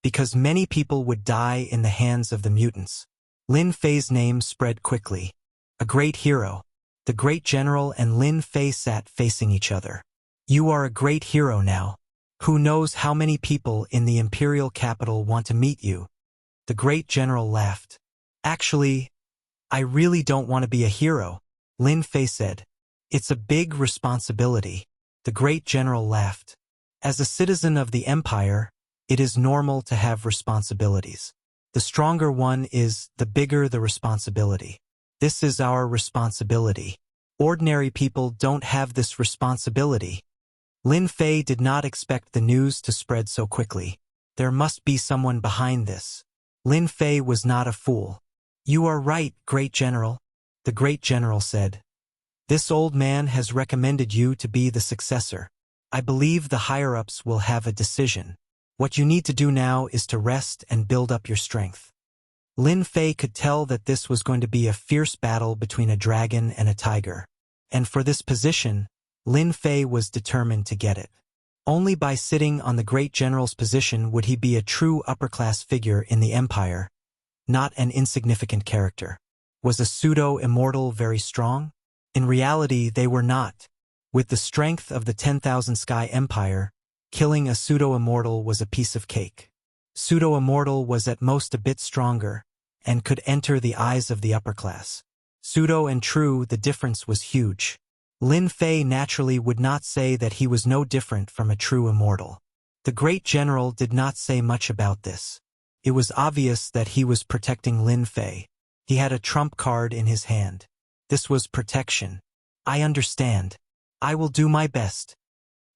because many people would die in the hands of the mutants. Lin Fei's name spread quickly. A great hero. The great general and Lin Fei sat facing each other. You are a great hero now. Who knows how many people in the imperial capital want to meet you? The great general laughed. Actually, I really don't want to be a hero, Lin Fei said. It's a big responsibility. The great general laughed. As a citizen of the empire, it is normal to have responsibilities. The stronger one is, the bigger the responsibility. This is our responsibility. Ordinary people don't have this responsibility. Lin Fei did not expect the news to spread so quickly. There must be someone behind this. Lin Fei was not a fool. You are right, great general, the great general said. This old man has recommended you to be the successor. I believe the higher-ups will have a decision. What you need to do now is to rest and build up your strength. Lin Fei could tell that this was going to be a fierce battle between a dragon and a tiger. And for this position, Lin Fei was determined to get it. Only by sitting on the great general's position would he be a true upper-class figure in the empire, not an insignificant character. Was a pseudo-immortal very strong? In reality, they were not. With the strength of the 10,000 Sky Empire, killing a pseudo-immortal was a piece of cake. Pseudo-immortal was at most a bit stronger, and could enter the eyes of the upper class. Pseudo and true, the difference was huge. Lin Fei naturally would not say that he was no different from a true immortal. The great general did not say much about this. It was obvious that he was protecting Lin Fei. He had a trump card in his hand. This was protection. I understand. I will do my best.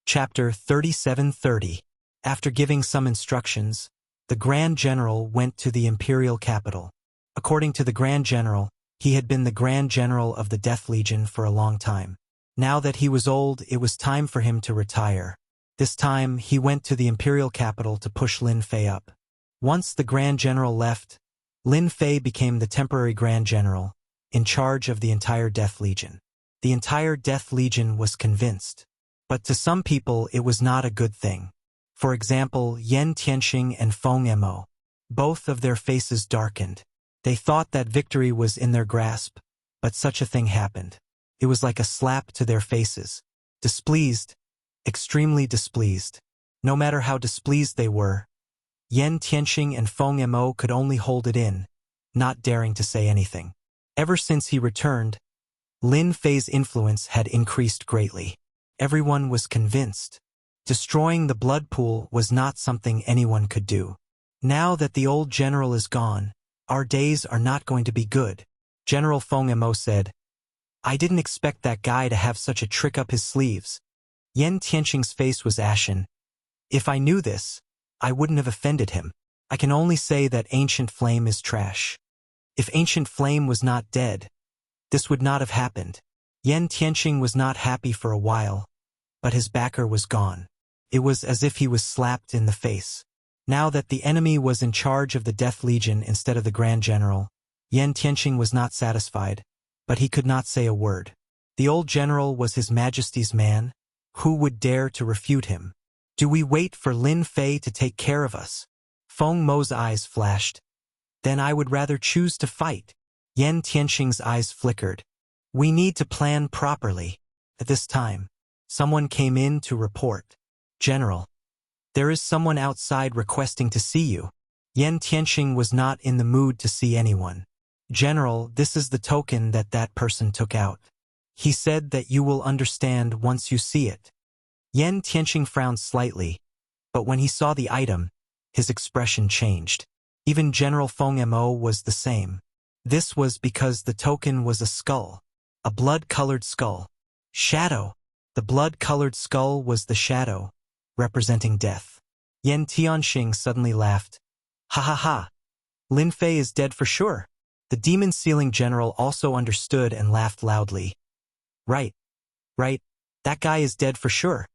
Chapter 3730. After giving some instructions, the Grand General went to the imperial capital. According to the Grand General, he had been the Grand General of the Death Legion for a long time. Now that he was old, it was time for him to retire. This time, he went to the imperial capital to push Lin Fei up. Once the Grand General left, Lin Fei became the temporary Grand General, in charge of the entire Death Legion. The entire Death Legion was convinced. But to some people, it was not a good thing. For example, Yan Tianxing and Feng Mo. Both of their faces darkened. They thought that victory was in their grasp, but such a thing happened. It was like a slap to their faces. Displeased, extremely displeased. No matter how displeased they were, Yan Tianqing and Feng Mo could only hold it in, not daring to say anything. Ever since he returned, Lin Fei's influence had increased greatly. Everyone was convinced. Destroying the blood pool was not something anyone could do. Now that the old general is gone, our days are not going to be good, General Feng Mo said. I didn't expect that guy to have such a trick up his sleeves. Yan Tianqing's face was ashen. If I knew this, I wouldn't have offended him. I can only say that Ancient Flame is trash. If Ancient Flame was not dead, this would not have happened. Yan Tianqing was not happy for a while, but his backer was gone. It was as if he was slapped in the face. Now that the enemy was in charge of the Death Legion instead of the Grand General, Yan Tianqing was not satisfied, but he could not say a word. The old general was His Majesty's man. Who would dare to refute him? Do we wait for Lin Fei to take care of us? Feng Mo's eyes flashed. Then I would rather choose to fight. Yan Tianqing's eyes flickered. We need to plan properly. At this time, someone came in to report. General, there is someone outside requesting to see you. Yan Tianqing was not in the mood to see anyone. General, this is the token that person took out. He said that you will understand once you see it. Yan Tianqing frowned slightly, but when he saw the item, his expression changed. Even General Feng Mo was the same. This was because the token was a skull, a blood-colored skull. Shadow. The blood-colored skull was the shadow, representing death. Yan Tianqing suddenly laughed. Ha ha ha. Lin Fei is dead for sure. The demon-sealing general also understood and laughed loudly. Right. That guy is dead for sure.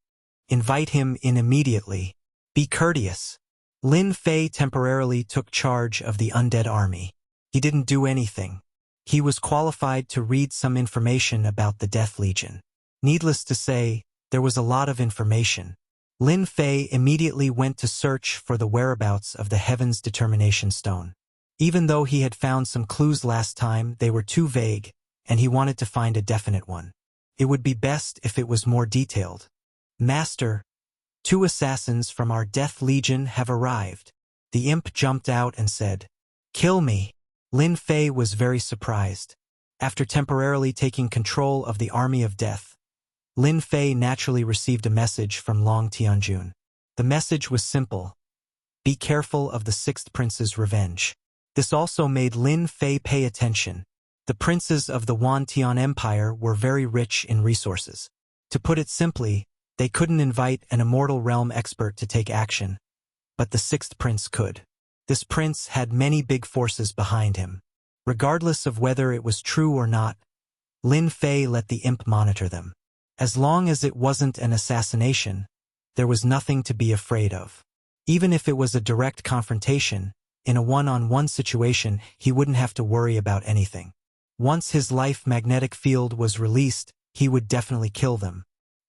Invite him in immediately. Be courteous. Lin Fei temporarily took charge of the undead army. He didn't do anything. He was qualified to read some information about the Death Legion. Needless to say, there was a lot of information. Lin Fei immediately went to search for the whereabouts of the Heaven's Determination Stone. Even though he had found some clues last time, they were too vague, and he wanted to find a definite one. It would be best if it was more detailed. Master, 2 assassins from our Death Legion have arrived. The imp jumped out and said, Kill me. Lin Fei was very surprised. After temporarily taking control of the army of death, Lin Fei naturally received a message from Long Tianjun. The message was simple. Be careful of the 6th prince's revenge. This also made Lin Fei pay attention. The princes of the Wantian Empire were very rich in resources. To put it simply, they couldn't invite an immortal realm expert to take action, but the 6th prince could. This prince had many big forces behind him. Regardless of whether it was true or not, Lin Fei let the imp monitor them. As long as it wasn't an assassination, there was nothing to be afraid of. Even if it was a direct confrontation, in a one-on-one situation, he wouldn't have to worry about anything. Once his life magnetic field was released, he would definitely kill them.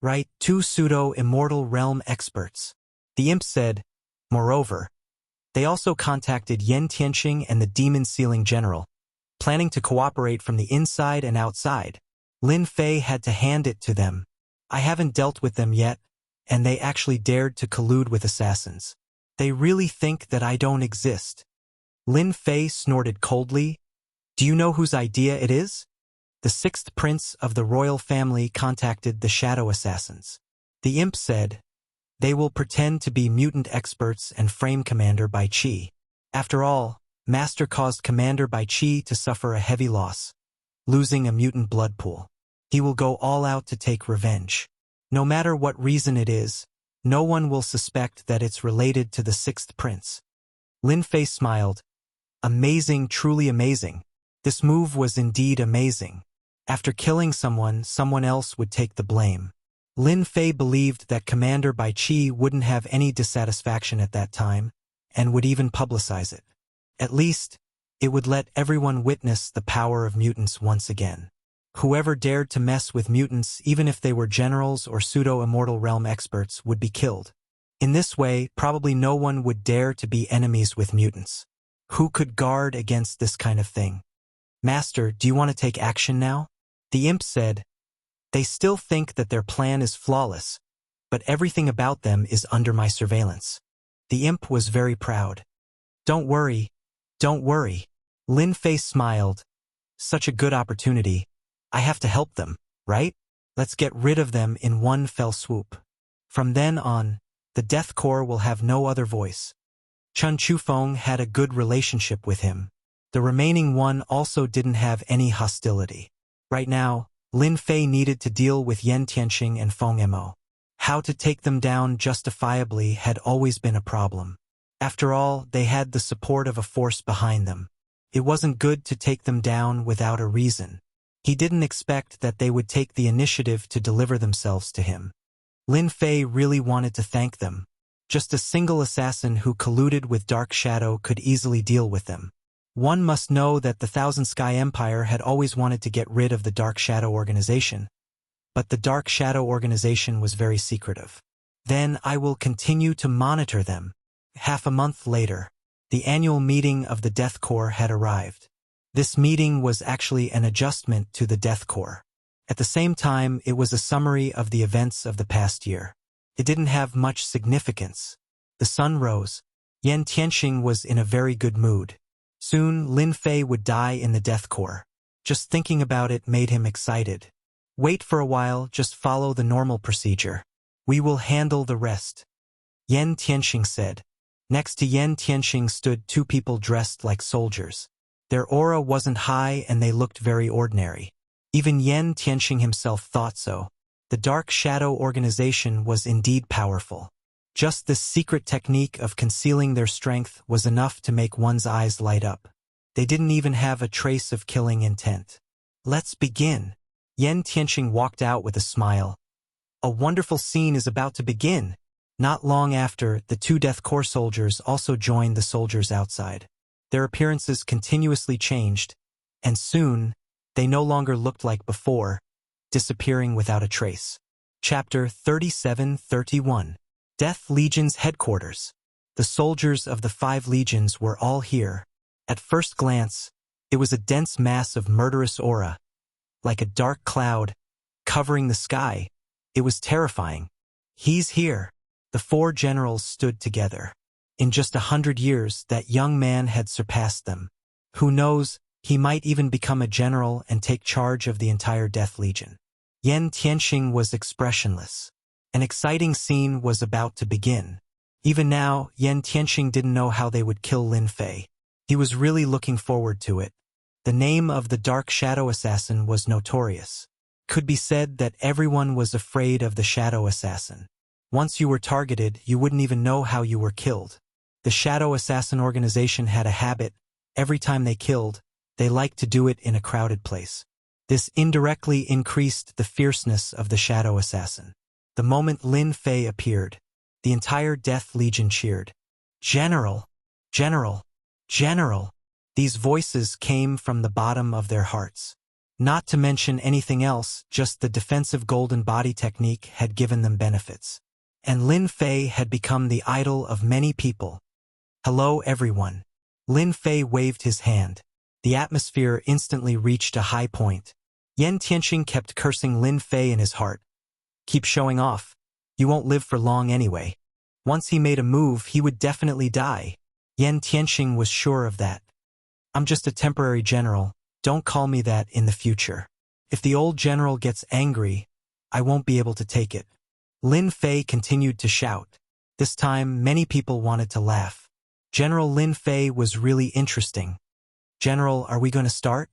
Right? 2 pseudo-immortal realm experts. The imp said. Moreover, they also contacted Yan Tianqing and the demon-sealing general, planning to cooperate from the inside and outside. Lin Fei had to hand it to them. I haven't dealt with them yet, and they actually dared to collude with assassins. They really think that I don't exist. Lin Fei snorted coldly. Do you know whose idea it is? The 6th prince of the royal family contacted the shadow assassins. The imp said, they will pretend to be mutant experts and frame Commander Bai Qi. After all, Master caused Commander Bai Qi to suffer a heavy loss, losing a mutant blood pool. He will go all out to take revenge. No matter what reason it is, no one will suspect that it's related to the 6th prince. Lin Fei smiled. Amazing, truly amazing. This move was indeed amazing. After killing someone, someone else would take the blame. Lin Fei believed that Commander Bai Qi wouldn't have any dissatisfaction at that time, and would even publicize it. At least, it would let everyone witness the power of mutants once again. Whoever dared to mess with mutants, even if they were generals or pseudo-immortal realm experts, would be killed. In this way, probably no one would dare to be enemies with mutants. Who could guard against this kind of thing? Master, do you want to take action now? The imp said. They still think that their plan is flawless, but everything about them is under my surveillance. The imp was very proud. Don't worry, don't worry. Lin Fei smiled. Such a good opportunity. I have to help them, right? Let's get rid of them in one fell swoop. From then on, the Death Corps will have no other voice. Chun Chufeng had a good relationship with him. The remaining one also didn't have any hostility. Right now, Lin Fei needed to deal with Yan Tianxing and Feng Mo. How to take them down justifiably had always been a problem. After all, they had the support of a force behind them. It wasn't good to take them down without a reason. He didn't expect that they would take the initiative to deliver themselves to him. Lin Fei really wanted to thank them. Just a single assassin who colluded with Dark Shadow could easily deal with them. One must know that the Thousand Sky Empire had always wanted to get rid of the Dark Shadow organization, but the Dark Shadow organization was very secretive. Then I will continue to monitor them. Half a month later, the annual meeting of the Death Corps had arrived. This meeting was actually an adjustment to the Death Corps. At the same time, it was a summary of the events of the past year. It didn't have much significance. The sun rose. Yan Tianxing was in a very good mood. Soon, Lin Fei would die in the Death Corps. Just thinking about it made him excited. Wait for a while, just follow the normal procedure. We will handle the rest. Yan Tianxing said. Next to Yan Tianxing stood two people dressed like soldiers. Their aura wasn't high and they looked very ordinary. Even Yan Tianxing himself thought so. The Dark Shadow organization was indeed powerful. Just this secret technique of concealing their strength was enough to make one's eyes light up. They didn't even have a trace of killing intent. Let's begin. Yan Tianxing walked out with a smile. A wonderful scene is about to begin. Not long after, the two Death Corps soldiers also joined the soldiers outside. Their appearances continuously changed, and soon, they no longer looked like before, disappearing without a trace. Chapter 37-31. Death Legion's headquarters. The soldiers of the 5 legions were all here. At first glance, it was a dense mass of murderous aura, like a dark cloud, covering the sky. It was terrifying. He's here. The 4 generals stood together. In just 100 years, that young man had surpassed them. Who knows, he might even become a general and take charge of the entire Death Legion. Yan Tianxing was expressionless. An exciting scene was about to begin. Even now, Yan Tianxing didn't know how they would kill Lin Fei. He was really looking forward to it. The name of the Dark Shadow Assassin was notorious. Could be said that everyone was afraid of the Shadow Assassin. Once you were targeted, you wouldn't even know how you were killed. The Shadow Assassin organization had a habit. Every time they killed, they liked to do it in a crowded place. This indirectly increased the fierceness of the Shadow Assassin. The moment Lin Fei appeared, the entire Death Legion cheered. General! General! General! These voices came from the bottom of their hearts. Not to mention anything else, just the defensive golden body technique had given them benefits. And Lin Fei had become the idol of many people. Hello everyone. Lin Fei waved his hand. The atmosphere instantly reached a high point. Yan Tianxing kept cursing Lin Fei in his heart. Keep showing off. You won't live for long anyway. Once he made a move, he would definitely die. Yan Tianxing was sure of that. I'm just a temporary general. Don't call me that in the future. If the old general gets angry, I won't be able to take it. Lin Fei continued to shout. This time, many people wanted to laugh. General Lin Fei was really interesting. General, are we going to start?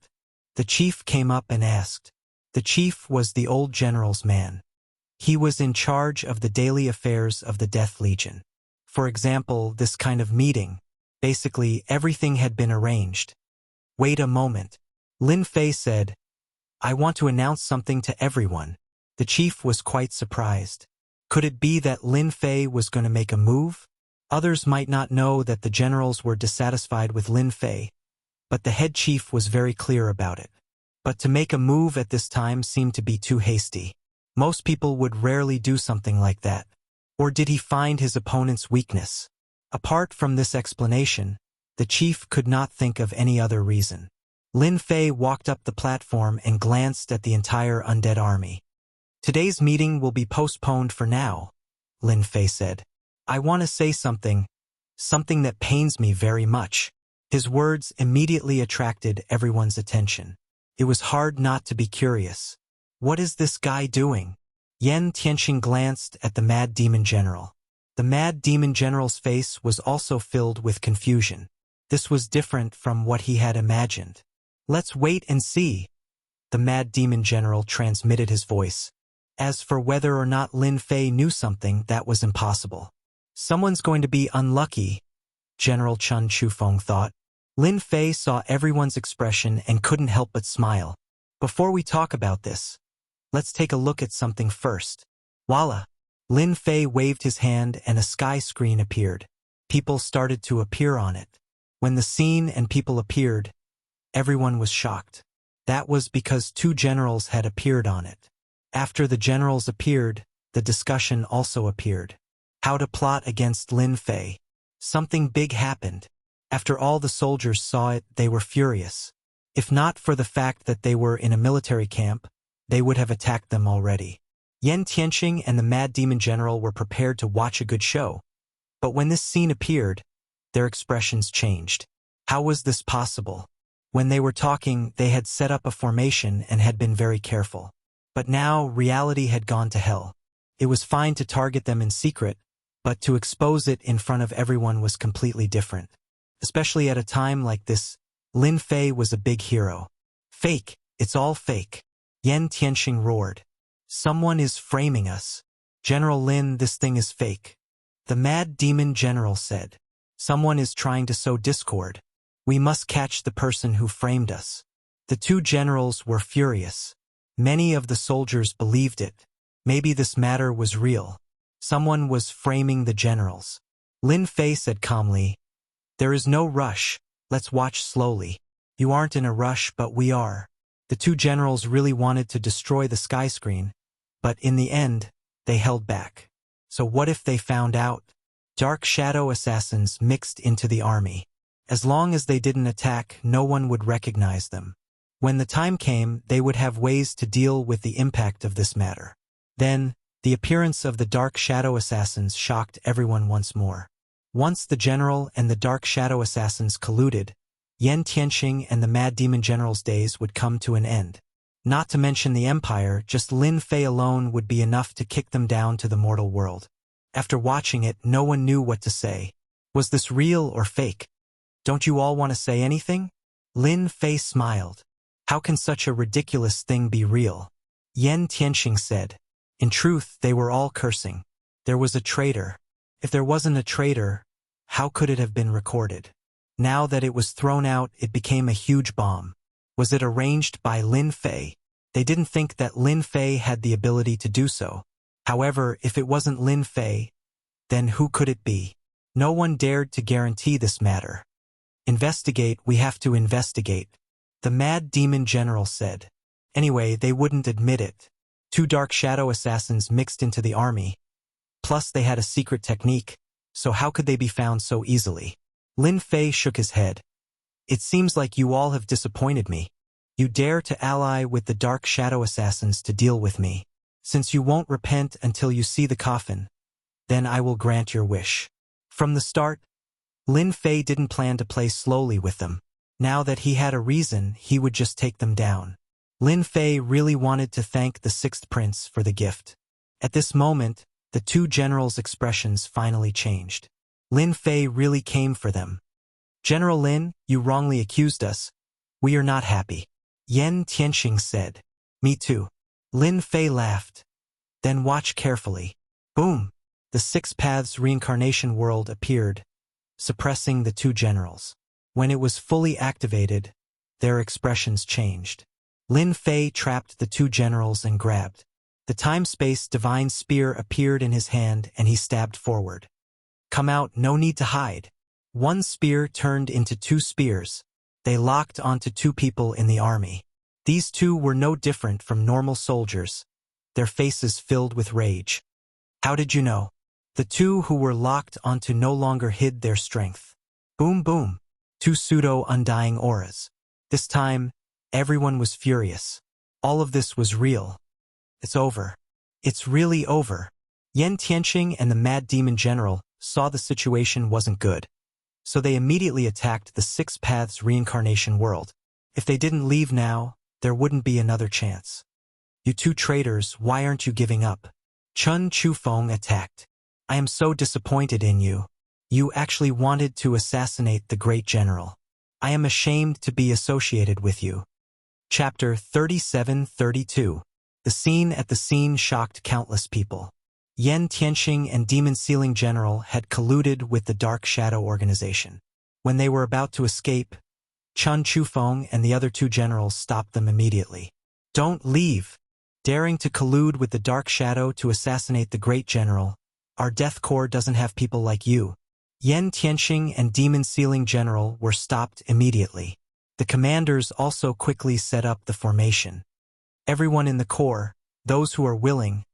The chief came up and asked. The chief was the old general's man. He was in charge of the daily affairs of the Death Legion. For example, this kind of meeting. Basically, everything had been arranged. Wait a moment. Lin Fei said, I want to announce something to everyone. The chief was quite surprised. Could it be that Lin Fei was going to make a move? Others might not know that the generals were dissatisfied with Lin Fei, but the head chief was very clear about it. But to make a move at this time seemed to be too hasty. Most people would rarely do something like that. Or did he find his opponent's weakness? Apart from this explanation, the chief could not think of any other reason. Lin Fei walked up the platform and glanced at the entire undead army. Today's meeting will be postponed for now. Lin Fei said. I want to say something that pains me very much. His words immediately attracted everyone's attention. It was hard not to be curious. What is this guy doing? Yan Tianqing glanced at the Mad Demon General. The Mad Demon General's face was also filled with confusion. This was different from what he had imagined. Let's wait and see. The Mad Demon General transmitted his voice. As for whether or not Lin Fei knew something, that was impossible. Someone's going to be unlucky, General Chun Chufeng thought. Lin Fei saw everyone's expression and couldn't help but smile. Before we talk about this, let's take a look at something first. Voila! Lin Fei waved his hand and a sky screen appeared. People started to appear on it. When the scene and people appeared, everyone was shocked. That was because 2 generals had appeared on it. After the generals appeared, the discussion also appeared. How to plot against Lin Fei. Something big happened. After all the soldiers saw it, they were furious. If not for the fact that they were in a military camp, they would have attacked them already. Yan Tianqing and the Mad Demon General were prepared to watch a good show. But when this scene appeared, their expressions changed. How was this possible? When they were talking, they had set up a formation and had been very careful. But now, reality had gone to hell. It was fine to target them in secret, but to expose it in front of everyone was completely different. Especially at a time like this, Lin Fei was a big hero. Fake, it's all fake. Yan Tianqing roared. Someone is framing us. General Lin, this thing is fake. The Mad Demon General said. Someone is trying to sow discord. We must catch the person who framed us. The 2 generals were furious. Many of the soldiers believed it. Maybe this matter was real. Someone was framing the generals. Lin Fei said calmly, there is no rush. Let's watch slowly. You aren't in a rush, but we are. The 2 generals really wanted to destroy the sky screen, but in the end, they held back. So what if they found out? Dark shadow assassins mixed into the army. As long as they didn't attack, no one would recognize them. When the time came, they would have ways to deal with the impact of this matter. Then, the appearance of the Dark Shadow Assassins shocked everyone once more. Once the general and the Dark Shadow Assassins colluded, Yan Tianqing and the Mad Demon General's days would come to an end. Not to mention the Empire, just Lin Fei alone would be enough to kick them down to the mortal world. After watching it, no one knew what to say. Was this real or fake? Don't you all want to say anything? Lin Fei smiled. How can such a ridiculous thing be real? Yan Tianqing said. In truth, they were all cursing. There was a traitor. If there wasn't a traitor, how could it have been recorded? Now that it was thrown out, it became a huge bomb. Was it arranged by Lin Fei? They didn't think that Lin Fei had the ability to do so. However, if it wasn't Lin Fei, then who could it be? No one dared to guarantee this matter. Investigate, we have to investigate, the Mad Demon General said. Anyway, they wouldn't admit it. 2 Dark Shadow Assassins mixed into the army. Plus they had a secret technique, so how could they be found so easily? Lin Fei shook his head. It seems like you all have disappointed me. You dare to ally with the Dark Shadow Assassins to deal with me. Since you won't repent until you see the coffin, then I will grant your wish. From the start, Lin Fei didn't plan to play slowly with them. Now that he had a reason, he would just take them down. Lin Fei really wanted to thank the 6th prince for the gift. At this moment, the 2 generals' expressions finally changed. Lin Fei really came for them. General Lin, you wrongly accused us. We are not happy. Yan Tianqing said. Me too. Lin Fei laughed. Then watch carefully. Boom! The 6 Paths reincarnation world appeared, suppressing the 2 generals. When it was fully activated, their expressions changed. Lin Fei trapped the 2 generals and grabbed. The time-space divine spear appeared in his hand and he stabbed forward. Come out, no need to hide. 1 spear turned into 2 spears. They locked onto 2 people in the army. These 2 were no different from normal soldiers, their faces filled with rage. How did you know? The 2 who were locked onto no longer hid their strength. Boom boom. 2 pseudo-undying auras. This time, everyone was furious. All of this was real. It's over. It's really over. Yan Tianqing and the Mad Demon General saw the situation wasn't good, so they immediately attacked the Six Paths reincarnation world. If they didn't leave now, there wouldn't be another chance. You two traitors, why aren't you giving up? Chun Chufeng attacked. I am so disappointed in you. You actually wanted to assassinate the great general. I am ashamed to be associated with you. Chapter 37-32. The scene at the scene shocked countless people. Yan Tianqing and Demon Sealing General had colluded with the Dark Shadow Organization. When they were about to escape, Chun Chufeng and the other two generals stopped them immediately. Don't leave! Daring to collude with the Dark Shadow to assassinate the great general, our Death Corps doesn't have people like you. Yan Tianqing and Demon Sealing General were stopped immediately. The commanders also quickly set up the formation. Everyone in the Corps, those who are willing,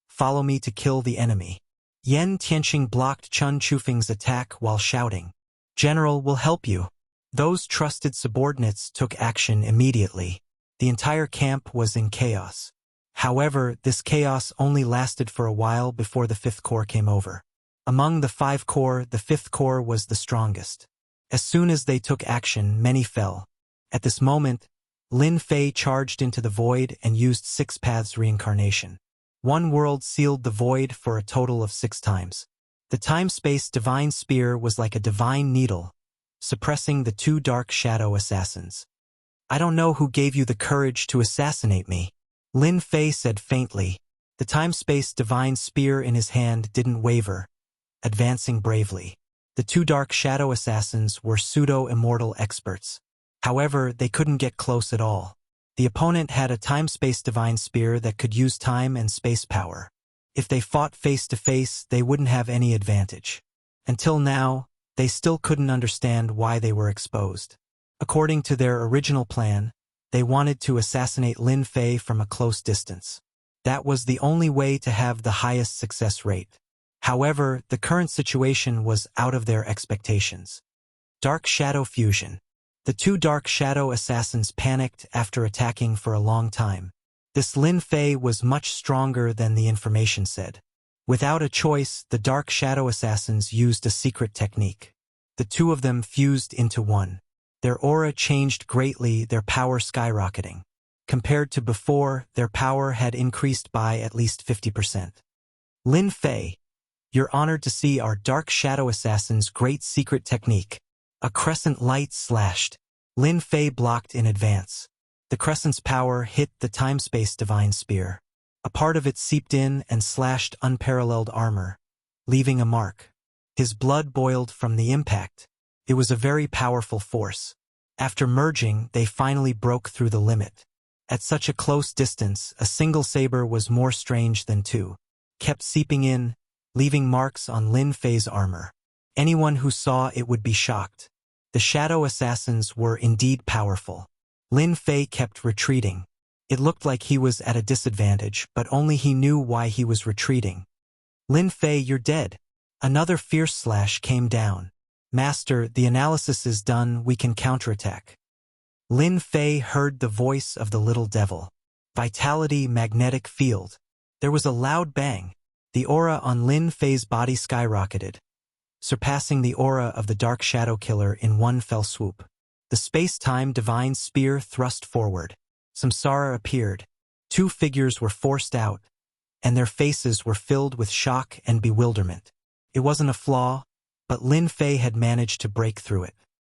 follow me to kill the enemy. Yan Tianqing blocked Chun Chufeng's attack while shouting, General will help you. Those trusted subordinates took action immediately. The entire camp was in chaos. However, this chaos only lasted for a while before the 5th Corps came over. Among the 5 Corps, the 5th Corps was the strongest. As soon as they took action, many fell. At this moment, Lin Fei charged into the void and used Six Paths reincarnation. One world sealed the void for a total of 6 times. The time-space divine spear was like a divine needle, suppressing the 2 dark shadow assassins. I don't know who gave you the courage to assassinate me, Lin Fei said faintly. The time-space divine spear in his hand didn't waver, advancing bravely. The 2 dark shadow assassins were pseudo-immortal experts. However, they couldn't get close at all. The opponent had a time-space divine spear that could use time and space power. If they fought face-to-face, they wouldn't have any advantage. Until now, they still couldn't understand why they were exposed. According to their original plan, they wanted to assassinate Lin Fei from a close distance. That was the only way to have the highest success rate. However, the current situation was out of their expectations. Dark Shadow Fusion. The 2 Dark Shadow assassins panicked after attacking for a long time. This Lin Fei was much stronger than the information said. Without a choice, the Dark Shadow assassins used a secret technique. The 2 of them fused into one. Their aura changed greatly, their power skyrocketing. Compared to before, their power had increased by at least 50%. Lin Fei, you're honored to see our Dark Shadow assassin's great secret technique. A crescent light slashed. Lin Fei blocked in advance. The crescent's power hit the time-space divine spear. A part of it seeped in and slashed unparalleled armor, leaving a mark. His blood boiled from the impact. It was a very powerful force. After merging, they finally broke through the limit. At such a close distance, a single saber was more strange than 2. Kept seeping in, leaving marks on Lin Fei's armor. Anyone who saw it would be shocked. The shadow assassins were indeed powerful. Lin Fei kept retreating. It looked like he was at a disadvantage, but only he knew why he was retreating. Lin Fei, you're dead. Another fierce slash came down. Master, the analysis is done, we can counterattack. Lin Fei heard the voice of the little devil. Vitality magnetic field. There was a loud bang. The aura on Lin Fei's body skyrocketed, surpassing the aura of the Dark Shadow Killer in one fell swoop. The space-time divine spear thrust forward. Samsara appeared. 2 figures were forced out, and their faces were filled with shock and bewilderment. It wasn't a flaw, but Lin Fei had managed to break through it.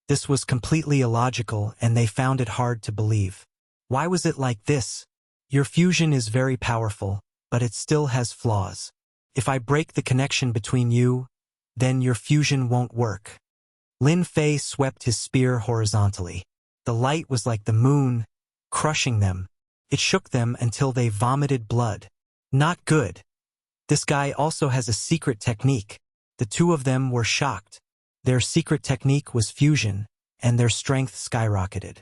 This was completely illogical, and they found it hard to believe. Why was it like this? Your fusion is very powerful, but it still has flaws. If I break the connection between you, then your fusion won't work. Lin Fei swept his spear horizontally. The light was like the moon, crushing them. It shook them until they vomited blood. Not good. This guy also has a secret technique. The 2 of them were shocked. Their secret technique was fusion, and their strength skyrocketed.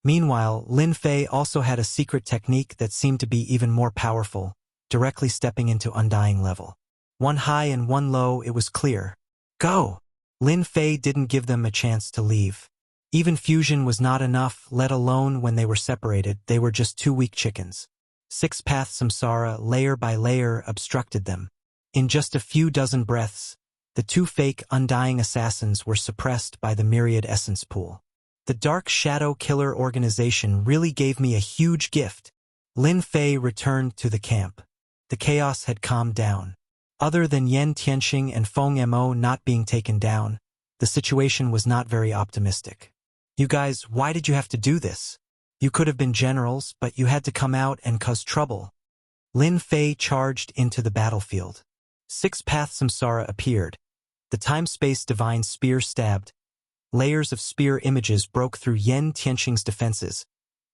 Meanwhile, Lin Fei also had a secret technique that seemed to be even more powerful, directly stepping into undying level. One high and one low, it was clear. Go! Lin Fei didn't give them a chance to leave. Even fusion was not enough, let alone when they were separated, they were just 2 weak chickens. 6 path samsara, layer by layer, obstructed them. In just a few dozen breaths, the two fake undying assassins were suppressed by the myriad essence pool. The Dark Shadow Killer organization really gave me a huge gift. Lin Fei returned to the camp. The chaos had calmed down. Other than Yan Tianxing and Feng Mo not being taken down, the situation was not very optimistic. You guys, why did you have to do this? You could have been generals, but you had to come out and cause trouble. Lin Fei charged into the battlefield. 6 Path Samsara appeared. The time-space divine spear stabbed. Layers of spear images broke through Yan Tianxing's defenses,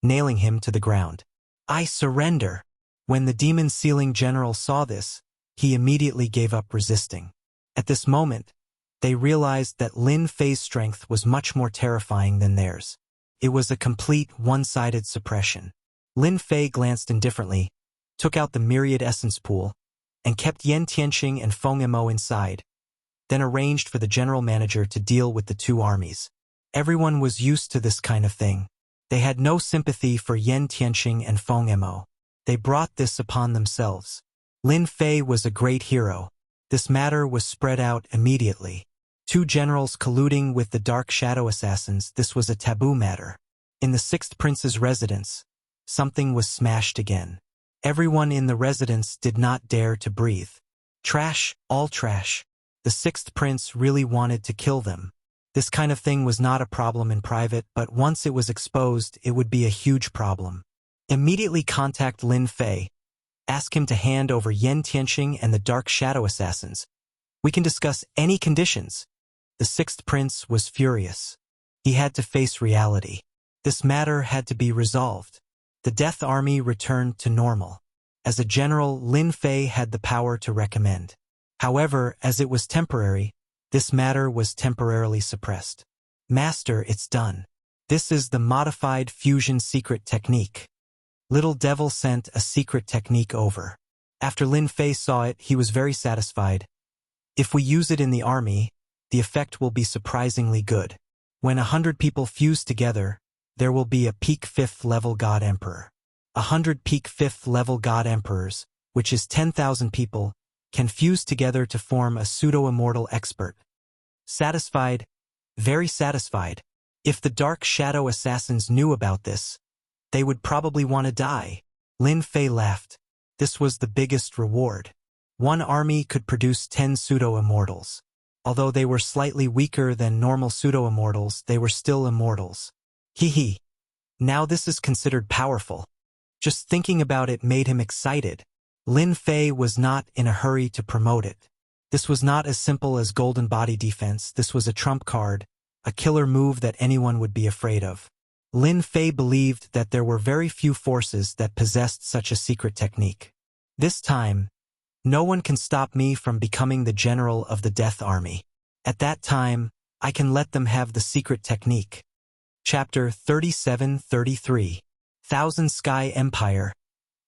nailing him to the ground. I surrender. When the demon sealing general saw this, he immediately gave up resisting. At this moment, they realized that Lin Fei's strength was much more terrifying than theirs. It was a complete one-sided suppression. Lin Fei glanced indifferently, took out the myriad essence pool, and kept Yan Tianxing and Feng Mo inside, then arranged for the general manager to deal with the two armies. Everyone was used to this kind of thing. They had no sympathy for Yan Tianxing and Feng Mo. They brought this upon themselves. Lin Fei was a great hero. This matter was spread out immediately. 2 generals colluding with the Dark Shadow assassins, this was a taboo matter. In the 6th prince's residence, something was smashed again. Everyone in the residence did not dare to breathe. Trash, all trash. The 6th prince really wanted to kill them. This kind of thing was not a problem in private, but once it was exposed, it would be a huge problem. Immediately contact Lin Fei. Ask him to hand over Yan Tianxing and the Dark Shadow assassins. We can discuss any conditions. The 6th prince was furious. He had to face reality. This matter had to be resolved. The Death Army returned to normal. As a general, Lin Fei had the power to recommend. However, as it was temporary, this matter was temporarily suppressed. Master, it's done. This is the modified fusion secret technique. Little Devil sent a secret technique over. After Lin Fei saw it, he was very satisfied. If we use it in the army, the effect will be surprisingly good. When 100 people fuse together, there will be a peak 5th level God Emperor. 100 peak 5th level God Emperors, which is 10,000 people, can fuse together to form a pseudo-immortal expert. Satisfied? Very satisfied. If the Dark Shadow assassins knew about this, they would probably want to die. Lin Fei laughed. This was the biggest reward. 1 army could produce 10 pseudo-immortals. Although they were slightly weaker than normal pseudo-immortals, they were still immortals. Hee. Now this is considered powerful. Just thinking about it made him excited. Lin Fei was not in a hurry to promote it. This was not as simple as golden body defense. This was a trump card, a killer move that anyone would be afraid of. Lin Fei believed that there were very few forces that possessed such a secret technique. This time, no one can stop me from becoming the general of the Death Army. At that time, I can let them have the secret technique. Chapter 37-33. Thousand Sky Empire.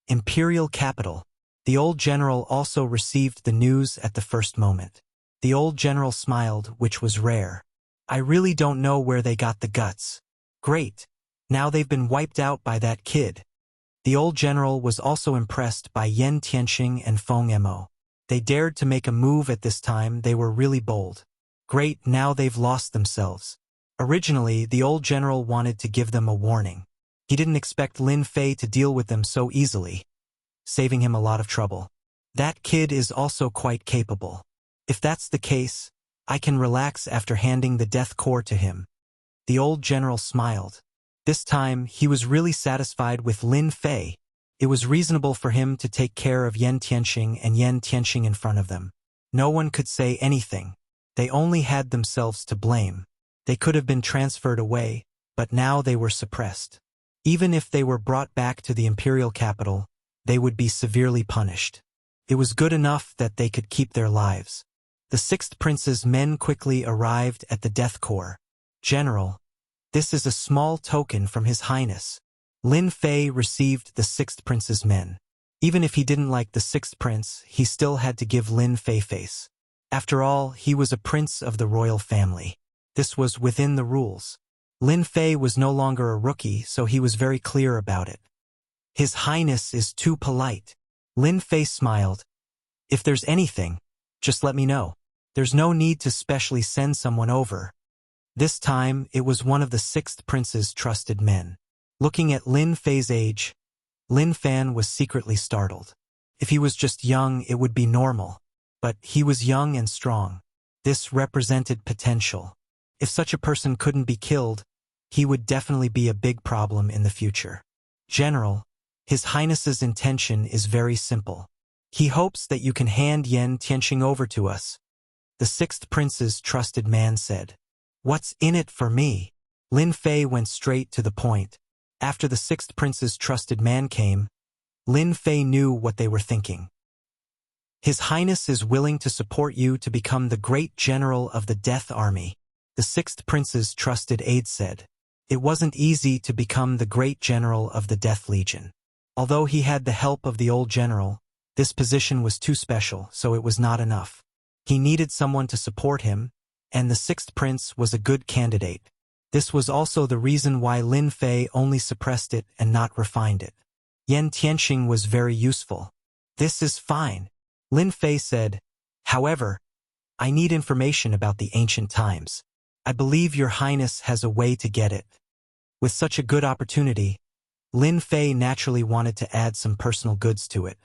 Imperial Capital. The old general also received the news at the first moment. The old general smiled, which was rare. I really don't know where they got the guts. Great. Now they've been wiped out by that kid. The old general was also impressed by Yan Tianxing and Feng Mo. They dared to make a move at this time. They were really bold. Great, now they've lost themselves. Originally, the old general wanted to give them a warning. He didn't expect Lin Fei to deal with them so easily, saving him a lot of trouble. That kid is also quite capable. If that's the case, I can relax after handing the death core to him. The old general smiled. This time, he was really satisfied with Lin Fei. It was reasonable for him to take care of Yan Tianxing and Yan Tianxing in front of them. No one could say anything. They only had themselves to blame. They could have been transferred away, but now they were suppressed. Even if they were brought back to the imperial capital, they would be severely punished. It was good enough that they could keep their lives. The 6th prince's men quickly arrived at the death core. General, this is a small token from His Highness. Lin Fei received the 6th prince's men. Even if he didn't like the 6th prince, he still had to give Lin Fei face. After all, he was a prince of the royal family. This was within the rules. Lin Fei was no longer a rookie, so he was very clear about it. His Highness is too polite. Lin Fei smiled. If there's anything, just let me know. There's no need to specially send someone over. This time, it was one of the sixth prince's trusted men. Looking at Lin Fei's age, Lin Fan was secretly startled. If he was just young, it would be normal. But he was young and strong. This represented potential. If such a person couldn't be killed, he would definitely be a big problem in the future. General, His Highness's intention is very simple. He hopes that you can hand Yen Tianqing over to us. The sixth prince's trusted man said. What's in it for me? Lin Fei went straight to the point. After the sixth prince's trusted man came, Lin Fei knew what they were thinking. His Highness is willing to support you to become the great general of the Death Army, the sixth prince's trusted aide said. It wasn't easy to become the great general of the Death Legion. Although he had the help of the old general, this position was too special, so it was not enough. He needed someone to support him, and the sixth prince was a good candidate. This was also the reason why Lin Fei only suppressed it and not refined it. Yen Tianqing was very useful. This is fine, Lin Fei said. However, I need information about the ancient times. I believe your highness has a way to get it. With such a good opportunity, Lin Fei naturally wanted to add some personal goods to it.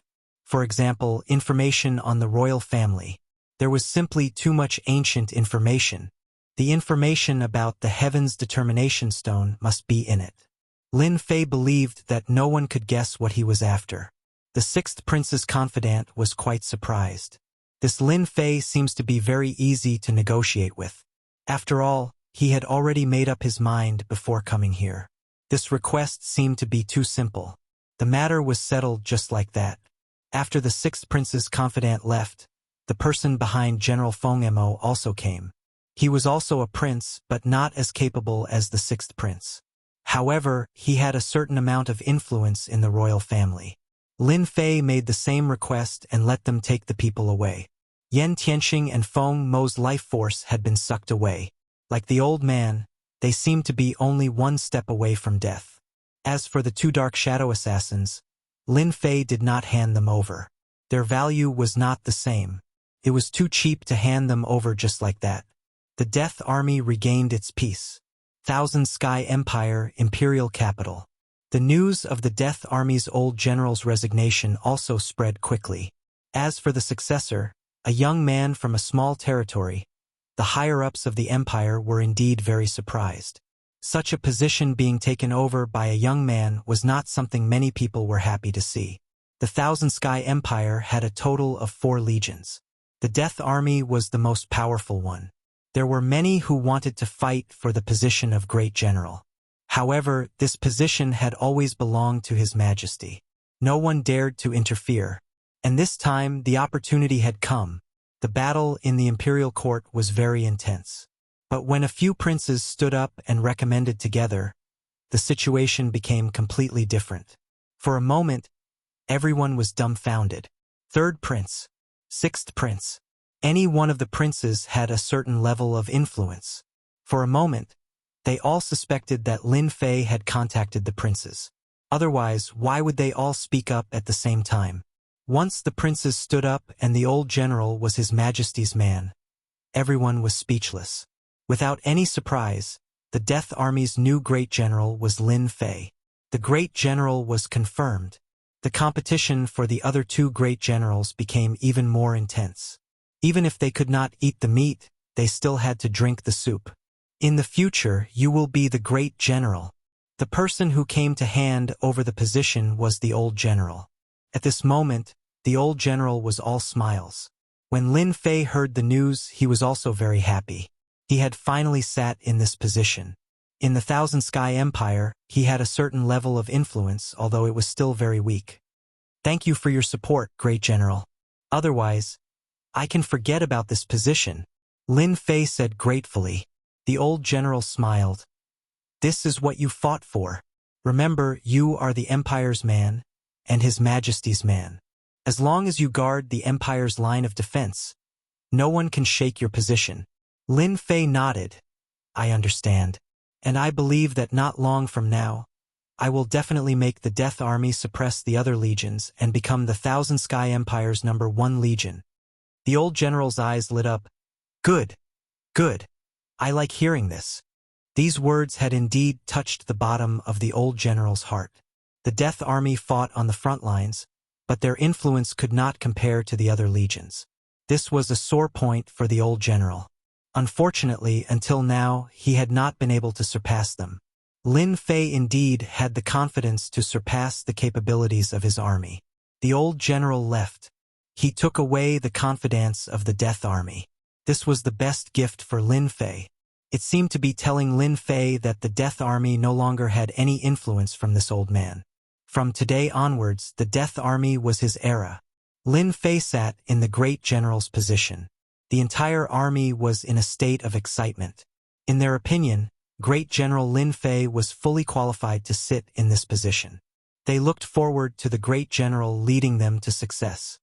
For example, information on the royal family. There was simply too much ancient information. The information about the Heaven's Determination Stone must be in it. Lin Fei believed that no one could guess what he was after. The sixth prince's confidant was quite surprised. This Lin Fei seems to be very easy to negotiate with. After all, he had already made up his mind before coming here. This request seemed to be too simple. The matter was settled just like that. After the sixth prince's confidant left, the person behind General Feng Mo also came. He was also a prince, but not as capable as the sixth prince. However, he had a certain amount of influence in the royal family. Lin Fei made the same request and let them take the people away. Yen Tianqing and Feng Mo's life force had been sucked away. Like the old man, they seemed to be only one step away from death. As for the two dark shadow assassins, Lin Fei did not hand them over. Their value was not the same. It was too cheap to hand them over just like that. The Death Army regained its peace. Thousand Sky Empire, Imperial Capital. The news of the Death Army's old general's resignation also spread quickly. As for the successor, a young man from a small territory, the higher-ups of the empire were indeed very surprised. Such a position being taken over by a young man was not something many people were happy to see. The Thousand Sky Empire had a total of 4 legions. The Death Army was the most powerful one. There were many who wanted to fight for the position of Great General. However, this position had always belonged to His Majesty. No one dared to interfere. And this time, the opportunity had come. The battle in the imperial court was very intense. But when a few princes stood up and recommended together, the situation became completely different. For a moment, everyone was dumbfounded. Third prince, sixth prince. Any one of the princes had a certain level of influence. For a moment, they all suspected that Lin Fei had contacted the princes. Otherwise, why would they all speak up at the same time? Once the princes stood up and the old general was His Majesty's man, everyone was speechless. Without any surprise, the Death Army's new great general was Lin Fei. The great general was confirmed. The competition for the other 2 great generals became even more intense. Even if they could not eat the meat, they still had to drink the soup. In the future, you will be the great general. The person who came to hand over the position was the old general. At this moment, the old general was all smiles. When Lin Fei heard the news, he was also very happy. He had finally sat in this position. In the Thousand Sky Empire, he had a certain level of influence, although it was still very weak. Thank you for your support, Great General. Otherwise, I can forget about this position, Lin Fei said gratefully. The old general smiled. This is what you fought for. Remember, you are the Empire's man, and His Majesty's man. As long as you guard the Empire's line of defense, no one can shake your position. Lin Fei nodded. I understand. And I believe that not long from now, I will definitely make the Death Army suppress the other legions and become the Thousand Sky Empire's #1 legion. The old general's eyes lit up. Good. Good. I like hearing this. These words had indeed touched the bottom of the old general's heart. The Death Army fought on the front lines, but their influence could not compare to the other legions. This was a sore point for the old general. Unfortunately, until now, he had not been able to surpass them. Lin Fei indeed had the confidence to surpass the capabilities of his army. The old general left. He took away the confidence of the Death Army. This was the best gift for Lin Fei. It seemed to be telling Lin Fei that the Death Army no longer had any influence from this old man. From today onwards, the Death Army was his era. Lin Fei sat in the great general's position. The entire army was in a state of excitement. In their opinion, Great General Lin Fei was fully qualified to sit in this position. They looked forward to the great general leading them to success.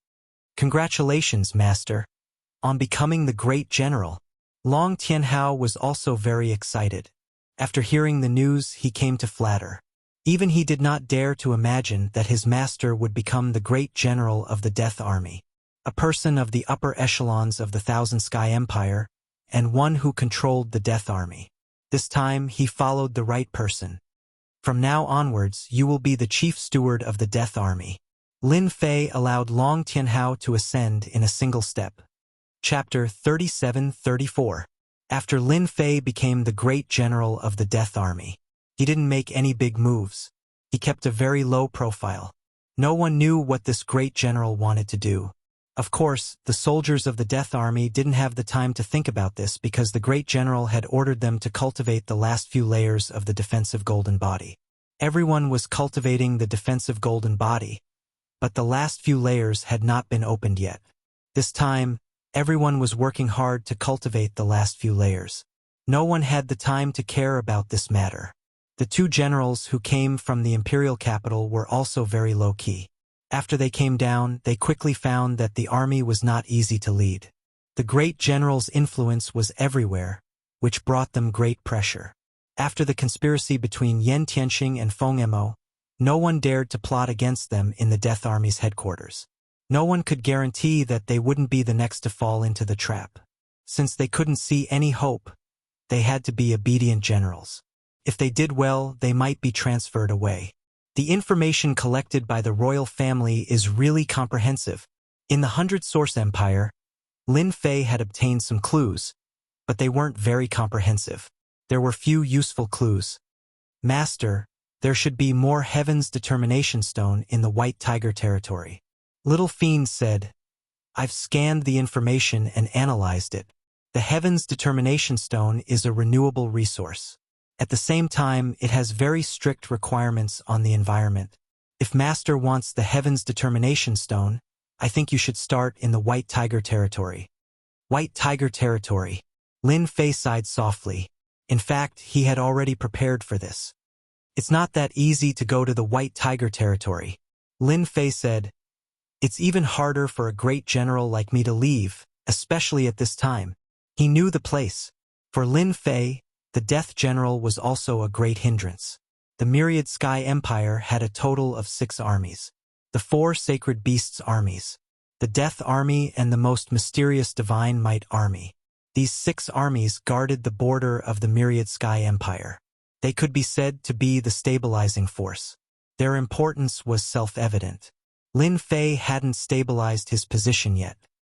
Congratulations, Master, on becoming the great general. Long Tianhao was also very excited. After hearing the news, he came to flatter. Even he did not dare to imagine that his master would become the great general of the Death Army, a person of the upper echelons of the Thousand Sky Empire, and one who controlled the Death Army. This time he followed the right person. From now onwards, you will be the chief steward of the Death Army. Lin Fei allowed Long Tianhao to ascend in a single step. Chapter 37-34. After Lin Fei became the great general of the Death Army, he didn't make any big moves. He kept a very low profile. No one knew what this great general wanted to do. Of course, the soldiers of the Death Army didn't have the time to think about this because the great general had ordered them to cultivate the last few layers of the defensive golden body. Everyone was cultivating the defensive golden body, but the last few layers had not been opened yet. This time, everyone was working hard to cultivate the last few layers. No one had the time to care about this matter. The two generals who came from the imperial capital were also very low-key. After they came down, they quickly found that the army was not easy to lead. The great general's influence was everywhere, which brought them great pressure. After the conspiracy between Yan Tianxing and Feng Emo, no one dared to plot against them in the Death Army's headquarters. No one could guarantee that they wouldn't be the next to fall into the trap. Since they couldn't see any hope, they had to be obedient generals. If they did well, they might be transferred away. The information collected by the royal family is really comprehensive. In the 100-Source Empire, Lin Fei had obtained some clues, but they weren't very comprehensive. There were few useful clues. Master, there should be more Heaven's Determination Stone in the White Tiger territory. Little Fiend said, I've scanned the information and analyzed it. The Heaven's Determination Stone is a renewable resource. At the same time, it has very strict requirements on the environment. If Master wants the Heaven's Determination Stone, I think you should start in the White Tiger territory. White Tiger territory. Lin Fei sighed softly. In fact, he had already prepared for this. It's not that easy to go to the White Tiger territory. Lin Fei said, it's even harder for a great general like me to leave, especially at this time. He knew the place. For Lin Fei, the Death General was also a great hindrance. The Myriad Sky Empire had a total of 6 armies. The 4 Sacred Beasts armies, the Death Army and the most mysterious Divine Might army. These 6 armies guarded the border of the Myriad Sky Empire. They could be said to be the stabilizing force. Their importance was self-evident. Lin Fei hadn't stabilized his position yet.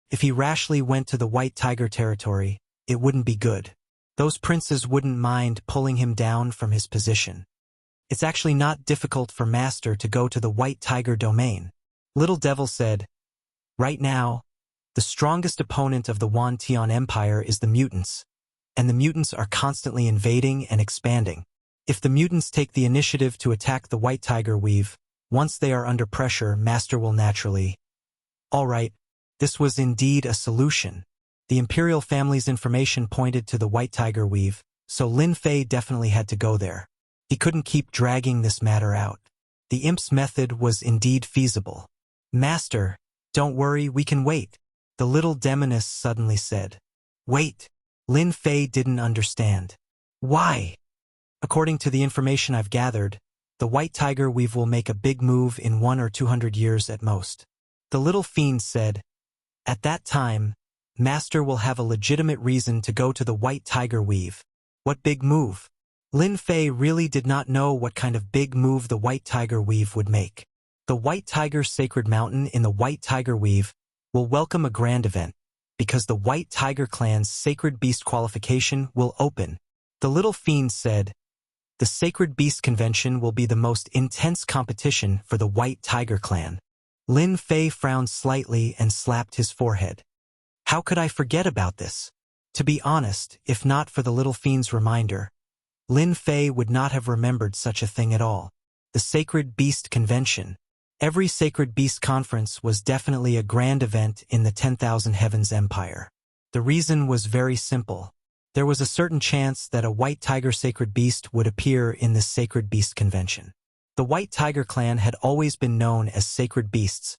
If he rashly went to the White Tiger territory, it wouldn't be good. Those princes wouldn't mind pulling him down from his position. It's actually not difficult for Master to go to the White Tiger domain. Little Devil said, right now, the strongest opponent of the Wan Tian Empire is the mutants, and the mutants are constantly invading and expanding. If the mutants take the initiative to attack the White Tiger Weave, once they are under pressure, Master will naturally... Alright, this was indeed a solution. The imperial family's information pointed to the White Tiger Weave, so Lin Fei definitely had to go there. He couldn't keep dragging this matter out. The imp's method was indeed feasible. Master, don't worry, we can wait, the little demoness suddenly said. Wait. Lin Fei didn't understand. Why? According to the information I've gathered, The white tiger weave will make a big move in 1 or 200 years at most. The little fiend said, "At that time, Master will have a legitimate reason to go to the white tiger weave." What big move? Lin Fei really did not know what kind of big move the white tiger weave would make. The White Tiger Sacred Mountain in the White Tiger Weave will welcome a grand event, because the White Tiger Clan's Sacred Beast qualification will open. The little fiend said, "The Sacred Beast Convention will be the most intense competition for the White Tiger Clan." Lin Fei frowned slightly and slapped his forehead. How could I forget about this? To be honest, if not for the little fiend's reminder, Lin Fei would not have remembered such a thing at all. The Sacred Beast Convention. Every Sacred Beast Conference was definitely a grand event in the 10,000 Heavens Empire. The reason was very simple. There was a certain chance that a White Tiger Sacred Beast would appear in this Sacred Beast Convention. The White Tiger Clan had always been known as Sacred Beasts,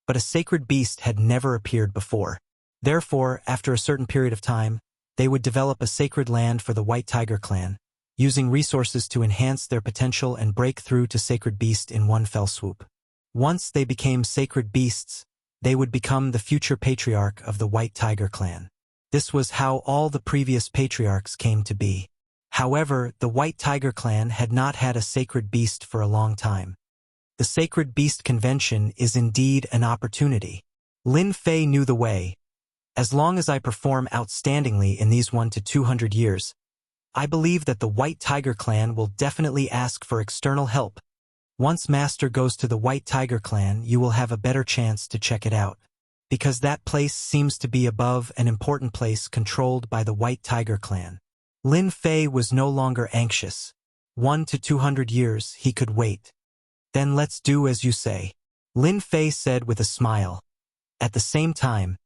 but a Sacred Beast had never appeared before. Therefore, after a certain period of time, they would develop a sacred land for the White Tiger Clan, using resources to enhance their potential and break through to Sacred Beast in one fell swoop. Once they became Sacred Beasts, they would become the future patriarch of the White Tiger Clan. This was how all the previous patriarchs came to be. However, the White Tiger Clan had not had a Sacred Beast for a long time. The Sacred Beast Convention is indeed an opportunity. Lin Fei knew the way. As long as I perform outstandingly in these 1 to 200 years, I believe that the White Tiger Clan will definitely ask for external help. Once Master goes to the White Tiger Clan, you will have a better chance to check it out, because that place seems to be above an important place controlled by the White Tiger Clan. Lin Fei was no longer anxious. 1 to 200 years, he could wait. Then let's do as you say, Lin Fei said with a smile. At the same time,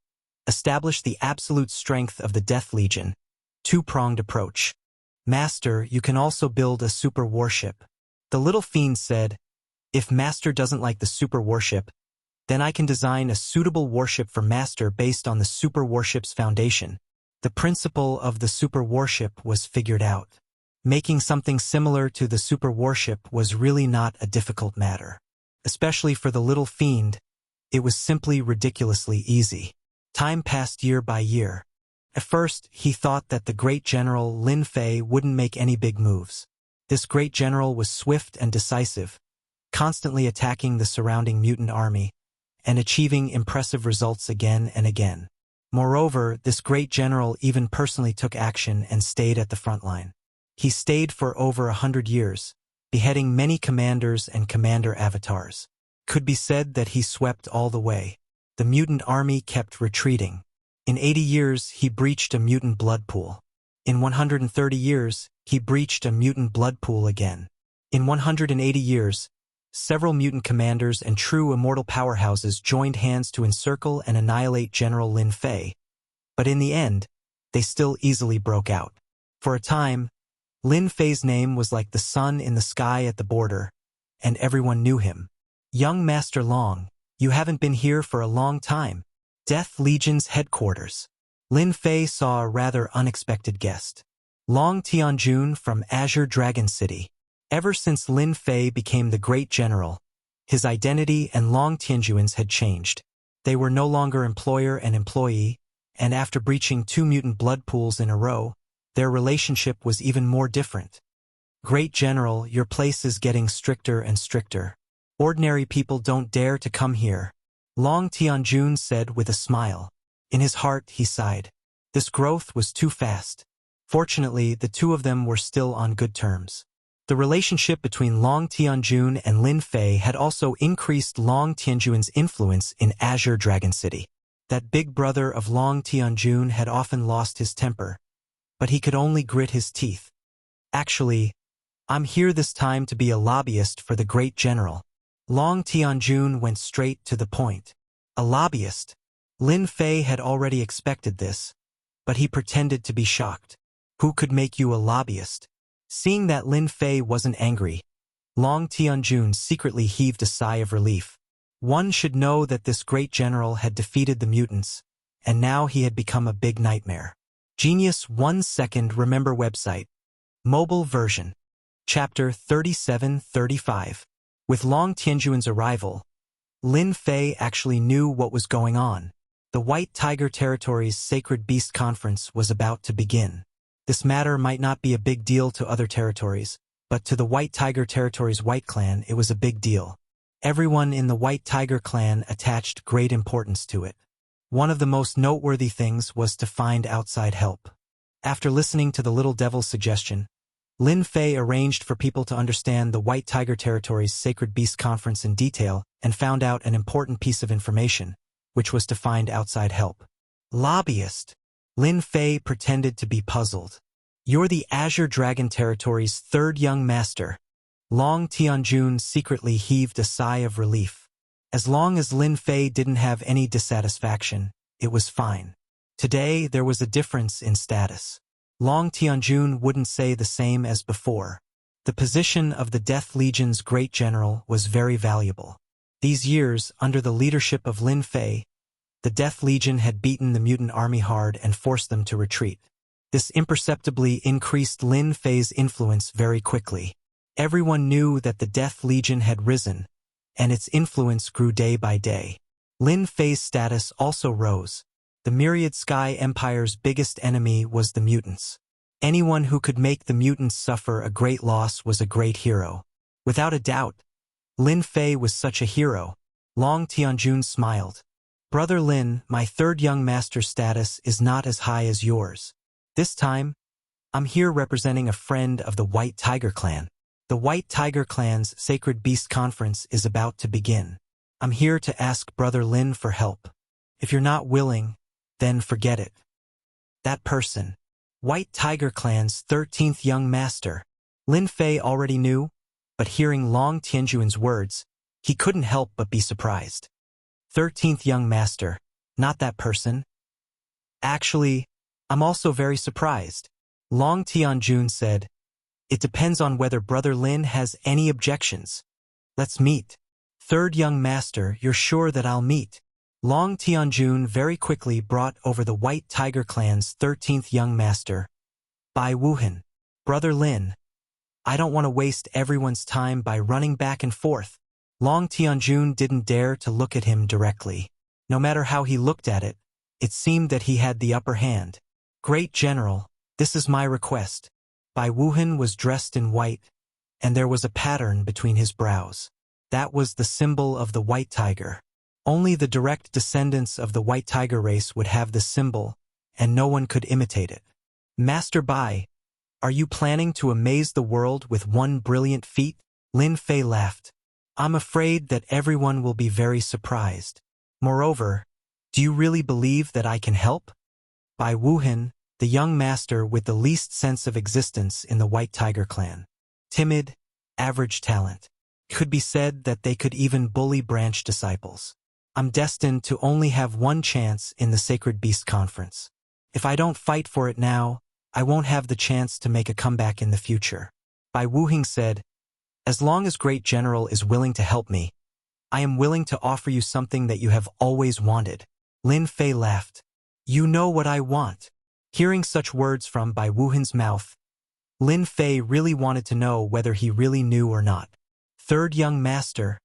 establish the absolute strength of the Death Legion. Two-pronged approach. Master, you can also build a super warship. The little fiend said, "If Master doesn't like the super warship, then I can design a suitable warship for Master based on the super warship's foundation." The principle of the super warship was figured out. Making something similar to the super warship was really not a difficult matter. Especially for the little fiend, it was simply ridiculously easy. Time passed year by year. At first, he thought that the great general Lin Fei wouldn't make any big moves. This great general was swift and decisive, constantly attacking the surrounding mutant army, and achieving impressive results again and again. Moreover, this great general even personally took action and stayed at the front line. He stayed for over 100 years, beheading many commanders and commander avatars. Could be said that he swept all the way. The mutant army kept retreating. In 80 years, he breached a mutant blood pool. In 130 years, he breached a mutant blood pool again. In 180 years, several mutant commanders and true immortal powerhouses joined hands to encircle and annihilate General Lin Fei. But in the end, they still easily broke out. For a time, Lin Fei's name was like the sun in the sky at the border, and everyone knew him. "Young Master Long, you haven't been here for a long time." Death Legion's headquarters. Lin Fei saw a rather unexpected guest. Long Tianjun from Azure Dragon City. Ever since Lin Fei became the great general, his identity and Long Tianjun's had changed. They were no longer employer and employee, and after breaching 2 mutant blood pools in a row, their relationship was even more different. "Great General, your place is getting stricter and stricter. Ordinary people don't dare to come here," Long Tianjun said with a smile. In his heart, he sighed. This growth was too fast. Fortunately, the two of them were still on good terms. The relationship between Long Tianjun and Lin Fei had also increased Long Tianjun's influence in Azure Dragon City. That big brother of Long Tianjun had often lost his temper, but he could only grit his teeth. "Actually, I'm here this time to be a lobbyist for the great general." Long Tianjun went straight to the point. A lobbyist? Lin Fei had already expected this, but he pretended to be shocked. "Who could make you a lobbyist?" Seeing that Lin Fei wasn't angry, Long Tianjun secretly heaved a sigh of relief. One should know that this great general had defeated the mutants, and now he had become a big nightmare. Genius 1 second remember website. Mobile version. Chapter 37-35. With Long Tianjuan's arrival, Lin Fei actually knew what was going on. The White Tiger Territory's Sacred Beast Conference was about to begin. This matter might not be a big deal to other territories, but to the White Tiger Territory's White Clan it was a big deal. Everyone in the White Tiger Clan attached great importance to it. One of the most noteworthy things was to find outside help. After listening to the Little Devil's suggestion, Lin Fei arranged for people to understand the White Tiger Territory's Sacred Beast Conference in detail and found out an important piece of information, which was to find outside help. Lobbyist. Lin Fei pretended to be puzzled. You're the Azure Dragon Territory's third young master. Long Tianjun secretly heaved a sigh of relief. As long as Lin Fei didn't have any dissatisfaction, it was fine. Today there was a difference in status. Long Tianjun wouldn't say the same as before. The position of the Death Legion's great general was very valuable. These years, under the leadership of Lin Fei, the Death Legion had beaten the mutant army hard and forced them to retreat. This imperceptibly increased Lin Fei's influence very quickly. Everyone knew that the Death Legion had risen, and its influence grew day by day. Lin Fei's status also rose. The Myriad Sky Empire's biggest enemy was the mutants. Anyone who could make the mutants suffer a great loss was a great hero. Without a doubt, Lin Fei was such a hero. Long Tianjun smiled. Brother Lin, my third young master status is not as high as yours. This time, I'm here representing a friend of the White Tiger Clan. The White Tiger Clan's Sacred Beast Conference is about to begin. I'm here to ask Brother Lin for help. If you're not willing, then forget it. That person. White Tiger Clan's 13th young master. Lin Fei already knew, but hearing Long Tianjuan's words, he couldn't help but be surprised. 13th young master, not that person. Actually, I'm also very surprised. Long Tianjun said, it depends on whether Brother Lin has any objections. Let's meet. Third young master, you're sure that I'll meet? Long Tianjun very quickly brought over the White Tiger Clan's 13th young master, Bai Wuhan. Brother Lin, I don't want to waste everyone's time by running back and forth. Long Tianjun didn't dare to look at him directly. No matter how he looked at it, it seemed that he had the upper hand. Great General, this is my request. Bai Wuhan was dressed in white, and there was a pattern between his brows. That was the symbol of the White Tiger. Only the direct descendants of the White Tiger race would have the symbol, and no one could imitate it. Master Bai, are you planning to amaze the world with one brilliant feat? Lin Fei laughed. I'm afraid that everyone will be very surprised. Moreover, do you really believe that I can help? Bai Wuhan, the young master with the least sense of existence in the White Tiger Clan. Timid, average talent. Could be said that they could even bully branch disciples. I'm destined to only have one chance in the Sacred Beast Conference. If I don't fight for it now, I won't have the chance to make a comeback in the future. Bai Wuhan said, as long as Great General is willing to help me, I am willing to offer you something that you have always wanted. Lin Fei laughed. You know what I want. Hearing such words from Bai Wuhan's mouth, Lin Fei really wanted to know whether he really knew or not. Third young master,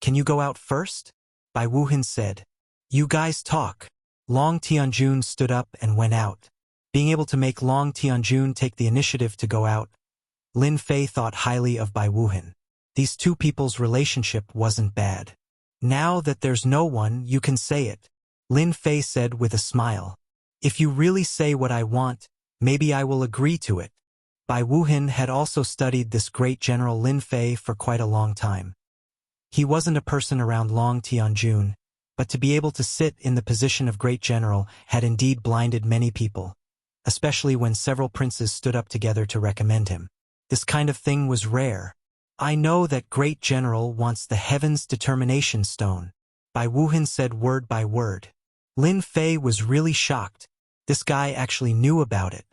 can you go out first? Bai Wuhan said. You guys talk. Long Tianjun stood up and went out. Being able to make Long Tianjun take the initiative to go out, Lin Fei thought highly of Bai Wuhan. These two people's relationship wasn't bad. Now that there's no one, you can say it. Lin Fei said with a smile. If you really say what I want, maybe I will agree to it. Bai Wuhan had also studied this great General Lin Fei for quite a long time. He wasn't a person around Long Tianjun, but to be able to sit in the position of great general had indeed blinded many people, especially when several princes stood up together to recommend him. This kind of thing was rare. I know that great general wants the Heaven's Determination Stone. Bai Wuhan said word by word. Lin Fei was really shocked. This guy actually knew about it.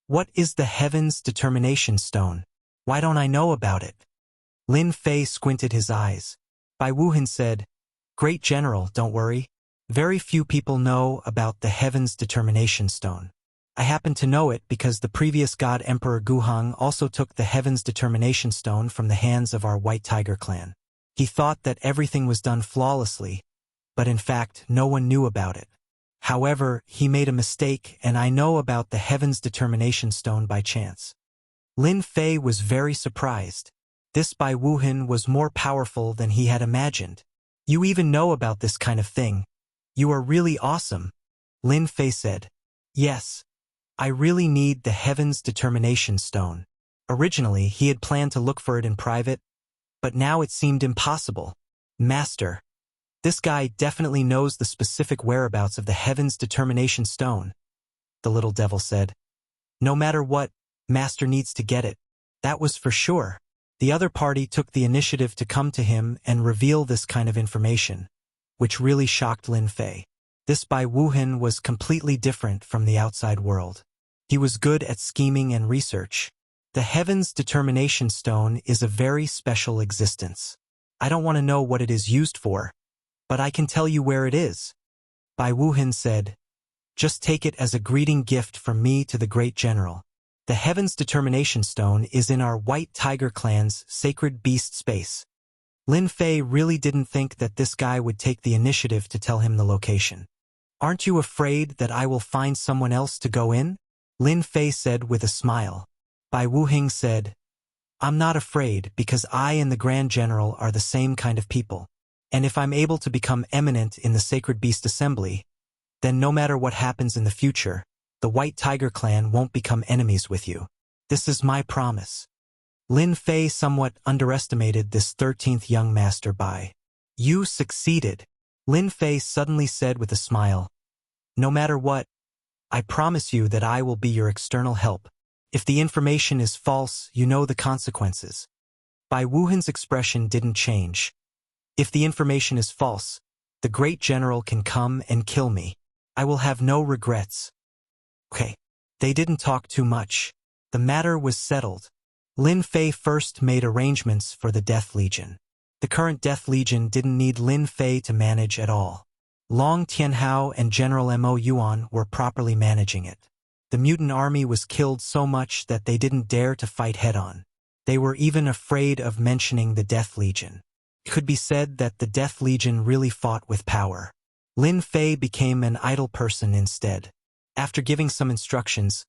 What is the Heaven's Determination Stone? Why don't I know about it? Lin Fei squinted his eyes. Bai Wuhan said, Great General, don't worry. Very few people know about the Heaven's Determination Stone. I happen to know it because the previous god Emperor Guhang also took the Heaven's Determination Stone from the hands of our White Tiger clan. He thought that everything was done flawlessly, but in fact no one knew about it. However, he made a mistake, and I know about the Heaven's Determination Stone by chance. Lin Fei was very surprised. This Bai Wuhan was more powerful than he had imagined. You even know about this kind of thing. You are really awesome, Lin Fei said. Yes. I really need the Heaven's Determination Stone. Originally, he had planned to look for it in private, but now it seemed impossible. Master. This guy definitely knows the specific whereabouts of the Heaven's Determination Stone, the little devil said. No matter what, Master needs to get it. That was for sure. The other party took the initiative to come to him and reveal this kind of information, which really shocked Lin Fei. This Bai Wuhan was completely different from the outside world. He was good at scheming and research. The Heaven's Determination Stone is a very special existence. I don't want to know what it is used for, but I can tell you where it is. Bai Wuhan said, just take it as a greeting gift from me to the great general. The Heaven's Determination Stone is in our White Tiger clan's sacred beast space. Lin Fei really didn't think that this guy would take the initiative to tell him the location. Aren't you afraid that I will find someone else to go in? Lin Fei said with a smile. Bai Wuheng said, I'm not afraid because I and the Grand General are the same kind of people. And if I'm able to become eminent in the Sacred Beast Assembly, then no matter what happens in the future, the White Tiger clan won't become enemies with you. This is my promise. Lin Fei somewhat underestimated this 13th young master Bai. You succeeded, Lin Fei suddenly said with a smile. No matter what, I promise you that I will be your external help. If the information is false, you know the consequences. Bai Wuhan's expression didn't change. If the information is false, the great general can come and kill me. I will have no regrets. Okay. They didn't talk too much. The matter was settled. Lin Fei first made arrangements for the Death Legion. The current Death Legion didn't need Lin Fei to manage at all. Long Tianhao and General Mo Yuan were properly managing it. The mutant army was killed so much that they didn't dare to fight head-on. They were even afraid of mentioning the Death Legion. It could be said that the Death Legion really fought with power. Lin Fei became an idle person instead. After giving some instructions,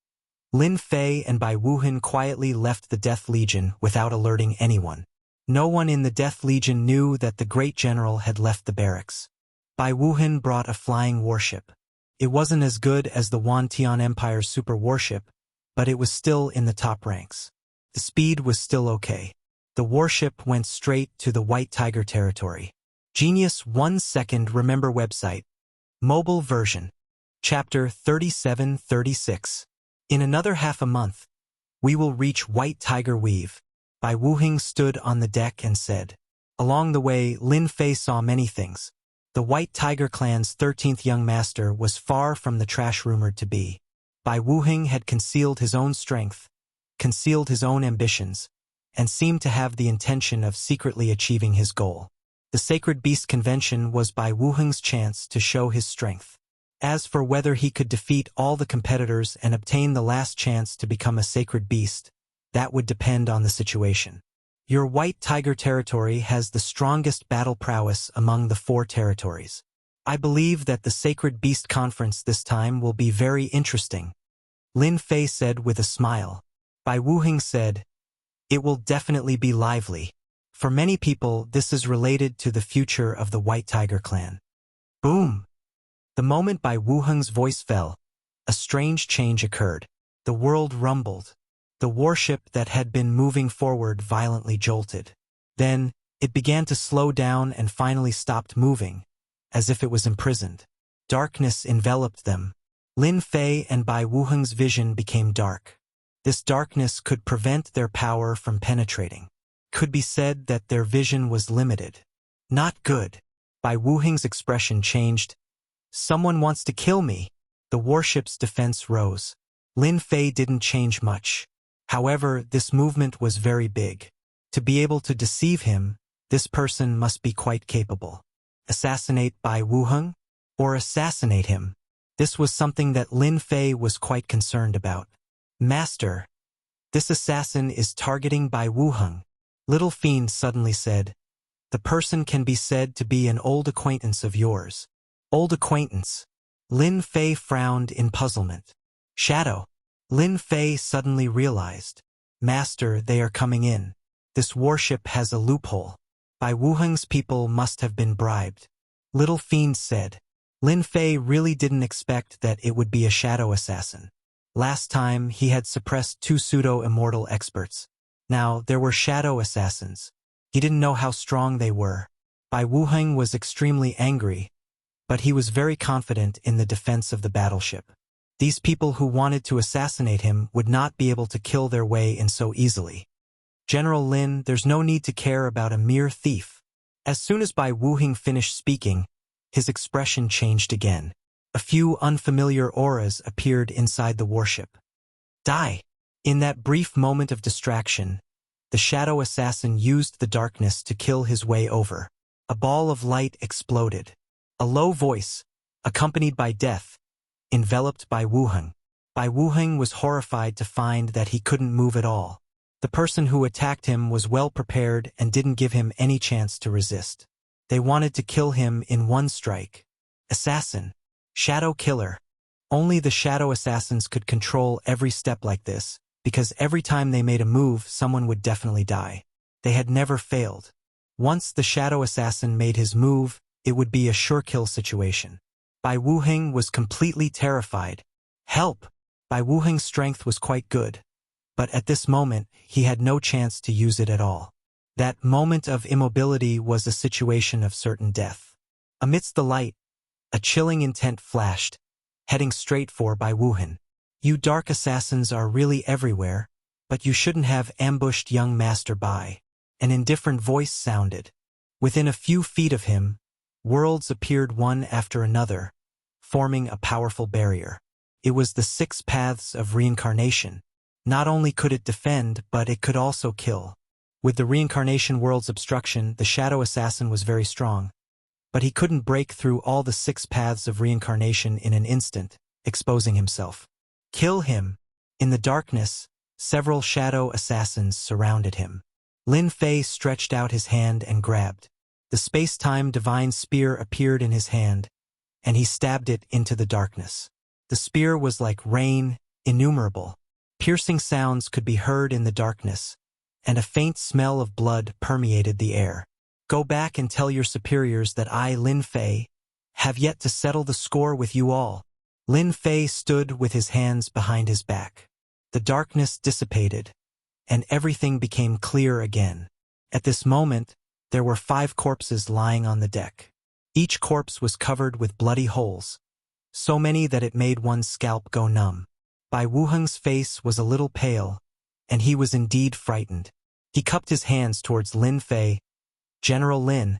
Lin Fei and Bai Wuhan quietly left the Death Legion without alerting anyone. No one in the Death Legion knew that the great general had left the barracks. Bai Wuhan brought a flying warship. It wasn't as good as the Wantian Empire's super warship, but it was still in the top ranks. The speed was still okay. The warship went straight to the White Tiger territory. Genius 1 second remember website. Mobile version. Chapter 37-36. In another half a month, we will reach White Tiger Weave. Bai Wuheng stood on the deck and said. Along the way, Lin Fei saw many things. The White Tiger clan's 13th young master was far from the trash rumored to be. Bai Wuheng had concealed his own strength, concealed his own ambitions, and seemed to have the intention of secretly achieving his goal. The Sacred Beast Convention was Bai Wuheng's chance to show his strength. As for whether he could defeat all the competitors and obtain the last chance to become a sacred beast, that would depend on the situation. Your White Tiger territory has the strongest battle prowess among the 4 territories. I believe that the Sacred Beast Conference this time will be very interesting, Lin Fei said with a smile. Bai Wuheng said, it will definitely be lively. For many people, this is related to the future of the White Tiger clan. Boom! The moment Bai Wuheng's voice fell, a strange change occurred. The world rumbled. The warship that had been moving forward violently jolted. Then, it began to slow down and finally stopped moving, as if it was imprisoned. Darkness enveloped them. Lin Fei and Bai Wuheng's vision became dark. This darkness could prevent their power from penetrating. Could be said that their vision was limited. Not good. Bai Wuheng's expression changed. Someone wants to kill me. The warship's defense rose. Lin Fei didn't change much. However, this movement was very big. To be able to deceive him, this person must be quite capable. Assassinate Bai Wuheng? Or assassinate him? This was something that Lin Fei was quite concerned about. Master, this assassin is targeting Bai Wuheng. Little Fiend suddenly said. The person can be said to be an old acquaintance of yours. Old acquaintance. Lin Fei frowned in puzzlement. Shadow. Lin Fei suddenly realized. Master, they are coming in. This warship has a loophole. Bai Wuheng's people must have been bribed. Little Fiend said. Lin Fei really didn't expect that it would be a shadow assassin. Last time, he had suppressed 2 pseudo-immortal experts. Now, there were shadow assassins. He didn't know how strong they were. Bai Wuheng was extremely angry, but he was very confident in the defense of the battleship. These people who wanted to assassinate him would not be able to kill their way in so easily. General Lin, there's no need to care about a mere thief. As soon as Bai Wuheng finished speaking, his expression changed again. A few unfamiliar auras appeared inside the warship. Die! In that brief moment of distraction, the shadow assassin used the darkness to kill his way over. A ball of light exploded. A low voice, accompanied by death, enveloped Bai Wuheng. Bai Wuheng was horrified to find that he couldn't move at all. The person who attacked him was well prepared and didn't give him any chance to resist. They wanted to kill him in one strike. Assassin. Shadow killer. Only the shadow assassins could control every step like this, because every time they made a move, someone would definitely die. They had never failed. Once the shadow assassin made his move, it would be a sure kill situation. Bai Wuheng was completely terrified. Help! Bai Wuheng's strength was quite good, but at this moment, he had no chance to use it at all. That moment of immobility was a situation of certain death. Amidst the light, a chilling intent flashed, heading straight for Bai Wuheng. You dark assassins are really everywhere, but you shouldn't have ambushed young Master Bai. An indifferent voice sounded. Within a few feet of him, worlds appeared one after another, forming a powerful barrier. It was the 6 paths of reincarnation. Not only could it defend, but it could also kill. With the reincarnation world's obstruction, the shadow assassin was very strong. But he couldn't break through all the 6 paths of reincarnation in an instant, exposing himself. Kill him! In the darkness, several shadow assassins surrounded him. Lin Fei stretched out his hand and grabbed. The space-time divine spear appeared in his hand, and he stabbed it into the darkness. The spear was like rain, innumerable. Piercing sounds could be heard in the darkness, and a faint smell of blood permeated the air. Go back and tell your superiors that I, Lin Fei, have yet to settle the score with you all. Lin Fei stood with his hands behind his back. The darkness dissipated, and everything became clear again. At this moment, there were 5 corpses lying on the deck. Each corpse was covered with bloody holes, so many that it made one's scalp go numb. Bai Wuheng's face was a little pale, and he was indeed frightened. He cupped his hands towards Lin Fei. General Lin,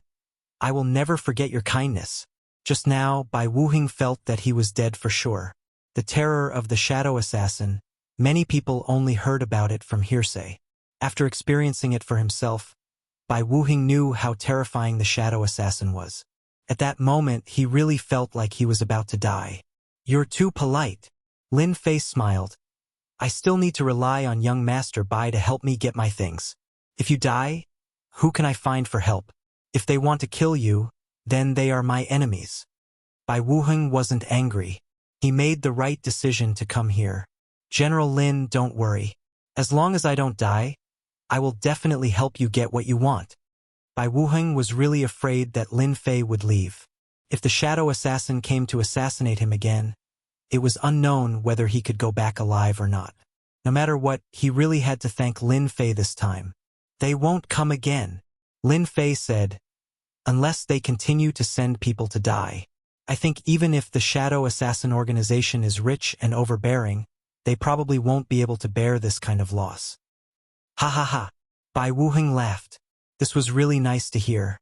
I will never forget your kindness. Just now, Bai Wuheng felt that he was dead for sure. The terror of the shadow assassin, many people only heard about it from hearsay. After experiencing it for himself, Bai Wuheng knew how terrifying the shadow assassin was. At that moment, he really felt like he was about to die. You're too polite. Lin Fei smiled. I still need to rely on young Master Bai to help me get my things. If you die, who can I find for help? If they want to kill you, then they are my enemies. Bai Wuheng wasn't angry. He made the right decision to come here. General Lin, don't worry. As long as I don't die, I will definitely help you get what you want. Bai Wuheng was really afraid that Lin Fei would leave. If the shadow assassin came to assassinate him again, it was unknown whether he could go back alive or not. No matter what, he really had to thank Lin Fei this time. They won't come again, Lin Fei said, unless they continue to send people to die. I think even if the shadow assassin organization is rich and overbearing, they probably won't be able to bear this kind of loss. Ha ha ha. Bai Wuheng laughed. This was really nice to hear.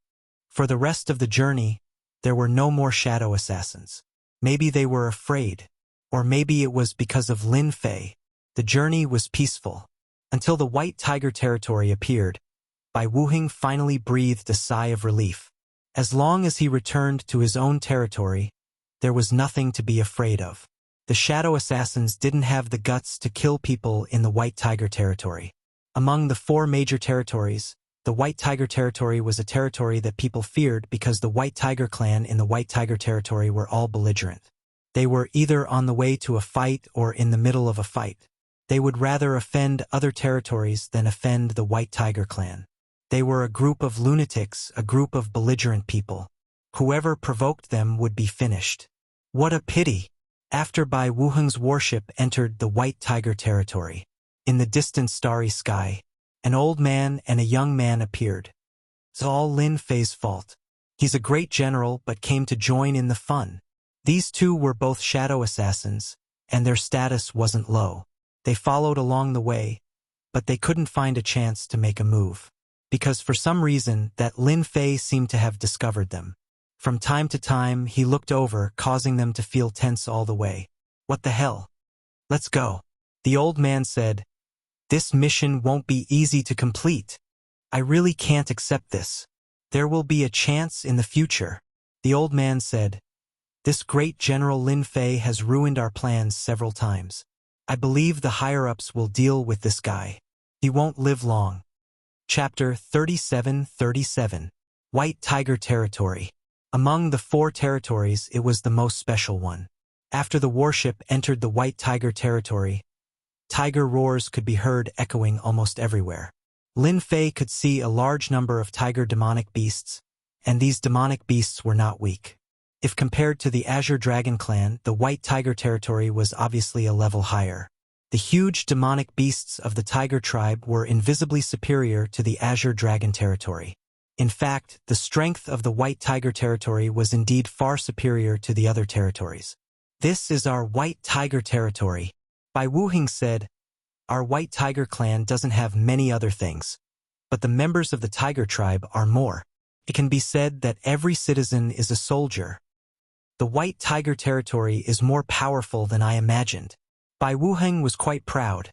For the rest of the journey, there were no more shadow assassins. Maybe they were afraid, or maybe it was because of Lin Fei. The journey was peaceful. Until the White Tiger territory appeared, Bai Wuheng finally breathed a sigh of relief. As long as he returned to his own territory, there was nothing to be afraid of. The shadow assassins didn't have the guts to kill people in the White Tiger territory. Among the 4 major territories, the White Tiger territory was a territory that people feared because the White Tiger clan in the White Tiger territory were all belligerent. They were either on the way to a fight or in the middle of a fight. They would rather offend other territories than offend the White Tiger clan. They were a group of lunatics, a group of belligerent people. Whoever provoked them would be finished. What a pity! After Bai Wuheng's warship entered the White Tiger territory, in the distant starry sky, an old man and a young man appeared. It's all Lin Fei's fault. He's a great general but came to join in the fun. These two were both shadow assassins, and their status wasn't low. They followed along the way, but they couldn't find a chance to make a move. Because for some reason that Lin Fei seemed to have discovered them. From time to time, he looked over, causing them to feel tense all the way. What the hell? Let's go. The old man said, this mission won't be easy to complete. I really can't accept this. There will be a chance in the future. The old man said, this great General Lin Fei has ruined our plans several times. I believe the higher-ups will deal with this guy. He won't live long. Chapter 37:37. White Tiger Territory. Among the 4 territories, it was the most special one. After the warship entered the White Tiger territory, tiger roars could be heard echoing almost everywhere. Lin Fei could see a large number of tiger demonic beasts, and these demonic beasts were not weak. If compared to the Azure Dragon clan, the White Tiger territory was obviously a level higher. The huge demonic beasts of the tiger tribe were invisibly superior to the Azure Dragon territory. In fact, the strength of the White Tiger territory was indeed far superior to the other territories. This is our White Tiger territory. Bai Wuheng said, our White Tiger clan doesn't have many other things, but the members of the tiger tribe are more. It can be said that every citizen is a soldier. The White Tiger territory is more powerful than I imagined. Bai Wuheng was quite proud.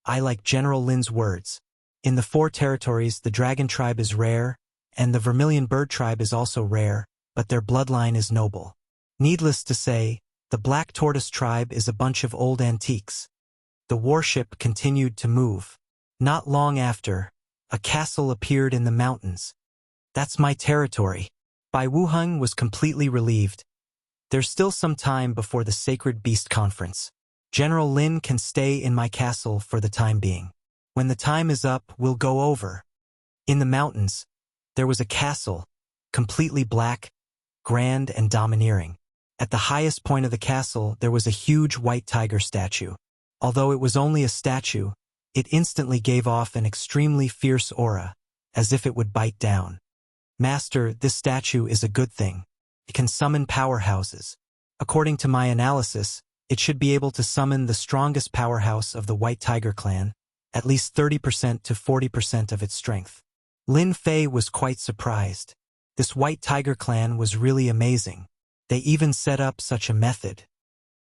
I like General Lin's words. In the 4 territories, the dragon tribe is rare, and the vermilion bird tribe is also rare, but their bloodline is noble. Needless to say, the black tortoise tribe is a bunch of old antiques. The warship continued to move. Not long after, a castle appeared in the mountains. That's my territory. Bai Wuheng was completely relieved. There's still some time before the Sacred Beast Conference. General Lin can stay in my castle for the time being. When the time is up, we'll go over. In the mountains, there was a castle, completely black, grand and domineering. At the highest point of the castle, there was a huge white tiger statue. Although it was only a statue, it instantly gave off an extremely fierce aura, as if it would bite down. Master, this statue is a good thing. It can summon powerhouses. According to my analysis, it should be able to summon the strongest powerhouse of the White Tiger clan, at least 30% to 40% of its strength. Lin Fei was quite surprised. This White Tiger clan was really amazing. They even set up such a method.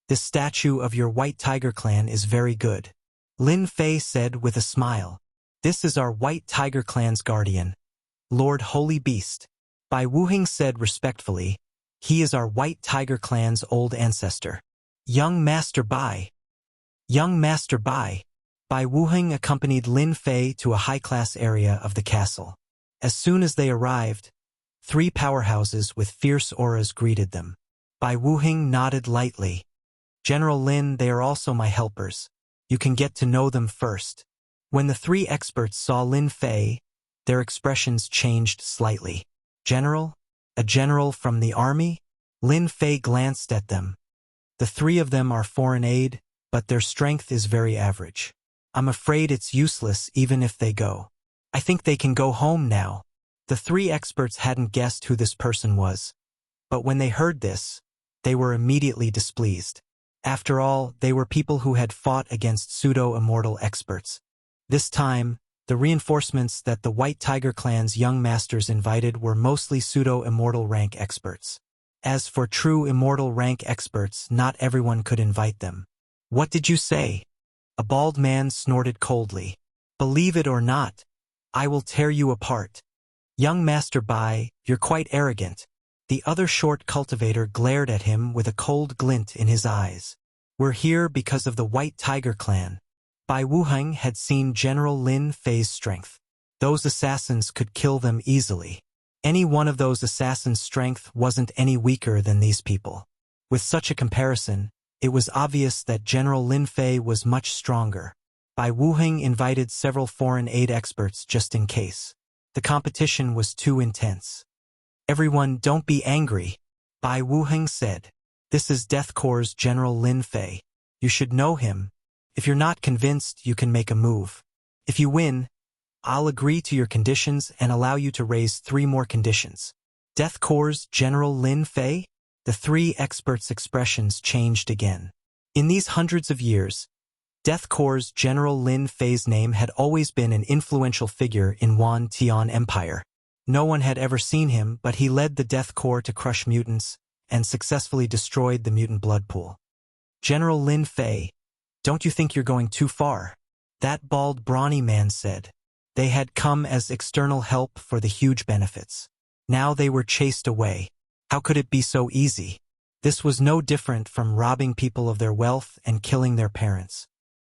This statue of your White Tiger clan is very good. Lin Fei said with a smile. This is our White Tiger clan's guardian, Lord Holy Beast. Bai Wuheng said respectfully, he is our White Tiger clan's old ancestor. Young Master Bai. Young Master Bai. Bai Wuheng accompanied Lin Fei to a high-class area of the castle. As soon as they arrived, 3 powerhouses with fierce auras greeted them. Bai Wuheng nodded lightly. General Lin, they are also my helpers. You can get to know them first. When the 3 experts saw Lin Fei, their expressions changed slightly. General? A general from the army? Lin Fei glanced at them. The 3 of them are foreign aid, but their strength is very average. I'm afraid it's useless even if they go. I think they can go home now. The 3 experts hadn't guessed who this person was. But when they heard this, they were immediately displeased. After all, they were people who had fought against pseudo-immortal experts. This time, the reinforcements that the White Tiger clan's young masters invited were mostly pseudo-immortal rank experts. As for true immortal rank experts, not everyone could invite them. What did you say? A bald man snorted coldly. Believe it or not, I will tear you apart. Young Master Bai, you're quite arrogant. The other short cultivator glared at him with a cold glint in his eyes. We're here because of the White Tiger clan. Bai Wuheng had seen General Lin Fei's strength. Those assassins could kill them easily. Any one of those assassins' strength wasn't any weaker than these people. With such a comparison, it was obvious that General Lin Fei was much stronger. Bai Wuheng invited several foreign aid experts just in case. The competition was too intense. Everyone, don't be angry, Bai Wuheng said. This is Death Corps' General Lin Fei. You should know him. If you're not convinced, you can make a move. If you win, I'll agree to your conditions and allow you to raise 3 more conditions. Death Corps' General Lin Fei? The 3 experts' expressions changed again. In these hundreds of years, Death Corps' General Lin Fei's name had always been an influential figure in Wan Tian Empire. No one had ever seen him, but he led the Death Corps to crush mutants and successfully destroyed the mutant blood pool. General Lin Fei, don't you think you're going too far? That bald, brawny man said. They had come as external help for the huge benefits. Now they were chased away. How could it be so easy? This was no different from robbing people of their wealth and killing their parents.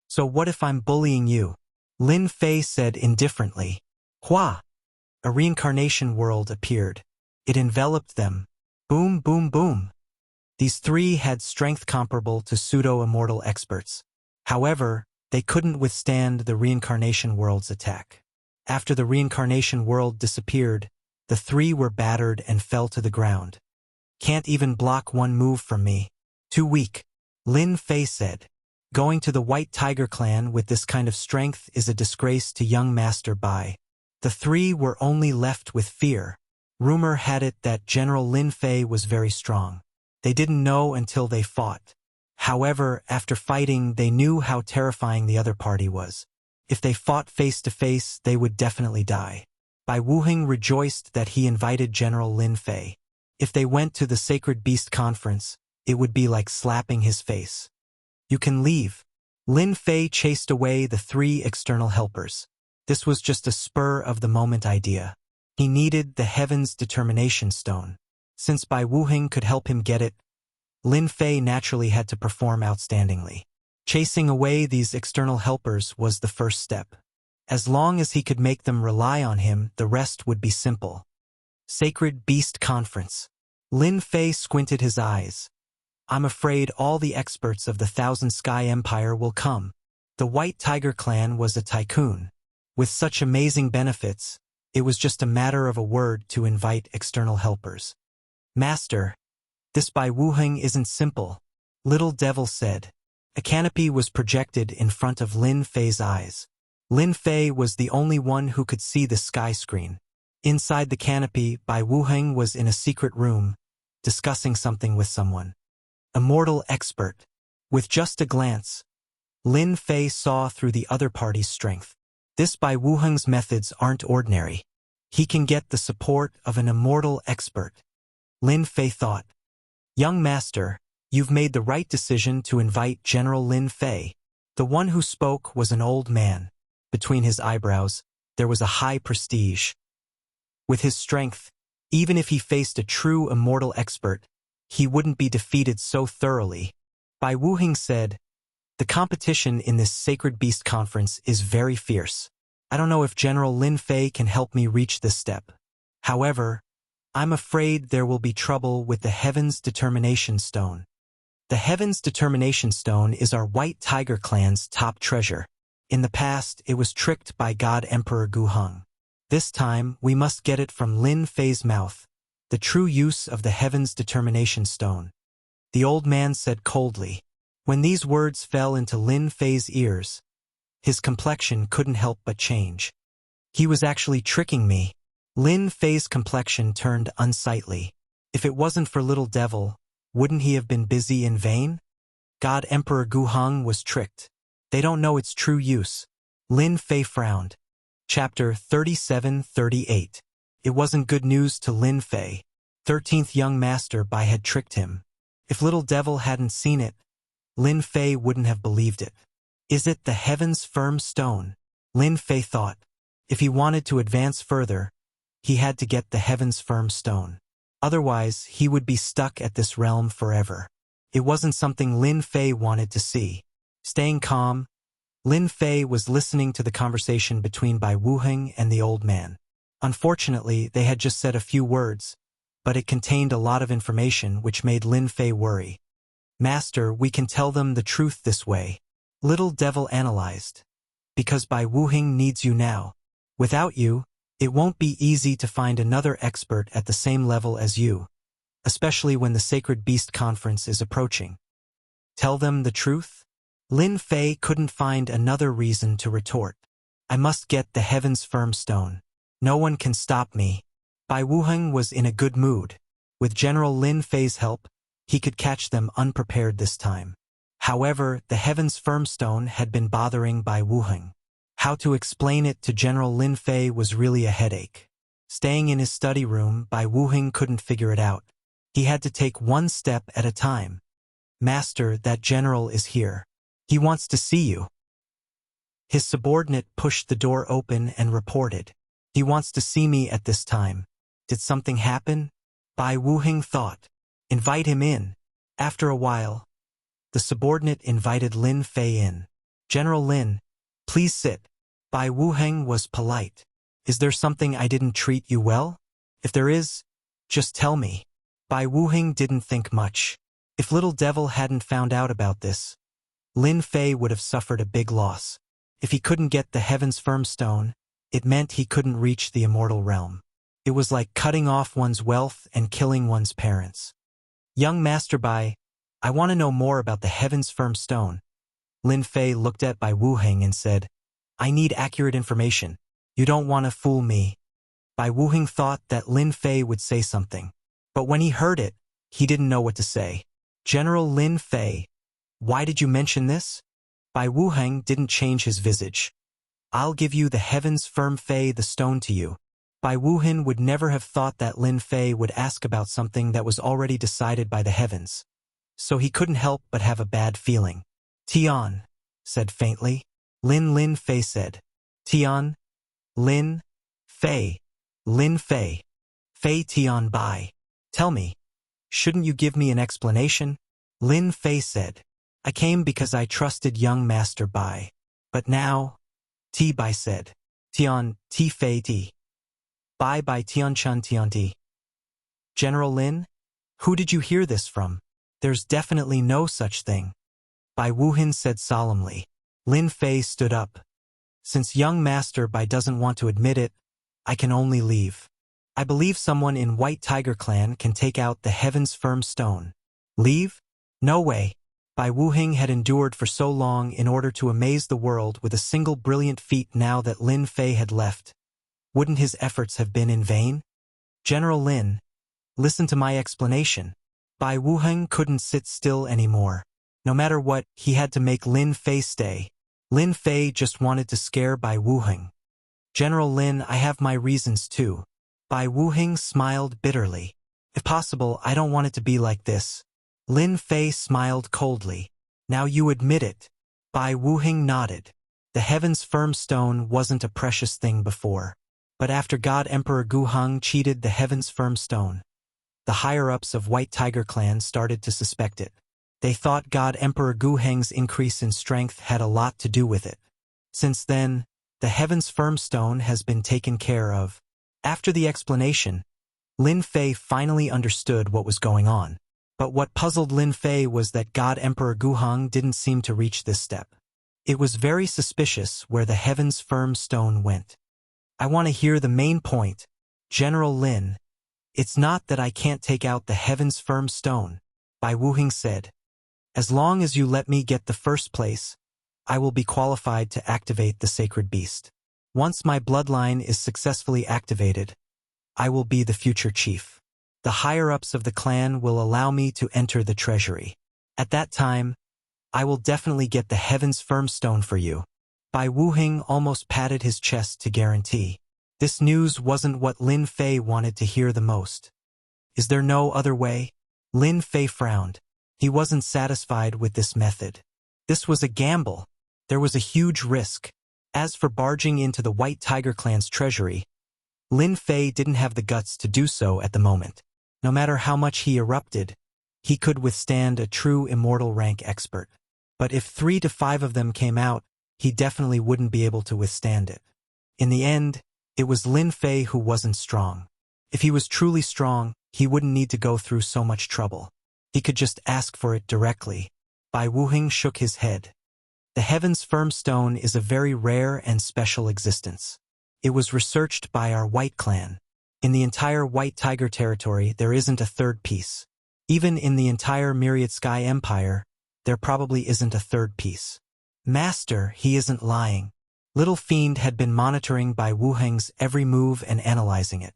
So what if I'm bullying you? Lin Fei said indifferently. Hua! A reincarnation world appeared. It enveloped them. Boom, boom, boom. These 3 had strength comparable to pseudo-immortal experts. However, they couldn't withstand the reincarnation world's attack. After the reincarnation world disappeared, the 3 were battered and fell to the ground. Can't even block one move from me. Too weak, Lin Fei said. Going to the White Tiger clan with this kind of strength is a disgrace to young Master Bai. The 3 were only left with fear. Rumor had it that General Lin Fei was very strong. They didn't know until they fought. However, after fighting, they knew how terrifying the other party was. If they fought face to face, they would definitely die. Bai Wuheng rejoiced that he invited General Lin Fei. If they went to the Sacred Beast Conference, it would be like slapping his face. You can leave. Lin Fei chased away the 3 external helpers. This was just a spur-of-the-moment idea. He needed the Heaven's Determination Stone. Since Bai Wuheng could help him get it, Lin Fei naturally had to perform outstandingly. Chasing away these external helpers was the first step. As long as he could make them rely on him, the rest would be simple. Sacred Beast Conference. Lin Fei squinted his eyes. I'm afraid all the experts of the Thousand Sky Empire will come. The White Tiger clan was a tycoon. With such amazing benefits, it was just a matter of a word to invite external helpers. Master, this Bai Wuheng isn't simple, Little Devil said. A canopy was projected in front of Lin Fei's eyes. Lin Fei was the only one who could see the sky screen. Inside the canopy, Bai Wuheng was in a secret room, discussing something with someone. A mortal expert. With just a glance, Lin Fei saw through the other party's strength. This Bai Wuheng's methods aren't ordinary. He can get the support of an immortal expert. Lin Fei thought. Young master, you've made the right decision to invite General Lin Fei. The one who spoke was an old man. Between his eyebrows, there was a high prestige. With his strength, even if he faced a true immortal expert, he wouldn't be defeated so thoroughly. Bai Wuheng said, the competition in this Sacred Beast Conference is very fierce. I don't know if General Lin Fei can help me reach this step. However, I'm afraid there will be trouble with the Heaven's Determination Stone. The Heaven's Determination Stone is our White Tiger clan's top treasure. In the past, it was tricked by God Emperor Guheng. This time, we must get it from Lin Fei's mouth, the true use of the Heaven's Determination Stone. The old man said coldly. When these words fell into Lin Fei's ears, his complexion couldn't help but change. He was actually tricking me. Lin Fei's complexion turned unsightly. If it wasn't for Little Devil, wouldn't he have been busy in vain? God Emperor Guheng was tricked. They don't know its true use. Lin Fei frowned. Chapter 37-38. It wasn't good news to Lin Fei. 13th young master Bai had tricked him. If Little Devil hadn't seen it, Lin Fei wouldn't have believed it. Is it the Heaven's Firm Stone? Lin Fei thought. If he wanted to advance further, he had to get the Heaven's Firm Stone. Otherwise, he would be stuck at this realm forever. It wasn't something Lin Fei wanted to see. Staying calm, Lin Fei was listening to the conversation between Bai Wuheng and the old man. Unfortunately, they had just said a few words, but it contained a lot of information which made Lin Fei worry. Master, we can tell them the truth this way. Little Devil analyzed. Because Bai Wuheng needs you now. Without you, it won't be easy to find another expert at the same level as you, especially when the Sacred Beast Conference is approaching. Tell them the truth? Lin Fei couldn't find another reason to retort. I must get the Heaven's Firm Stone. No one can stop me. Bai Wuheng was in a good mood. With General Lin Fei's help, he could catch them unprepared this time. However, the Heaven's Firm Stone had been bothering Bai Wuheng. How to explain it to General Lin Fei was really a headache. Staying in his study room, Bai Wuheng couldn't figure it out. He had to take one step at a time. Master, that general is here. He wants to see you. His subordinate pushed the door open and reported. He wants to see me at this time. Did something happen? Bai Wuheng thought. Invite him in. After a while, the subordinate invited Lin Fei in. General Lin, please sit. Bai Wuheng was polite. Is there something I didn't treat you well? If there is, just tell me. Bai Wuheng didn't think much. If Little Devil hadn't found out about this, Lin Fei would have suffered a big loss. If he couldn't get the Heaven's Firm Stone, it meant he couldn't reach the immortal realm. It was like cutting off one's wealth and killing one's parents. Young Master Bai, I want to know more about the Heaven's Firm Stone. Lin Fei looked at Bai Wuheng and said, I need accurate information. You don't want to fool me. Bai Wuheng thought that Lin Fei would say something. But when he heard it, he didn't know what to say. General Lin Fei, why did you mention this? Bai Wuheng didn't change his visage. I'll give you the Heaven's Firm Fei the stone to you. Bai Wuheng would never have thought that Lin Fei would ask about something that was already decided by the heavens. So he couldn't help but have a bad feeling. Tian, said faintly. Lin Fei said. Tian, Lin Fei, Lin Fei, Fei Tian Bai. Tell me, shouldn't you give me an explanation? Lin Fei said. I came because I trusted young Master Bai. But now, Ti Bai said. Tian, Ti Fei Ti. Bai Tian Chan Tian Ti. General Lin, who did you hear this from? There's definitely no such thing. Bai Wuheng said solemnly. Lin Fei stood up. Since young Master Bai doesn't want to admit it, I can only leave. I believe someone in White Tiger Clan can take out the Heaven's Firm Stone. Leave? No way. Bai Wuheng had endured for so long in order to amaze the world with a single brilliant feat. Now that Lin Fei had left, wouldn't his efforts have been in vain? General Lin, listen to my explanation. Bai Wuheng couldn't sit still anymore. No matter what, he had to make Lin Fei stay. Lin Fei just wanted to scare Bai Wuheng. General Lin, I have my reasons too. Bai Wuheng smiled bitterly. If possible, I don't want it to be like this. Lin Fei smiled coldly. Now you admit it. Bai Wuheng nodded. The Heaven's Firm Stone wasn't a precious thing before. But after God Emperor Guheng cheated the Heaven's Firm Stone, the higher-ups of White Tiger Clan started to suspect it. They thought God Emperor Guheng's increase in strength had a lot to do with it. Since then, the Heaven's Firm Stone has been taken care of. After the explanation, Lin Fei finally understood what was going on. But what puzzled Lin Fei was that God Emperor Guheng didn't seem to reach this step. It was very suspicious where the Heaven's Firm Stone went. I want to hear the main point. General Lin, it's not that I can't take out the Heaven's Firm Stone, Bai Wuheng said. As long as you let me get the first place, I will be qualified to activate the Sacred Beast. Once my bloodline is successfully activated, I will be the future chief. The higher-ups of the clan will allow me to enter the treasury. At that time, I will definitely get the Heaven's Firm Stone for you. Bai Wuheng almost patted his chest to guarantee. This news wasn't what Lin Fei wanted to hear the most. Is there no other way? Lin Fei frowned. He wasn't satisfied with this method. This was a gamble. There was a huge risk. As for barging into the White Tiger Clan's treasury, Lin Fei didn't have the guts to do so at the moment. No matter how much he erupted, he could withstand a true immortal rank expert. But if 3 to 5 of them came out, he definitely wouldn't be able to withstand it. In the end, it was Lin Fei who wasn't strong. If he was truly strong, he wouldn't need to go through so much trouble. He could just ask for it directly. Bai Wuheng shook his head. The Heaven's Firm Stone is a very rare and special existence. It was researched by our White Clan. In the entire White Tiger territory, there isn't a third piece. Even in the entire Myriad Sky Empire, there probably isn't a third piece. Master, he isn't lying. Little Fiend had been monitoring Bai Wuheng's every move and analyzing it.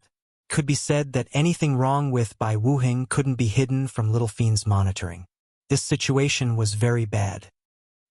Could be said that anything wrong with Bai Wuheng couldn't be hidden from Little Fiend's monitoring. This situation was very bad.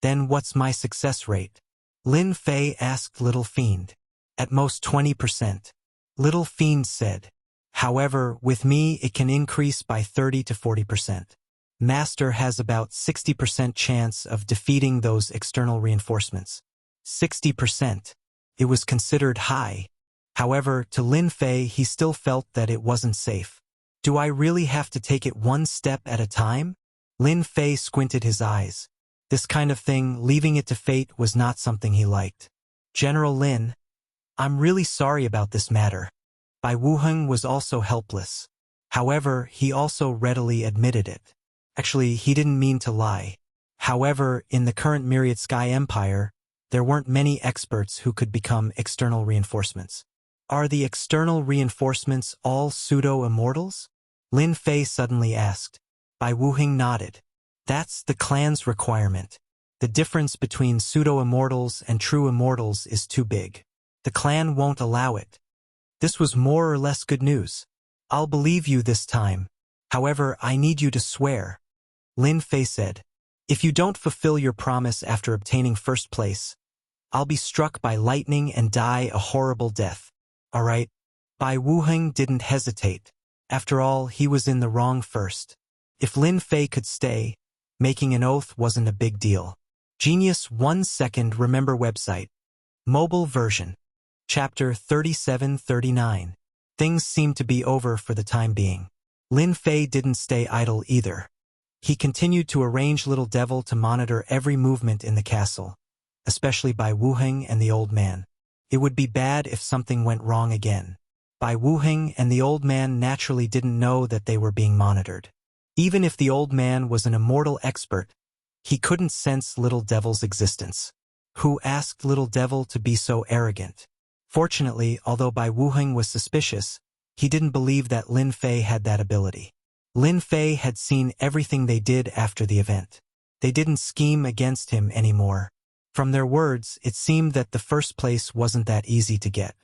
Then what's my success rate? Lin Fei asked Little Fiend. At most 20%. Little Fiend said. However, with me it can increase by 30 to 40%. Master has about 60% chance of defeating those external reinforcements. 60%. It was considered high. However, to Lin Fei he still felt that it wasn't safe. Do I really have to take it one step at a time? Lin Fei squinted his eyes. This kind of thing, leaving it to fate, was not something he liked. General Lin, I'm really sorry about this matter. Bai Wuheng was also helpless. However, he also readily admitted it. Actually, he didn't mean to lie. However, in the current Myriad Sky Empire, there weren't many experts who could become external reinforcements. Are the external reinforcements all pseudo-immortals? Lin Fei suddenly asked. Bai Wuheng nodded. That's the clan's requirement. The difference between pseudo-immortals and true immortals is too big. The clan won't allow it. This was more or less good news. I'll believe you this time. However, I need you to swear. Lin Fei said. If you don't fulfill your promise after obtaining first place, I'll be struck by lightning and die a horrible death. All right? Bai Wuheng didn't hesitate. After all, he was in the wrong first. If Lin Fei could stay, making an oath wasn't a big deal. Genius 1 Second Remember website. Mobile version. Chapter 37-39. Things seemed to be over for the time being. Lin Fei didn't stay idle either. He continued to arrange Little Devil to monitor every movement in the castle, especially Bai Wuheng and the old man. It would be bad if something went wrong again. Bai Wuheng and the old man naturally didn't know that they were being monitored. Even if the old man was an immortal expert, he couldn't sense Little Devil's existence. Who asked Little Devil to be so arrogant? Fortunately, although Bai Wuheng was suspicious, he didn't believe that Lin Fei had that ability. Lin Fei had seen everything they did after the event. They didn't scheme against him anymore. From their words, it seemed that the first place wasn't that easy to get.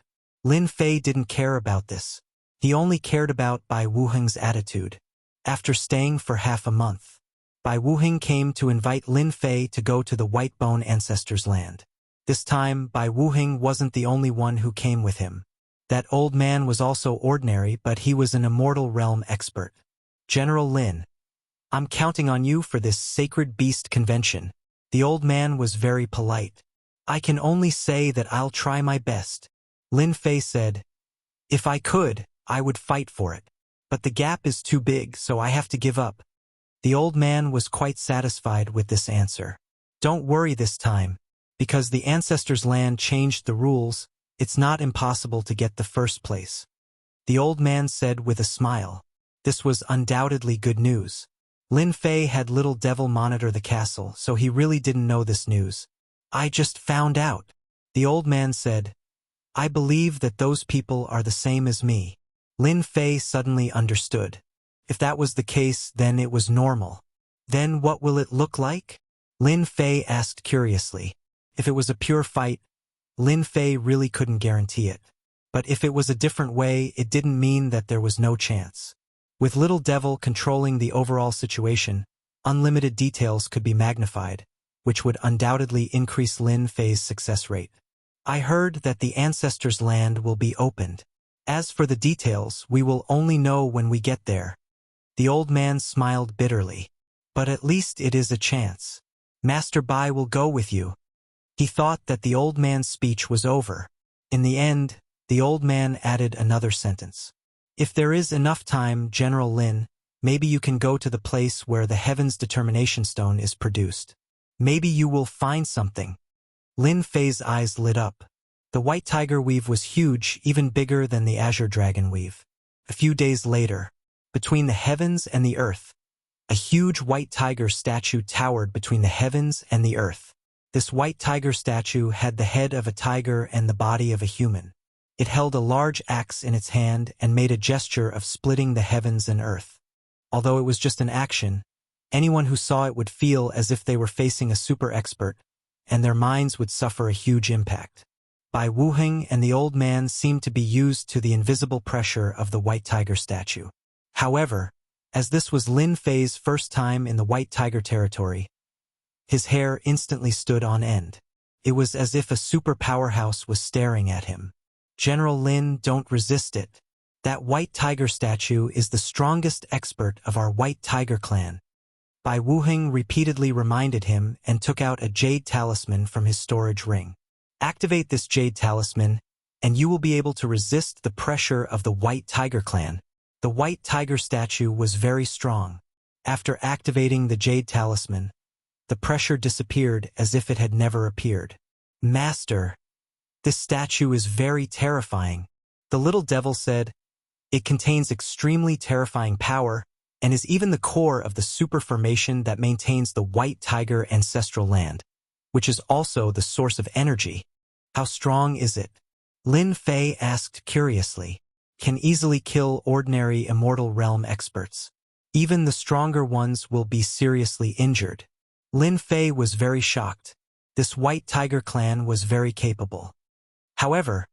Lin Fei didn't care about this. He only cared about Bai Wuheng's attitude. After staying for half a month, Bai Wuheng came to invite Lin Fei to go to the Whitebone Ancestors' land. This time, Bai Wuheng wasn't the only one who came with him. That old man was also ordinary, but he was an immortal realm expert. General Lin, I'm counting on you for this sacred beast convention. The old man was very polite. I can only say that I'll try my best. Lin Fei said, if I could, I would fight for it. But the gap is too big, so I have to give up. The old man was quite satisfied with this answer. Don't worry this time. Because the ancestors' land changed the rules, it's not impossible to get the first place. The old man said with a smile. This was undoubtedly good news. Lin Fei had Little Devil monitor the castle, so he really didn't know this news. I just found out. The old man said, I believe that those people are the same as me. Lin Fei suddenly understood. If that was the case, then it was normal. Then what will it look like? Lin Fei asked curiously. If it was a pure fight, Lin Fei really couldn't guarantee it. But if it was a different way, it didn't mean that there was no chance. With Little Devil controlling the overall situation, unlimited details could be magnified, which would undoubtedly increase Lin Fei's success rate. I heard that the ancestors' land will be opened. As for the details, we will only know when we get there. The old man smiled bitterly. But at least it is a chance. Master Bai will go with you. He thought that the old man's speech was over. In the end, the old man added another sentence. If there is enough time, General Lin, maybe you can go to the place where the Heaven's Determination Stone is produced. Maybe you will find something. Lin Fei's eyes lit up. The white tiger weave was huge, even bigger than the azure dragon weave. A few days later, between the heavens and the earth, a huge white tiger statue towered between the heavens and the earth. This white tiger statue had the head of a tiger and the body of a human. It held a large axe in its hand and made a gesture of splitting the heavens and earth. Although it was just an action, anyone who saw it would feel as if they were facing a super expert, and their minds would suffer a huge impact. Bai Wuheng and the old man seemed to be used to the invisible pressure of the white tiger statue. However, as this was Lin Fei's first time in the white tiger territory, his hair instantly stood on end. It was as if a super powerhouse was staring at him. General Lin, don't resist it. That white tiger statue is the strongest expert of our white tiger clan. Bai Wuheng repeatedly reminded him and took out a jade talisman from his storage ring. Activate this jade talisman, and you will be able to resist the pressure of the white tiger clan. The white tiger statue was very strong. After activating the jade talisman, the pressure disappeared as if it had never appeared. Master, this statue is very terrifying. The little devil said, it contains extremely terrifying power and is even the core of the super formation that maintains the white tiger ancestral land, which is also the source of energy. How strong is it? Lin Fei asked curiously. Can easily kill ordinary immortal realm experts. Even the stronger ones will be seriously injured. Lin Fei was very shocked. This white tiger clan was very capable. However,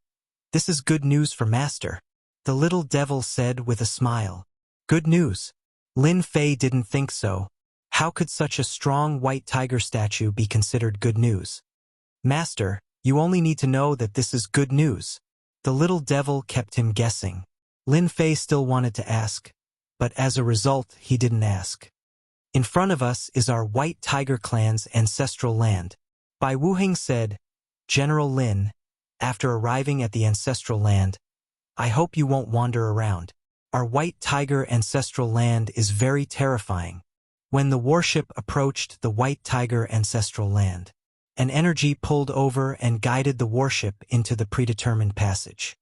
this is good news for Master, the little devil said with a smile. Good news? Lin Fei didn't think so. How could such a strong white tiger statue be considered good news? Master, you only need to know that this is good news. The little devil kept him guessing. Lin Fei still wanted to ask, but as a result, he didn't ask. In front of us is our white tiger clan's ancestral land. Bai Wuheng said, General Lin, after arriving at the ancestral land, I hope you won't wander around. Our white tiger ancestral land is very terrifying. When the warship approached the white tiger ancestral land, an energy pulled over and guided the warship into the predetermined passage.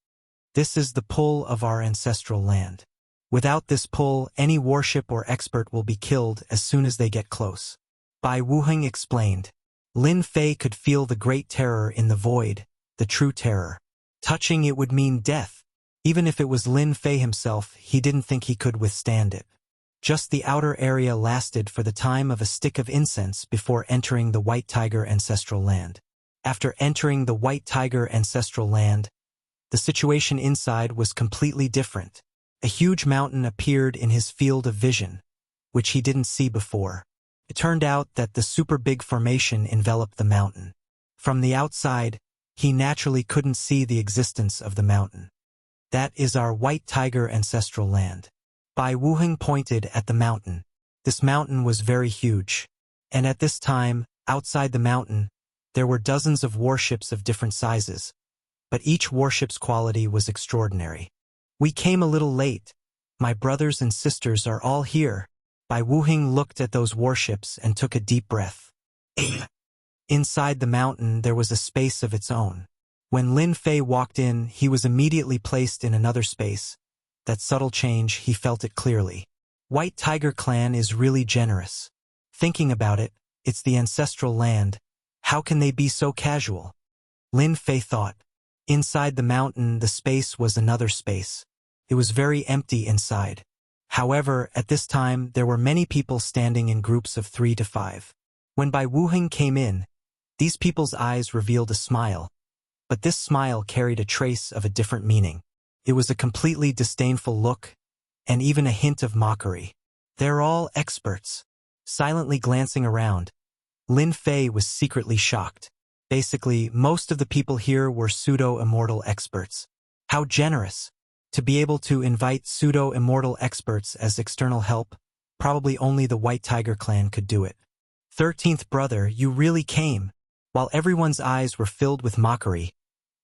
This is the pull of our ancestral land. Without this pull, any warship or expert will be killed as soon as they get close. Bai Wuheng explained. Lin Fei could feel the great terror in the void, the true terror. Touching it would mean death. Even if it was Lin Fei himself, he didn't think he could withstand it. Just the outer area lasted for the time of a stick of incense before entering the white tiger ancestral land. After entering the white tiger ancestral land, the situation inside was completely different. A huge mountain appeared in his field of vision, which he didn't see before. It turned out that the super big formation enveloped the mountain. From the outside, he naturally couldn't see the existence of the mountain. That is our white tiger ancestral land. Bai Wuheng pointed at the mountain. This mountain was very huge. And at this time, outside the mountain, there were dozens of warships of different sizes. But each warship's quality was extraordinary. We came a little late. My brothers and sisters are all here. Bai Wuheng looked at those warships and took a deep breath. Inside the mountain, there was a space of its own. When Lin Fei walked in, he was immediately placed in another space. That subtle change, he felt it clearly. White Tiger Clan is really generous. Thinking about it, it's the ancestral land. How can they be so casual? Lin Fei thought. Inside the mountain, the space was another space. It was very empty inside. However, at this time, there were many people standing in groups of 3 to 5. When Bai Wuheng came in, these people's eyes revealed a smile. But this smile carried a trace of a different meaning. It was a completely disdainful look, and even a hint of mockery. They're all experts. Silently glancing around, Lin Fei was secretly shocked. Basically, most of the people here were pseudo-immortal experts. How generous! To be able to invite pseudo-immortal experts as external help, probably only the White Tiger Clan could do it. 13th brother, you really came. While everyone's eyes were filled with mockery,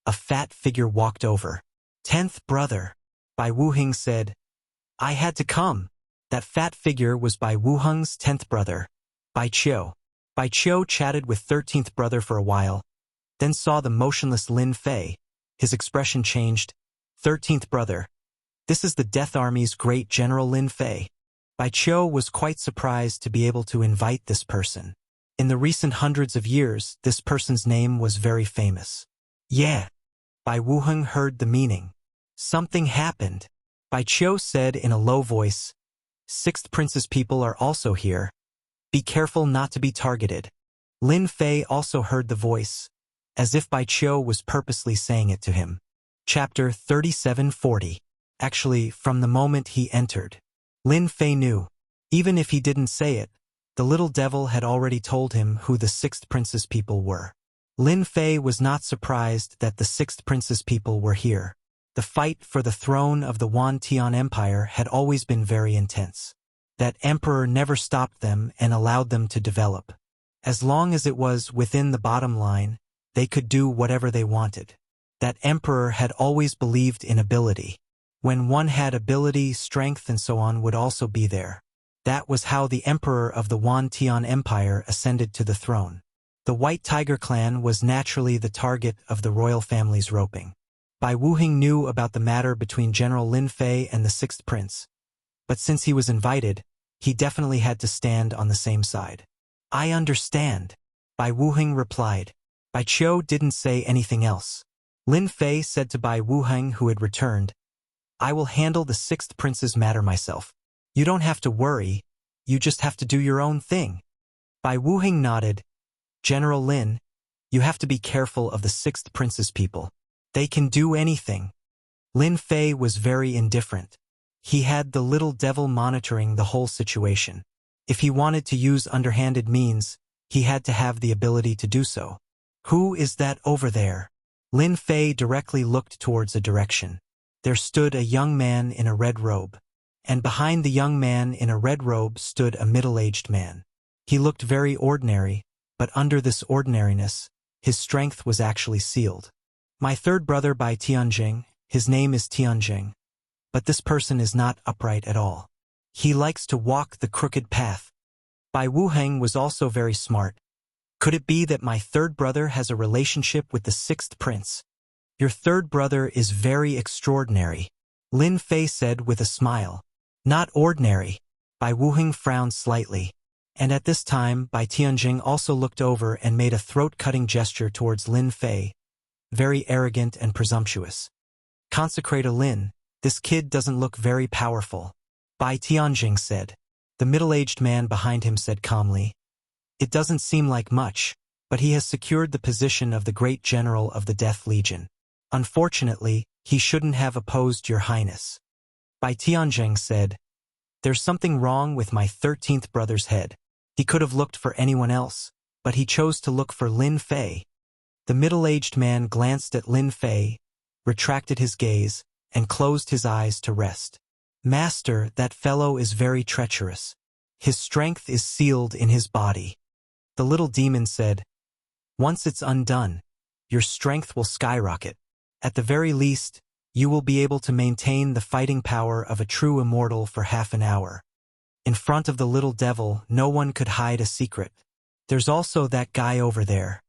a fat figure walked over. 10th brother. Bai Wuheng said, I had to come. That fat figure was Bai Wuheng's 10th brother, Bai Qiu. Bai Qiu chatted with 13th brother for a while, then saw the motionless Lin Fei. His expression changed. 13th brother. This is the Death Army's great General Lin Fei. Bai Qiu was quite surprised to be able to invite this person. In the recent hundreds of years, this person's name was very famous. Yeah. Bai Wuheng heard the meaning. Something happened. Bai Qiu said in a low voice, 6th Prince's people are also here. Be careful not to be targeted. Lin Fei also heard the voice, as if Bai Qiu was purposely saying it to him. Chapter 3740. Actually, from the moment he entered, Lin Fei knew. Even if he didn't say it, the little devil had already told him who the 6th Prince's people were. Lin Fei was not surprised that the 6th Prince's people were here. The fight for the throne of the Wan Tian Empire had always been very intense. That emperor never stopped them and allowed them to develop. As long as it was within the bottom line, they could do whatever they wanted. That emperor had always believed in ability. When one had ability, strength and so on would also be there. That was how the emperor of the Wan Tian Empire ascended to the throne. The White Tiger clan was naturally the target of the royal family's roping. Bai Wuheng knew about the matter between General Lin Fei and the 6th Prince. But since he was invited, he definitely had to stand on the same side. I understand. Bai Wuheng replied. Bai Qiu didn't say anything else. Lin Fei said to Bai Wuheng, who had returned, I will handle the 6th Prince's matter myself. You don't have to worry, you just have to do your own thing. Bai Wuheng nodded. General Lin, you have to be careful of the 6th Prince's people. They can do anything. Lin Fei was very indifferent. He had the little devil monitoring the whole situation. If he wanted to use underhanded means, he had to have the ability to do so. Who is that over there? Lin Fei directly looked towards a direction. There stood a young man in a red robe. And behind the young man in a red robe stood a middle-aged man. He looked very ordinary, but under this ordinariness, his strength was actually sealed. My 3rd brother by Tianjing, his name is Tianjing. But this person is not upright at all. He likes to walk the crooked path. Bai Wuheng was also very smart. Could it be that my 3rd brother has a relationship with the 6th Prince? Your 3rd brother is very extraordinary, Lin Fei said with a smile. Not ordinary. Bai Wuheng frowned slightly. And at this time, Bai Tianjing also looked over and made a throat-cutting gesture towards Lin Fei, very arrogant and presumptuous. Consecrator Lin, this kid doesn't look very powerful, Bai Tianjing said. The middle-aged man behind him said calmly, It doesn't seem like much, but he has secured the position of the great general of the Death Legion. Unfortunately, he shouldn't have opposed your highness. Bai Tianjing said, There's something wrong with my 13th brother's head. He could have looked for anyone else, but he chose to look for Lin Fei. The middle-aged man glanced at Lin Fei, retracted his gaze, and closed his eyes to rest. Master, that fellow is very treacherous. His strength is sealed in his body. The little demon said, Once it's undone, your strength will skyrocket. At the very least, you will be able to maintain the fighting power of a true immortal for half an hour. In front of the little devil, no one could hide a secret. There's also that guy over there.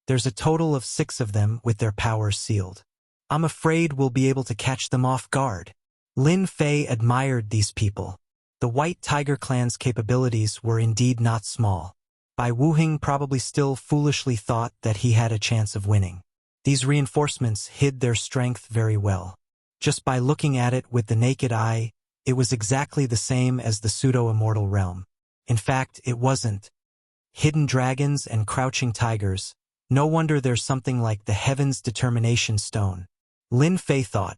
There's a total of 6 of them with their powers sealed. I'm afraid we'll be able to catch them off guard. Lin Fei admired these people. The White Tiger clan's capabilities were indeed not small. Bai Wuheng probably still foolishly thought that he had a chance of winning. These reinforcements hid their strength very well. Just by looking at it with the naked eye, it was exactly the same as the pseudo-immortal realm. In fact, it wasn't. Hidden dragons and crouching tigers. No wonder there's something like the Heaven's Determination Stone. Lin Fei thought.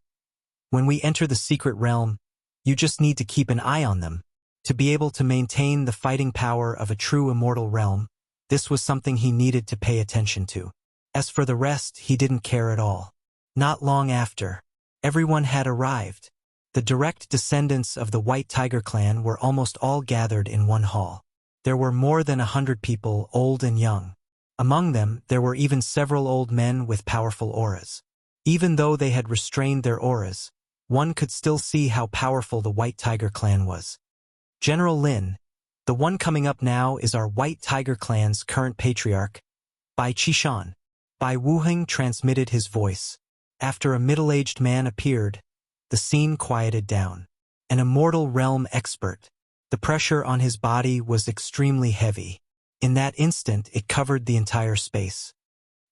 When we enter the secret realm, you just need to keep an eye on them. To be able to maintain the fighting power of a true immortal realm, this was something he needed to pay attention to. As for the rest, he didn't care at all. Not long after, everyone had arrived. The direct descendants of the White Tiger clan were almost all gathered in one hall. There were more than 100 people, old and young. Among them, there were even several old men with powerful auras. Even though they had restrained their auras, one could still see how powerful the White Tiger clan was. General Lin, the one coming up now is our White Tiger clan's current patriarch, Bai Qishan. Bai Wuheng transmitted his voice. After a middle-aged man appeared, the scene quieted down. An immortal realm expert. The pressure on his body was extremely heavy. In that instant, it covered the entire space.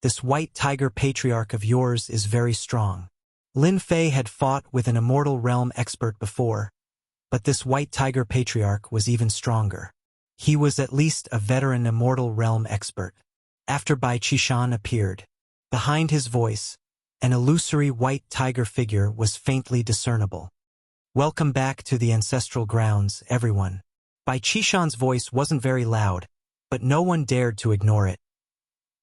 This White Tiger patriarch of yours is very strong. Lin Fei had fought with an immortal realm expert before, but this White Tiger patriarch was even stronger. He was at least a veteran immortal realm expert. After Bai Qishan appeared, behind his voice, an illusory white tiger figure was faintly discernible. Welcome back to the ancestral grounds, everyone. Bai Qishan's voice wasn't very loud, but no one dared to ignore it.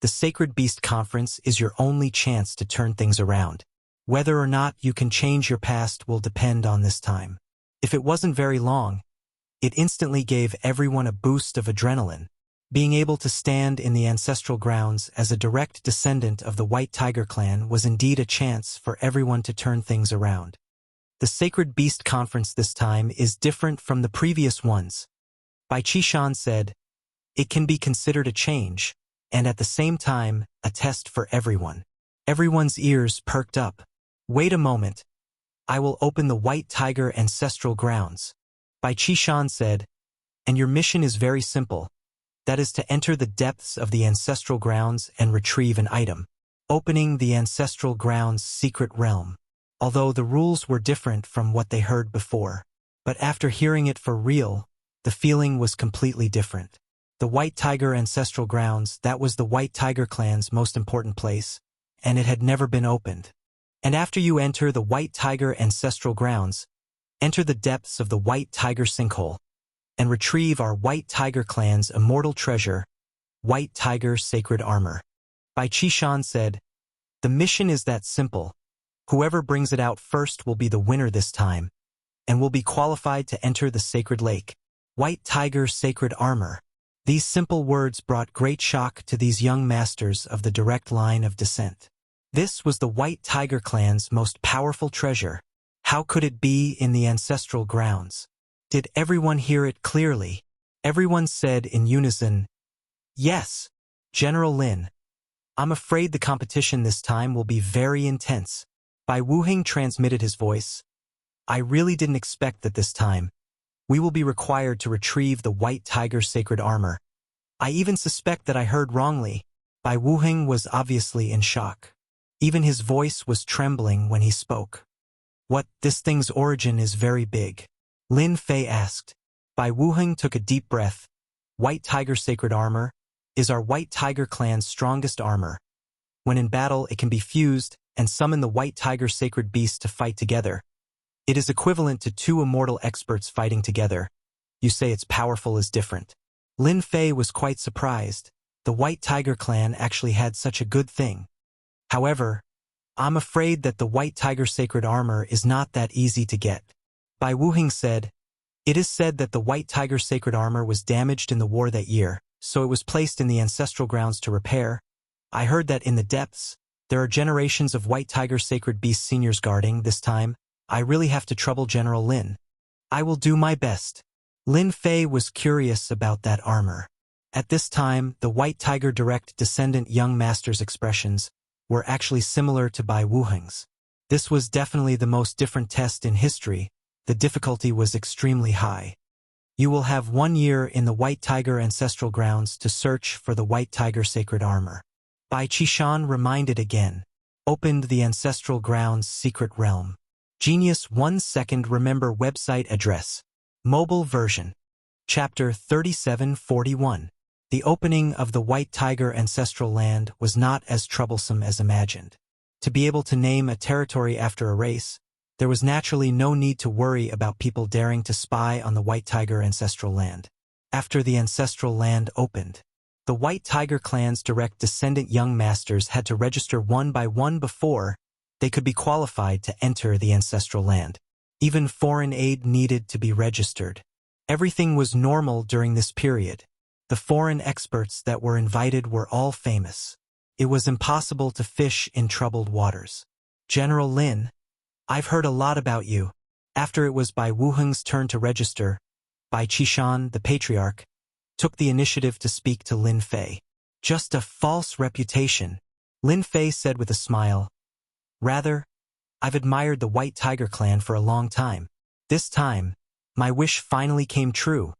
The Sacred Beast Conference is your only chance to turn things around. Whether or not you can change your past will depend on this time. If it wasn't very long, it instantly gave everyone a boost of adrenaline. Being able to stand in the ancestral grounds as a direct descendant of the White Tiger clan was indeed a chance for everyone to turn things around. The Sacred Beast Conference this time is different from the previous ones. Bai Qishan said, it can be considered a change, and at the same time, a test for everyone. Everyone's ears perked up. Wait a moment. I will open the White Tiger ancestral grounds. Bai Qishan said, and your mission is very simple. That is to enter the depths of the ancestral grounds and retrieve an item. Opening the ancestral grounds' secret realm. Although the rules were different from what they heard before. But after hearing it for real, the feeling was completely different. The White Tiger ancestral grounds, that was the White Tiger clan's most important place, and it had never been opened. And after you enter the White Tiger ancestral grounds, enter the depths of the White Tiger sinkhole, and retrieve our White Tiger clan's immortal treasure, White Tiger sacred armor. Bai Qishan said, the mission is that simple. Whoever brings it out first will be the winner this time, and will be qualified to enter the sacred lake. White Tiger sacred armor. These simple words brought great shock to these young masters of the direct line of descent. This was the White Tiger clan's most powerful treasure. How could it be in the ancestral grounds? Did everyone hear it clearly? Everyone said in unison, yes, General Lin. I'm afraid the competition this time will be very intense. Bai Wuheng transmitted his voice. I really didn't expect that this time. We will be required to retrieve the White Tiger sacred armor. I even suspect that I heard wrongly. Bai Wuheng was obviously in shock. Even his voice was trembling when he spoke. What, this thing's origin is very big. Lin Fei asked. Bai Wuheng took a deep breath. White Tiger sacred armor is our White Tiger clan's strongest armor. When in battle, it can be fused and summon the White Tiger sacred beast to fight together. It is equivalent to two immortal experts fighting together. You say its powerful is different. Lin Fei was quite surprised. The White Tiger clan actually had such a good thing. However, I'm afraid that the White Tiger sacred armor is not that easy to get. Bai Wuheng said, it is said that the White Tiger sacred armor was damaged in the war that year, so it was placed in the ancestral grounds to repair. I heard that in the depths, there are generations of White Tiger sacred beast seniors guarding this time. I really have to trouble General Lin. I will do my best. Lin Fei was curious about that armor. At this time, the White Tiger direct descendant young master's expressions were actually similar to Bai Wuheng's. This was definitely the most different test in history. The difficulty was extremely high. You will have 1 year in the White Tiger ancestral grounds to search for the White Tiger sacred armor. Bai Qishan reminded again. Opened the ancestral grounds secret realm. Genius 1 second remember website address. Mobile version. Chapter 3741. The opening of the White Tiger ancestral land was not as troublesome as imagined. To be able to name a territory after a race, there was naturally no need to worry about people daring to spy on the White Tiger ancestral land. After the ancestral land opened, the White Tiger clan's direct descendant young masters had to register one by one before they could be qualified to enter the ancestral land. Even foreign aid needed to be registered. Everything was normal during this period. The foreign experts that were invited were all famous. It was impossible to fish in troubled waters. General Lin, I've heard a lot about you. After it was Bai Wuheng's turn to register, Bai Qishan, the patriarch, took the initiative to speak to Lin Fei. Just a false reputation, Lin Fei said with a smile. Rather, I've admired the White Tiger clan for a long time. This time, my wish finally came true.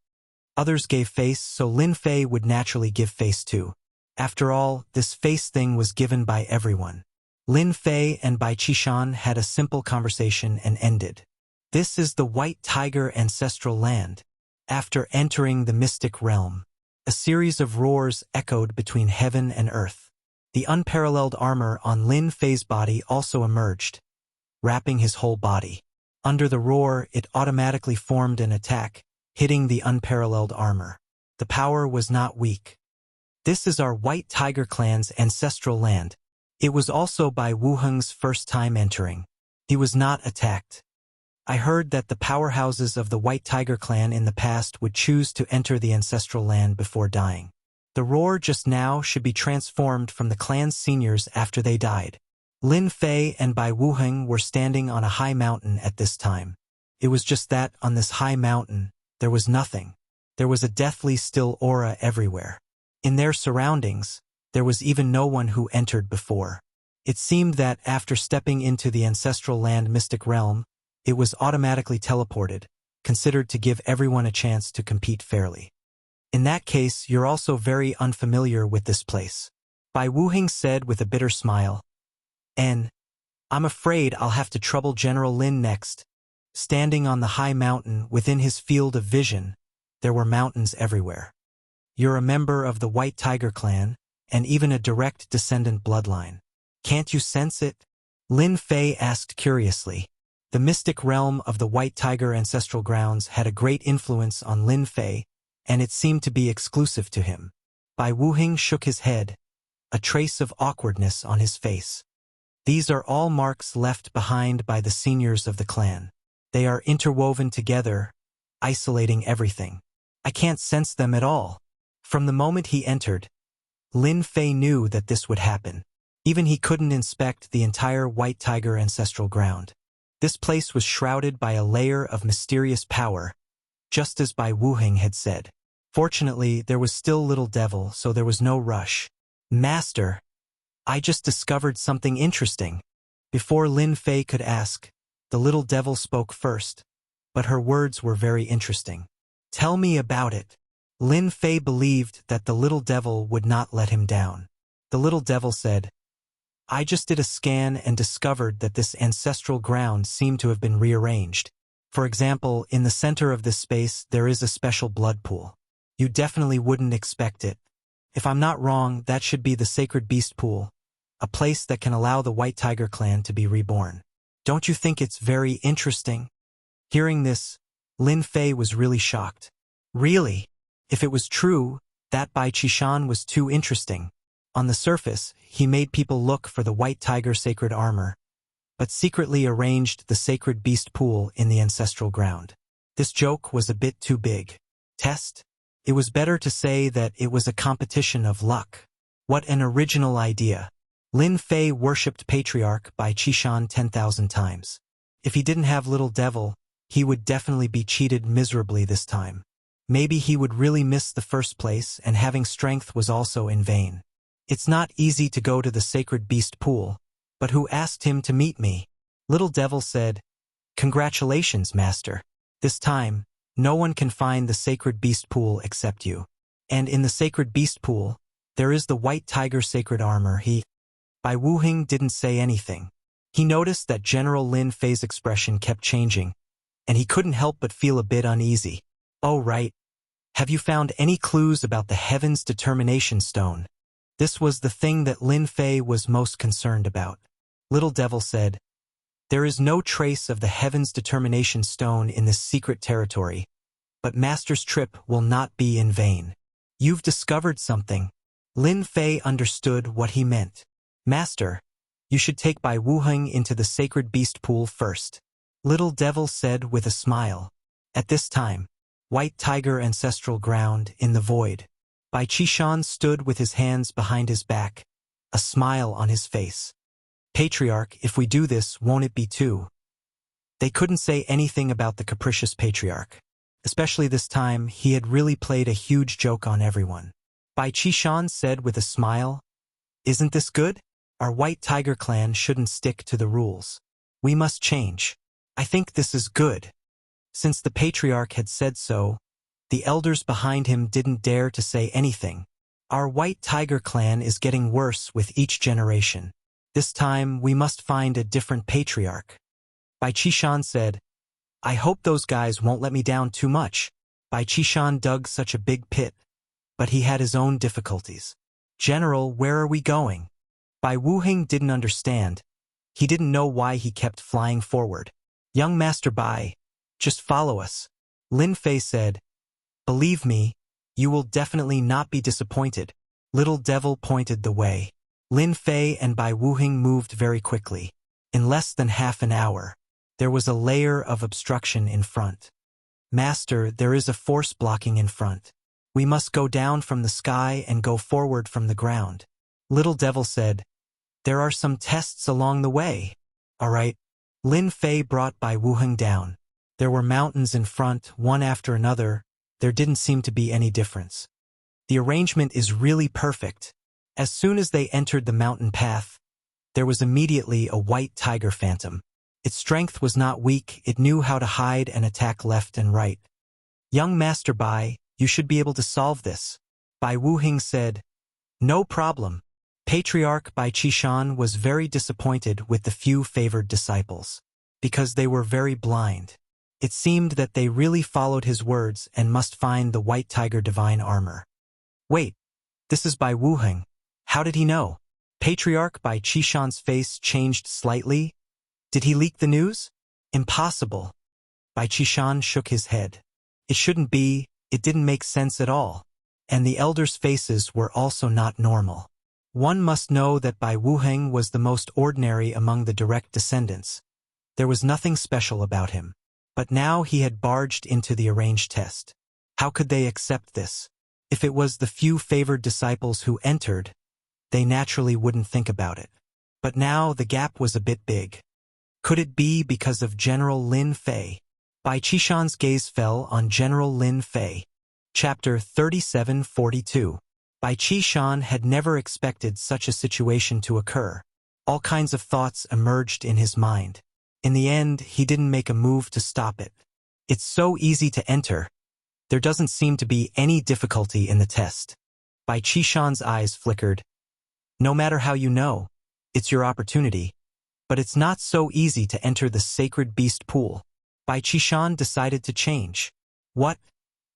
Others gave face, so Lin Fei would naturally give face too. After all, this face thing was given by everyone. Lin Fei and Bai Qishan had a simple conversation and ended. This is the White Tiger ancestral land. After entering the mystic realm, a series of roars echoed between heaven and earth. The unparalleled armor on Lin Fei's body also emerged, wrapping his whole body. Under the roar, it automatically formed an attack, hitting the unparalleled armor. The power was not weak. This is our White Tiger clan's ancestral land. It was also Bai Wuheng's first time entering. He was not attacked. I heard that the powerhouses of the White Tiger clan in the past would choose to enter the ancestral land before dying. The roar just now should be transformed from the clan's seniors after they died. Lin Fei and Bai Wuheng were standing on a high mountain at this time. It was just that, on this high mountain, there was nothing. There was a deathly still aura everywhere. In their surroundings, there was even no one who entered before. It seemed that after stepping into the ancestral land mystic realm, it was automatically teleported, considered to give everyone a chance to compete fairly. In that case, you're also very unfamiliar with this place, Bai Wuheng said with a bitter smile. And I'm afraid I'll have to trouble General Lin next. Standing on the high mountain within his field of vision, there were mountains everywhere. You're a member of the White Tiger clan, and even a direct descendant bloodline. Can't you sense it? Lin Fei asked curiously. The mystic realm of the White Tiger ancestral grounds had a great influence on Lin Fei, and it seemed to be exclusive to him. Bai Wuheng shook his head, a trace of awkwardness on his face. These are all marks left behind by the seniors of the clan. They are interwoven together, isolating everything. I can't sense them at all. From the moment he entered, Lin Fei knew that this would happen. Even he couldn't inspect the entire White Tiger ancestral ground. This place was shrouded by a layer of mysterious power, just as Bai Wuheng had said. Fortunately, there was still Little Devil, so there was no rush. Master, I just discovered something interesting. Before Lin Fei could ask, the Little Devil spoke first, but her words were very interesting. Tell me about it. Lin Fei believed that the Little Devil would not let him down. The Little Devil said, I just did a scan and discovered that this ancestral ground seemed to have been rearranged. For example, in the center of this space, there is a special blood pool. You definitely wouldn't expect it. If I'm not wrong, that should be the Sacred Beast Pool, a place that can allow the White Tiger clan to be reborn. Don't you think it's very interesting? Hearing this, Lin Fei was really shocked. Really? If it was true, that Bai Qishan was too interesting. On the surface, he made people look for the White Tiger sacred armor, but secretly arranged the Sacred Beast Pool in the ancestral ground. This joke was a bit too big. Test? It was better to say that it was a competition of luck. What an original idea. Lin Fei worshipped Patriarch Bai Qishan 10,000 times. If he didn't have Little Devil, he would definitely be cheated miserably this time. Maybe he would really miss the first place, and having strength was also in vain. It's not easy to go to the Sacred Beast Pool, but who asked him to meet me? Little Devil said, Congratulations, Master. This time, no one can find the Sacred Beast Pool except you. And in the Sacred Beast Pool, there is the White Tiger sacred armor. Bai Wuheng didn't say anything. He noticed that General Lin Fei's expression kept changing, and he couldn't help but feel a bit uneasy. Oh right. Have you found any clues about the Heaven's Determination Stone? This was the thing that Lin Fei was most concerned about. Little Devil said, There is no trace of the Heaven's Determination Stone in this secret territory, but Master's trip will not be in vain. You've discovered something. Lin Fei understood what he meant. Master, you should take Bai Wuheng into the Sacred Beast Pool first. Little Devil said with a smile. At this time, White Tiger ancestral ground in the void. Bai Qishan stood with his hands behind his back, a smile on his face. Patriarch, if we do this, won't it be too They couldn't say anything about the capricious patriarch. Especially this time, he had really played a huge joke on everyone. Bai Qishan said with a smile, "Isn't this good? Our White Tiger clan shouldn't stick to the rules. We must change. I think this is good." Since the patriarch had said so, the elders behind him didn't dare to say anything. "Our White Tiger clan is getting worse with each generation. This time, we must find a different patriarch." Bai Qishan said, "I hope those guys won't let me down too much." Bai Qishan dug such a big pit, but he had his own difficulties. "General, where are we going?" Bai Wuheng didn't understand. He didn't know why he kept flying forward. "Young Master Bai, just follow us," Lin Fei said. "Believe me, you will definitely not be disappointed." Little Devil pointed the way. Lin Fei and Bai Wuheng moved very quickly. In less than half an hour, there was a layer of obstruction in front. "Master, there is a force blocking in front. We must go down from the sky and go forward from the ground." Little Devil said, "There are some tests along the way." "All right." Lin Fei brought Bai Wuheng down. There were mountains in front, one after another. There didn't seem to be any difference. The arrangement is really perfect. As soon as they entered the mountain path, there was immediately a white tiger phantom. Its strength was not weak, it knew how to hide and attack left and right. "Young Master Bai, you should be able to solve this," Bai Wuheng said. "No problem." Patriarch Bai Qishan was very disappointed with the few favored disciples, because they were very blind. It seemed that they really followed his words and must find the white tiger divine armor. "Wait, this is Bai Wuheng. How did he know?" Patriarch Bai Qishan's face changed slightly. "Did he leak the news?" "Impossible." Bai Qishan shook his head. "It shouldn't be, it didn't make sense at all." And the elders' faces were also not normal. One must know that Bai Wuheng was the most ordinary among the direct descendants. There was nothing special about him. But now he had barged into the arranged test. How could they accept this? If it was the few favored disciples who entered, they naturally wouldn't think about it. But now the gap was a bit big. Could it be because of General Lin Fei? Bai Qishan's gaze fell on General Lin Fei. Chapter 3742. Bai Qishan had never expected such a situation to occur. All kinds of thoughts emerged in his mind. In the end, he didn't make a move to stop it. It's so easy to enter. There doesn't seem to be any difficulty in the test. Bai Qishan's eyes flickered. No matter how you know, it's your opportunity. But it's not so easy to enter the sacred beast pool. Bai Qishan decided to change. What?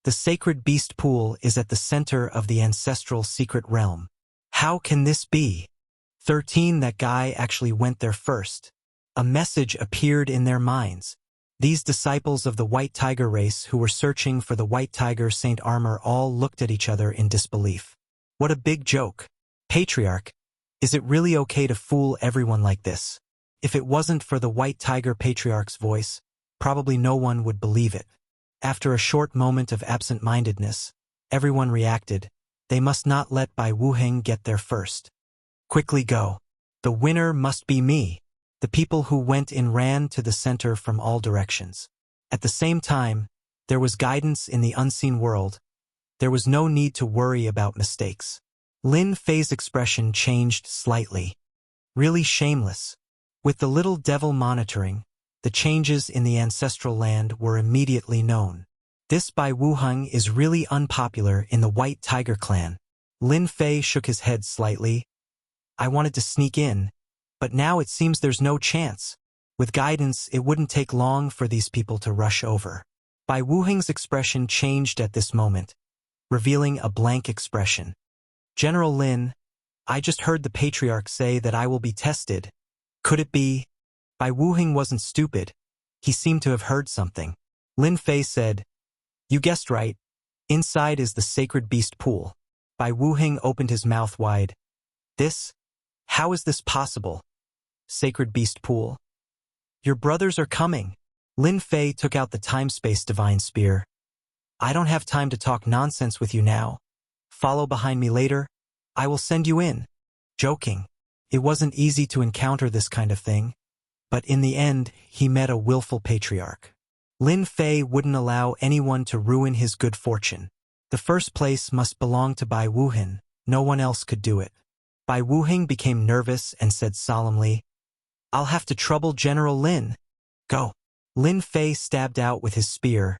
The sacred beast pool is at the center of the ancestral secret realm. How can this be? 13 That guy actually went there first. A message appeared in their minds. These disciples of the White Tiger race who were searching for the White Tiger Saint armor all looked at each other in disbelief. What a big joke. Patriarch, is it really okay to fool everyone like this? If it wasn't for the White Tiger Patriarch's voice, probably no one would believe it. After a short moment of absent-mindedness, everyone reacted. They must not let Bai Wuheng get there first. Quickly go. The winner must be me. The people who went in ran to the center from all directions. At the same time, there was guidance in the unseen world. There was no need to worry about mistakes. Lin Fei's expression changed slightly. Really shameless. With the little devil monitoring, the changes in the ancestral land were immediately known. This Bai Wuheng is really unpopular in the White Tiger clan. Lin Fei shook his head slightly. I wanted to sneak in, but now it seems there's no chance. With guidance, it wouldn't take long for these people to rush over. Bai Wuheng's expression changed at this moment, revealing a blank expression. General Lin, I just heard the Patriarch say that I will be tested. Could it be? Bai Wuheng wasn't stupid. He seemed to have heard something. Lin Fei said, You guessed right. Inside is the sacred beast pool. Bai Wuheng opened his mouth wide. This? How is this possible? Sacred beast pool? Your brothers are coming. Lin Fei took out the time-space divine spear. I don't have time to talk nonsense with you now. Follow behind me later. I will send you in. Joking. It wasn't easy to encounter this kind of thing. But in the end, he met a willful patriarch. Lin Fei wouldn't allow anyone to ruin his good fortune. The first place must belong to Bai Wuheng. No one else could do it. Bai Wuheng became nervous and said solemnly, "I'll have to trouble General Lin. Go." Lin Fei stabbed out with his spear,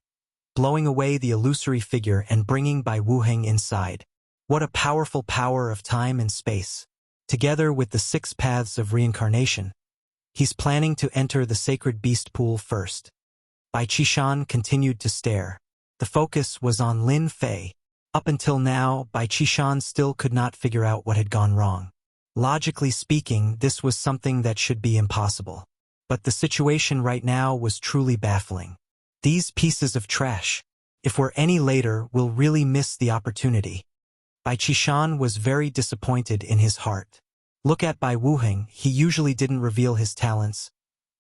blowing away the illusory figure and bringing Bai Wuheng inside. What a powerful power of time and space. Together with the 6 paths of reincarnation, he's planning to enter the sacred beast pool first. Bai Qishan continued to stare. The focus was on Lin Fei. Up until now, Bai Qishan still could not figure out what had gone wrong. Logically speaking, this was something that should be impossible. But the situation right now was truly baffling. These pieces of trash, if we're any later, will really miss the opportunity. Bai Qishan was very disappointed in his heart. Look at Bai Wuheng, he usually didn't reveal his talents,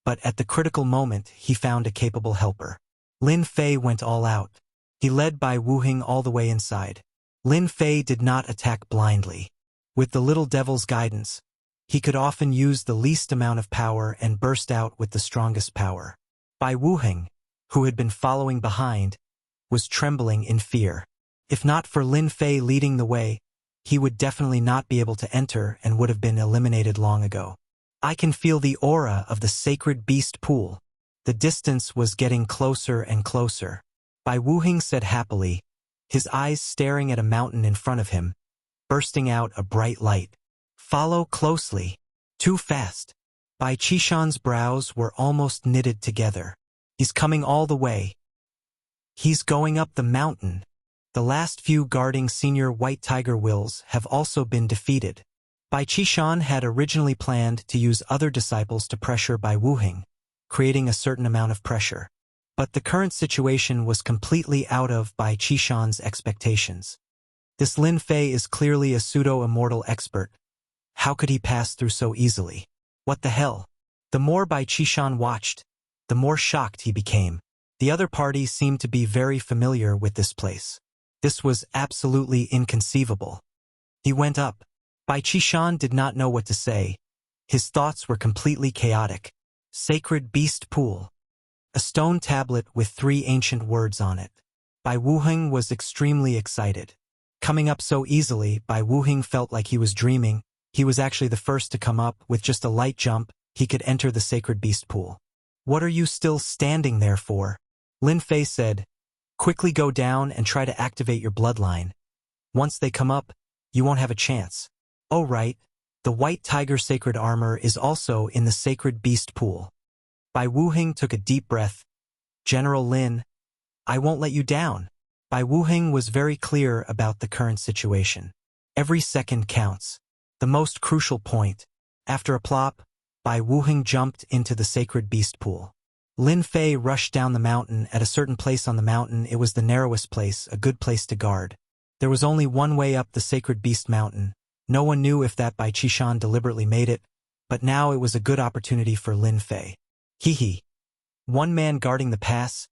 but at the critical moment he found a capable helper. Lin Fei went all out. He led Bai Wuheng all the way inside. Lin Fei did not attack blindly. With the little devil's guidance, he could often use the least amount of power and burst out with the strongest power. Bai Wuheng, who had been following behind, was trembling in fear. If not for Lin Fei leading the way, he would definitely not be able to enter and would have been eliminated long ago. I can feel the aura of the sacred beast pool. The distance was getting closer and closer. Bai Wuheng said happily, his eyes staring at a mountain in front of him, bursting out a bright light. Follow closely. Too fast. Bai Qishan's brows were almost knitted together. He's coming all the way. He's going up the mountain. The last few guarding senior white tiger wills have also been defeated. Bai Qishan had originally planned to use other disciples to pressure Bai Wuheng, creating a certain amount of pressure. But the current situation was completely out of Bai Qishan's expectations. This Lin Fei is clearly a pseudo-immortal expert. How could he pass through so easily? What the hell? The more Bai Qishan watched, the more shocked he became. The other party seemed to be very familiar with this place. This was absolutely inconceivable. He went up. Bai Qishan did not know what to say. His thoughts were completely chaotic. Sacred beast pool. A stone tablet with 3 ancient words on it. Bai Wuheng was extremely excited. Coming up so easily, Bai Wuheng felt like he was dreaming. He was actually the first to come up. With just a light jump, he could enter the sacred beast pool. What are you still standing there for? Lin Fei said, quickly go down and try to activate your bloodline. Once they come up, you won't have a chance. Oh right, the white tiger sacred armor is also in the sacred beast pool. Bai Wuheng took a deep breath. General Lin, I won't let you down. Bai Wuheng was very clear about the current situation. Every second counts. The most crucial point. After a plop, Bai Wuheng jumped into the sacred beast pool. Lin Fei rushed down the mountain. At a certain place on the mountain, it was the narrowest place, a good place to guard. There was only one way up the sacred beast mountain. No one knew if that Bai Qishan deliberately made it, but now it was a good opportunity for Lin Fei. Hee. One man guarding the pass,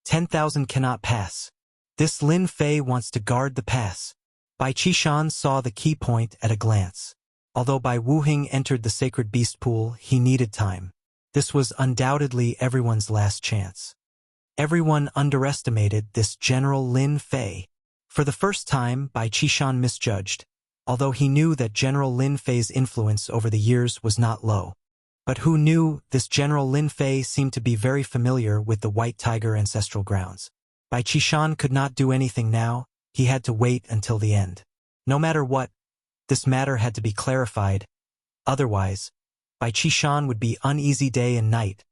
10,000 cannot pass. This Lin Fei wants to guard the pass. Bai Qishan saw the key point at a glance. Although Bai Wuheng entered the sacred beast pool, he needed time. This was undoubtedly everyone's last chance. Everyone underestimated this General Lin Fei. For the first time, Bai Qishan misjudged, although he knew that General Lin Fei's influence over the years was not low. But who knew this General Lin Fei seemed to be very familiar with the White Tiger ancestral grounds. Bai Qishan could not do anything now. He had to wait until the end. No matter what, this matter had to be clarified. Otherwise, Bai Qishan would be uneasy day and night,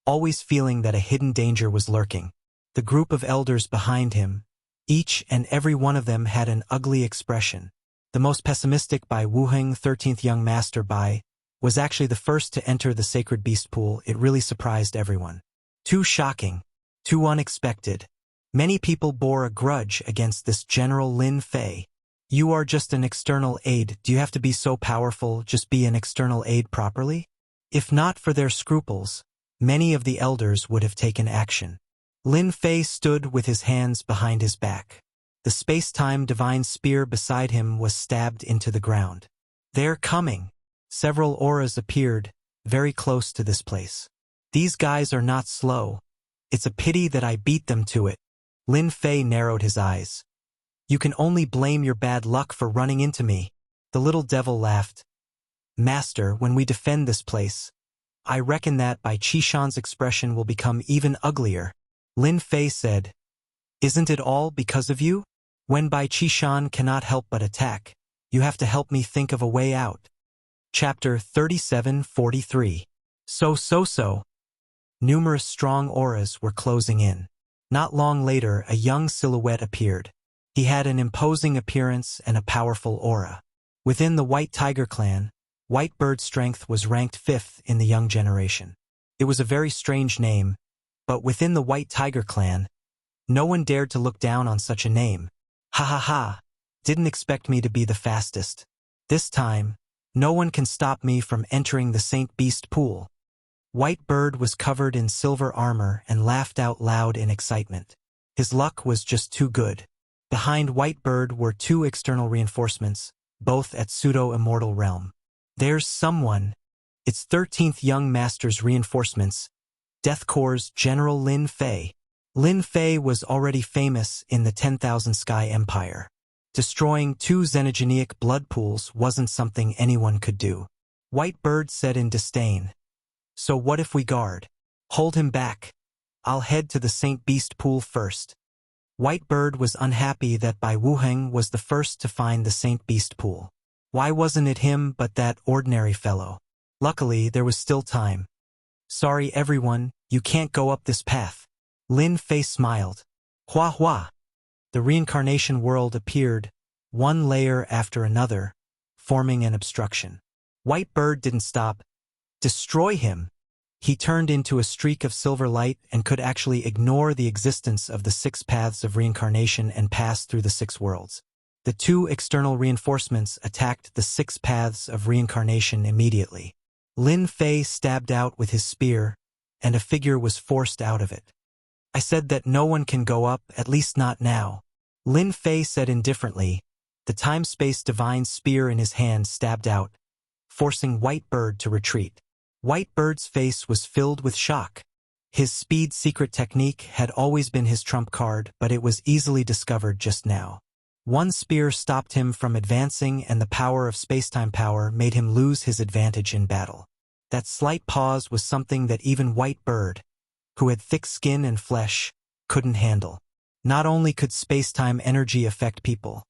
always feeling that a hidden danger was lurking. The group of elders behind him, each and every one of them had an ugly expression. The most pessimistic, Bai Wuheng, 13th young master Bai, was actually the first to enter the sacred beast pool. It really surprised everyone. Too shocking, too unexpected. Many people bore a grudge against this General Lin Fei. You are just an external aid. Do you have to be so powerful? Just be an external aid properly? If not for their scruples, many of the elders would have taken action. Lin Fei stood with his hands behind his back. The space-time divine spear beside him was stabbed into the ground. They're coming. Several auras appeared, very close to this place. These guys are not slow. It's a pity that I beat them to it. Lin Fei narrowed his eyes. You can only blame your bad luck for running into me. The little devil laughed. Master, when we defend this place, I reckon that Bai Qishan's expression will become even uglier. Lin Fei said, Isn't it all because of you? When Bai Qishan cannot help but attack, you have to help me think of a way out. Chapter 37:43. So. Numerous strong auras were closing in. Not long later, a young silhouette appeared. He had an imposing appearance and a powerful aura. Within the White Tiger clan, White Bird's strength was ranked 5th in the young generation. It was a very strange name, but within the White Tiger clan, no one dared to look down on such a name. Ha ha ha, didn't expect me to be the fastest. This time, no one can stop me from entering the Saint Beast pool. White Bird was covered in silver armor and laughed out loud in excitement. His luck was just too good. Behind White Bird were 2 external reinforcements, both at pseudo-immortal realm. There's someone. It's 13th Young Master's reinforcements, Death Corps' General Lin Fei. Lin Fei was already famous in the 10,000 Sky Empire. Destroying 2 xenogenic blood pools wasn't something anyone could do. White Bird said in disdain. So what if we guard? Hold him back. I'll head to the Saint Beast pool first. White Bird was unhappy that Bai Wuheng was the first to find the Saint Beast pool. Why wasn't it him but that ordinary fellow? Luckily, there was still time. Sorry everyone, you can't go up this path. Lin Fei smiled. Hua hua. The reincarnation world appeared, one layer after another, forming an obstruction. White Bird didn't stop. Destroy him. He turned into a streak of silver light and could actually ignore the existence of the 6 paths of reincarnation and pass through the 6 worlds. The 2 external reinforcements attacked the 6 paths of reincarnation immediately. Lin Fei stabbed out with his spear, and a figure was forced out of it. I said that no one can go up, at least not now. Lin Fei said indifferently. The time-space divine spear in his hand stabbed out, forcing White Bird to retreat. White Bird's face was filled with shock. His speed secret technique had always been his trump card, but it was easily discovered just now. One spear stopped him from advancing, and the power of spacetime power made him lose his advantage in battle. That slight pause was something that even White Bird, who had thick skin and flesh, couldn't handle. Not only could spacetime energy affect people,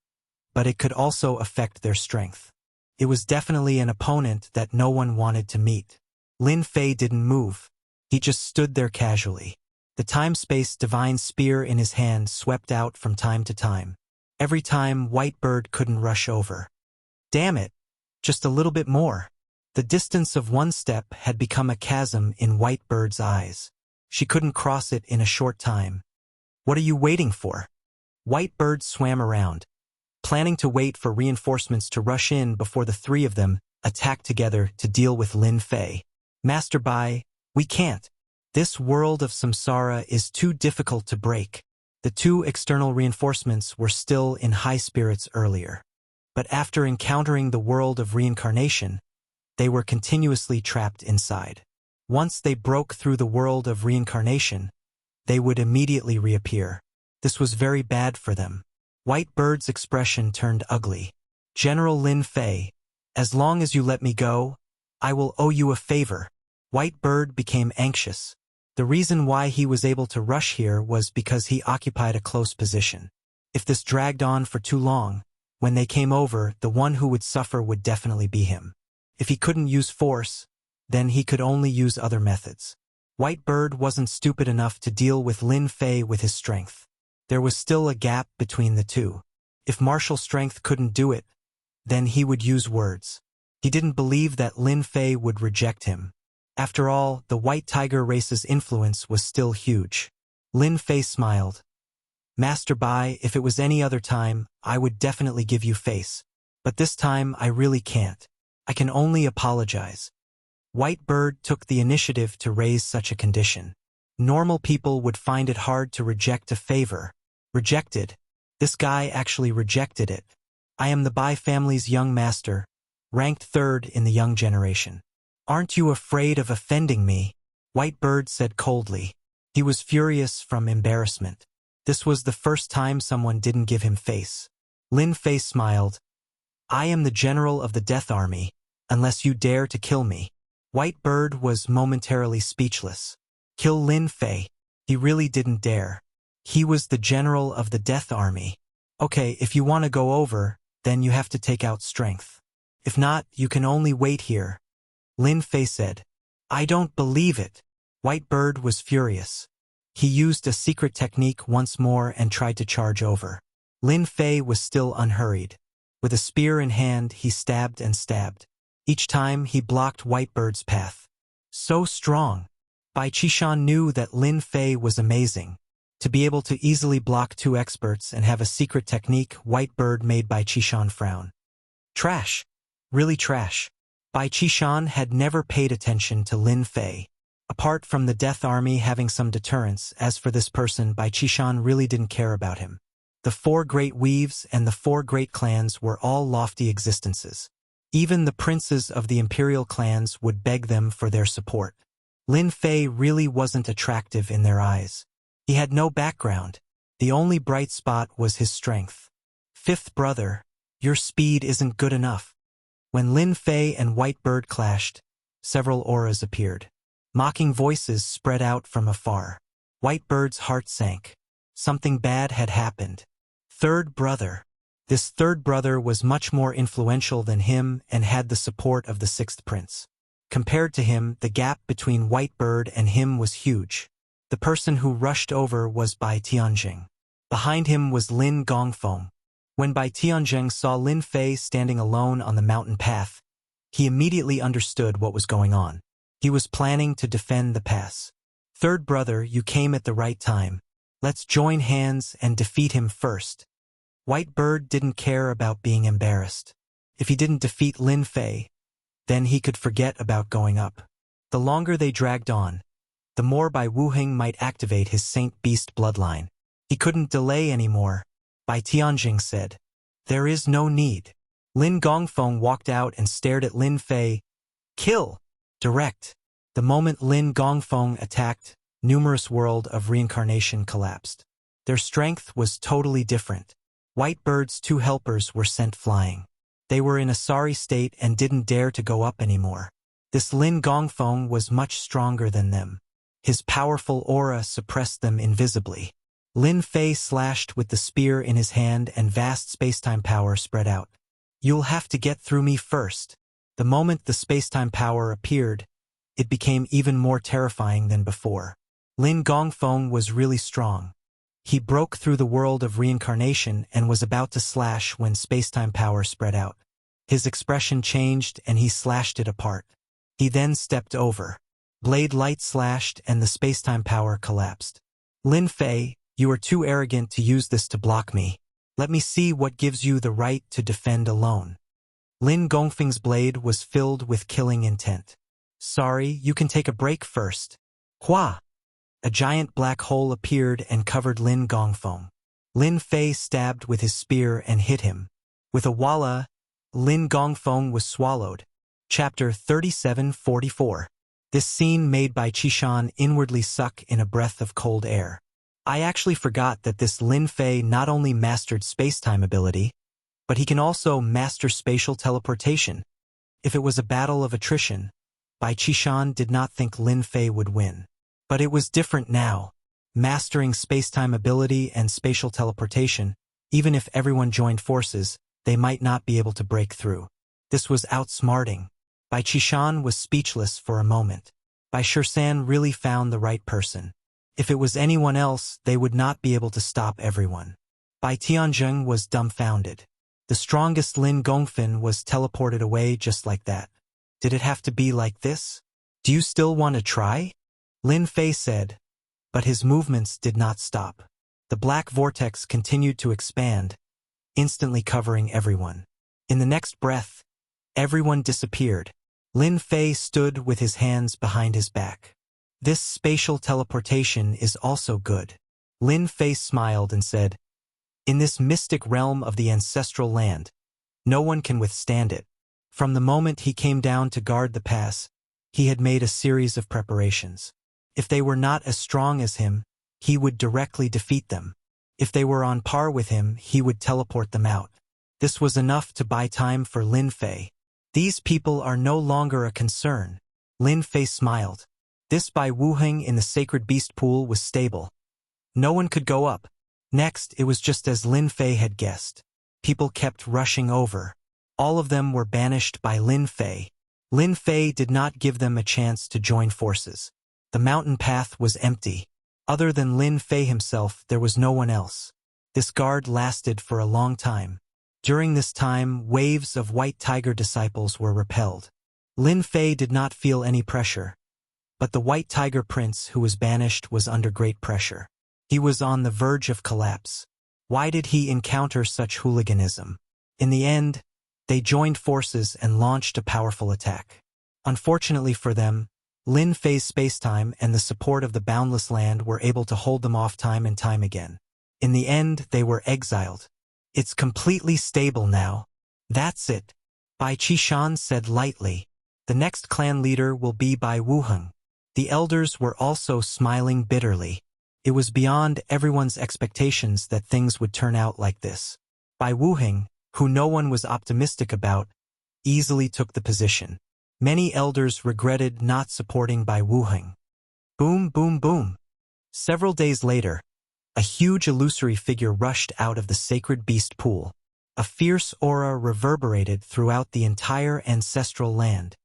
but it could also affect their strength. It was definitely an opponent that no one wanted to meet. Lin Fei didn't move. He just stood there casually. The time-space divine spear in his hand swept out from time to time. Every time, White Bird couldn't rush over. Damn it! Just a little bit more. The distance of 1 step had become a chasm in White Bird's eyes. She couldn't cross it in a short time. What are you waiting for? White Bird swam around, planning to wait for reinforcements to rush in before the 3 of them attacked together to deal with Lin Fei. Master Bai, we can't. This world of samsara is too difficult to break. The 2 external reinforcements were still in high spirits earlier. But after encountering the world of reincarnation, they were continuously trapped inside. Once they broke through the world of reincarnation, they would immediately reappear. This was very bad for them. White Bird's expression turned ugly. General Lin Fei, as long as you let me go, I will owe you a favor. White Bird became anxious. The reason why he was able to rush here was because he occupied a close position. If this dragged on for too long, when they came over, the one who would suffer would definitely be him. If he couldn't use force, then he could only use other methods. White Bird wasn't stupid enough to deal with Lin Fei with his strength. There was still a gap between the 2. If martial strength couldn't do it, then he would use words. He didn't believe that Lin Fei would reject him. After all, the White Tiger race's influence was still huge. Lin Fei smiled. Master Bai, if it was any other time, I would definitely give you face. But this time, I really can't. I can only apologize. White Bird took the initiative to raise such a condition. Normal people would find it hard to reject a favor. Rejected. This guy actually rejected it. I am the Bai family's young master, ranked 3rd in the young generation. Aren't you afraid of offending me? White Bird said coldly. He was furious from embarrassment. This was the first time someone didn't give him face. Lin Fei smiled. I am the general of the Death Army, unless you dare to kill me. White Bird was momentarily speechless. Kill Lin Fei? He really didn't dare. He was the general of the Death Army. Okay, if you want to go over, then you have to take out strength. If not, you can only wait here. Lin Fei said. I don't believe it. White Bird was furious. He used a secret technique once more and tried to charge over. Lin Fei was still unhurried. With a spear in hand, he stabbed and stabbed. Each time, he blocked White Bird's path. So strong. Bai Qishan knew that Lin Fei was amazing. To be able to easily block two experts and have a secret technique, White Bird made Bai Qishan frown. Trash. Really trash. Bai Qishan had never paid attention to Lin Fei. Apart from the Death Army having some deterrence, as for this person, Bai Qishan really didn't care about him. The four great weaves and the four great clans were all lofty existences. Even the princes of the imperial clans would beg them for their support. Lin Fei really wasn't attractive in their eyes. He had no background. The only bright spot was his strength. Fifth brother, your speed isn't good enough. When Lin Fei and White Bird clashed, several auras appeared. Mocking voices spread out from afar. White Bird's heart sank. Something bad had happened. Third brother. This third brother was much more influential than him and had the support of the sixth prince. Compared to him, the gap between White Bird and him was huge. The person who rushed over was Bai Tianjing. Behind him was Lin Gongfeng. When Bai Tianjing saw Lin Fei standing alone on the mountain path, he immediately understood what was going on. He was planning to defend the pass. Third brother, you came at the right time. Let's join hands and defeat him first. White Bird didn't care about being embarrassed. If he didn't defeat Lin Fei, then he could forget about going up. The longer they dragged on, the more Bai Wuheng might activate his Saint Beast bloodline. He couldn't delay anymore. Bai Tianjing said, there is no need. Lin Gongfeng walked out and stared at Lin Fei. Kill! Direct. The moment Lin Gongfeng attacked, numerous world of reincarnation collapsed. Their strength was totally different. White Bird's two helpers were sent flying. They were in a sorry state and didn't dare to go up anymore. This Lin Gongfeng was much stronger than them. His powerful aura suppressed them invisibly. Lin Fei slashed with the spear in his hand and vast spacetime power spread out. You'll have to get through me first. The moment the spacetime power appeared, it became even more terrifying than before. Lin Gongfeng was really strong. He broke through the world of reincarnation and was about to slash when spacetime power spread out. His expression changed and he slashed it apart. He then stepped over. Blade light slashed and the spacetime power collapsed. Lin Fei, you are too arrogant to use this to block me. Let me see what gives you the right to defend alone. Lin Gongfeng's blade was filled with killing intent. Sorry, you can take a break first. Hua! A giant black hole appeared and covered Lin Gongfeng. Lin Fei stabbed with his spear and hit him. With a walla, Lin Gongfeng was swallowed. Chapter 3744. This scene made Bai Qishan inwardly suck in a breath of cold air. I actually forgot that this Lin Fei not only mastered spacetime ability, but he can also master spatial teleportation. If it was a battle of attrition, Bai Qishan did not think Lin Fei would win. But it was different now. Mastering spacetime ability and spatial teleportation, even if everyone joined forces, they might not be able to break through. This was outsmarting. Bai Qishan was speechless for a moment. Bai Shirsan really found the right person. If it was anyone else, they would not be able to stop everyone. Bai Tianjing was dumbfounded. The strongest Lin Gongfen was teleported away just like that. Did it have to be like this? Do you still want to try? Lin Fei said, but his movements did not stop. The black vortex continued to expand, instantly covering everyone. In the next breath, everyone disappeared. Lin Fei stood with his hands behind his back. This spatial teleportation is also good. Lin Fei smiled and said, in this mystic realm of the ancestral land, no one can withstand it. From the moment he came down to guard the pass, He had made a series of preparations. If they were not as strong as him, he would directly defeat them. If they were on par with him, he would teleport them out. This was enough to buy time for Lin Fei. These people are no longer a concern. Lin Fei smiled. This Bai Wuheng in the sacred beast pool was stable. No one could go up. Next, it was just as Lin Fei had guessed. People kept rushing over. All of them were banished by Lin Fei. Lin Fei did not give them a chance to join forces. The mountain path was empty. Other than Lin Fei himself, there was no one else. This guard lasted for a long time. During this time, waves of White Tiger disciples were repelled. Lin Fei did not feel any pressure. But the White Tiger prince who was banished was under great pressure. He was on the verge of collapse. Why did he encounter such hooliganism? In the end, they joined forces and launched a powerful attack. Unfortunately for them, Lin Fei's spacetime and the support of the boundless land were able to hold them off time and time again. In the end, they were exiled. It's completely stable now. That's it. Bai Qishan said lightly. The next clan leader will be Bai Wuheng. The elders were also smiling bitterly. It was beyond everyone's expectations that things would turn out like this. Bai Wuheng, who no one was optimistic about, easily took the position. Many elders regretted not supporting Bai Wuheng. Boom, boom, boom. Several days later, a huge illusory figure rushed out of the sacred beast pool. A fierce aura reverberated throughout the entire ancestral land.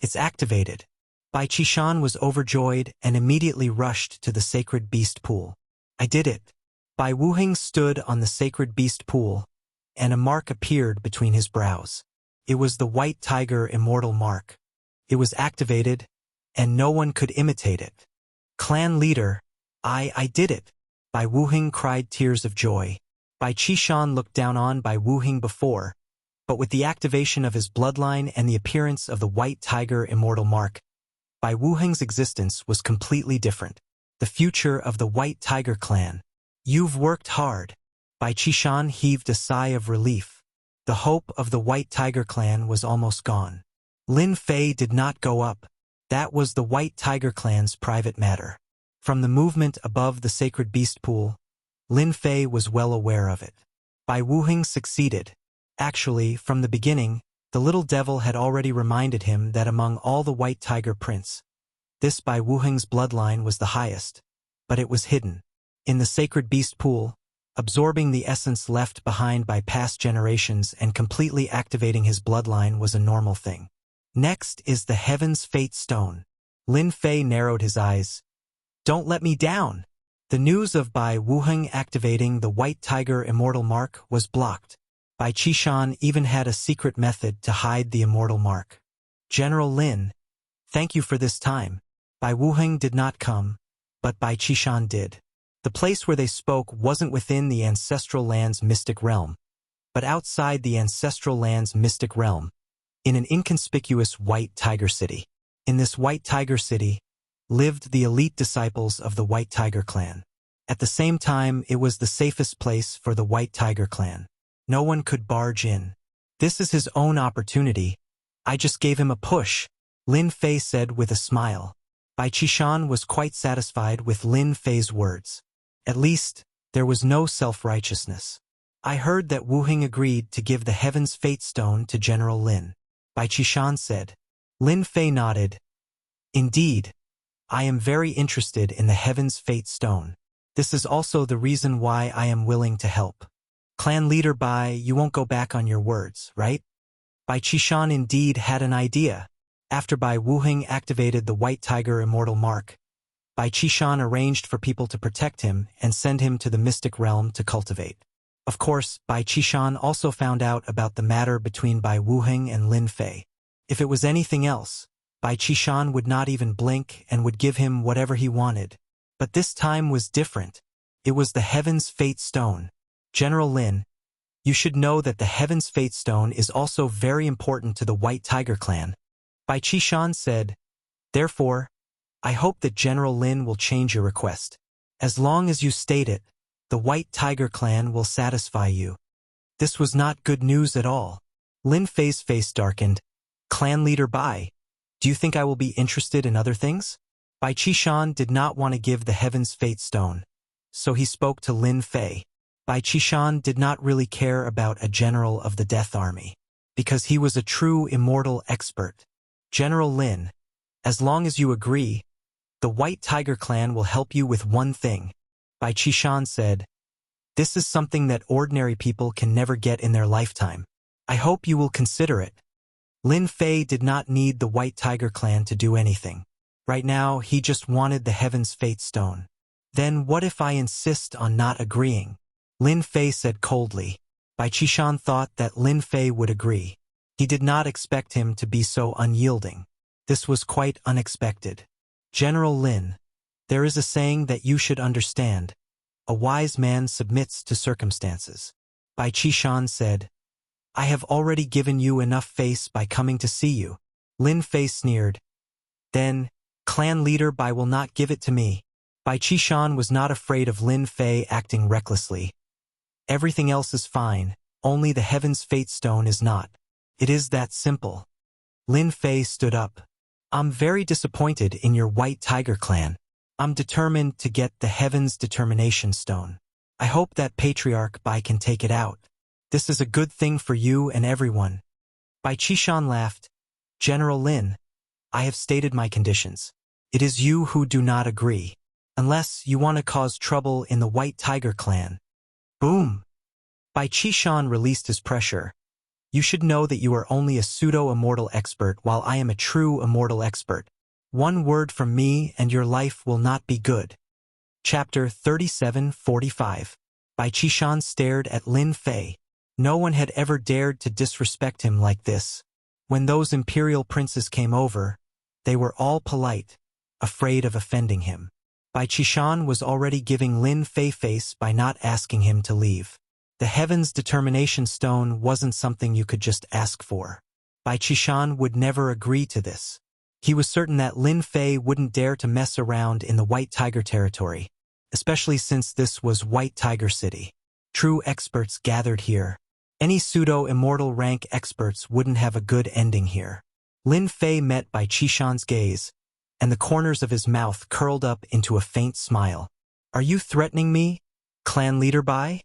It's activated. Bai Qishan was overjoyed and immediately rushed to the sacred beast pool. I did it. Bai Wuheng stood on the sacred beast pool, and a mark appeared between his brows. It was the White Tiger immortal mark. It was activated, and no one could imitate it. Clan leader, I did it. Bai Wuheng cried tears of joy. Bai Qishan looked down on Bai Wuheng before, but with the activation of his bloodline and the appearance of the White Tiger immortal mark, Bai Wuheng's existence was completely different. The future of the White Tiger clan. You've worked hard. Bai Qishan heaved a sigh of relief. The hope of the White Tiger clan was almost gone. Lin Fei did not go up. That was the White Tiger clan's private matter. From the movement above the sacred beast pool, Lin Fei was well aware of it. Bai Wuheng succeeded. Actually, from the beginning, the little devil had already reminded him that among all the White Tiger prince, this Bai Wuheng's bloodline was the highest, but it was hidden. In the sacred beast pool, absorbing the essence left behind by past generations and completely activating his bloodline was a normal thing. Next is the Heaven's Fate Stone. Lin Fei narrowed his eyes. Don't let me down. The news of Bai Wuheng activating the White Tiger immortal mark was blocked. Bai Qishan even had a secret method to hide the immortal mark. General Lin, thank you for this time. Bai Wuheng did not come, but Bai Qishan did. The place where they spoke wasn't within the ancestral land's mystic realm, but outside the ancestral land's mystic realm, in an inconspicuous White Tiger city. In this White Tiger city, lived the elite disciples of the White Tiger clan. At the same time, it was the safest place for the White Tiger clan. No one could barge in. This is his own opportunity. I just gave him a push, Lin Fei said with a smile. Bai Qishan was quite satisfied with Lin Fei's words. At least, there was no self-righteousness. I heard that Wuheng agreed to give the Heaven's Fate Stone to General Lin. Bai Qishan said. Lin Fei nodded. Indeed, I am very interested in the Heaven's Fate Stone. This is also the reason why I am willing to help. Clan leader Bai, you won't go back on your words, right? Bai Qishan indeed had an idea. After Bai Wuheng activated the White Tiger immortal mark, Bai Qishan arranged for people to protect him and send him to the mystic realm to cultivate. Of course, Bai Qishan also found out about the matter between Bai Wuheng and Lin Fei. If it was anything else, Bai Qishan would not even blink and would give him whatever he wanted. But this time was different. It was the Heaven's Fate Stone. General Lin, you should know that the Heaven's Fate Stone is also very important to the White Tiger clan. Bai Qishan said, therefore, I hope that General Lin will change your request. As long as you state it, the White Tiger clan will satisfy you. This was not good news at all. Lin Fei's face darkened. Clan leader Bai, Do you think I will be interested in other things? Bai Qishan did not want to give the Heaven's Fate Stone, so he spoke to Lin Fei. Bai Qishan did not really care about a general of the Death Army, because he was a true immortal expert. General Lin, as long as you agree, the White Tiger clan will help you with one thing. Bai Qishan said, this is something that ordinary people can never get in their lifetime. I hope you will consider it. Lin Fei did not need the White Tiger clan to do anything. Right now, he just wanted the Heaven's Fate Stone. Then what if I insist on not agreeing? Lin Fei said coldly. Bai Qishan thought that Lin Fei would agree. He did not expect him to be so unyielding. This was quite unexpected. General Lin, there is a saying that you should understand. A wise man submits to circumstances. Bai Qishan said, I have already given you enough face by coming to see you. Lin Fei sneered. Then, clan leader Bai will not give it to me. Bai Qishan was not afraid of Lin Fei acting recklessly. Everything else is fine, only the Heaven's Fate Stone is not. It is that simple. Lin Fei stood up. I'm very disappointed in your White Tiger clan. I'm determined to get the Heaven's Determination Stone. I hope that Patriarch Bai can take it out. This is a good thing for you and everyone. Bai Qishan laughed. General Lin, I have stated my conditions. It is you who do not agree. Unless you want to cause trouble in the White Tiger clan. Boom! Bai Qishan released his pressure. You should know that you are only a pseudo-immortal expert while I am a true immortal expert. One word from me and your life will not be good. Chapter 37:45. Bai Qishan stared at Lin Fei. No one had ever dared to disrespect him like this. When those imperial princes came over, they were all polite, afraid of offending him. Bai Qishan was already giving Lin Fei face by not asking him to leave. The Heaven's Determination Stone wasn't something you could just ask for. Bai Qishan would never agree to this. He was certain that Lin Fei wouldn't dare to mess around in the White Tiger territory, especially since this was White Tiger City. True experts gathered here. Any pseudo-immortal rank experts wouldn't have a good ending here. Lin Fei met Bai Qishan's gaze, and the corners of his mouth curled up into a faint smile. Are you threatening me, clan leader Bai?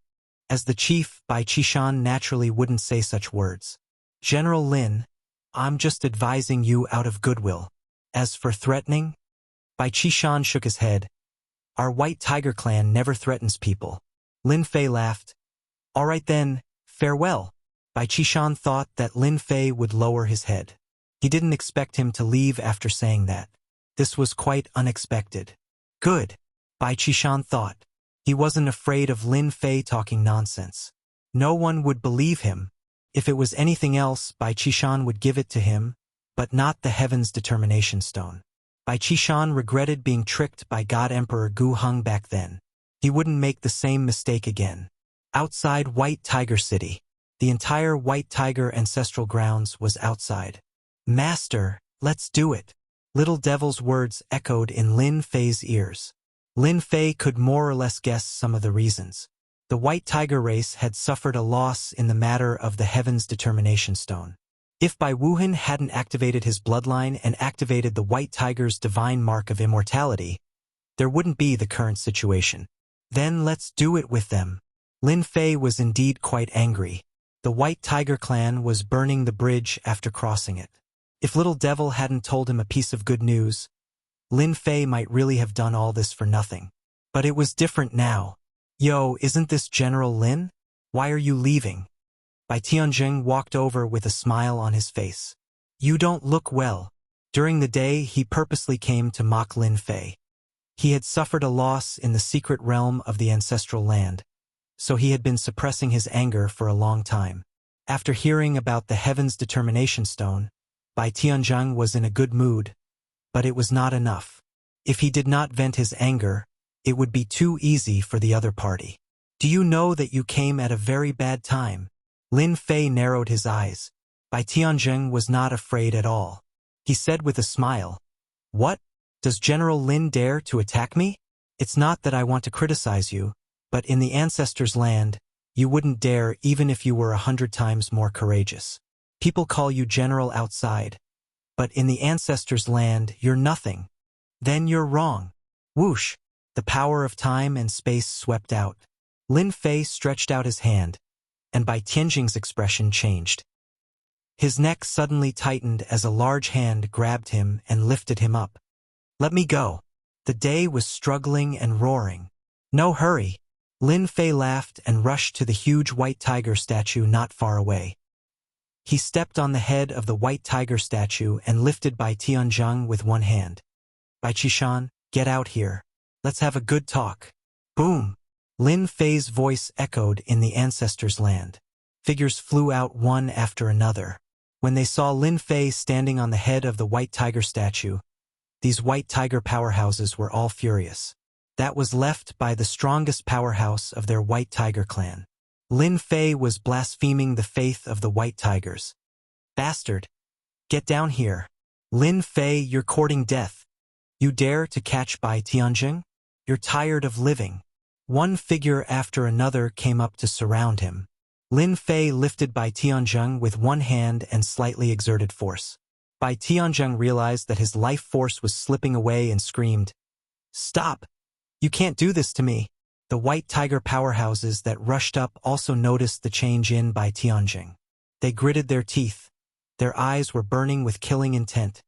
As the chief, Bai Qishan naturally wouldn't say such words. General Lin, I'm just advising you out of goodwill. As for threatening? Bai Qishan shook his head. Our White Tiger clan never threatens people. Lin Fei laughed. All right then, farewell. Bai Qishan thought that Lin Fei would lower his head. He didn't expect him to leave after saying that. This was quite unexpected. Good, Bai Qishan thought. He wasn't afraid of Lin Fei talking nonsense. No one would believe him. If it was anything else, Bai Qishan would give it to him, but not the Heaven's Determination Stone. Bai Qishan regretted being tricked by God Emperor Gu Heng back then. He wouldn't make the same mistake again. Outside White Tiger City, the entire White Tiger ancestral grounds was outside. Master, let's do it. Little Devil's words echoed in Lin Fei's ears. Lin Fei could more or less guess some of the reasons. The White Tiger race had suffered a loss in the matter of the Heaven's Determination Stone. If Bai Wuhan hadn't activated his bloodline and activated the White Tiger's divine mark of immortality, there wouldn't be the current situation. Then let's do it with them. Lin Fei was indeed quite angry. The White Tiger clan was burning the bridge after crossing it. If Little Devil hadn't told him a piece of good news, Lin Fei might really have done all this for nothing. But it was different now. Yo, isn't this General Lin? Why are you leaving? Bai Tianjing walked over with a smile on his face. You don't look well. During the day, he purposely came to mock Lin Fei. He had suffered a loss in the secret realm of the ancestral land, so he had been suppressing his anger for a long time. After hearing about the Heaven's Determination Stone, Bai Tianjing was in a good mood, but it was not enough. If he did not vent his anger, it would be too easy for the other party. Do you know that you came at a very bad time? Lin Fei narrowed his eyes. Bai Tianjing was not afraid at all. He said with a smile, What? Does General Lin dare to attack me? It's not that I want to criticize you, but in the ancestors' land, you wouldn't dare even if you were 100 times more courageous. People call you general outside, but in the ancestors' land, you're nothing. Then you're wrong. Whoosh! The power of time and space swept out. Lin Fei stretched out his hand, and Bai Tianjing's expression changed. His neck suddenly tightened as a large hand grabbed him and lifted him up. Let me go. The day was struggling and roaring. No hurry. Lin Fei laughed and rushed to the huge white tiger statue not far away. He stepped on the head of the white tiger statue and lifted Bai Tianjing with one hand. Bai Qishan, get out here. Let's have a good talk. Boom! Lin Fei's voice echoed in the ancestors' land. Figures flew out one after another. When they saw Lin Fei standing on the head of the white tiger statue, these white tiger powerhouses were all furious. That was left by the strongest powerhouse of their white tiger clan. Lin Fei was blaspheming the faith of the white tigers. Bastard! Get down here. Lin Fei, you're courting death. You dare to catch Bai Tianjing? You're tired of living. One figure after another came up to surround him. Lin Fei lifted Bai Tianjing with one hand and slightly exerted force. Bai Tianjing realized that his life force was slipping away and screamed, "Stop! You can't do this to me!" The white tiger powerhouses that rushed up also noticed the change in Bai Tianjing. They gritted their teeth. Their eyes were burning with killing intent,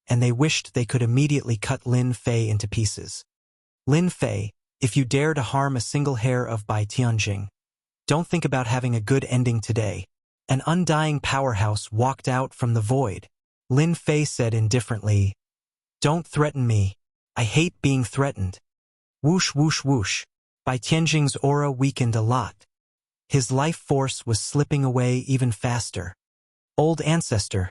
and they wished they could immediately cut Lin Fei into pieces. Lin Fei, if you dare to harm a single hair of Bai Tianjing, don't think about having a good ending today. An undying powerhouse walked out from the void. Lin Fei said indifferently, "Don't threaten me. I hate being threatened." Whoosh, whoosh, whoosh. Bai Tianjing's aura weakened a lot. His life force was slipping away even faster. Old ancestor,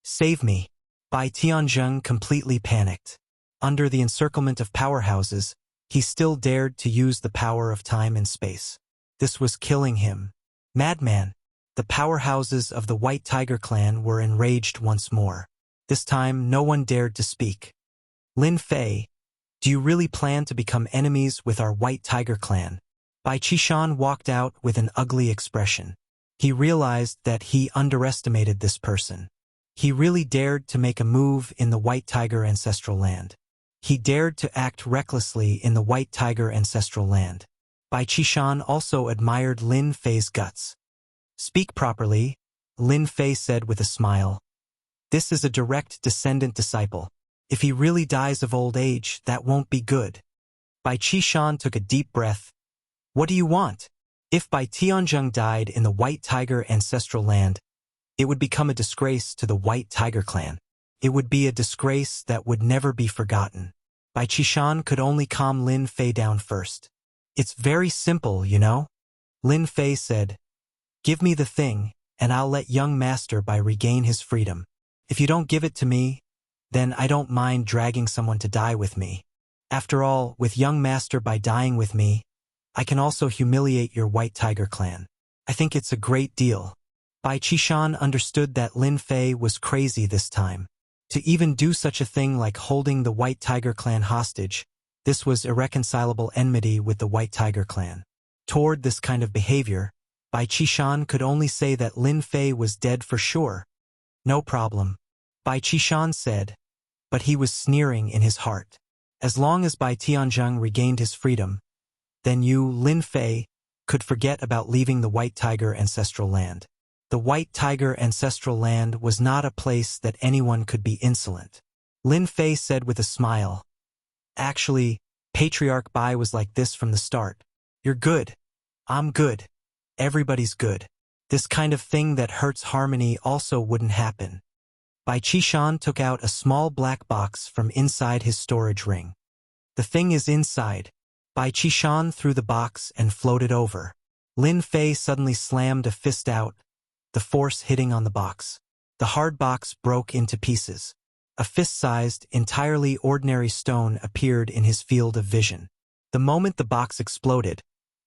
save me. Bai Tianjing completely panicked. Under the encirclement of powerhouses, he still dared to use the power of time and space. This was killing him. Madman! The powerhouses of the White Tiger clan were enraged once more. This time, no one dared to speak. Lin Fei, do you really plan to become enemies with our White Tiger clan? Bai Qishan walked out with an ugly expression. He realized that he underestimated this person. He really dared to make a move in the White Tiger ancestral land. He dared to act recklessly in the White Tiger ancestral land. Bai Qishan also admired Lin Fei's guts. Speak properly, Lin Fei said with a smile. This is a direct descendant disciple. If he really dies of old age, that won't be good. Bai Qishan took a deep breath. What do you want? If Bai Tianjing died in the White Tiger ancestral land, it would become a disgrace to the White Tiger clan. It would be a disgrace that would never be forgotten. Bai Qishan could only calm Lin Fei down first. It's very simple, you know? Lin Fei said, give me the thing, and I'll let young Master Bai regain his freedom. If you don't give it to me, then I don't mind dragging someone to die with me. After all, with young Master Bai dying with me, I can also humiliate your White Tiger clan. I think it's a great deal. Bai Qishan understood that Lin Fei was crazy this time. To even do such a thing like holding the White Tiger clan hostage, this was irreconcilable enmity with the White Tiger clan. Toward this kind of behavior, Bai Qishan could only say that Lin Fei was dead for sure. No problem, Bai Qishan said, but he was sneering in his heart. As long as Bai Tianjing regained his freedom, then you, Lin Fei, could forget about leaving the White Tiger ancestral land. The White Tiger ancestral land was not a place that anyone could be insolent. Lin Fei said with a smile. Actually, Patriarch Bai was like this from the start. You're good. I'm good. Everybody's good. This kind of thing that hurts harmony also wouldn't happen. Bai Qishan took out a small black box from inside his storage ring. The thing is inside. Bai Qishan threw the box and floated over. Lin Fei suddenly slammed a fist out, the force hitting on the box. The hard box broke into pieces. A fist-sized, entirely ordinary stone appeared in his field of vision. The moment the box exploded,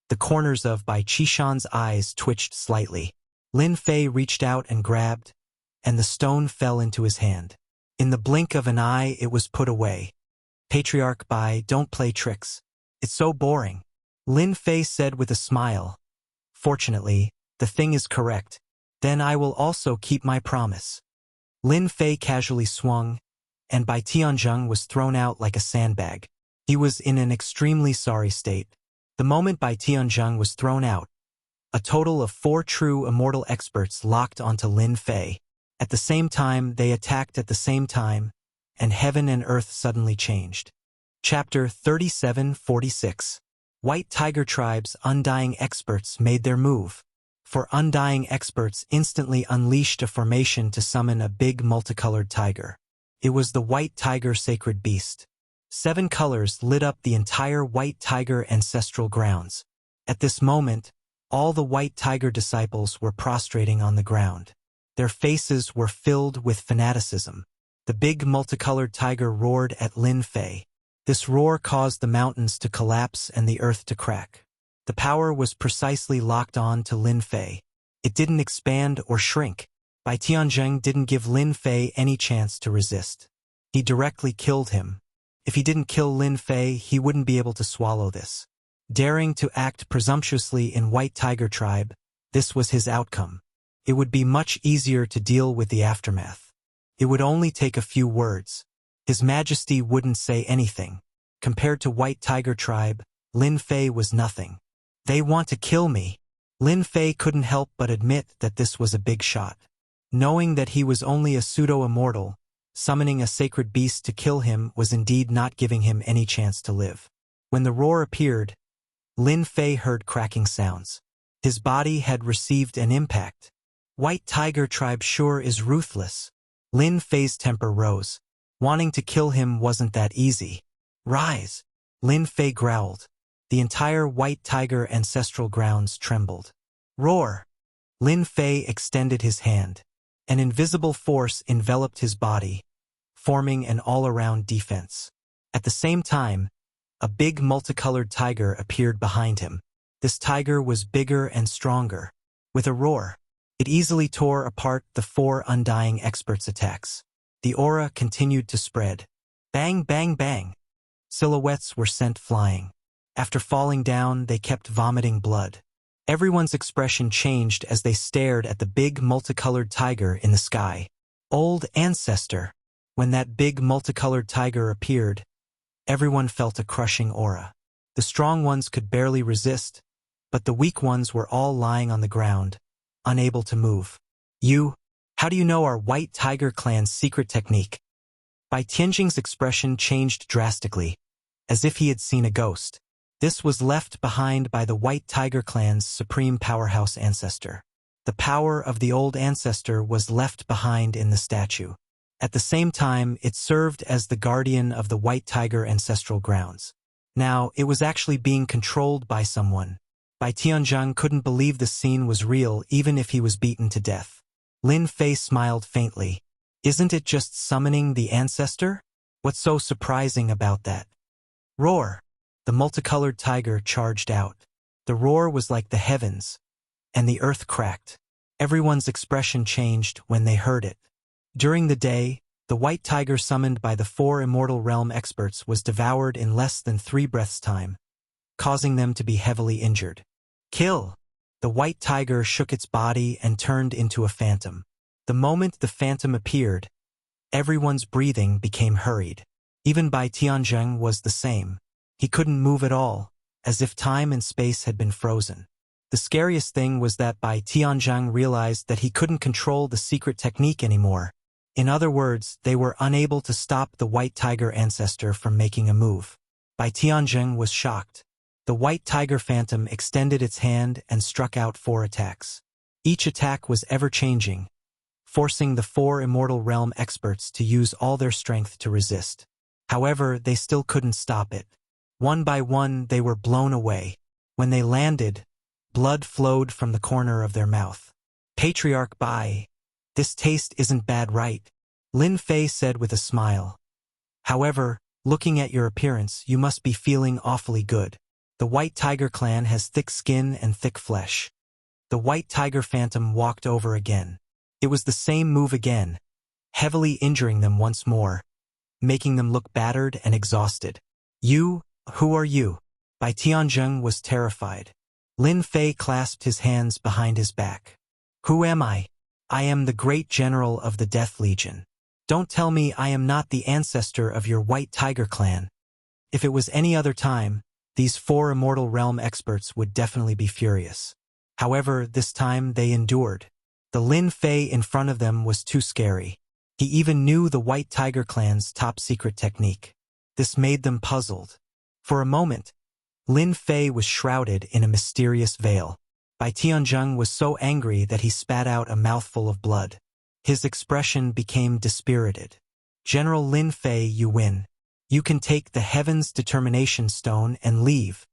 the corners of Bai Qishan's eyes twitched slightly. Lin Fei reached out and grabbed, and the stone fell into his hand. In the blink of an eye, it was put away. Patriarch Bai, don't play tricks. It's so boring. Lin Fei said with a smile. Fortunately, the thing is correct. Then I will also keep my promise. Lin Fei casually swung, and Bai Tianzheng was thrown out like a sandbag. He was in an extremely sorry state. The moment Bai Tianzheng was thrown out, a total of 4 true immortal experts locked onto Lin Fei. At the same time, they attacked at the same time, and heaven and earth suddenly changed. Chapter 3746. White Tiger Tribe's Undying Experts made their move. For Undying Experts instantly unleashed a formation to summon a big multicolored tiger. It was the White Tiger Sacred Beast. 7 colors lit up the entire White Tiger ancestral grounds. At this moment, all the White Tiger disciples were prostrating on the ground. Their faces were filled with fanaticism. The big multicolored tiger roared at Lin Fei. This roar caused the mountains to collapse and the earth to crack. The power was precisely locked on to Lin Fei. It didn't expand or shrink. Bai Tianzheng didn't give Lin Fei any chance to resist. He directly killed him. If he didn't kill Lin Fei, he wouldn't be able to swallow this. Daring to act presumptuously in White Tiger Tribe, this was his outcome. It would be much easier to deal with the aftermath. It would only take a few words. His Majesty wouldn't say anything. Compared to White Tiger Tribe, Lin Fei was nothing. They want to kill me. Lin Fei couldn't help but admit that this was a big shot. Knowing that he was only a pseudo-immortal, summoning a sacred beast to kill him was indeed not giving him any chance to live. When the roar appeared, Lin Fei heard cracking sounds. His body had received an impact. White Tiger Tribe sure is ruthless. Lin Fei's temper rose. Wanting to kill him wasn't that easy. Rise! Lin Fei growled. The entire White Tiger ancestral grounds trembled. Roar! Lin Fei extended his hand. An invisible force enveloped his body, forming an all-around defense. At the same time, a big multicolored tiger appeared behind him. This tiger was bigger and stronger. With a roar, it easily tore apart the 4 Undying Experts' attacks. The aura continued to spread. Bang, bang, bang. Silhouettes were sent flying. After falling down, they kept vomiting blood. Everyone's expression changed as they stared at the big multicolored tiger in the sky. Old Ancestor. When that big multicolored tiger appeared, everyone felt a crushing aura. The strong ones could barely resist, but the weak ones were all lying on the ground, unable to move. How do you know our White Tiger clan's secret technique? Bai Tianjing's expression changed drastically, as if he had seen a ghost. This was left behind by the White Tiger clan's supreme powerhouse ancestor. The power of the old ancestor was left behind in the statue. At the same time, it served as the guardian of the White Tiger ancestral grounds. Now, it was actually being controlled by someone. Bai Tianzheng couldn't believe the scene was real even if he was beaten to death. Lin Fei smiled faintly. Isn't it just summoning the ancestor? What's so surprising about that? Roar! The multicolored tiger charged out. The roar was like the heavens, and the earth cracked. Everyone's expression changed when they heard it. During the day, the white tiger summoned by the 4 Immortal Realm experts was devoured in less than 3 breaths' time, causing them to be heavily injured. Kill! The white tiger shook its body and turned into a phantom. The moment the phantom appeared, everyone's breathing became hurried. Even Bai Tianzheng was the same. He couldn't move at all, as if time and space had been frozen. The scariest thing was that Bai Tianzheng realized that he couldn't control the secret technique anymore. In other words, they were unable to stop the white tiger ancestor from making a move. Bai Tianzheng was shocked. The white tiger phantom extended its hand and struck out 4 attacks. Each attack was ever-changing, forcing the 4 Immortal Realm experts to use all their strength to resist. However, they still couldn't stop it. One by one, they were blown away. When they landed, blood flowed from the corner of their mouth. Patriarch Bai, this taste isn't bad, right? Lin Fei said with a smile. However, looking at your appearance, you must be feeling awfully good. The White Tiger clan has thick skin and thick flesh. The White Tiger Phantom walked over again. It was the same move again, heavily injuring them once more, making them look battered and exhausted. Who are you? Bai Tianzheng was terrified. Lin Fei clasped his hands behind his back. Who am I? I am the great general of the Death Legion. Don't tell me I am not the ancestor of your White Tiger clan. If it was any other time, these 4 Immortal Realm experts would definitely be furious. However, this time they endured. The Lin Fei in front of them was too scary. He even knew the White Tiger clan's top secret technique. This made them puzzled. For a moment, Lin Fei was shrouded in a mysterious veil. Bai Tianzheng was so angry that he spat out a mouthful of blood. His expression became dispirited. General Lin Fei, you win. You can take the Heaven's Determination Stone and leave.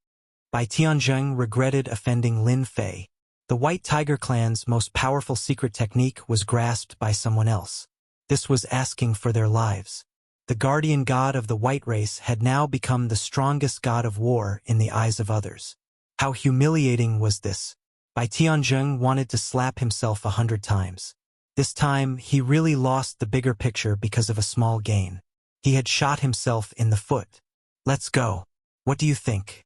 Bai Tianzheng regretted offending Lin Fei. The White Tiger clan's most powerful secret technique was grasped by someone else. This was asking for their lives. The guardian god of the white race had now become the strongest god of war in the eyes of others. How humiliating was this? Bai Tianzheng wanted to slap himself 100 times. This time, he really lost the bigger picture because of a small gain. He had shot himself in the foot. Let's go. What do you think?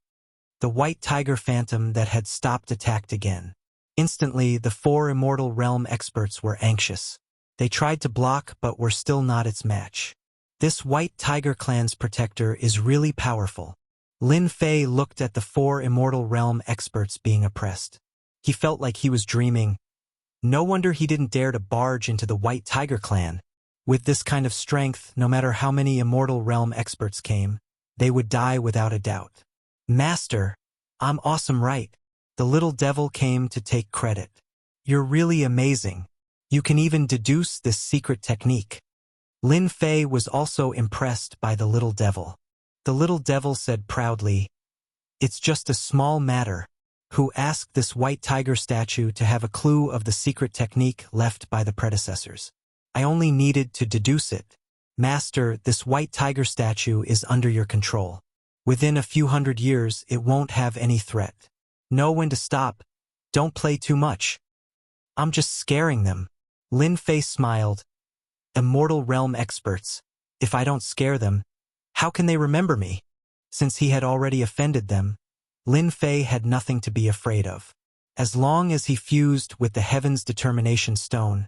The White Tiger Phantom that had stopped attacked again. Instantly, the 4 Immortal Realm experts were anxious. They tried to block but were still not its match. This White Tiger clan's protector is really powerful. Lin Fei looked at the 4 Immortal Realm experts being oppressed. He felt like he was dreaming. No wonder he didn't dare to barge into the White Tiger clan. With this kind of strength, no matter how many Immortal Realm experts came, they would die without a doubt. Master, I'm awesome, right? The little devil came to take credit. You're really amazing. You can even deduce this secret technique. Lin Fei was also impressed by the little devil. The little devil said proudly, "It's just a small matter." Who asked this White Tiger statue to have a clue of the secret technique left by the predecessors? I only needed to deduce it. Master, this White Tiger statue is under your control. Within a few hundred years, it won't have any threat. Know when to stop. Don't play too much. I'm just scaring them. Lin Fei smiled. Immortal Realm experts. If I don't scare them, how can they remember me? Since he had already offended them, Lin Fei had nothing to be afraid of. As long as he fused with the Heaven's Determination Stone,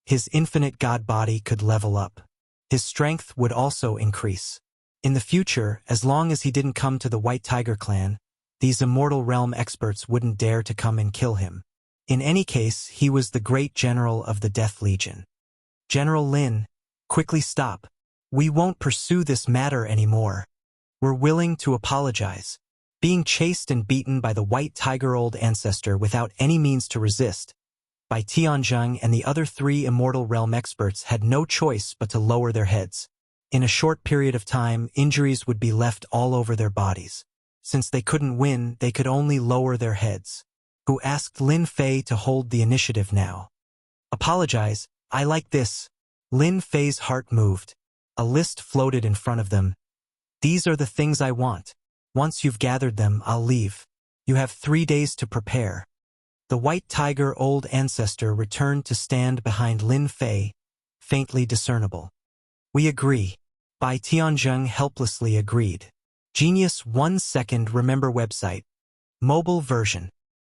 his infinite god body could level up. His strength would also increase. In the future, as long as he didn't come to the White Tiger clan, these Immortal Realm experts wouldn't dare to come and kill him. In any case, he was the great general of the Death Legion. General Lin, quickly stop. We won't pursue this matter anymore. We're willing to apologize. Being chased and beaten by the White Tiger old ancestor without any means to resist, Bai Tianzheng and the other 3 Immortal Realm experts had no choice but to lower their heads. In a short period of time, injuries would be left all over their bodies. Since they couldn't win, they could only lower their heads. Who asked Lin Fei to hold the initiative now? Apologize, I like this. Lin Fei's heart moved. A list floated in front of them. These are the things I want. Once you've gathered them, I'll leave. You have 3 days to prepare. The White Tiger old ancestor returned to stand behind Lin Fei, faintly discernible. We agree. Bai Tianzheng helplessly agreed. Genius 1 second remember website. Mobile version.